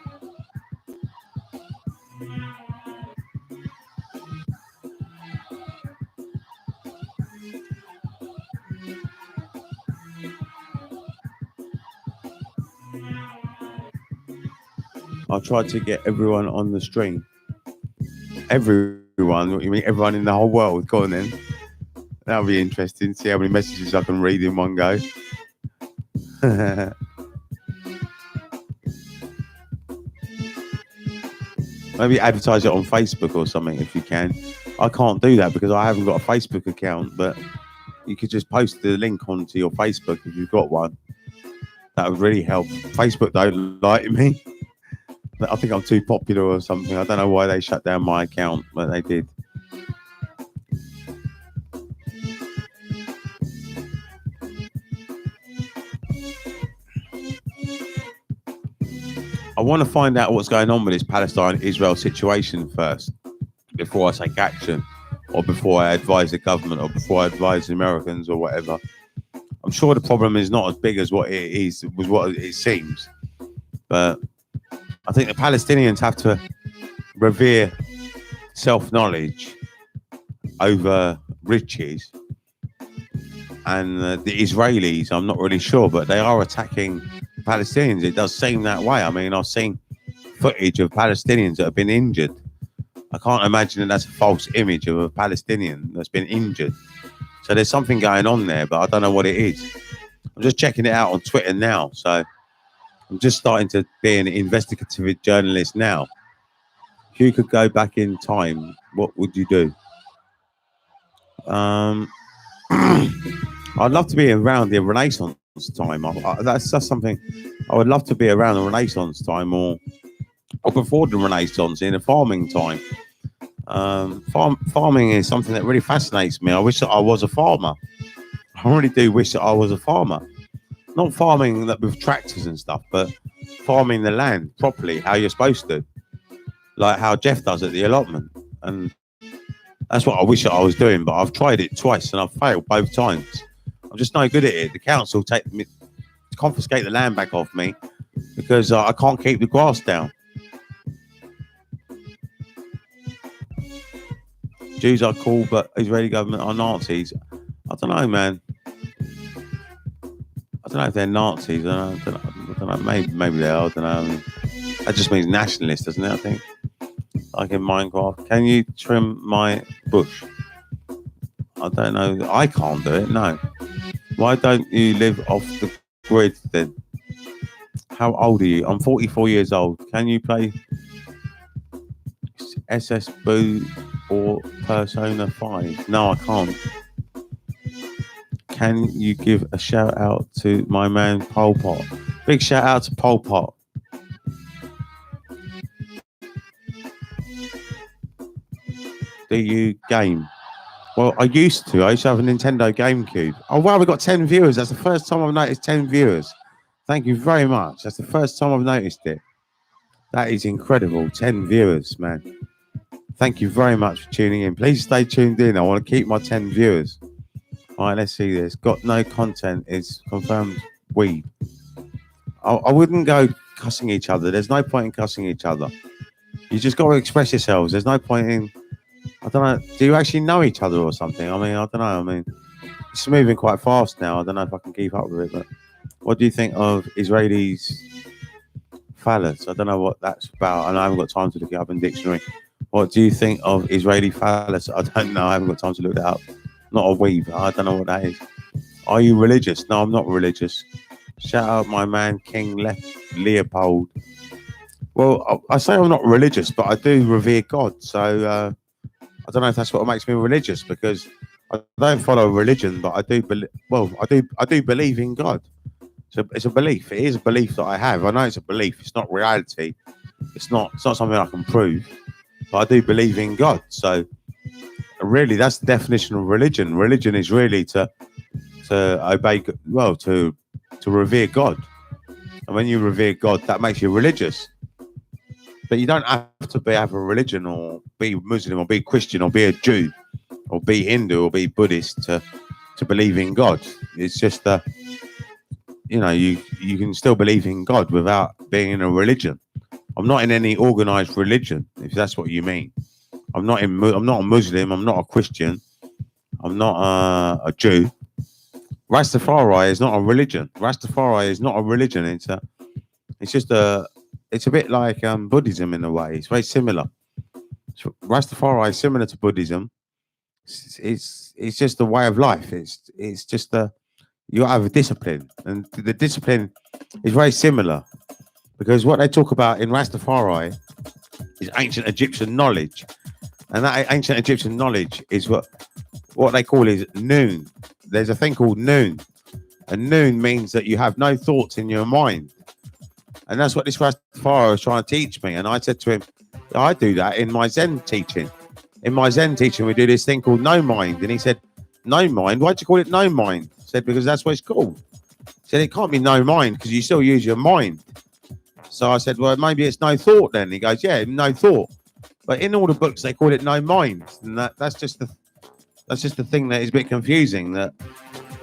I tried to get everyone on the stream. Everyone? What you mean? Everyone in the whole world? Go on then. That'll be interesting. See how many messages I can read in one go. Maybe advertise it on Facebook or something if you can. I can't do that because I haven't got a Facebook account, but you could just post the link onto your Facebook if you've got one. That would really help. Facebook don't like me. I think I'm too popular or something. I don't know why they shut down my account, but they did. I want to find out what's going on with this Palestine-Israel situation first, before I take action, or before I advise the government, or before I advise the Americans, or whatever. I'm sure the problem is not as big as what it is, was what it seems, but I think the Palestinians have to revere self-knowledge over riches. And the Israelis, I'm not really sure, but they are attacking Palestinians. It does seem that way. I mean, I've seen footage of Palestinians that have been injured. I can't imagine that that's a false image of a Palestinian that's been injured. So there's something going on there, but I don't know what it is. I'm just checking it out on Twitter now. So I'm just starting to be an investigative journalist now. If you could go back in time, what would you do? I'd love to be around the Renaissance time. That's something I would love to be around the Renaissance time, or before the Renaissance, in a farming time. Farming is something that really fascinates me. I wish that I was a farmer. I really do wish that I was a farmer. Not farming that with tractors and stuff, but farming the land properly, how you're supposed to. Like how Jeff does at the allotment. And that's what I wish that I was doing, but I've tried it twice and I've failed both times. I'm just no good at it. The council confiscate the land back off me because I can't keep the grass down. Jews are cool, but Israeli government are Nazis. I don't know, man. I don't know if they're Nazis. I don't know. Maybe they are. I don't know. I mean, that just means nationalist, doesn't it? I think. Like in Minecraft. Can you trim my bush? I don't know. I can't do it. No. Why don't you live off the grid then? How old are you? I'm 44 years old. Can you play SS Boo or Persona 5? No, I can't. Can you give a shout out to my man Pol Pot? Big shout out to Pol Pot. Do you game? Well, I used to have a Nintendo GameCube. Oh, wow, we got 10 viewers. That's the first time I've noticed 10 viewers. Thank you very much. That's the first time I've noticed it. That is incredible. 10 viewers, man. Thank you very much for tuning in. Please stay tuned in. I want to keep my 10 viewers. All right, let's see this. Got no content is confirmed weed. I wouldn't go cussing each other. There's no point in cussing each other. You just got to express yourselves. There's no point in... I don't know. Do you actually know each other or something? I mean, I don't know. I mean, it's moving quite fast now. I don't know if I can keep up with it. But what do you think of Israelis' phallus? I don't know what that's about. And I haven't got time to look it up in dictionary. What do you think of Israeli phallus? I don't know. I haven't got time to look that up. Not a weeb. I don't know what that is. Are you religious? No, I'm not religious. Shout out my man King Leopold. Well, I say I'm not religious, but I do revere God. So I don't know if that's what makes me religious, because I don't follow religion, but I do believe. Well, I do believe in God. So it's a belief. It is a belief that I have. I know it's a belief. It's not reality. It's not something I can prove, but I do believe in God. So really, that's the definition of religion. Religion is really to obey. Well, to revere God. And when you revere God, that makes you religious. But you don't have to have a religion or be Muslim or be Christian or be a Jew or be Hindu or be Buddhist to believe in God. It's just you can still believe in God without being in a religion. I'm not in any organized religion, if that's what you mean. I'm not a Muslim. I'm not a Christian. I'm not a Jew. Rastafari is not a religion. Rastafari is not a religion. It's a bit like Buddhism in a way. It's very similar. So Rastafari is similar to Buddhism. It's just a way of life. It's just you have a discipline, and the discipline is very similar, because what they talk about in Rastafari is ancient Egyptian knowledge, and that ancient Egyptian knowledge is what they call is noon. There's a thing called noon, and noon means that you have no thoughts in your mind. And that's what this Rastafari was trying to teach me. And I said to him, I do that in my Zen teaching. In my Zen teaching, we do this thing called no mind. And he said, no mind? Why'd you call it no mind? I said, because that's what it's called. He said, it can't be no mind because you still use your mind. So I said, well, maybe it's no thought then. He goes, yeah, no thought. But in all the books, they call it no mind. And that's just the thing that is a bit confusing, that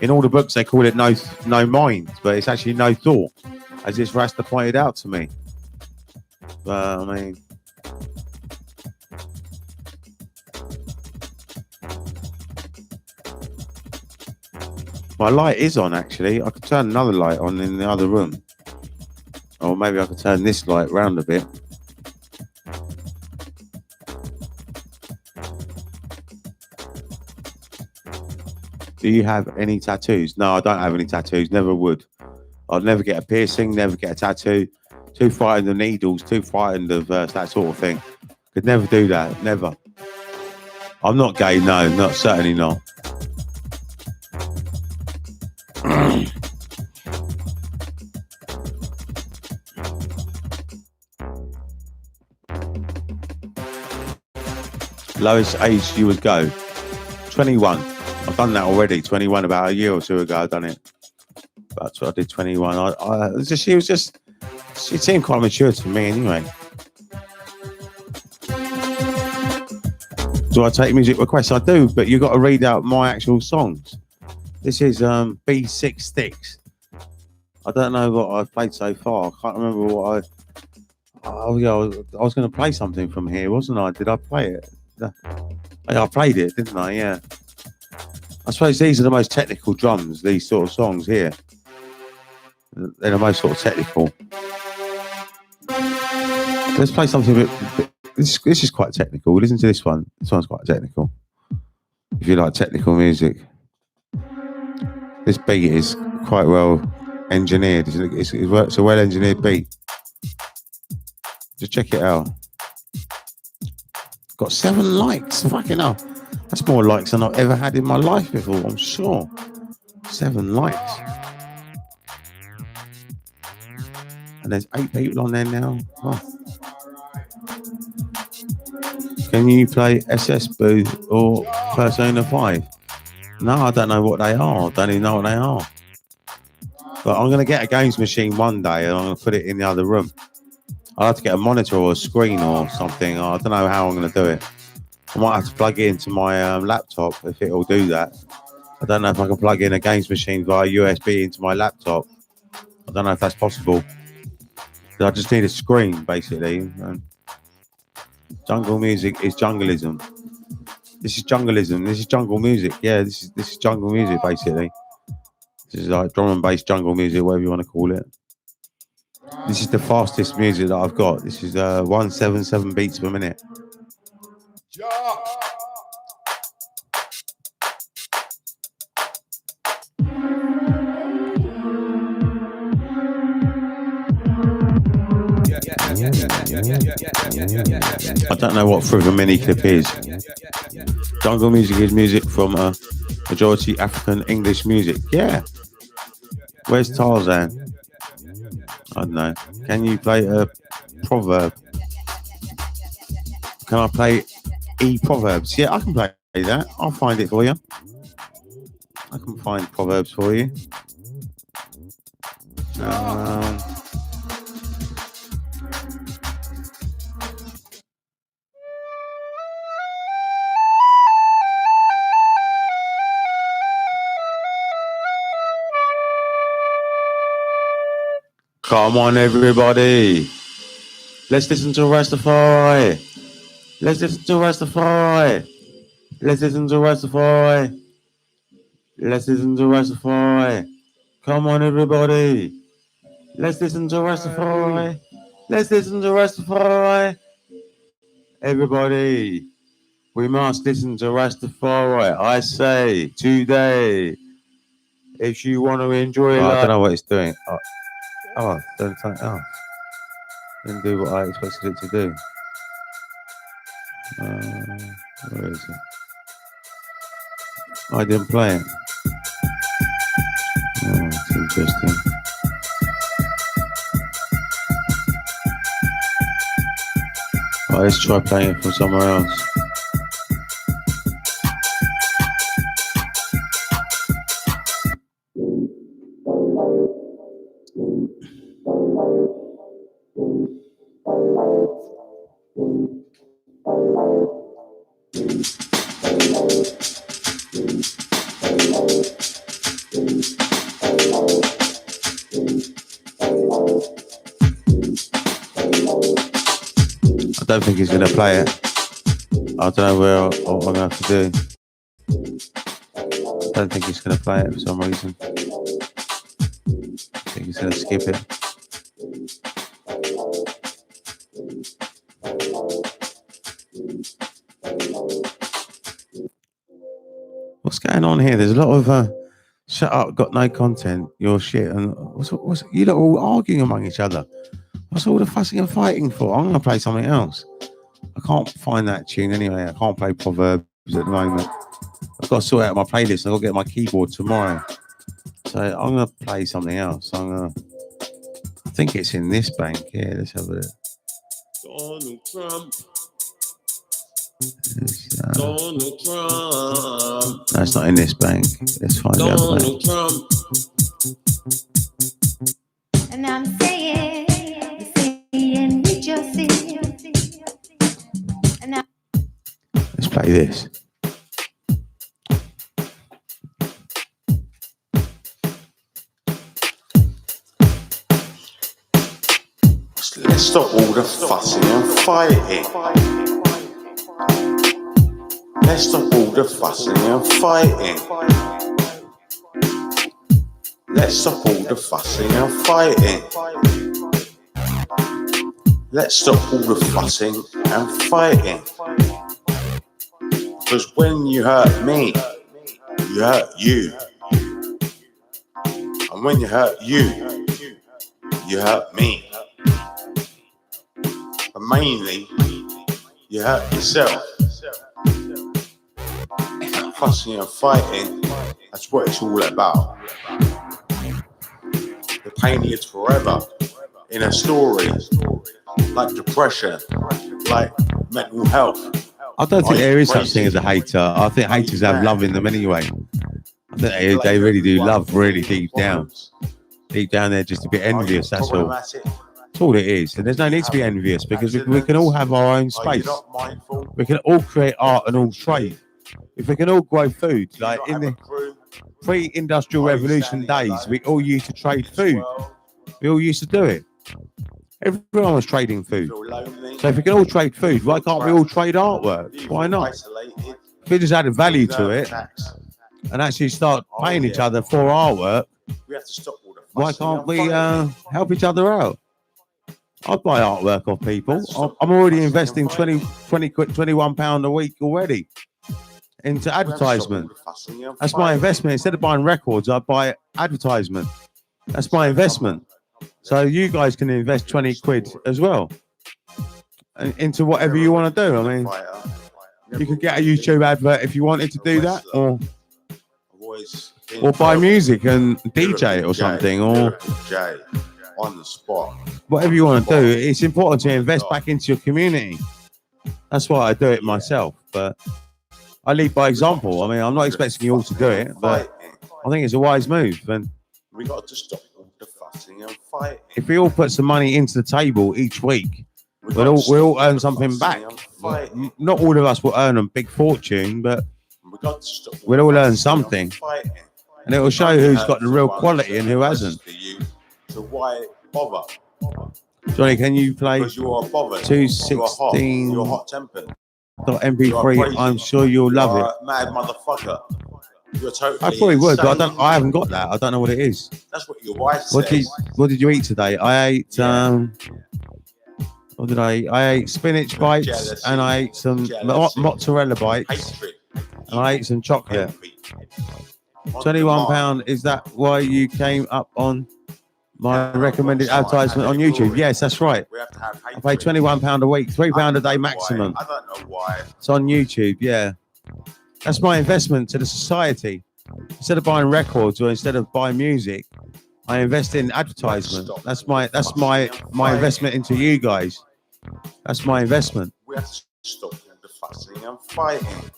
in all the books, they call it no mind, but it's actually no thought, as this Rasta pointed out to me. But I mean, my light is on actually. I could turn another light on in the other room, or maybe I could turn this light round a bit. Do you have any tattoos? No, I don't have any tattoos. Never would. I'd never get a piercing, never get a tattoo. Too frightened of needles, too frightened of that sort of thing. Could never do that, never. I'm not gay, no, certainly not. Lowest age you would go? 21. I've done that already. 21 about a year or two ago. I've done it. That's what I did. 21. She seemed quite mature to me anyway. Do I take music requests? I do, but you've got to read out my actual songs. This is B6 Sticks. I don't know what I've played so far. I can't remember what I was going to play something from here, wasn't I? Did I play it? Yeah, I played it, didn't I? Yeah. I suppose these are the most technical drums, these sort of songs here. They're the most sort of technical. Let's play something a bit. This is quite technical. Listen to this one. This one's quite technical. If you like technical music, this beat is quite well engineered. It's a well engineered beat. Just check it out. Got 7 likes. Fucking hell. That's more likes than I've ever had in my life before, I'm sure. 7 likes. And there's 8 people on there now. Oh. Can you play SS Booth or Persona 5? No, I don't know what they are. I don't even know what they are. But I'm going to get a games machine one day and I'm going to put it in the other room. I'll have to get a monitor or a screen or something. I don't know how I'm going to do it. I might have to plug it into my laptop if it'll do that. I don't know if I can plug in a games machine via USB into my laptop. I don't know if that's possible. I just need a screen, basically. And jungle music is jungleism. This is jungleism. This is jungle music. Yeah, this is jungle music, basically. This is like drum and bass jungle music, whatever you want to call it. This is the fastest music that I've got. This is 177 beats per minute. I don't know what Friver Mini Clip is. Jungle music is music from majority African English music. Yeah. Where's Tarzan? I don't know. Can you play a proverb? Can I play Proverbs? Yeah, I can play that. I'll find it for you. I can find Proverbs for you. Come on, everybody. Let's listen to Rastafari. Let's listen to Rastafari. Let's listen to Rastafari. Let's listen to Rastafari. Come on, everybody. Let's listen to Rastafari. Let's listen to Rastafari. Everybody, we must listen to Rastafari. I say today, if you want to enjoy life. I don't know what it's doing. Oh, done something else. Didn't do what I expected it to do. Where is it? I didn't play it. Oh, it's interesting. Oh, let's try playing it from somewhere else. I don't think he's going to play it. I don't know what I'm going to have to do. I don't think he's going to play it for some reason. I think he's going to skip it. What's going on here? There's a lot of shut up, got no content, your shit, and what's you lot all arguing among each other. What's all the fussing and fighting for? I'm going to play something else. I can't find that tune anyway. I can't play Proverbs at the moment. I've got to sort out my playlist. I've got to get my keyboard tomorrow. So I'm going to play something else. I think it's in this bank here. Let's have a look. Donald Trump. Donald Trump. No, it's not in this bank. Let's find out. Donald Trump. And I'm saying with your sin. And let's play this. Let's stop all the fussing and fighting. Let's stop all the fussing and fighting. Let's stop all the fussing and fighting. Let's stop all the fussing and fighting. Because when you hurt me, you hurt you. And when you hurt you, you hurt me. But mainly, you hurt yourself. Fussing and fighting, that's what it's all about. The pain lives forever in a story, like depression, like mental health. I don't think there is such thing as a hater. I think haters have love in them anyway. I think they really do love really deep down. Deep down they're just a bit envious, that's all. That's all it is. And there's no need to be envious because we can all have our own space. We can all create art and all trade. If we can all grow food, like in the pre-industrial revolution days, we all used to trade food. We all used to do it. Everyone was trading food. So if we can all trade food, why can't we all trade artwork? Why not? If we just added value to it and actually start paying each other for artwork, why can't we help each other out? I'd buy artwork off people. I'm already investing £21 a week already into advertisement. That's my investment. Instead of buying records, I buy advertisement. That's my investment. So you guys can invest 20 quid as well into whatever you want to do. I mean, you could get a YouTube advert if you wanted to do that, or buy music and DJ it or something, or on the spot. Whatever you want to do. It's important to invest back into your community. That's why I do it myself, but I lead by example. I mean, I'm not expecting you all to do it, but I think it's a wise move. And we got to stop all the fussing and fighting. If we all put some money into the table each week, we'll all earn something back. Not all of us will earn a big fortune, but we'll all earn something. And it will show who's got the real quality and who hasn't. So why bother? Johnny, can you play Because you are bothered. 216 You're hot-tempered. .mp3? I'm sure you'll love it. Mad motherfucker. You're totally I probably would, but insane. I haven't got that. I don't know what it is. That's what your wife What says. did you eat today? I ate what did I eat? I ate spinach bites and I ate some mozzarella bites and I ate some chocolate. £21. Is that why you came up on my recommended advertisement on YouTube? Yes, that's right. I pay £21 a week, £3 a day maximum. I don't know why. It's on YouTube, yeah. That's my investment to the society. Instead of buying records or instead of buying music, I invest in advertisement. That's my investment into you guys. That's my investment. We have to stop the fussing and fighting.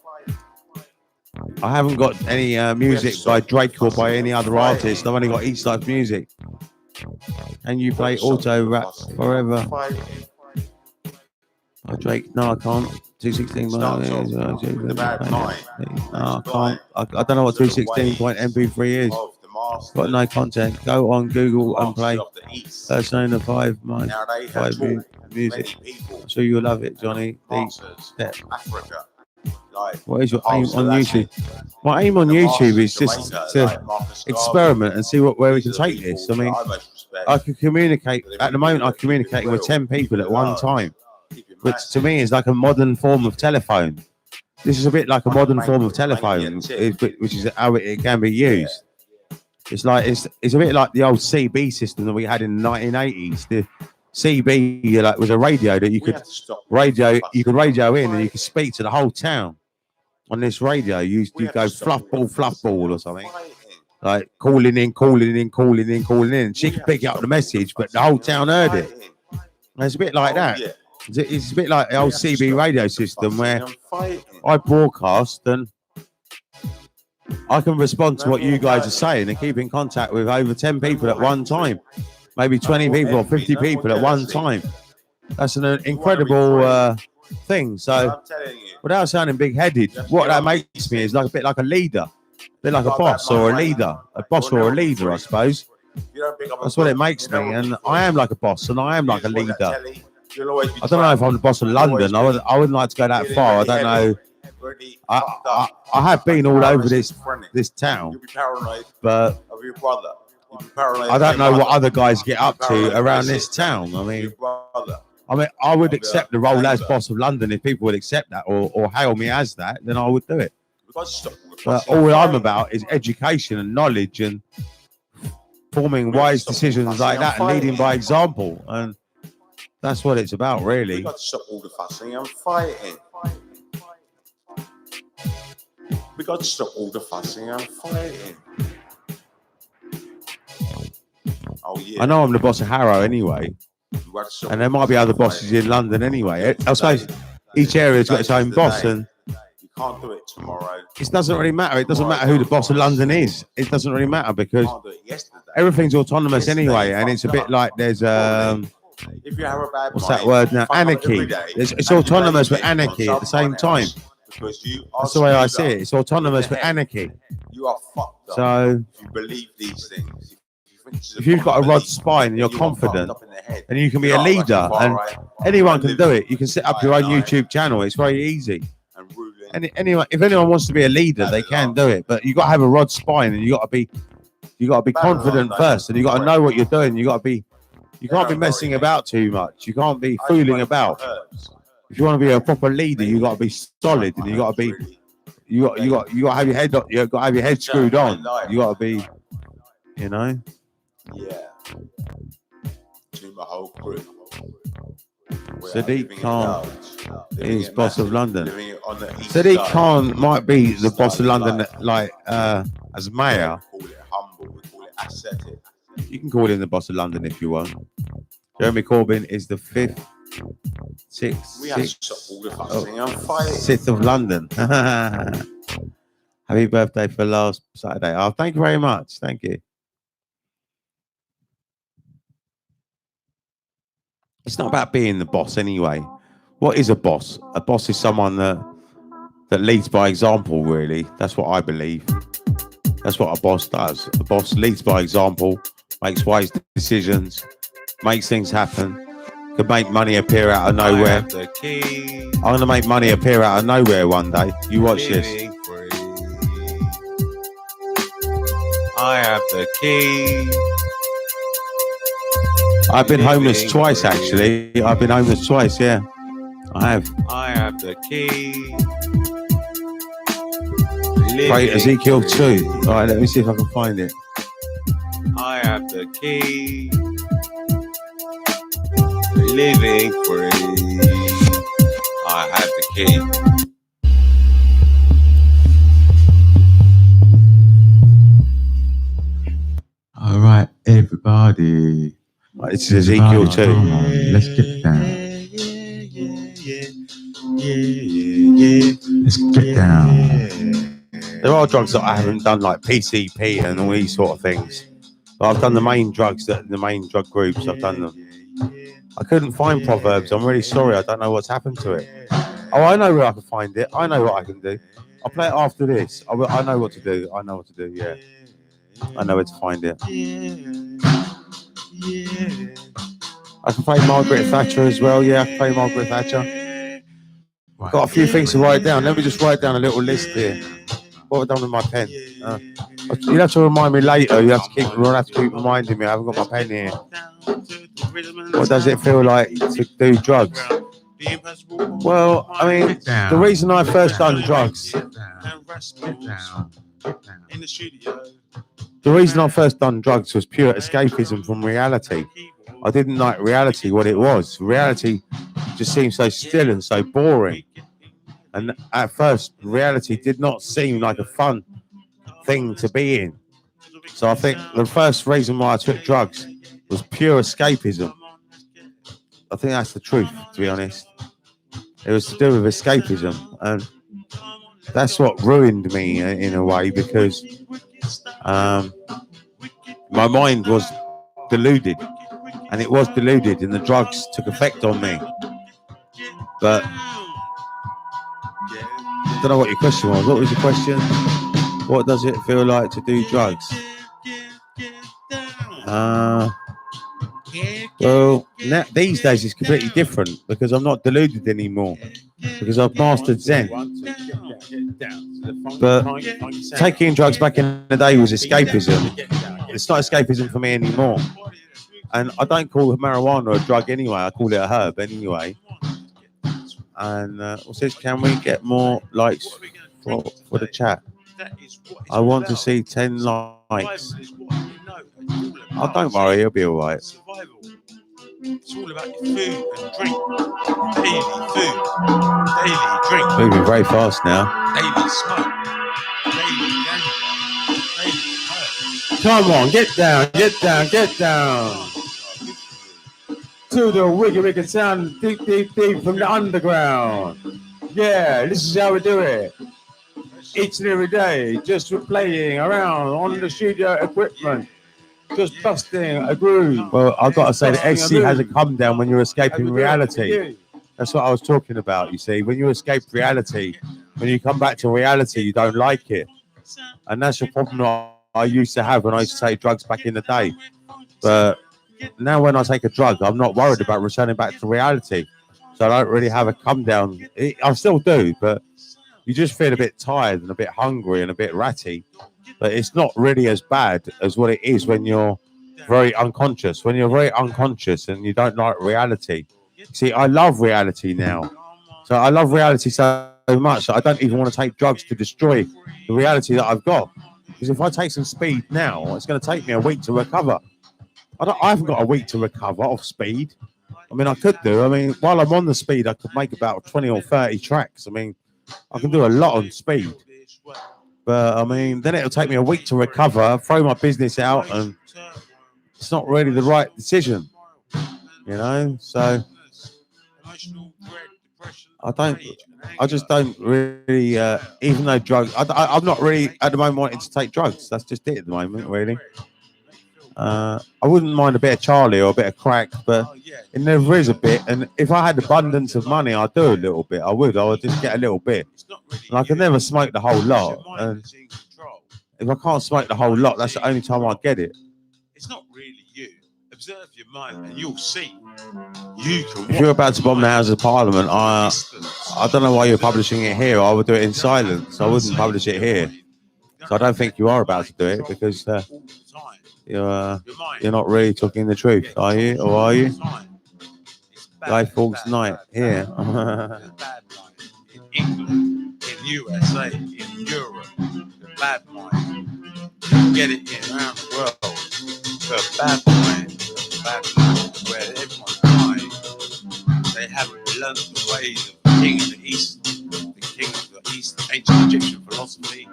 I haven't got any music by Drake or by any other artist. I've only got East Life music. Can you play auto rap forever? By Drake? No, I can't. 216. No, I can't. I don't know what 216.mp3 is. Got no content. Go on Google and play Persona 5 music. I'm sure you'll love it, Johnny. Deep step. What is your aim on YouTube? My aim on YouTube is just to experiment and see where we can take this. I mean, I can communicate. At the moment, I'm communicating with 10 people at one time, which to me is like a modern form of telephone. This is a bit like a modern form of telephone, which is how it can be used. It's like it's a bit like the old CB system that we had in the 1980s. The CB was a radio that you could radio in and you could speak to the whole town on this radio. You go fluff ball or something, like calling in. She could pick up the message, but the whole town heard it. And it's a bit like that. It's a bit like the old CB radio system where I broadcast and I can respond to what you guys are saying and keep in contact with over 10 people at one time. Maybe 20 people or 50 people at one time. That's an incredible thing. So, without sounding big-headed, what that makes me is like a bit like a leader, a bit like a boss or a leader, I suppose. That's what it makes me, and I am like a boss, and I am like a leader. I don't know if I'm the boss of London. I wouldn't like to go that far. I don't know really I fucked up. have been all over this Schizophrenic. town, You'll be paranoid but of your brother. You'll be paranoid I of don't your know what mother. other guys get up You'll be to paranoid of around your this sister, town. I of mean, your brother. I would Of accept the your role as neighbour. boss of London if people would accept that or hail me as that. Then I would do it. We've got to stop all the But fussing all and I'm fighting. about is education and knowledge and forming We've got to wise stop all the decisions fussing like and that and leading fighting. by example. And that's what it's about, We've really. got to stop all the fussing and fighting. We've got to stop all the fussing and fighting. Oh yeah. I know I'm the boss of Harrow anyway, We've got to stop and there all might the be other fussing and bosses fighting. in London anyway. I suppose each area's got its own boss, and You can't do it tomorrow. it doesn't really matter. It doesn't matter who the boss of London is. It doesn't really matter because You can't do it yesterday. everything's autonomous Yesterday anyway, you and it's a fucked bit up. like there's If you have a bad what's mind, that word now? fuck up every Anarchy. day, It's and you autonomous blame with it on anarchy at the same someone time. else because you are That's the way I screwed see it. up It's autonomous in the with head. anarchy. You are fucked up. So if you believe these things, if you've got a rod spine and you're confident and you can be a leader, and anyone can do it. You can set up your own YouTube channel. It's very easy. And anyone, if anyone wants to be a leader, they can do it. But you got to have a rod spine, and you got to be confident first, and you got to know what you're doing. You can't be messing about too much. You can't be fooling about. If you want to be a proper leader, you got to be solid, and you got to be. You got to have your head. You got to have your head screwed on. You got to be. You know. Yeah. To my whole crew. Sadiq Khan is boss of London. Living on the east Sadiq side. Khan might be the boss of London, like as mayor. We call it humble. We call it ascetic. You can call him the boss of London if you want. Jeremy Corbyn is the fifth, We have to stop all the fussing and fighting. sixth of London. Happy birthday for last Saturday. Oh, thank you very much. Thank you. It's not about being the boss anyway. What is a boss? A boss is someone that leads by example, really. That's what I believe. That's what a boss does. A boss leads by example, makes wise decisions, makes things happen, can make money appear out of nowhere. I'm going to make money appear out of nowhere one day. You watch this. I have the key. I've been homeless twice, actually. I've been homeless twice, yeah. I have. I have the key. Great Ezekiel 2. All right, let me see if I can find it. I have the key. Living free. I have the key. All right, everybody. Right, this is Ezekiel 2. Let's get down. Let's get down. There are drugs that I haven't done, like PCP and all these sort of things. But I've done the main drugs, the main drug groups. I've done them. I couldn't find Proverbs. I'm really sorry. I don't know what's happened to it. Oh, I know where I can find it. I know what I can do. I'll play it after this. I know what to do. I know what to do. Yeah. I know where to find it. I can play Margaret Thatcher as well. Yeah, I can play Margaret Thatcher. Got a few things to write down. Let me just write down a little list here. What have I done with my pen? You'll have to remind me later. You'll have to keep reminding me. I haven't got my pen here. What does it feel like to do drugs? Well, I mean, the reason I first done drugs, the reason I first done drugs was pure escapism from reality. I didn't like reality, what it was. Reality just seemed so still and so boring. And at first, reality did not seem like a fun thing to be in. So I think the first reason why I took drugs was pure escapism. I think that's the truth, to be honest. It was to do with escapism. And that's what ruined me in a way, because my mind was deluded. And it was deluded, and the drugs took effect on me. But I don't know what your question was. What was your question? What does it feel like to do drugs? Well, these days it's completely different because I'm not deluded anymore. Because I've mastered Zen. But taking drugs back in the day was escapism. It's not escapism for me anymore. And I don't call marijuana a drug anyway. I call it a herb anyway. And what says, can we get more likes for the chat? I want to see 10 likes. Oh, don't worry, he'll be all right. It's all about your food and drink. Daily food, daily drink. Moving very fast now. Daily smoke, daily ganja, daily herb. Come on, get down, get down, get down. To the wiggy sound, deep, deep, deep from the underground. Yeah, this is how we do it. Each and every day, just playing around on the studio equipment. Just busting a groove. Well, I've got to say that SC has a come down when you're escaping reality. That's what I was talking about, you see. When you escape reality, when you come back to reality, you don't like it. And that's the problem I used to have when I used to take drugs back in the day. But now when I take a drug, I'm not worried about returning back to reality. So I don't really have a come down. I still do, but you just feel a bit tired and a bit hungry and a bit ratty. But it's not really as bad as what it is when you're very unconscious. When you're very unconscious and you don't like reality. See, I love reality now. So I love reality so much that I don't even want to take drugs to destroy the reality that I've got. Because if I take some speed now, it's going to take me a week to recover. I haven't got a week to recover off speed. I mean, I could do. I mean, while I'm on the speed, I could make about 20 or 30 tracks. I mean, I can do a lot on speed. But, I mean, then it'll take me a week to recover, throw my business out, and it's not really the right decision, you know? So, I just don't really, even though drugs, I'm not really, at the moment, wanting to take drugs. That's just it at the moment, really. I wouldn't mind a bit of Charlie or a bit of crack, but it never is a bit. And if I had abundance of money, I'd do a little bit. I would just get a little bit. And I can never smoke the whole lot. And if I can't smoke the whole lot, that's the only time I get it. It's not really you. Observe your mind and you'll see. You can. If you're about to bomb the House of Parliament, I don't know why you're publishing it here. I would do it in silence. I wouldn't publish it here. So I don't think you are about to do it because you're not really talking the truth, are you? Or are you? Guy Fawkes Night here. In England, in USA, in Europe, the bad mind. You get it around the world. The bad mind, where everyone's dying. They haven't learned the ways of the king of the East, ancient Egyptian philosophy.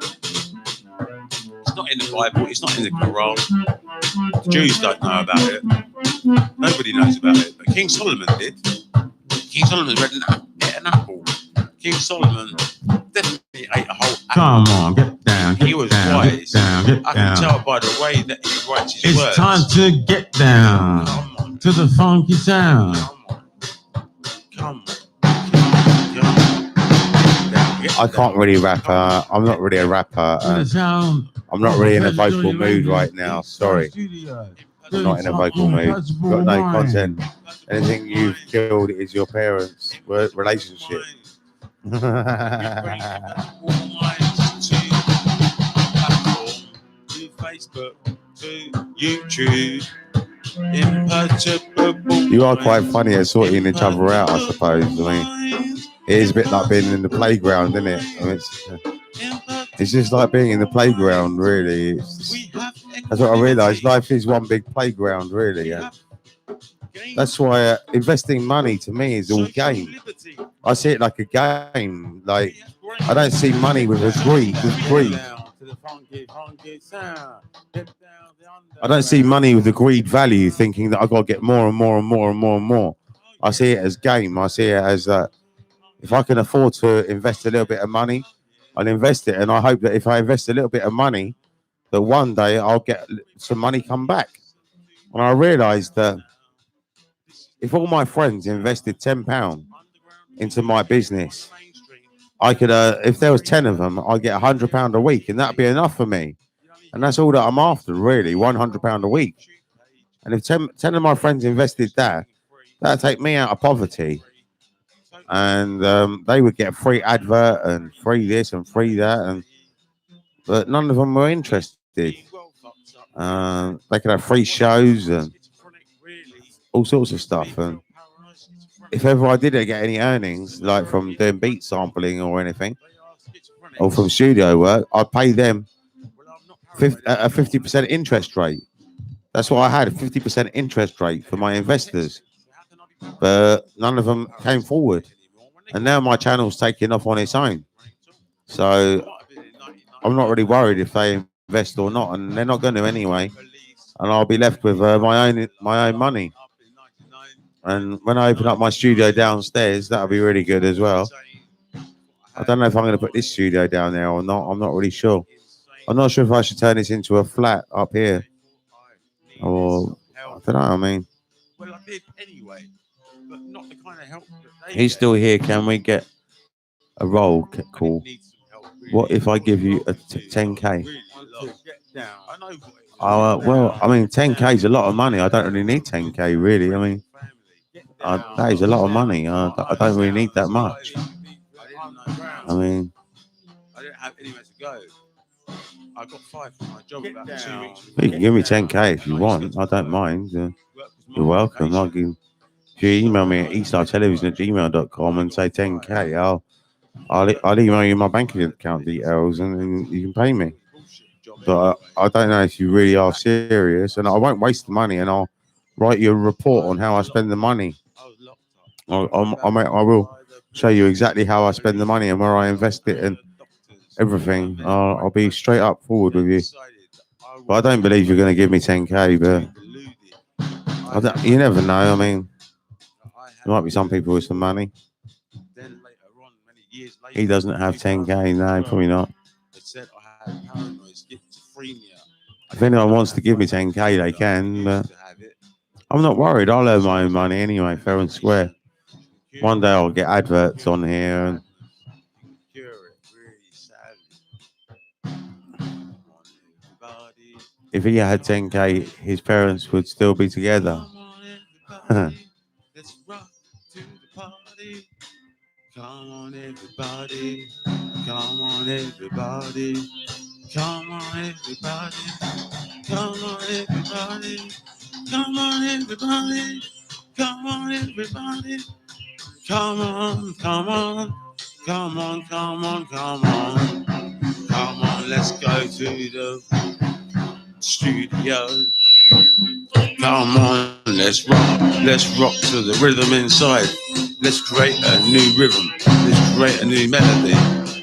It's not in the Bible, it's not in the Quran. The Jews don't know about it. Nobody knows about it, but King Solomon did. King Solomon ate an apple. King Solomon definitely ate a whole apple. Come on, get down. He was wise. I can tell by the way that he writes his words. It's time to get down to the funky sound. Come on. I can't really rap. I'm not really a rapper. I'm not really in a vocal mood right now. Sorry. I'm not in a vocal mood. Got no content. Anything you've killed is your parents' relationship. Facebook, to YouTube. You are quite funny at sorting each other out, I suppose. I mean, it is a bit like being in the playground, isn't it? I mean, it's just like being in the playground, really. That's what I realised. Life is one big playground, really. Yeah. That's why investing money to me is all game. I see it like a game. Like I don't see money with greed. I don't see money with the greed value, thinking that I've got to get more and more and more and more and more. I see it as game. I see it as if I can afford to invest a little bit of money, I'll invest it. And I hope that if I invest a little bit of money, that one day I'll get some money come back. And I realised that if all my friends invested £10 into my business, I could, if there was 10 of them, I'd get £100 a week, and that'd be enough for me. And that's all that I'm after, really, £100 a week. And if 10 of my friends invested that, that'd take me out of poverty. and they would get free advert and free this and free that, but none of them were interested. They could have free shows and all sorts of stuff. And if ever I did get any earnings, like from doing beat sampling or anything, or from studio work, I'd pay them a 50% interest rate. That's what I had, a 50% interest rate for my investors. But none of them came forward. And now my channel's taking off on its own. So I'm not really worried if they invest or not, and they're not going to anyway. And I'll be left with my own money. And when I open up my studio downstairs, that'll be really good as well. I don't know if I'm going to put this studio down there or not. I'm not really sure. I'm not sure if I should turn this into a flat up here. Or, I don't know, I mean. Well, I did anyway, but not the kind of help that they He's still here. Can we get a roll call? What if I give you a 10K? Well, I mean, 10K is a lot of money. I don't really need 10K, really. I mean, that is a lot of money. I don't really need that much. I mean, I didn't have anywhere to go. I got fired from my job about 2 weeks. you can give me 10K if you want. I don't mind. You're welcome. If you email me at eaststartelevision@gmail.com and say 10K, I'll email you my bank account details and you can pay me. But I don't know if you really are serious, and I won't waste the money, and I'll write you a report on how I spend the money. I will show you exactly how I spend the money and where I invest it and everything. I'll be straight up forward with you. But I don't believe you're going to give me 10K, but you never know. I mean, there might be some people with some money. He doesn't have 10K. No, probably not. If anyone wants to give me 10K, they can, but I'm not worried. I'll earn my own money anyway, fair and square. One day I'll get adverts on here. And if he had 10K, his parents would still be together. Let's rock to the party. Come on, everybody. Come on, everybody. Come on, everybody. Come on, everybody. Come on, everybody. Come on, everybody. Come on, come on. Come on, come on, come on. Come on, let's go to the studio. Come on, let's rock to the rhythm inside. Let's create a new rhythm. Let's create a new melody.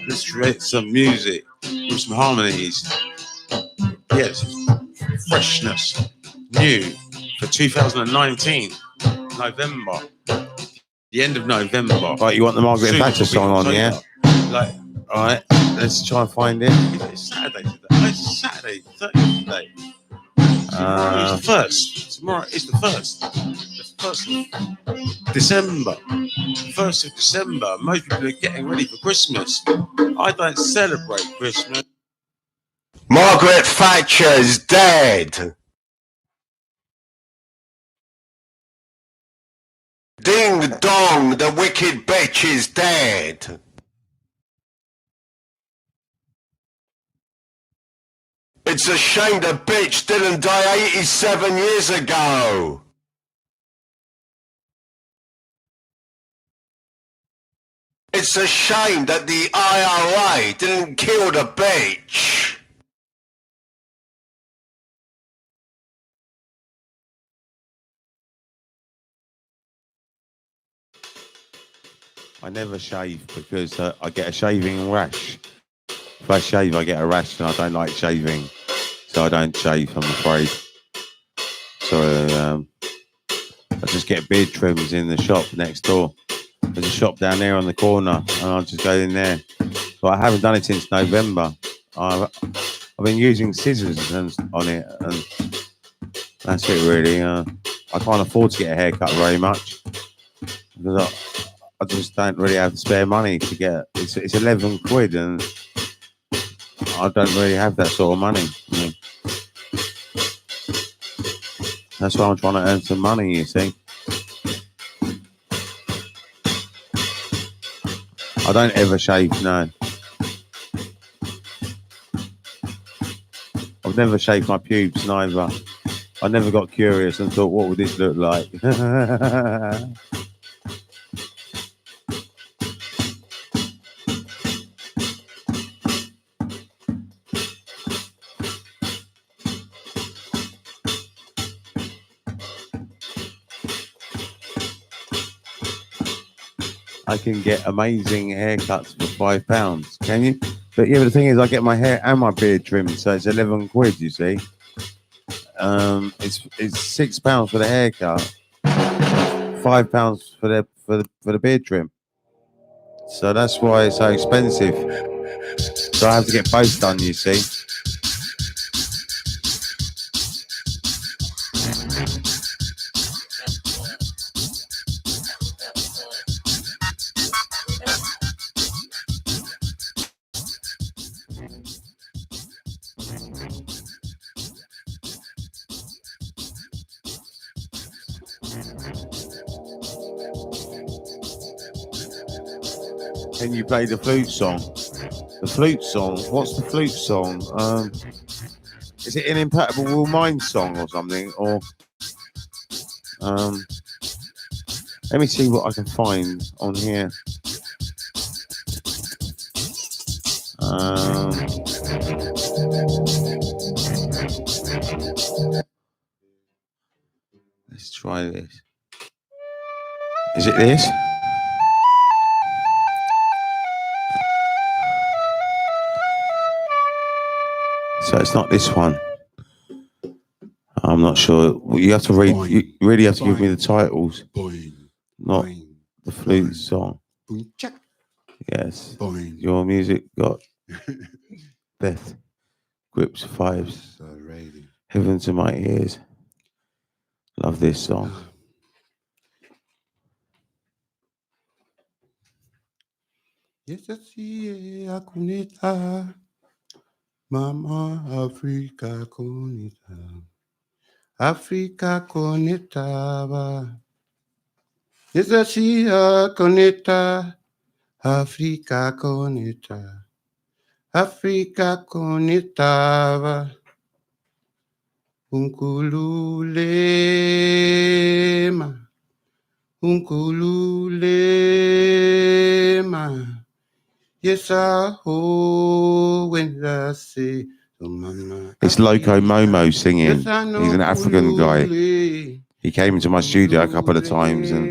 Let's create some music with some harmonies. Yes, freshness, new for 2019, November. The end of November. Right, you want the Margaret Thatcher song on, yeah? Like, all right, let's try and find it. It's Saturday today. It's Saturday, 30th today. Tomorrow is the 1st. Tomorrow is the 1st. The 1st of December. 1st of December. Most people are getting ready for Christmas. I don't celebrate Christmas. Margaret Thatcher's dead. Ding dong, the wicked bitch is dead. It's a shame the bitch didn't die 87 years ago. It's a shame that the IRA didn't kill the bitch. I never shave because I get a shaving rash. If I shave, I get a rash, and I don't like shaving, so I don't shave, I'm afraid. So I just get beard trims in the shop next door. There's a shop down there on the corner, and I'll just go in there. But I haven't done it since November. I've been using scissors on it, and that's it really. I can't afford to get a haircut very much because I just don't really have the spare money to get. It's 11 quid, and I don't really have that sort of money. I mean, that's why I'm trying to earn some money, you see. I don't ever shave, no. I've never shaved my pubes, neither. I never got curious and thought, what would this look like? I can get amazing haircuts for £5. Can you? But yeah, but the thing is, I get my hair and my beard trimmed, so it's 11 quid. You see, it's £6 for the haircut, £5 for the beard trim. So that's why it's so expensive. So I have to get both done. You see. Can you play the flute song? The flute song? What's the flute song? Is it an Impeccable Will Mind song or something? Or let me see what I can find on here. Let's try this. Is it this? So it's not this one. I'm not sure. You have to read. You really have to give me the titles, not the flute song. Yes. Your music got death grips fives. Heaven to my ears. Love this song. Yes, así es, Akunita. Mama Africa Conita. Africa Conita. Yes, así es, Conita. Africa Conita. Africa Conita. Unkululema. Unkululema. Yes, I hope when I say, It's Loco Momo singing. He's an African guy. He came into my studio a couple of times and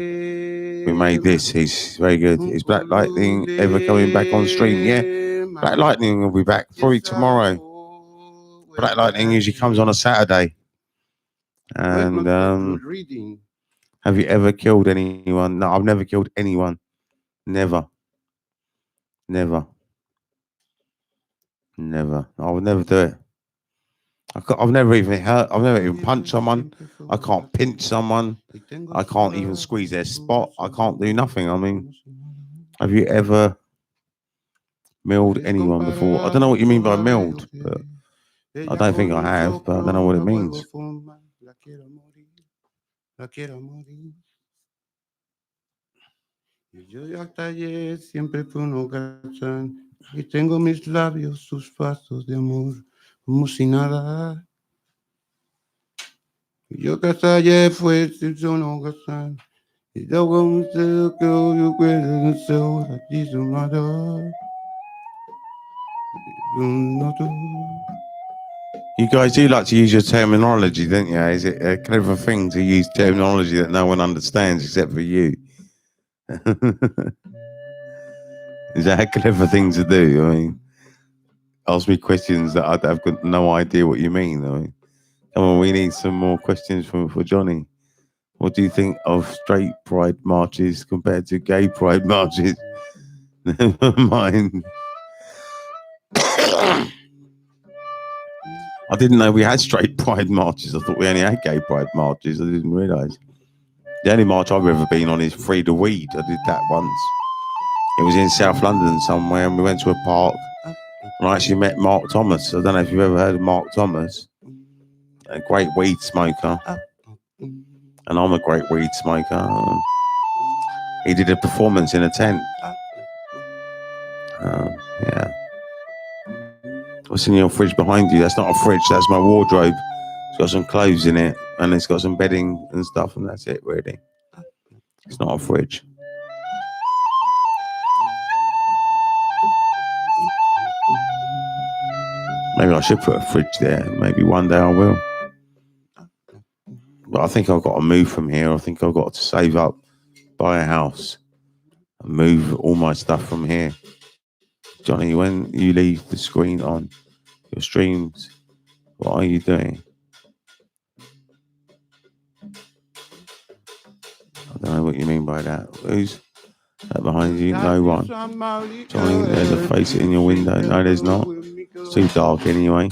we made this. He's very good. Is Black Lightning ever coming back on stream? Yeah, Black Lightning will be back probably tomorrow. Black Lightning usually comes on a Saturday. And have you ever killed anyone? No, I've never killed anyone. Never. Never. Never. I would never do it. I've never even punched someone. I can't pinch someone. I can't even squeeze their spot. I can't do nothing. I mean, have you ever milled anyone before? I don't know what you mean by milled, but I don't think I have, but I don't know what it means. Yo ya tallé, siempre fue un holgazán, y tengo mis labios, sus pasos de amor, como si nada. Yo que tallé fue un holgazán, y luego un deseo que yo puedo deseo a ti su nada. You guys do like to use your terminology, don't you? Is it a clever thing to use terminology that no one understands except for you? Is that a clever thing to do? I mean, ask me questions that I've got no idea what you mean. I mean, come on, we need some more questions for Johnny. What do you think of straight pride marches compared to gay pride marches? Never mind. I didn't know we had straight pride marches. I thought we only had gay pride marches. I didn't realise. The only march I've ever been on is Free the Weed. I did that once. It was in South London somewhere, and we went to a park. And I actually met Mark Thomas. I don't know if you've ever heard of Mark Thomas. A great weed smoker. And I'm a great weed smoker. He did a performance in a tent. Yeah. What's in your fridge behind you? That's not a fridge. That's my wardrobe. It's got some clothes in it, and it's got some bedding and stuff, and that's it, really. It's not a fridge. Maybe I should put a fridge there. Maybe one day I will. But I think I've got to move from here. I think I've got to save up, buy a house, and move all my stuff from here. Johnny, when you leave the screen on your streams, what are you doing? I don't know what you mean by that. Who's that behind you? No one. Johnny, there's a face in your window. No, there's not. It's too dark anyway.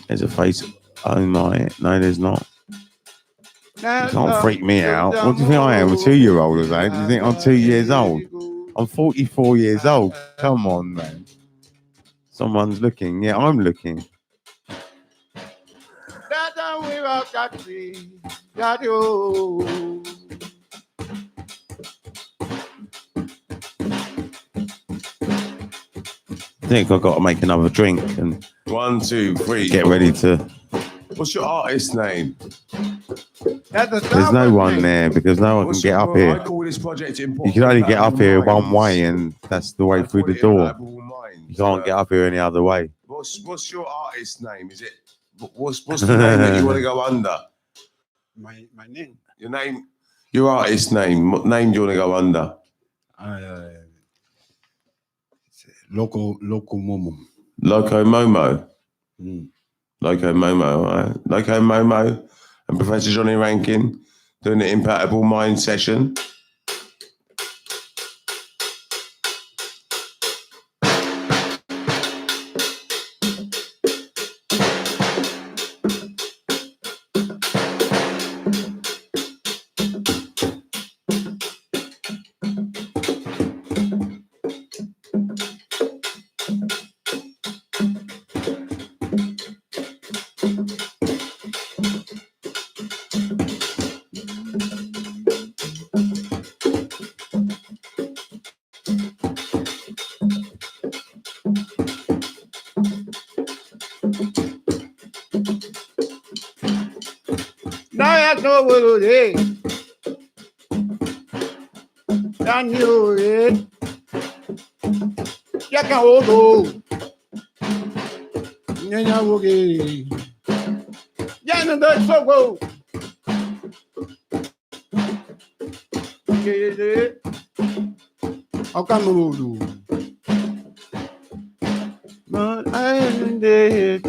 There's a face. Oh my. No, there's not. You can't freak me out. What do you think I am? A 2-year-old or that? Do you think I'm 2 years old? I'm 44 years old. Come on, man. Someone's looking. Yeah, I'm looking. I think I've got to make another drink and 1, 2, 3. get ready to. What's your artist name? There's no one there because no one can get up here. I call this project You can only get up here one way, and that's the way through the door. You can't get up here any other way. What's your artist name? Is it what's the name that you want to go under? My name. Your name, your artist name. What name do you want to go under? Loco Momo. Loco Momo. Mm. Loco Momo, all right. Loco Momo and Professor Johnny Rankin doing the Impactable Mind session. But I am dead.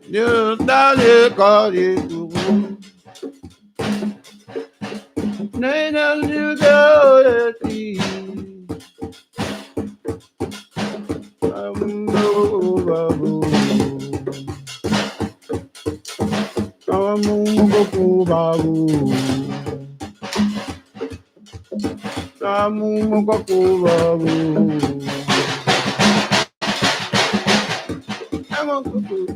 You started calling. Nay, now you go to see. I'm no babu. I'm no babu. I'm no babu. I'm on cuckoo.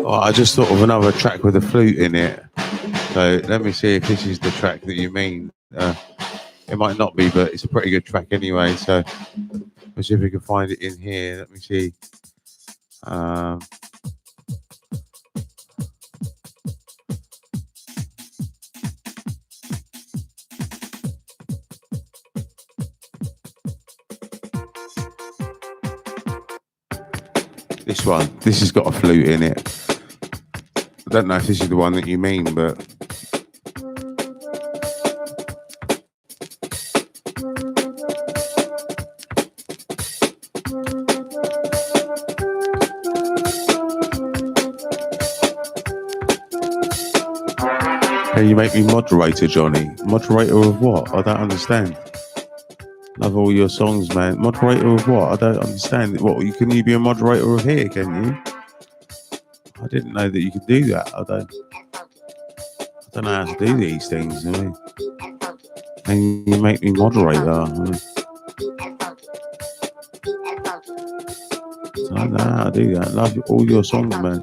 Oh, I just thought of another track with a flute in it. So let me see if this is the track that you mean. It might not be, but it's a pretty good track anyway. So let's see if we can find it in here. Let me see. This one. This has got a flute in it. I don't know if this is the one that you mean, but can you make me moderator, Johnny? Moderator of what? I don't understand. Love all your songs, man. Moderator of what? I don't understand. What? Can you be a moderator of here? Can you? I didn't know that you could do that. I don't know how to do these things. I mean, can you make me moderator? I don't know how to do that. Love all your songs, man.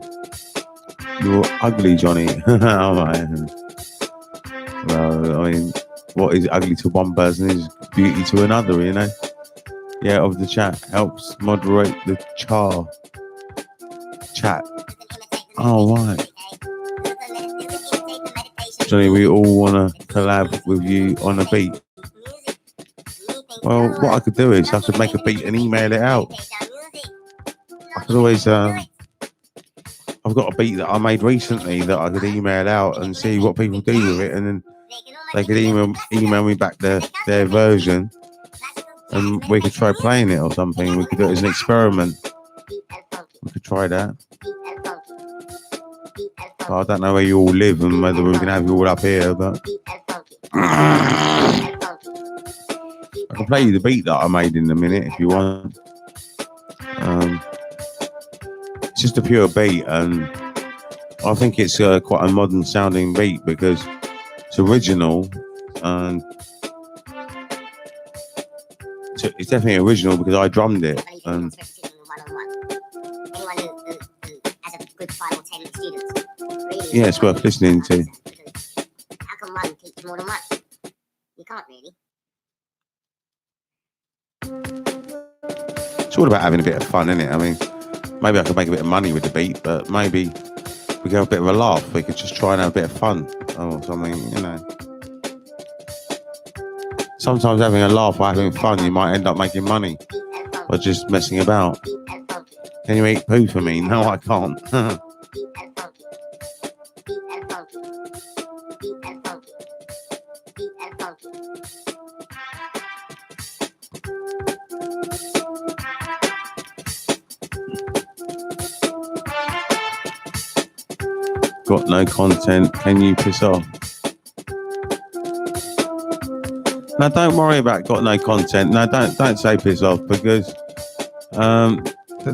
You're ugly, Johnny. Oh, man. Well, I mean, what is ugly to one person is beauty to another, you know? Yeah, of the chat helps moderate the chat. Oh, right. Johnny, we all want to collab with you on a beat. Well, what I could do is I could make a beat and email it out. I could always, I've got a beat that I made recently that I could email out and see what people do with it, and then they could email me back their version, and we could try playing it or something. We could do it as an experiment. We could try that. But I don't know where you all live and whether we can have you all up here, but I can play you the beat that I made in a minute if you want. It's just a pure beat, and I think it's quite a modern sounding beat because it's original, and it's definitely original because I drummed it. And yeah, it's worth listening to. How come one teaches more than one? You can't really. It's all about having a bit of fun, isn't it? I mean, maybe I could make a bit of money with the beat, but maybe we could have a bit of a laugh. We could just try and have a bit of fun or something, you know. Sometimes having a laugh or having fun, you might end up making money by just messing about. Can you eat poo for me? No, I can't. Got no content. Can you piss off? No, don't worry about got no content. No, don't say piss off, because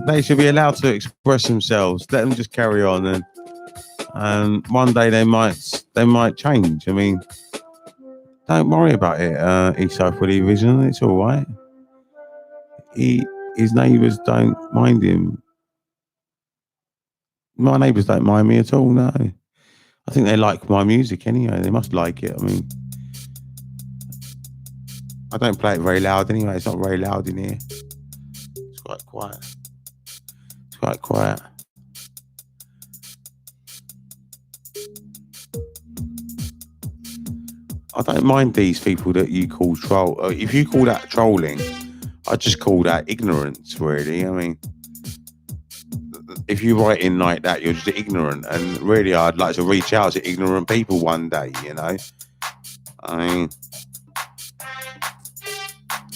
they should be allowed to express themselves. Let them just carry on, and one day they might change. I mean, don't worry about it. Eastside Fully Vision, it's all right. His neighbours don't mind him. My neighbours don't mind me at all, no. I think they like my music anyway. They must like it. I mean, I don't play it very loud anyway. It's not very loud in here. It's quite quiet. It's quite quiet. I don't mind these people that you call troll. If you call that trolling, I just call that ignorance, really. I mean, if you write in like that, you're just ignorant. And really, I'd like to reach out to ignorant people one day, you know? I mean,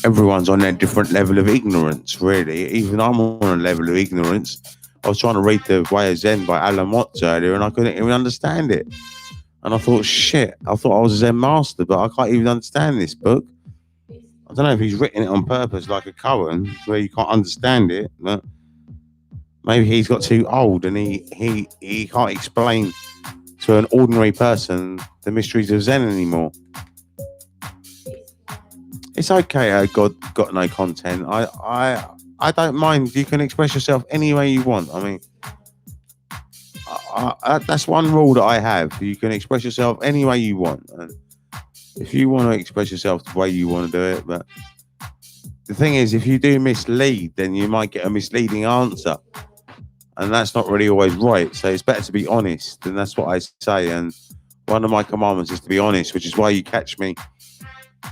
everyone's on a different level of ignorance, really. Even I'm on a level of ignorance. I was trying to read The Way of Zen by Alan Watts earlier, and I couldn't even understand it. And I thought, shit, I thought I was a Zen master, but I can't even understand this book. I don't know if he's written it on purpose, like a koan, where you can't understand it, but maybe he's got too old and he can't explain to an ordinary person the mysteries of Zen anymore. It's okay, God got no content. I don't mind. You can express yourself any way you want. I mean, that's one rule that I have. You can express yourself any way you want. And if you want to express yourself the way you want to do it, but the thing is, if you do mislead, then you might get a misleading answer. And that's not really always right. So it's better to be honest. And that's what I say. And one of my commandments is to be honest, which is why you catch me.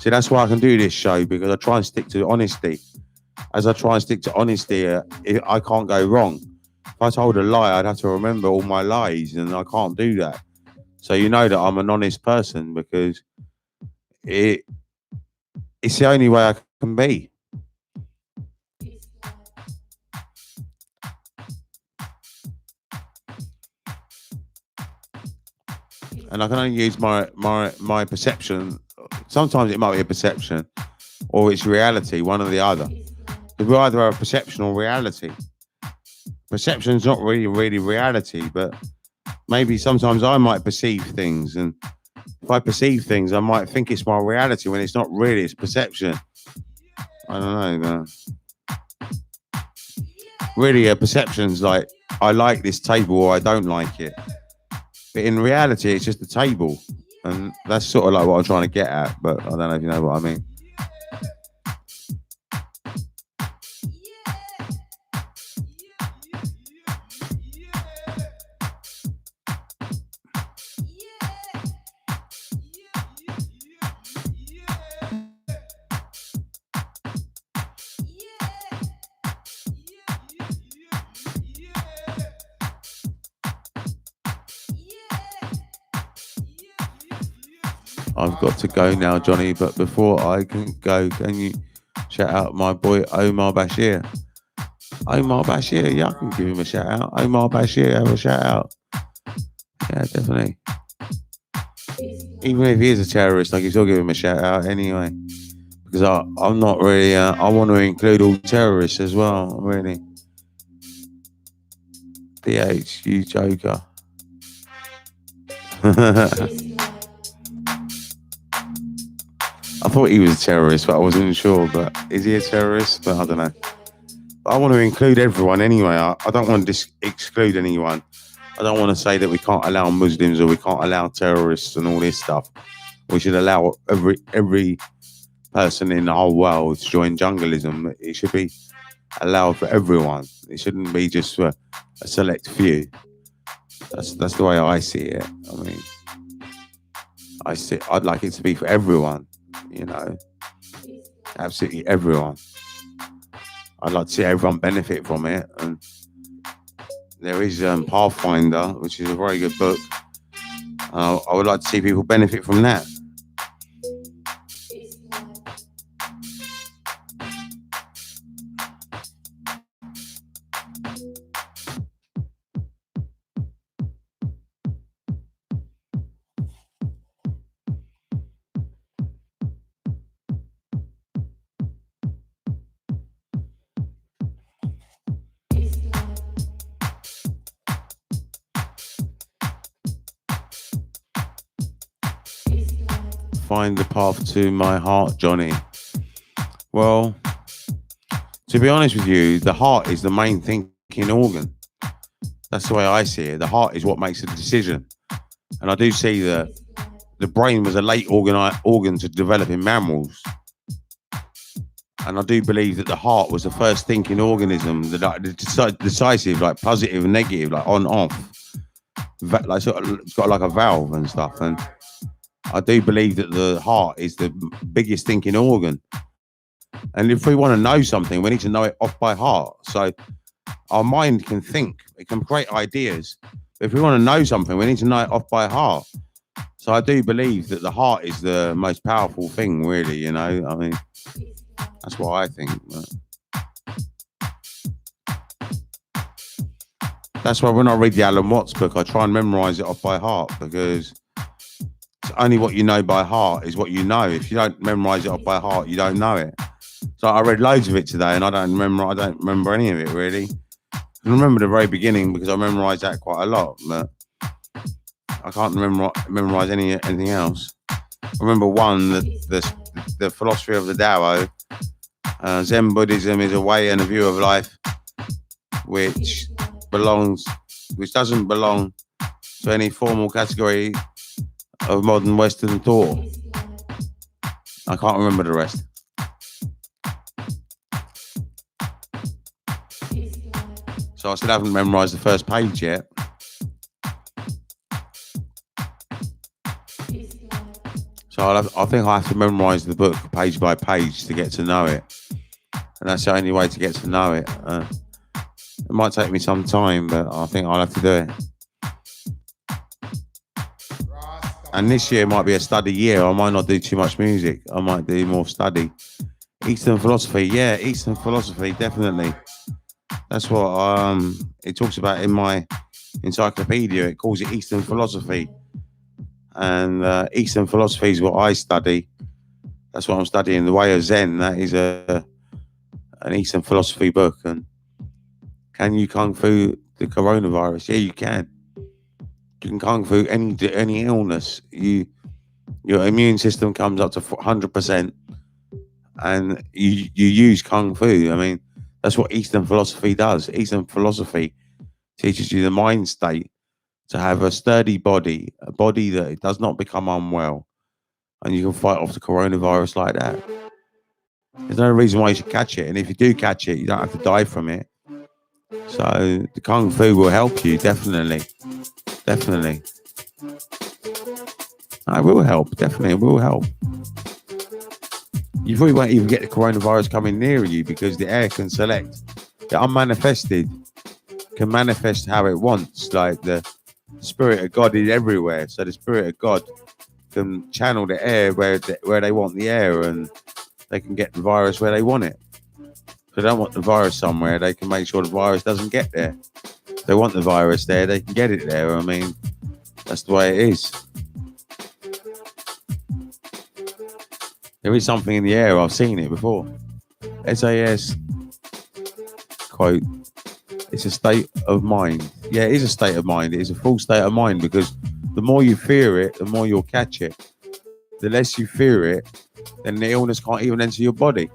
See, that's why I can do this show, because I try and stick to honesty. As I try and stick to honesty, I can't go wrong. If I told a lie, I'd have to remember all my lies, and I can't do that. So you know that I'm an honest person, because it's the only way I can be. And I can only use my perception. Sometimes it might be a perception, or it's reality, one or the other. Because we either have perception or reality. Perception's not really reality, but maybe sometimes I might perceive things, and if I perceive things, I might think it's my reality when it's not really, it's perception. I don't know. Really, a perception's like, I like this table or I don't like it. But in reality, it's just a table. And that's sort of like what I'm trying to get at, but I don't know if you know what I mean. I've got to go now, Johnny, but before I can go, can you shout out my boy Omar Bashir? Omar Bashir, yeah, I can give him a shout out. Omar Bashir, have a shout out. Yeah, definitely. Even if he is a terrorist, I can still give him a shout out anyway. Because I'm not really, I want to include all terrorists as well, really. DH, you joker. I thought he was a terrorist, but I wasn't sure. But is he a terrorist? But I don't know. But I want to include everyone anyway. I don't want to exclude anyone. I don't want to say that we can't allow Muslims or we can't allow terrorists and all this stuff. We should allow every person in the whole world to join jungleism. It should be allowed for everyone. It shouldn't be just for a select few. That's the way I see it. I mean, I'd like it to be for everyone. You know, absolutely everyone. I'd like to see everyone benefit from it. And there is Pathfinder, which is a very good book. I would like to see people benefit from that. Find the path to my heart, Johnny. Well, to be honest with you, the heart is the main thinking organ. That's the way I see it. The heart is what makes a decision. And I do see that the brain was a late organ to develop in mammals. And I do believe that the heart was the first thinking organism, the decisive, like positive and negative, like on, off. Like sort of, it's got like a valve and stuff. And I do believe that the heart is the biggest thinking organ. And if we want to know something, we need to know it off by heart. So our mind can think, it can create ideas. But if we want to know something, we need to know it off by heart. So I do believe that the heart is the most powerful thing, really, you know. I mean, that's what I think. That's why when I read the Alan Watts book, I try and memorize it off by heart, because only what you know by heart is what you know. If you don't memorize it off by heart, you don't know it. So I read loads of it today, and I don't remember any of it really. I remember the very beginning because I memorized that quite a lot, but I can't memorize anything else. I remember one, the philosophy of the Tao. Zen Buddhism is a way and a view of life which doesn't belong to any formal category of modern Western thought. I can't remember the rest. So I still haven't memorized the first page yet. So I think I have to memorize the book page by page to get to know it. And that's the only way to get to know it. It might take me some time, but I think I'll have to do it. And this year might be a study year. I might not do too much music. I might do more study. Eastern philosophy, yeah, Eastern philosophy, definitely. That's what it talks about in my encyclopedia. It calls it Eastern philosophy. And Eastern philosophy is what I study. That's what I'm studying. The Way of Zen. That is an Eastern philosophy book. And can you kung fu the coronavirus? Yeah, you can. You can kung fu any illness. Your immune system comes up to 100%, and you use kung fu. I mean, that's what Eastern philosophy does. Eastern philosophy teaches you the mind state to have a sturdy body, a body that does not become unwell, and you can fight off the coronavirus like that. There's no reason why you should catch it, and if you do catch it, you don't have to die from it. So the kung fu will help you, definitely. Definitely. It will help, definitely, it will help. You probably won't even get the coronavirus coming near you because the air can select. The unmanifested can manifest how it wants, like the Spirit of God is everywhere. So the Spirit of God can channel the air where they want the air, and they can get the virus where they want it. If they don't want the virus somewhere, they can make sure the virus doesn't get there. If they want the virus there, they can get it there. I mean, that's the way it is. There is something in the air. I've seen it before. SAS quote, it's a state of mind. Yeah, it is a state of mind. It is a full state of mind, because the more you fear it, the more you'll catch it. The less you fear it, then the illness can't even enter your body.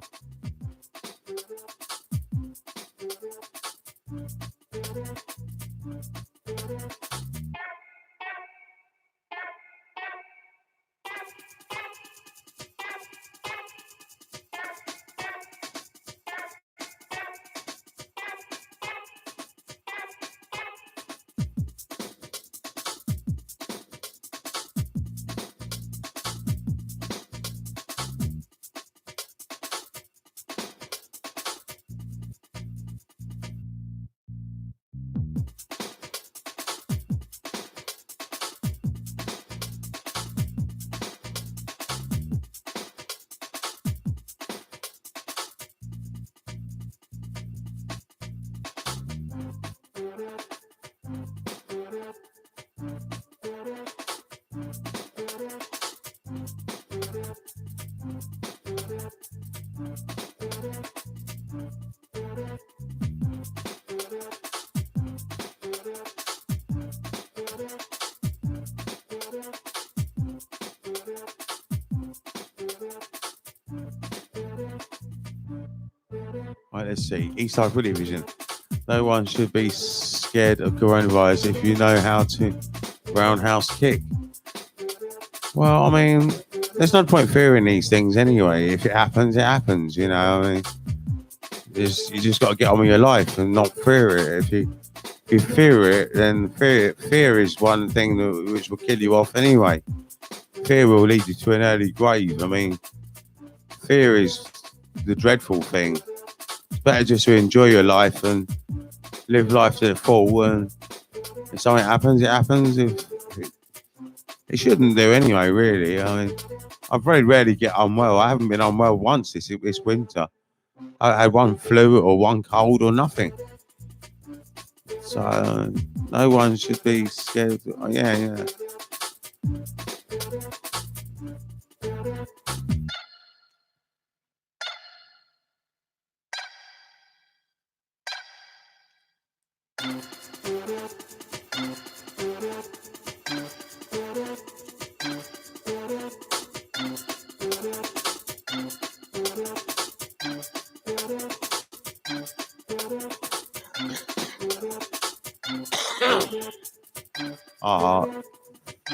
Right, let's see. Eastside Woody Vision. No one should be scared of coronavirus if you know how to roundhouse kick. Well, I mean, there's no point fearing these things anyway. If it happens, it happens, you know. I mean, you just got to get on with your life and not fear it. If you fear it, then fear is one thing which will kill you off anyway. Fear will lead you to an early grave. I mean, fear is the dreadful thing. It's better just to enjoy your life and live life to the full. And if something happens, it happens. It shouldn't do anyway, really. I mean, I very rarely get unwell. I haven't been unwell once this winter. I had one flu or one cold or nothing. So no one should be scared. Yeah.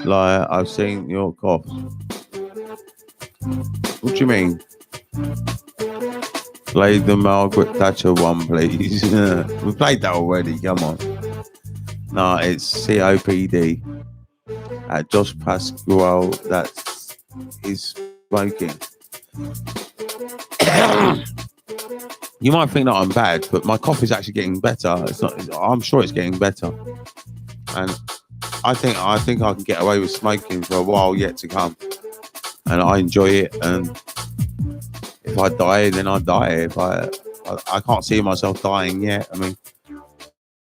Liar, I've seen your cough. What do you mean? Play the Margaret Thatcher one, please. We played that already, come on. No, it's COPD. At Josh Pasquale, that's his smoking. You might think that I'm bad, but my cough is actually getting better. I'm sure it's getting better. And I think I can get away with smoking for a while yet to come, and I enjoy it. And if I die, then I die. If I can't see myself dying yet. I mean,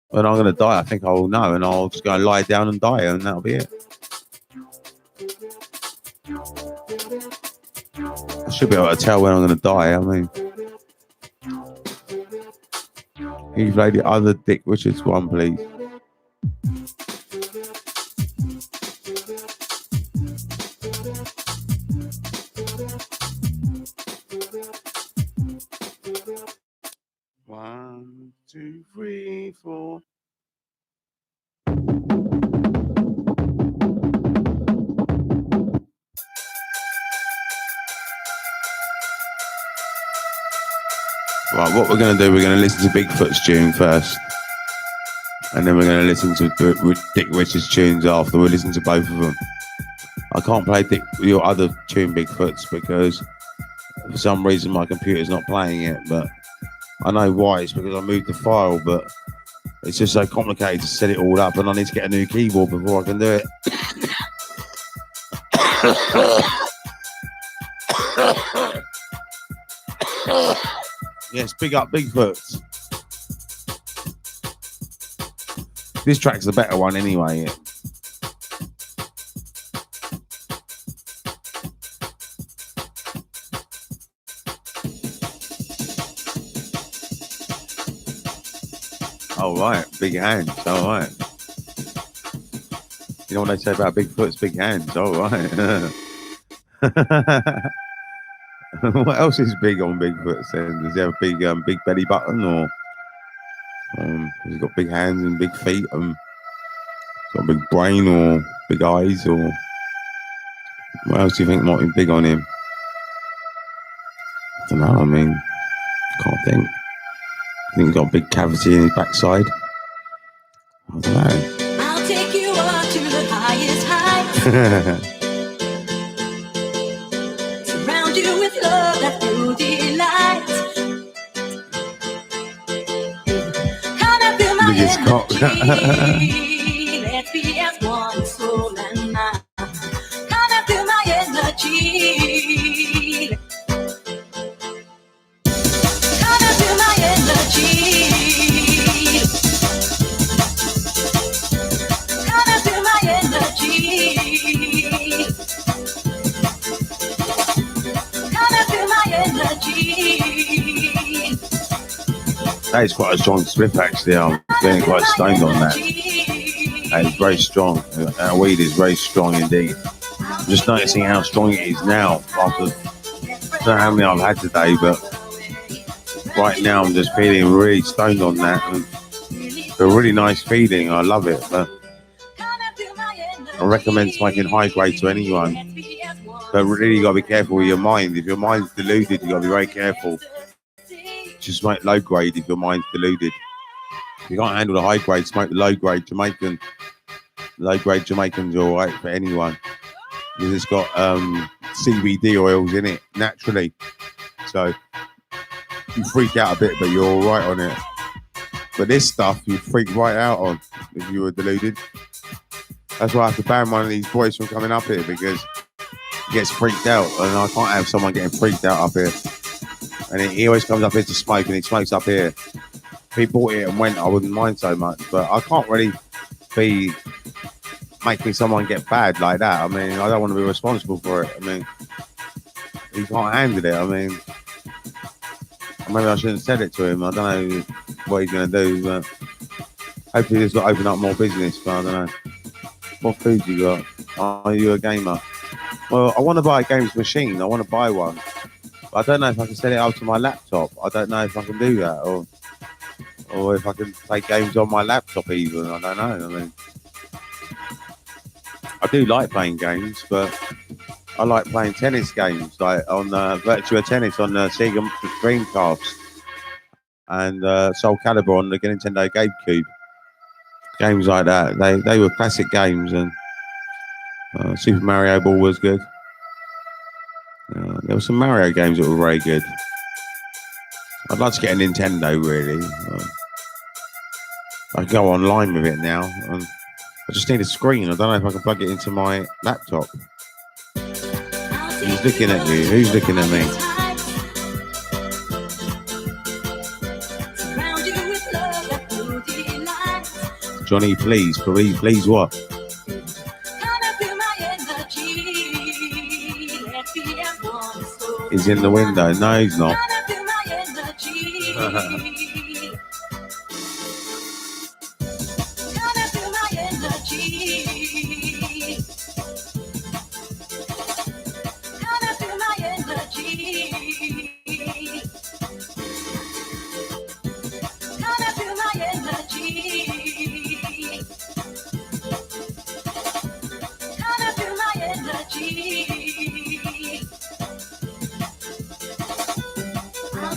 when I'm going to die, I think I will know, and I'll just go and lie down and die, and that'll be it. I should be able to tell when I'm going to die. I mean, can you play the other Dick Richards one, please? One, two, three, four. Right, what we're going to do, we're going to listen to Bigfoot's tune first. And then we're going to listen to Dick Richards' tunes after. We'll listen to both of them. I can't play your other tune, Bigfoot's, because for some reason my computer's not playing it. But I know why. It's because I moved the file, but it's just so complicated to set it all up, and I need to get a new keyboard before I can do it. Yes, big up Bigfoot. This track's the better one anyway. Yeah. All right, big hands. All right. You know what they say about Bigfoot's big hands? All right. What else is big on Bigfoot? Then does he have a big belly button, or has he got big hands and big feet, and got a big brain or big eyes, or what else do you think might be big on him? I don't know. I mean, can't think. I think he's got a big cavity in his backside. I don't know. I'll take you up to the highest heights. Surround you with love that through delight. Come and feel my energy. Let's be as one, soul and mind. Come and feel my energy. Come and feel my energy. Come and feel my energy. Come and feel my energy. That is quite a strong spliff, actually. I'm feeling quite stoned on that. That is very strong. Our weed is very strong indeed. I'm just noticing how strong it is now. After, I don't know how many I've had today, but right now I'm just feeling really stoned on that. And it's a really nice feeling. I love it. But I recommend smoking high grade to anyone. But really, you got to be careful with your mind. If your mind's deluded, you got to be very careful. Just smoke low grade if your mind's deluded. If you can't handle the high grade, smoke the low grade Jamaican. Low grade Jamaican's all right for anyone. Because it's got CBD oils in it naturally. So you freak out a bit, but you're all right on it. But this stuff you freak right out on if you were deluded. That's why I have to ban one of these boys from coming up here, because he gets freaked out, and I can't have someone getting freaked out up here. And he always comes up here to smoke, and he smokes up here. If he bought it and went, I wouldn't mind so much, but I can't really be making someone get bad like that. I mean, I don't want to be responsible for it. I mean, he can't handle it. I mean, maybe I shouldn't have said it to him. I don't know what he's going to do, but hopefully this will open up more business, but I don't know. What food you got? Are you a gamer? Well, I want to buy a games machine. I want to buy one. But I don't know if I can set it up to my laptop. I don't know if I can do that, or if I can play games on my laptop even. I don't know. I mean, I do like playing games, but I like playing tennis games, like on Virtua Tennis on the Sega Dreamcast and Soul Calibur on the Nintendo GameCube. Games like that, they were classic games, and Super Mario Ball was good. There were some Mario games that were very good. I'd like to get a Nintendo, really. I can go online with it now. I just need a screen. I don't know if I can plug it into my laptop. Who's looking at you? Who's looking at me? Johnny, please what? He's in the window. No, he's not.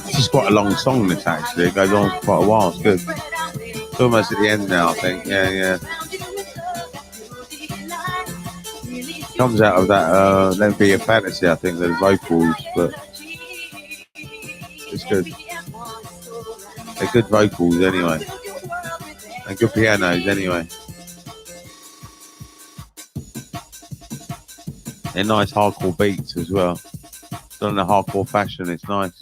This is quite a long song, this actually. It goes on for quite a while. It's good. It's almost at the end now, I think. Yeah. Comes out of that Let Be a Fantasy, I think, the vocals, but it's good. They're good vocals anyway. And good pianos anyway. They're nice hardcore beats as well. Done in a hardcore fashion, it's nice.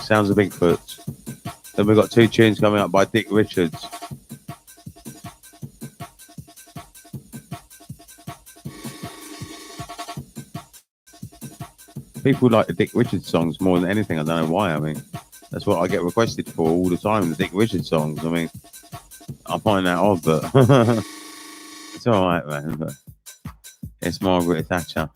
Sounds of Bigfoot. Then we've got 2 tunes coming up by Dick Richards. People like the Dick Richards songs more than anything. I don't know why. I mean, that's what I get requested for all the time, the Dick Richards songs. I mean, I find that odd, but it's all right, man. But it's Margaret Thatcher.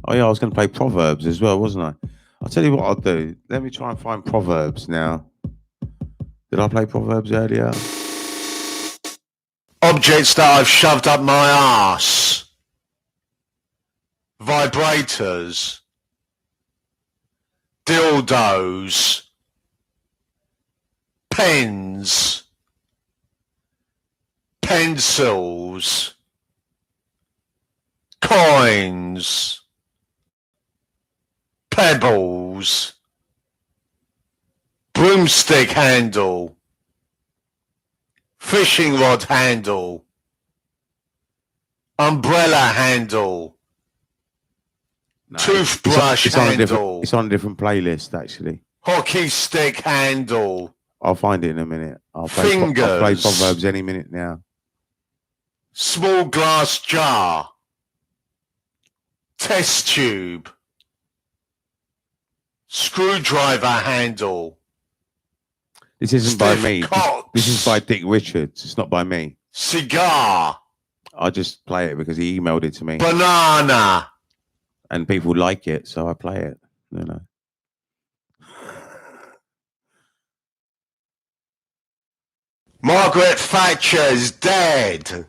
Oh yeah, I was going to play Proverbs as well, wasn't I? I'll tell you what I'll do. Let me try and find Proverbs now. Did I play Proverbs earlier? Objects that I've shoved up my arse. Vibrators. Dildos. Pens. Pencils. Coins. Pebbles. Broomstick handle. Fishing rod handle. Umbrella handle. No, toothbrush handle. It's on a different playlist, actually. Hockey stick handle. I'll find it in a minute. I'll play Proverbs any minute now. Small glass jar. Test tube. Screwdriver handle. This isn't by me. This is by Dick Richards. It's not by me. Cigar. I just play it because he emailed it to me. Banana. And people like it, so I play it. You know. Margaret Thatcher's dead.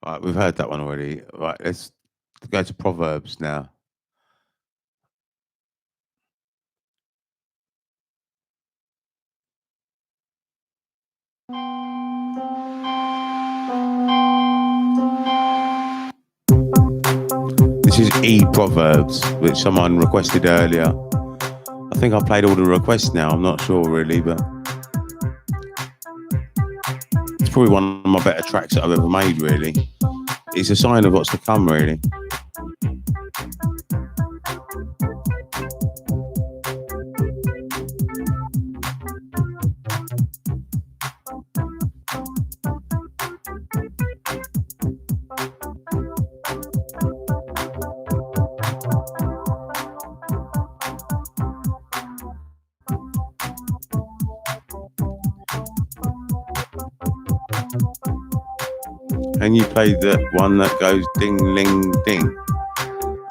Right, we've heard that one already. Right, let's go to Proverbs now. This is Proverbs, which someone requested earlier. I think I played all the requests now. I'm not sure really, but it's probably one of my better tracks that I've ever made, really. It's a sign of what's to come, really. And you play the one that goes ding, ling, ding.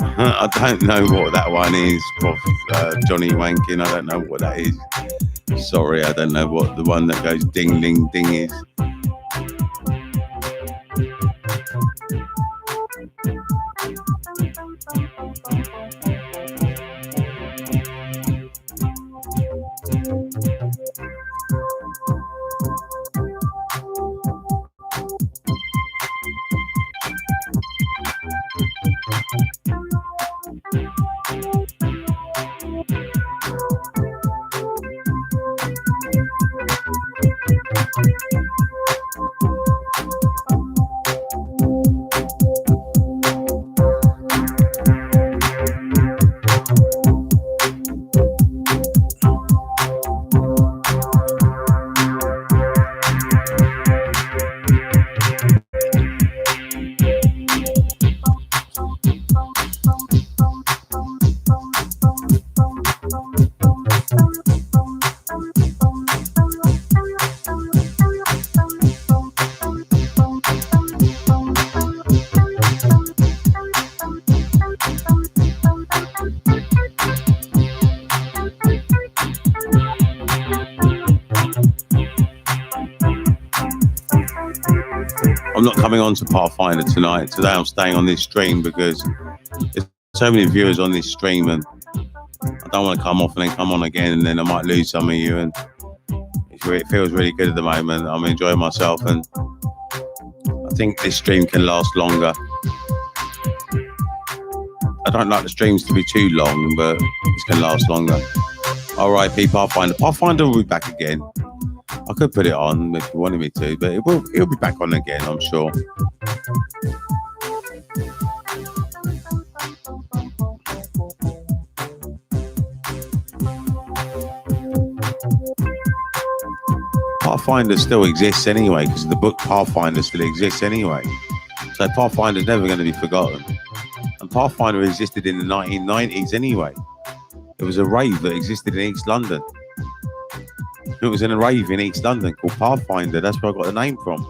I don't know what that one is, Johnny Wankin. I don't know what that is. Sorry, I don't know what the one that goes ding, ling, ding is. I'm not coming on to Pathfinder tonight. Today I'm staying on this stream because there's so many viewers on this stream, and I don't want to come off and then come on again, and then I might lose some of you. And it feels really good at the moment. I'm enjoying myself, and I think this stream can last longer. I don't like the streams to be too long, but this can last longer. R.I.P. Pathfinder. Pathfinder will be back again. I could put it on if you wanted me to, but it'll be back on again, I'm sure. Pathfinder still exists anyway, because the book Pathfinder still exists anyway. So Pathfinder's never going to be forgotten. And Pathfinder existed in the 1990s anyway. It was a rave that existed in East London. It was in a rave in East London called Pathfinder. That's where I got the name from.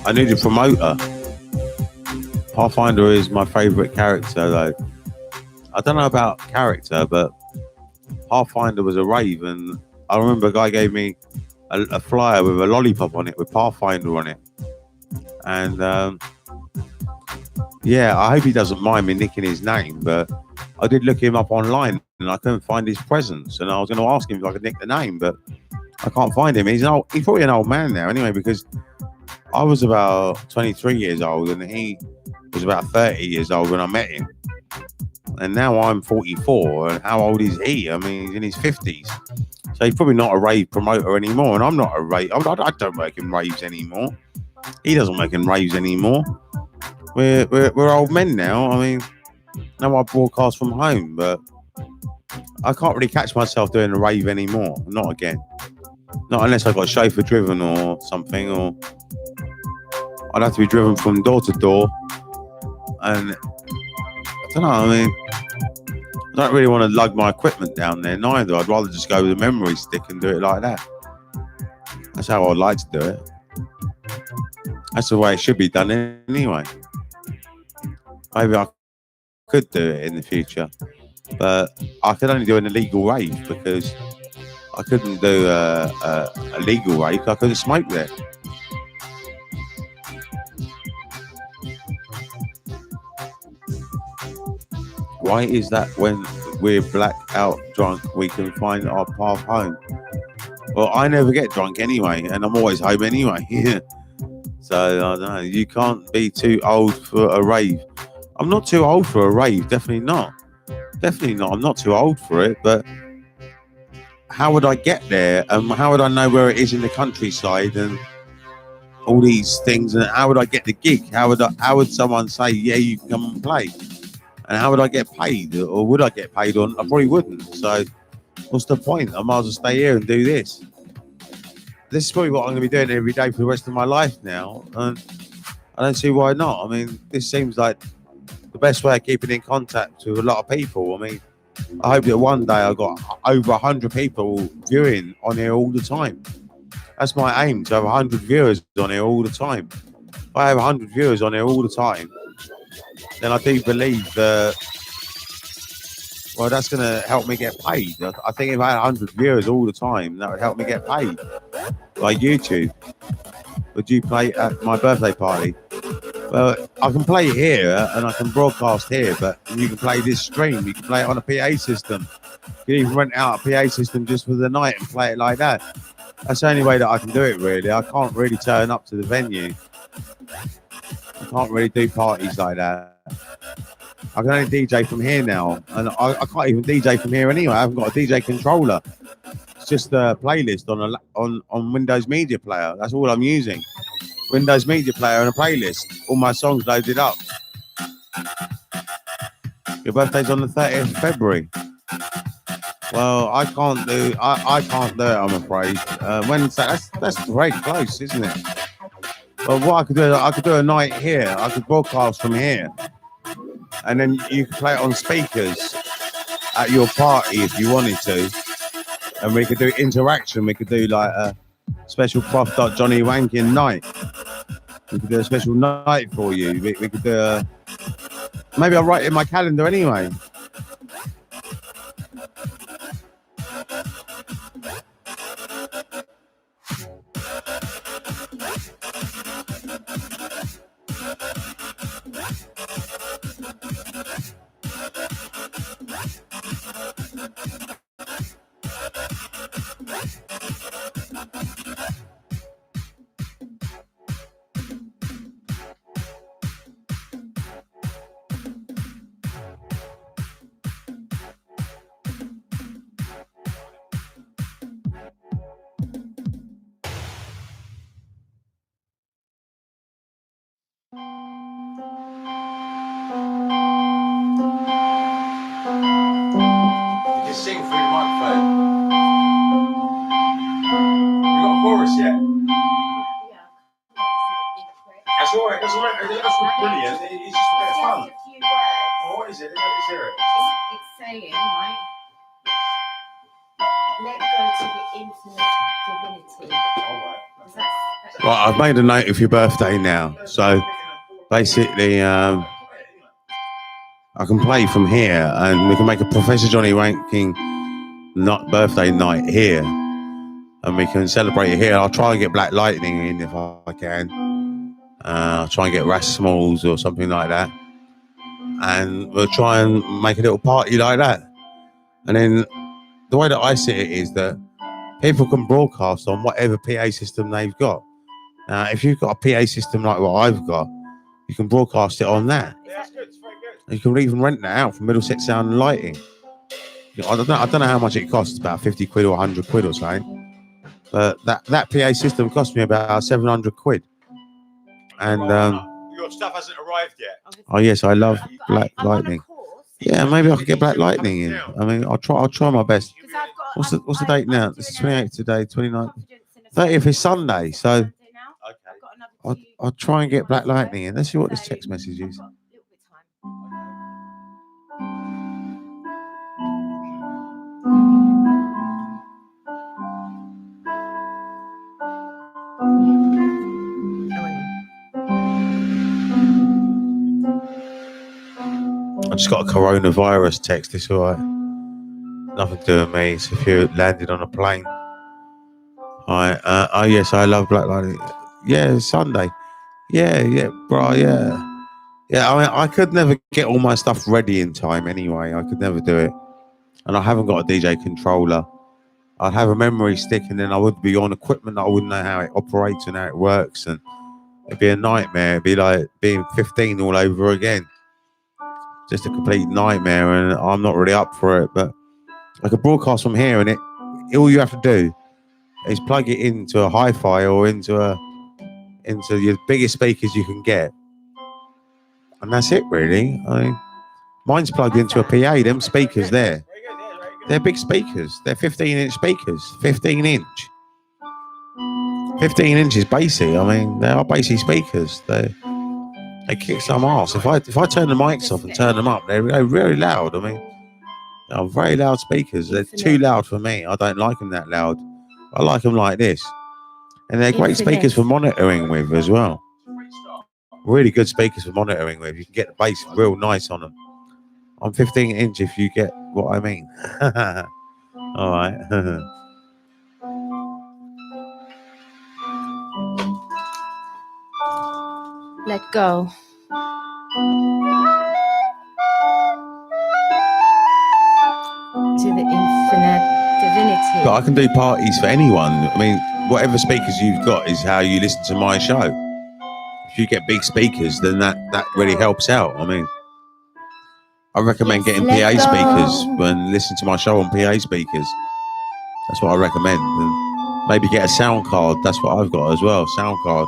I knew the promoter. Pathfinder is my favourite character, though. I don't know about character, but Pathfinder was a rave, and I remember a guy gave me a flyer with a lollipop on it, with Pathfinder on it. And yeah, I hope he doesn't mind me nicking his name, but I did look him up online and I couldn't find his presence. And I was going to ask him if I could nick the name, but I can't find him. He's probably an old man now anyway, because I was about 23 years old and he was about 30 years old when I met him. And now I'm 44. And how old is he? I mean, he's in his 50s. So he's probably not a rave promoter anymore. And I'm not a rave. I don't work in raves anymore. He doesn't work in raves anymore. We're old men now. I mean, now I broadcast from home, but I can't really catch myself doing a rave anymore. Not again. Not unless I got chauffeur driven or something, or I'd have to be driven from door to door. And I don't know, I mean, I don't really want to lug my equipment down there neither. I'd rather just go with a memory stick and do it like that. That's how I'd like to do it. That's the way it should be done anyway. Maybe I could do it in the future, but I could only do an illegal rave because I couldn't do a legal rave. I couldn't smoke there. Why is that when we're blackout drunk, we can find our path home? Well, I never get drunk anyway, and I'm always home anyway. So, I don't know, you can't be too old for a rave. I'm not too old for a rave, definitely not. Definitely not. I'm not too old for it, but how would I get there? How would I know where it is in the countryside and all these things? And how would I get the gig? How would someone say, yeah, you can come and play? And how would I get paid? Or would I get paid? Or I probably wouldn't. So what's the point? I might as well stay here and do this. This is probably what I'm going to be doing every day for the rest of my life now. And I don't see why not. I mean, this seems like the best way of keeping in contact with a lot of people. I mean, I hope that one day I've got over 100 people viewing on here all the time. That's my aim, to have 100 viewers on here all the time. If I have 100 viewers on here all the time, then I do believe that, well, that's going to help me get paid. I think if I had 100 viewers all the time, that would help me get paid. Like YouTube. Would you play at my birthday party? Well, I can play here and I can broadcast here, but you can play this stream. You can play it on a PA system. You can even rent out a PA system just for the night and play it like that. That's the only way that I can do it, really. I can't really turn up to the venue. I can't really do parties like that. I can only DJ from here now, and I can't even DJ from here anyway. I haven't got a DJ controller. It's just a playlist on Windows Media Player. That's all I'm using. Windows Media Player and a playlist. All my songs loaded up. Your birthday's on the 30th of February. Well, I can't do it, I'm afraid. When's that? That's very close, isn't it? Well, what I could do a night here. I could broadcast from here. And then you could play it on speakers at your party if you wanted to. And we could do interaction. We could do like a special Prof. Johnny Wankin night. We could do a special night for you. We could do maybe I'll write it in my calendar anyway. That's brilliant. It's just a bit of fun. Oh, what is it? Let's hear it. It's saying, right? Let go to the infinite divinity. Right, I've made a note of your birthday now. So basically, I can play from here and we can make a Professor Johnny Rankin birthday night here. And we can celebrate it here. I'll try and get Black Lightning in if I can. I'll try and get Ras Smalls or something like that. And we'll try and make a little party like that. And then the way that I see it is that people can broadcast on whatever PA system they've got. If you've got a PA system like what I've got, you can broadcast it on that. You can even rent that out from Middlesex Sound and Lighting. I don't know how much it costs, about 50 quid or 100 quid or something. But that PA system cost me about 700 quid. And your stuff hasn't arrived yet. oh yes, I love Black Lightning. Yeah, maybe I could get Black Lightning in. I mean, I'll try my best. What's the date now? This is 28th today, 29th. 30th is Sunday, so I'll try and get Black Lightning in. Let's see what this text message is. I just got a coronavirus text. It's all right. Nothing to do with me. It's if you landed on a plane. All right. Oh, yes, I love Black Lightning. Yeah, it's Sunday. Yeah, bro, yeah. Yeah, I mean, I could never get all my stuff ready in time anyway. I could never do it. And I haven't got a DJ controller. I'd have a memory stick and then I would be on equipment that I wouldn't know how it operates and how it works. And it'd be a nightmare. It'd be like being 15 all over again. Just a complete nightmare, and I'm not really up for it. But I could broadcast from here, and all you have to do is plug it into a hi-fi or into your biggest speakers you can get, and that's it really. I mean, mine's plugged into a PA. Them speakers there, they're big speakers. They're 15-inch speakers. 15 inch. 15 inches bassy. I mean, they are bassy speakers. They kick some ass. If I turn the mics off and turn them up, they're really loud. I mean, they're very loud speakers. They're too loud for me. I don't like them that loud. I like them like this. And they're great speakers for monitoring with as well. Really good speakers for monitoring with. You can get the bass real nice on them. I'm 15 inch if you get what I mean. All right. Let go. To the infinite divinity. But I can do parties for anyone. I mean, whatever speakers you've got is how you listen to my show. If you get big speakers, then that really helps out. I mean, I recommend getting PA speakers when listening to my show on PA speakers. That's what I recommend. And maybe get a sound card. That's what I've got as well, sound card.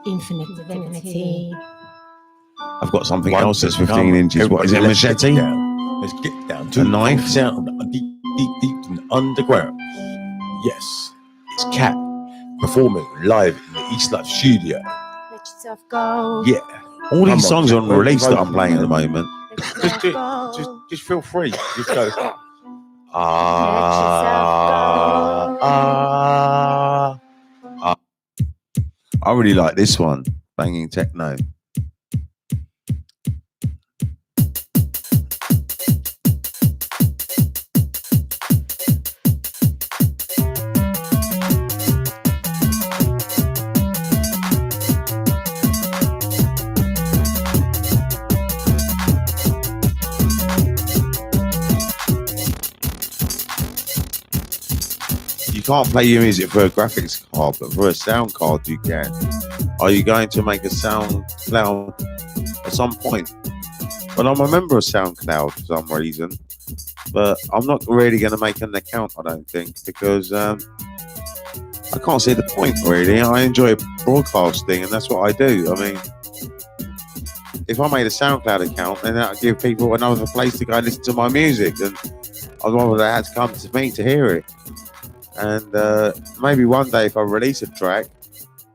Infinite divinity. I've got something else that's 15 inches. What is it, a machete? Let's get down to a knife. Sound deep and underground. Yes, it's Cat performing live in the East Life studio. Let yourself go. Yeah, all these songs are on release that I'm playing at the moment. Just feel free. Just go. I really like this one, Banging Techno. You can't play your music for a graphics card, but for a sound card you can. Are you going to make a SoundCloud at some point? Well, I'm a member of SoundCloud for some reason, but I'm not really going to make an account, I don't think, because I can't see the point really. I enjoy broadcasting and that's what I do. I mean, if I made a SoundCloud account, then that would give people another place to go and listen to my music, and I'd rather they had to come to me to hear it. And maybe one day if I release a track,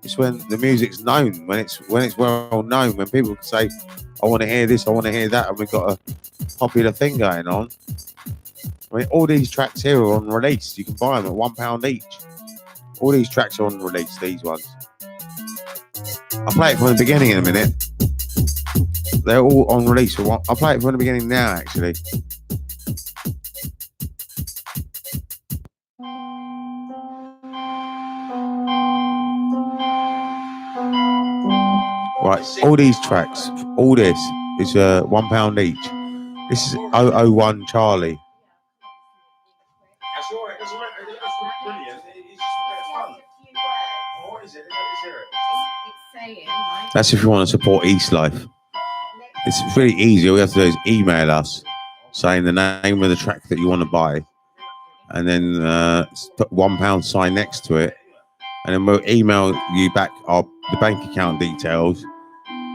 it's when the music's known, when it's well known, when people can say, I want to hear this, I want to hear that, and we've got a popular thing going on. I mean, all these tracks here are on release. You can buy them at £1 each. All these tracks are on release, these ones. I'll play it from the beginning in a minute. They're all on release. I'll play it from the beginning now, actually. Right, all these tracks, all this is £1 each. This is 001 Charlie. That's all right. That's brilliant. It's just a bit of fun. What is it? That's if you want to support East Life. It's really easy. All you have to do is email us saying the name of the track that you want to buy, and then put £1 sign next to it, and then we'll email you back the bank account details,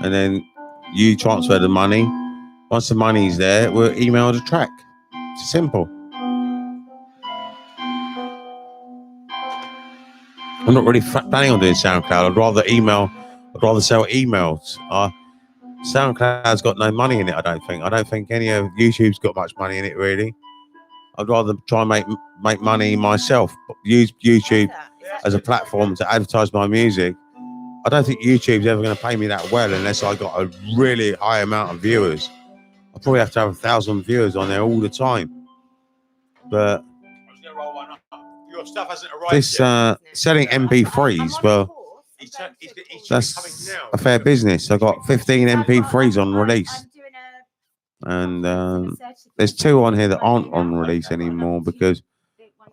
and then you transfer the money. Once the money's there, we'll email the track. It's simple. I'm not really planning on doing SoundCloud. I'd rather sell emails. SoundCloud's got no money in it, I don't think. I don't think any of YouTube's got much money in it, really. I'd rather try and make money myself. Use YouTube as a platform to advertise my music. I don't think YouTube's ever going to pay me that well unless I got a really high amount of viewers. I probably have to have 1,000 viewers on there all the time. But Your stuff hasn't arrived this selling MP3s, well, that's a fair business. I got 15 MP3s on release, and there's 2 on here that aren't on release anymore because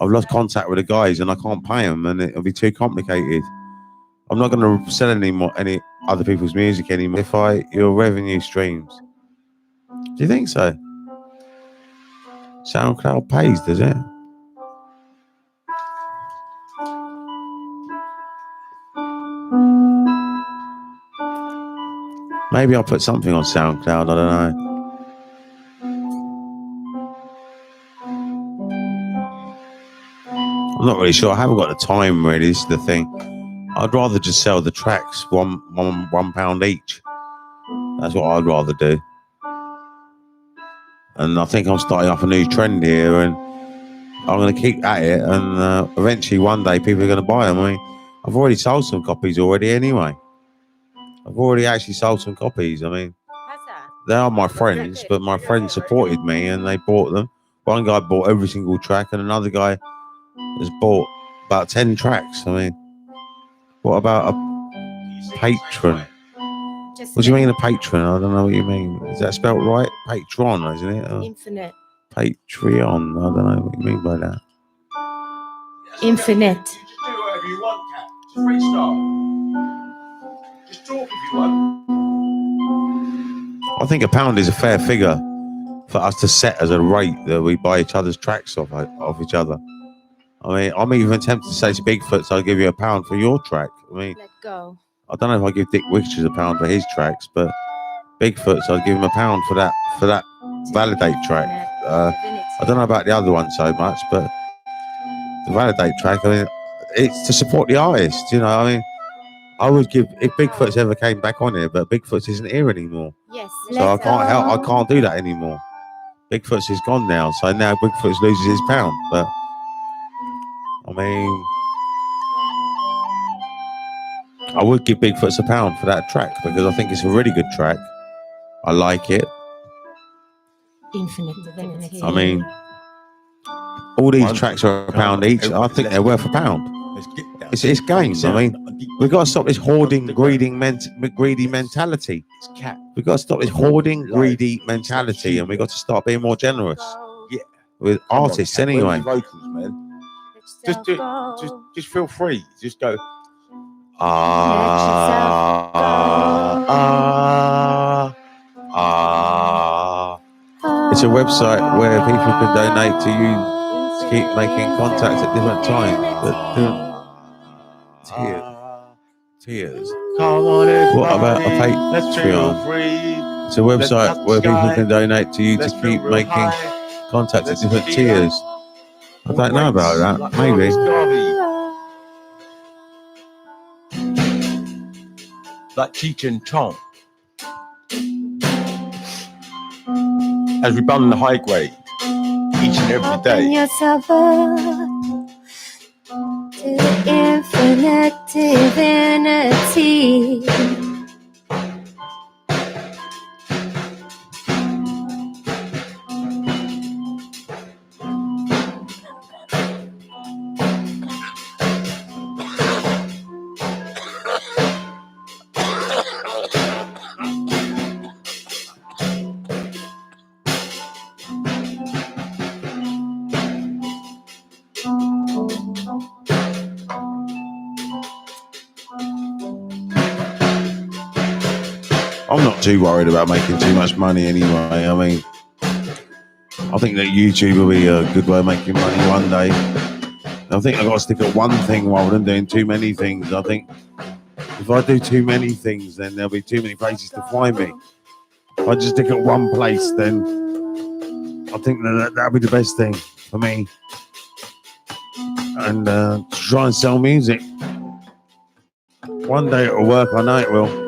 I've lost contact with the guys and I can't pay them, and it'll be too complicated. I'm not going to sell any other people's music anymore. Your revenue streams. Do you think so? SoundCloud pays, does it? Maybe I'll put something on SoundCloud, I don't know. I'm not really sure. I haven't got the time, really. This is the thing. I'd rather just sell the tracks £1 each. That's what I'd rather do. And I think I'm starting up a new trend here, and I'm going to keep at it, and eventually one day people are going to buy them. I mean, I've already sold some copies already anyway. I've already actually sold some copies. I mean, they are my friends, but my friends supported me and they bought them. One guy bought every single track, and another guy has bought about 10 tracks. I mean, what about a patron? What do you mean a patron? I don't know what you mean. Is that spelled right? Patron, isn't it? Infinite. Patreon. I don't know what you mean by that. Infinite. Do whatever you want, Cat. It's freestyle. Just talk if you want. I think £1 is a fair figure for us to set as a rate that we buy each other's tracks off each other. I mean, I'm even tempted to say to Bigfoot, so I'll give you £1 for your track. I mean, Let go. I don't know if I give Dick Witches £1 for his tracks, but Bigfoot, so I'd give him £1 for that Validate track. I don't know about the other one so much, but the Validate track, I mean, it's to support the artist, you know. I mean, I would give, if Bigfoot's ever came back on here, but Bigfoot's isn't here anymore. Yes. So I can't do that anymore. Bigfoot's is gone now, so now Bigfoot's loses his £1. But I mean, I would give Bigfoot's £1 for that track because I think it's a really good track. I like it. Infinite divinity. I mean, all these tracks are £1 each. I think they're worth £1. It's games. I mean, we've got to stop this hoarding, greedy mentality. We've got to stop this hoarding, greedy mentality, and we've got to start being more generous with artists anyway. Vocals, man. Just feel free. Just go. It's a website where people can donate to you to keep making contacts at different times. But tears. Come on, what about a Patreon? It's a website where people can donate to you to keep making contact at different tiers. I don't know about that. Maybe. Like Cheech and Chong. As we run the high grade each and every Open day. yourself up to the infinite divinity. I'm not too worried about making too much money anyway. I mean, I think that YouTube will be a good way of making money one day. I think I've got to stick at one thing rather than doing too many things. I think if I do too many things, then there'll be too many places to find me. If I just stick at one place, then I think that'll be the best thing for me. And to try and sell music. One day it'll work, I know it will.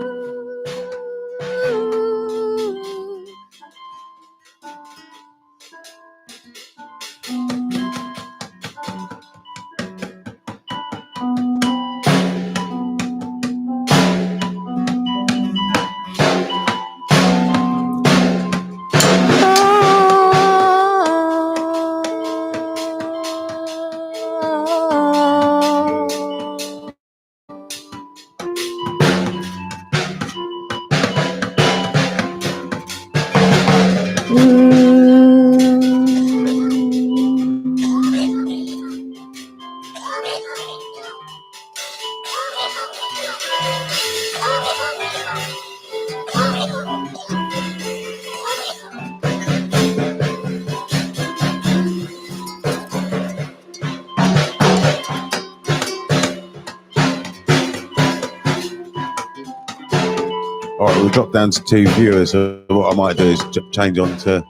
All right, we'll drop down to 2 viewers. So what I might do is change onto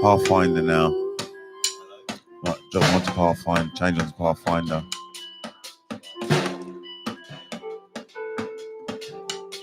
Pathfinder now. Right, drop onto Pathfinder, change onto Pathfinder.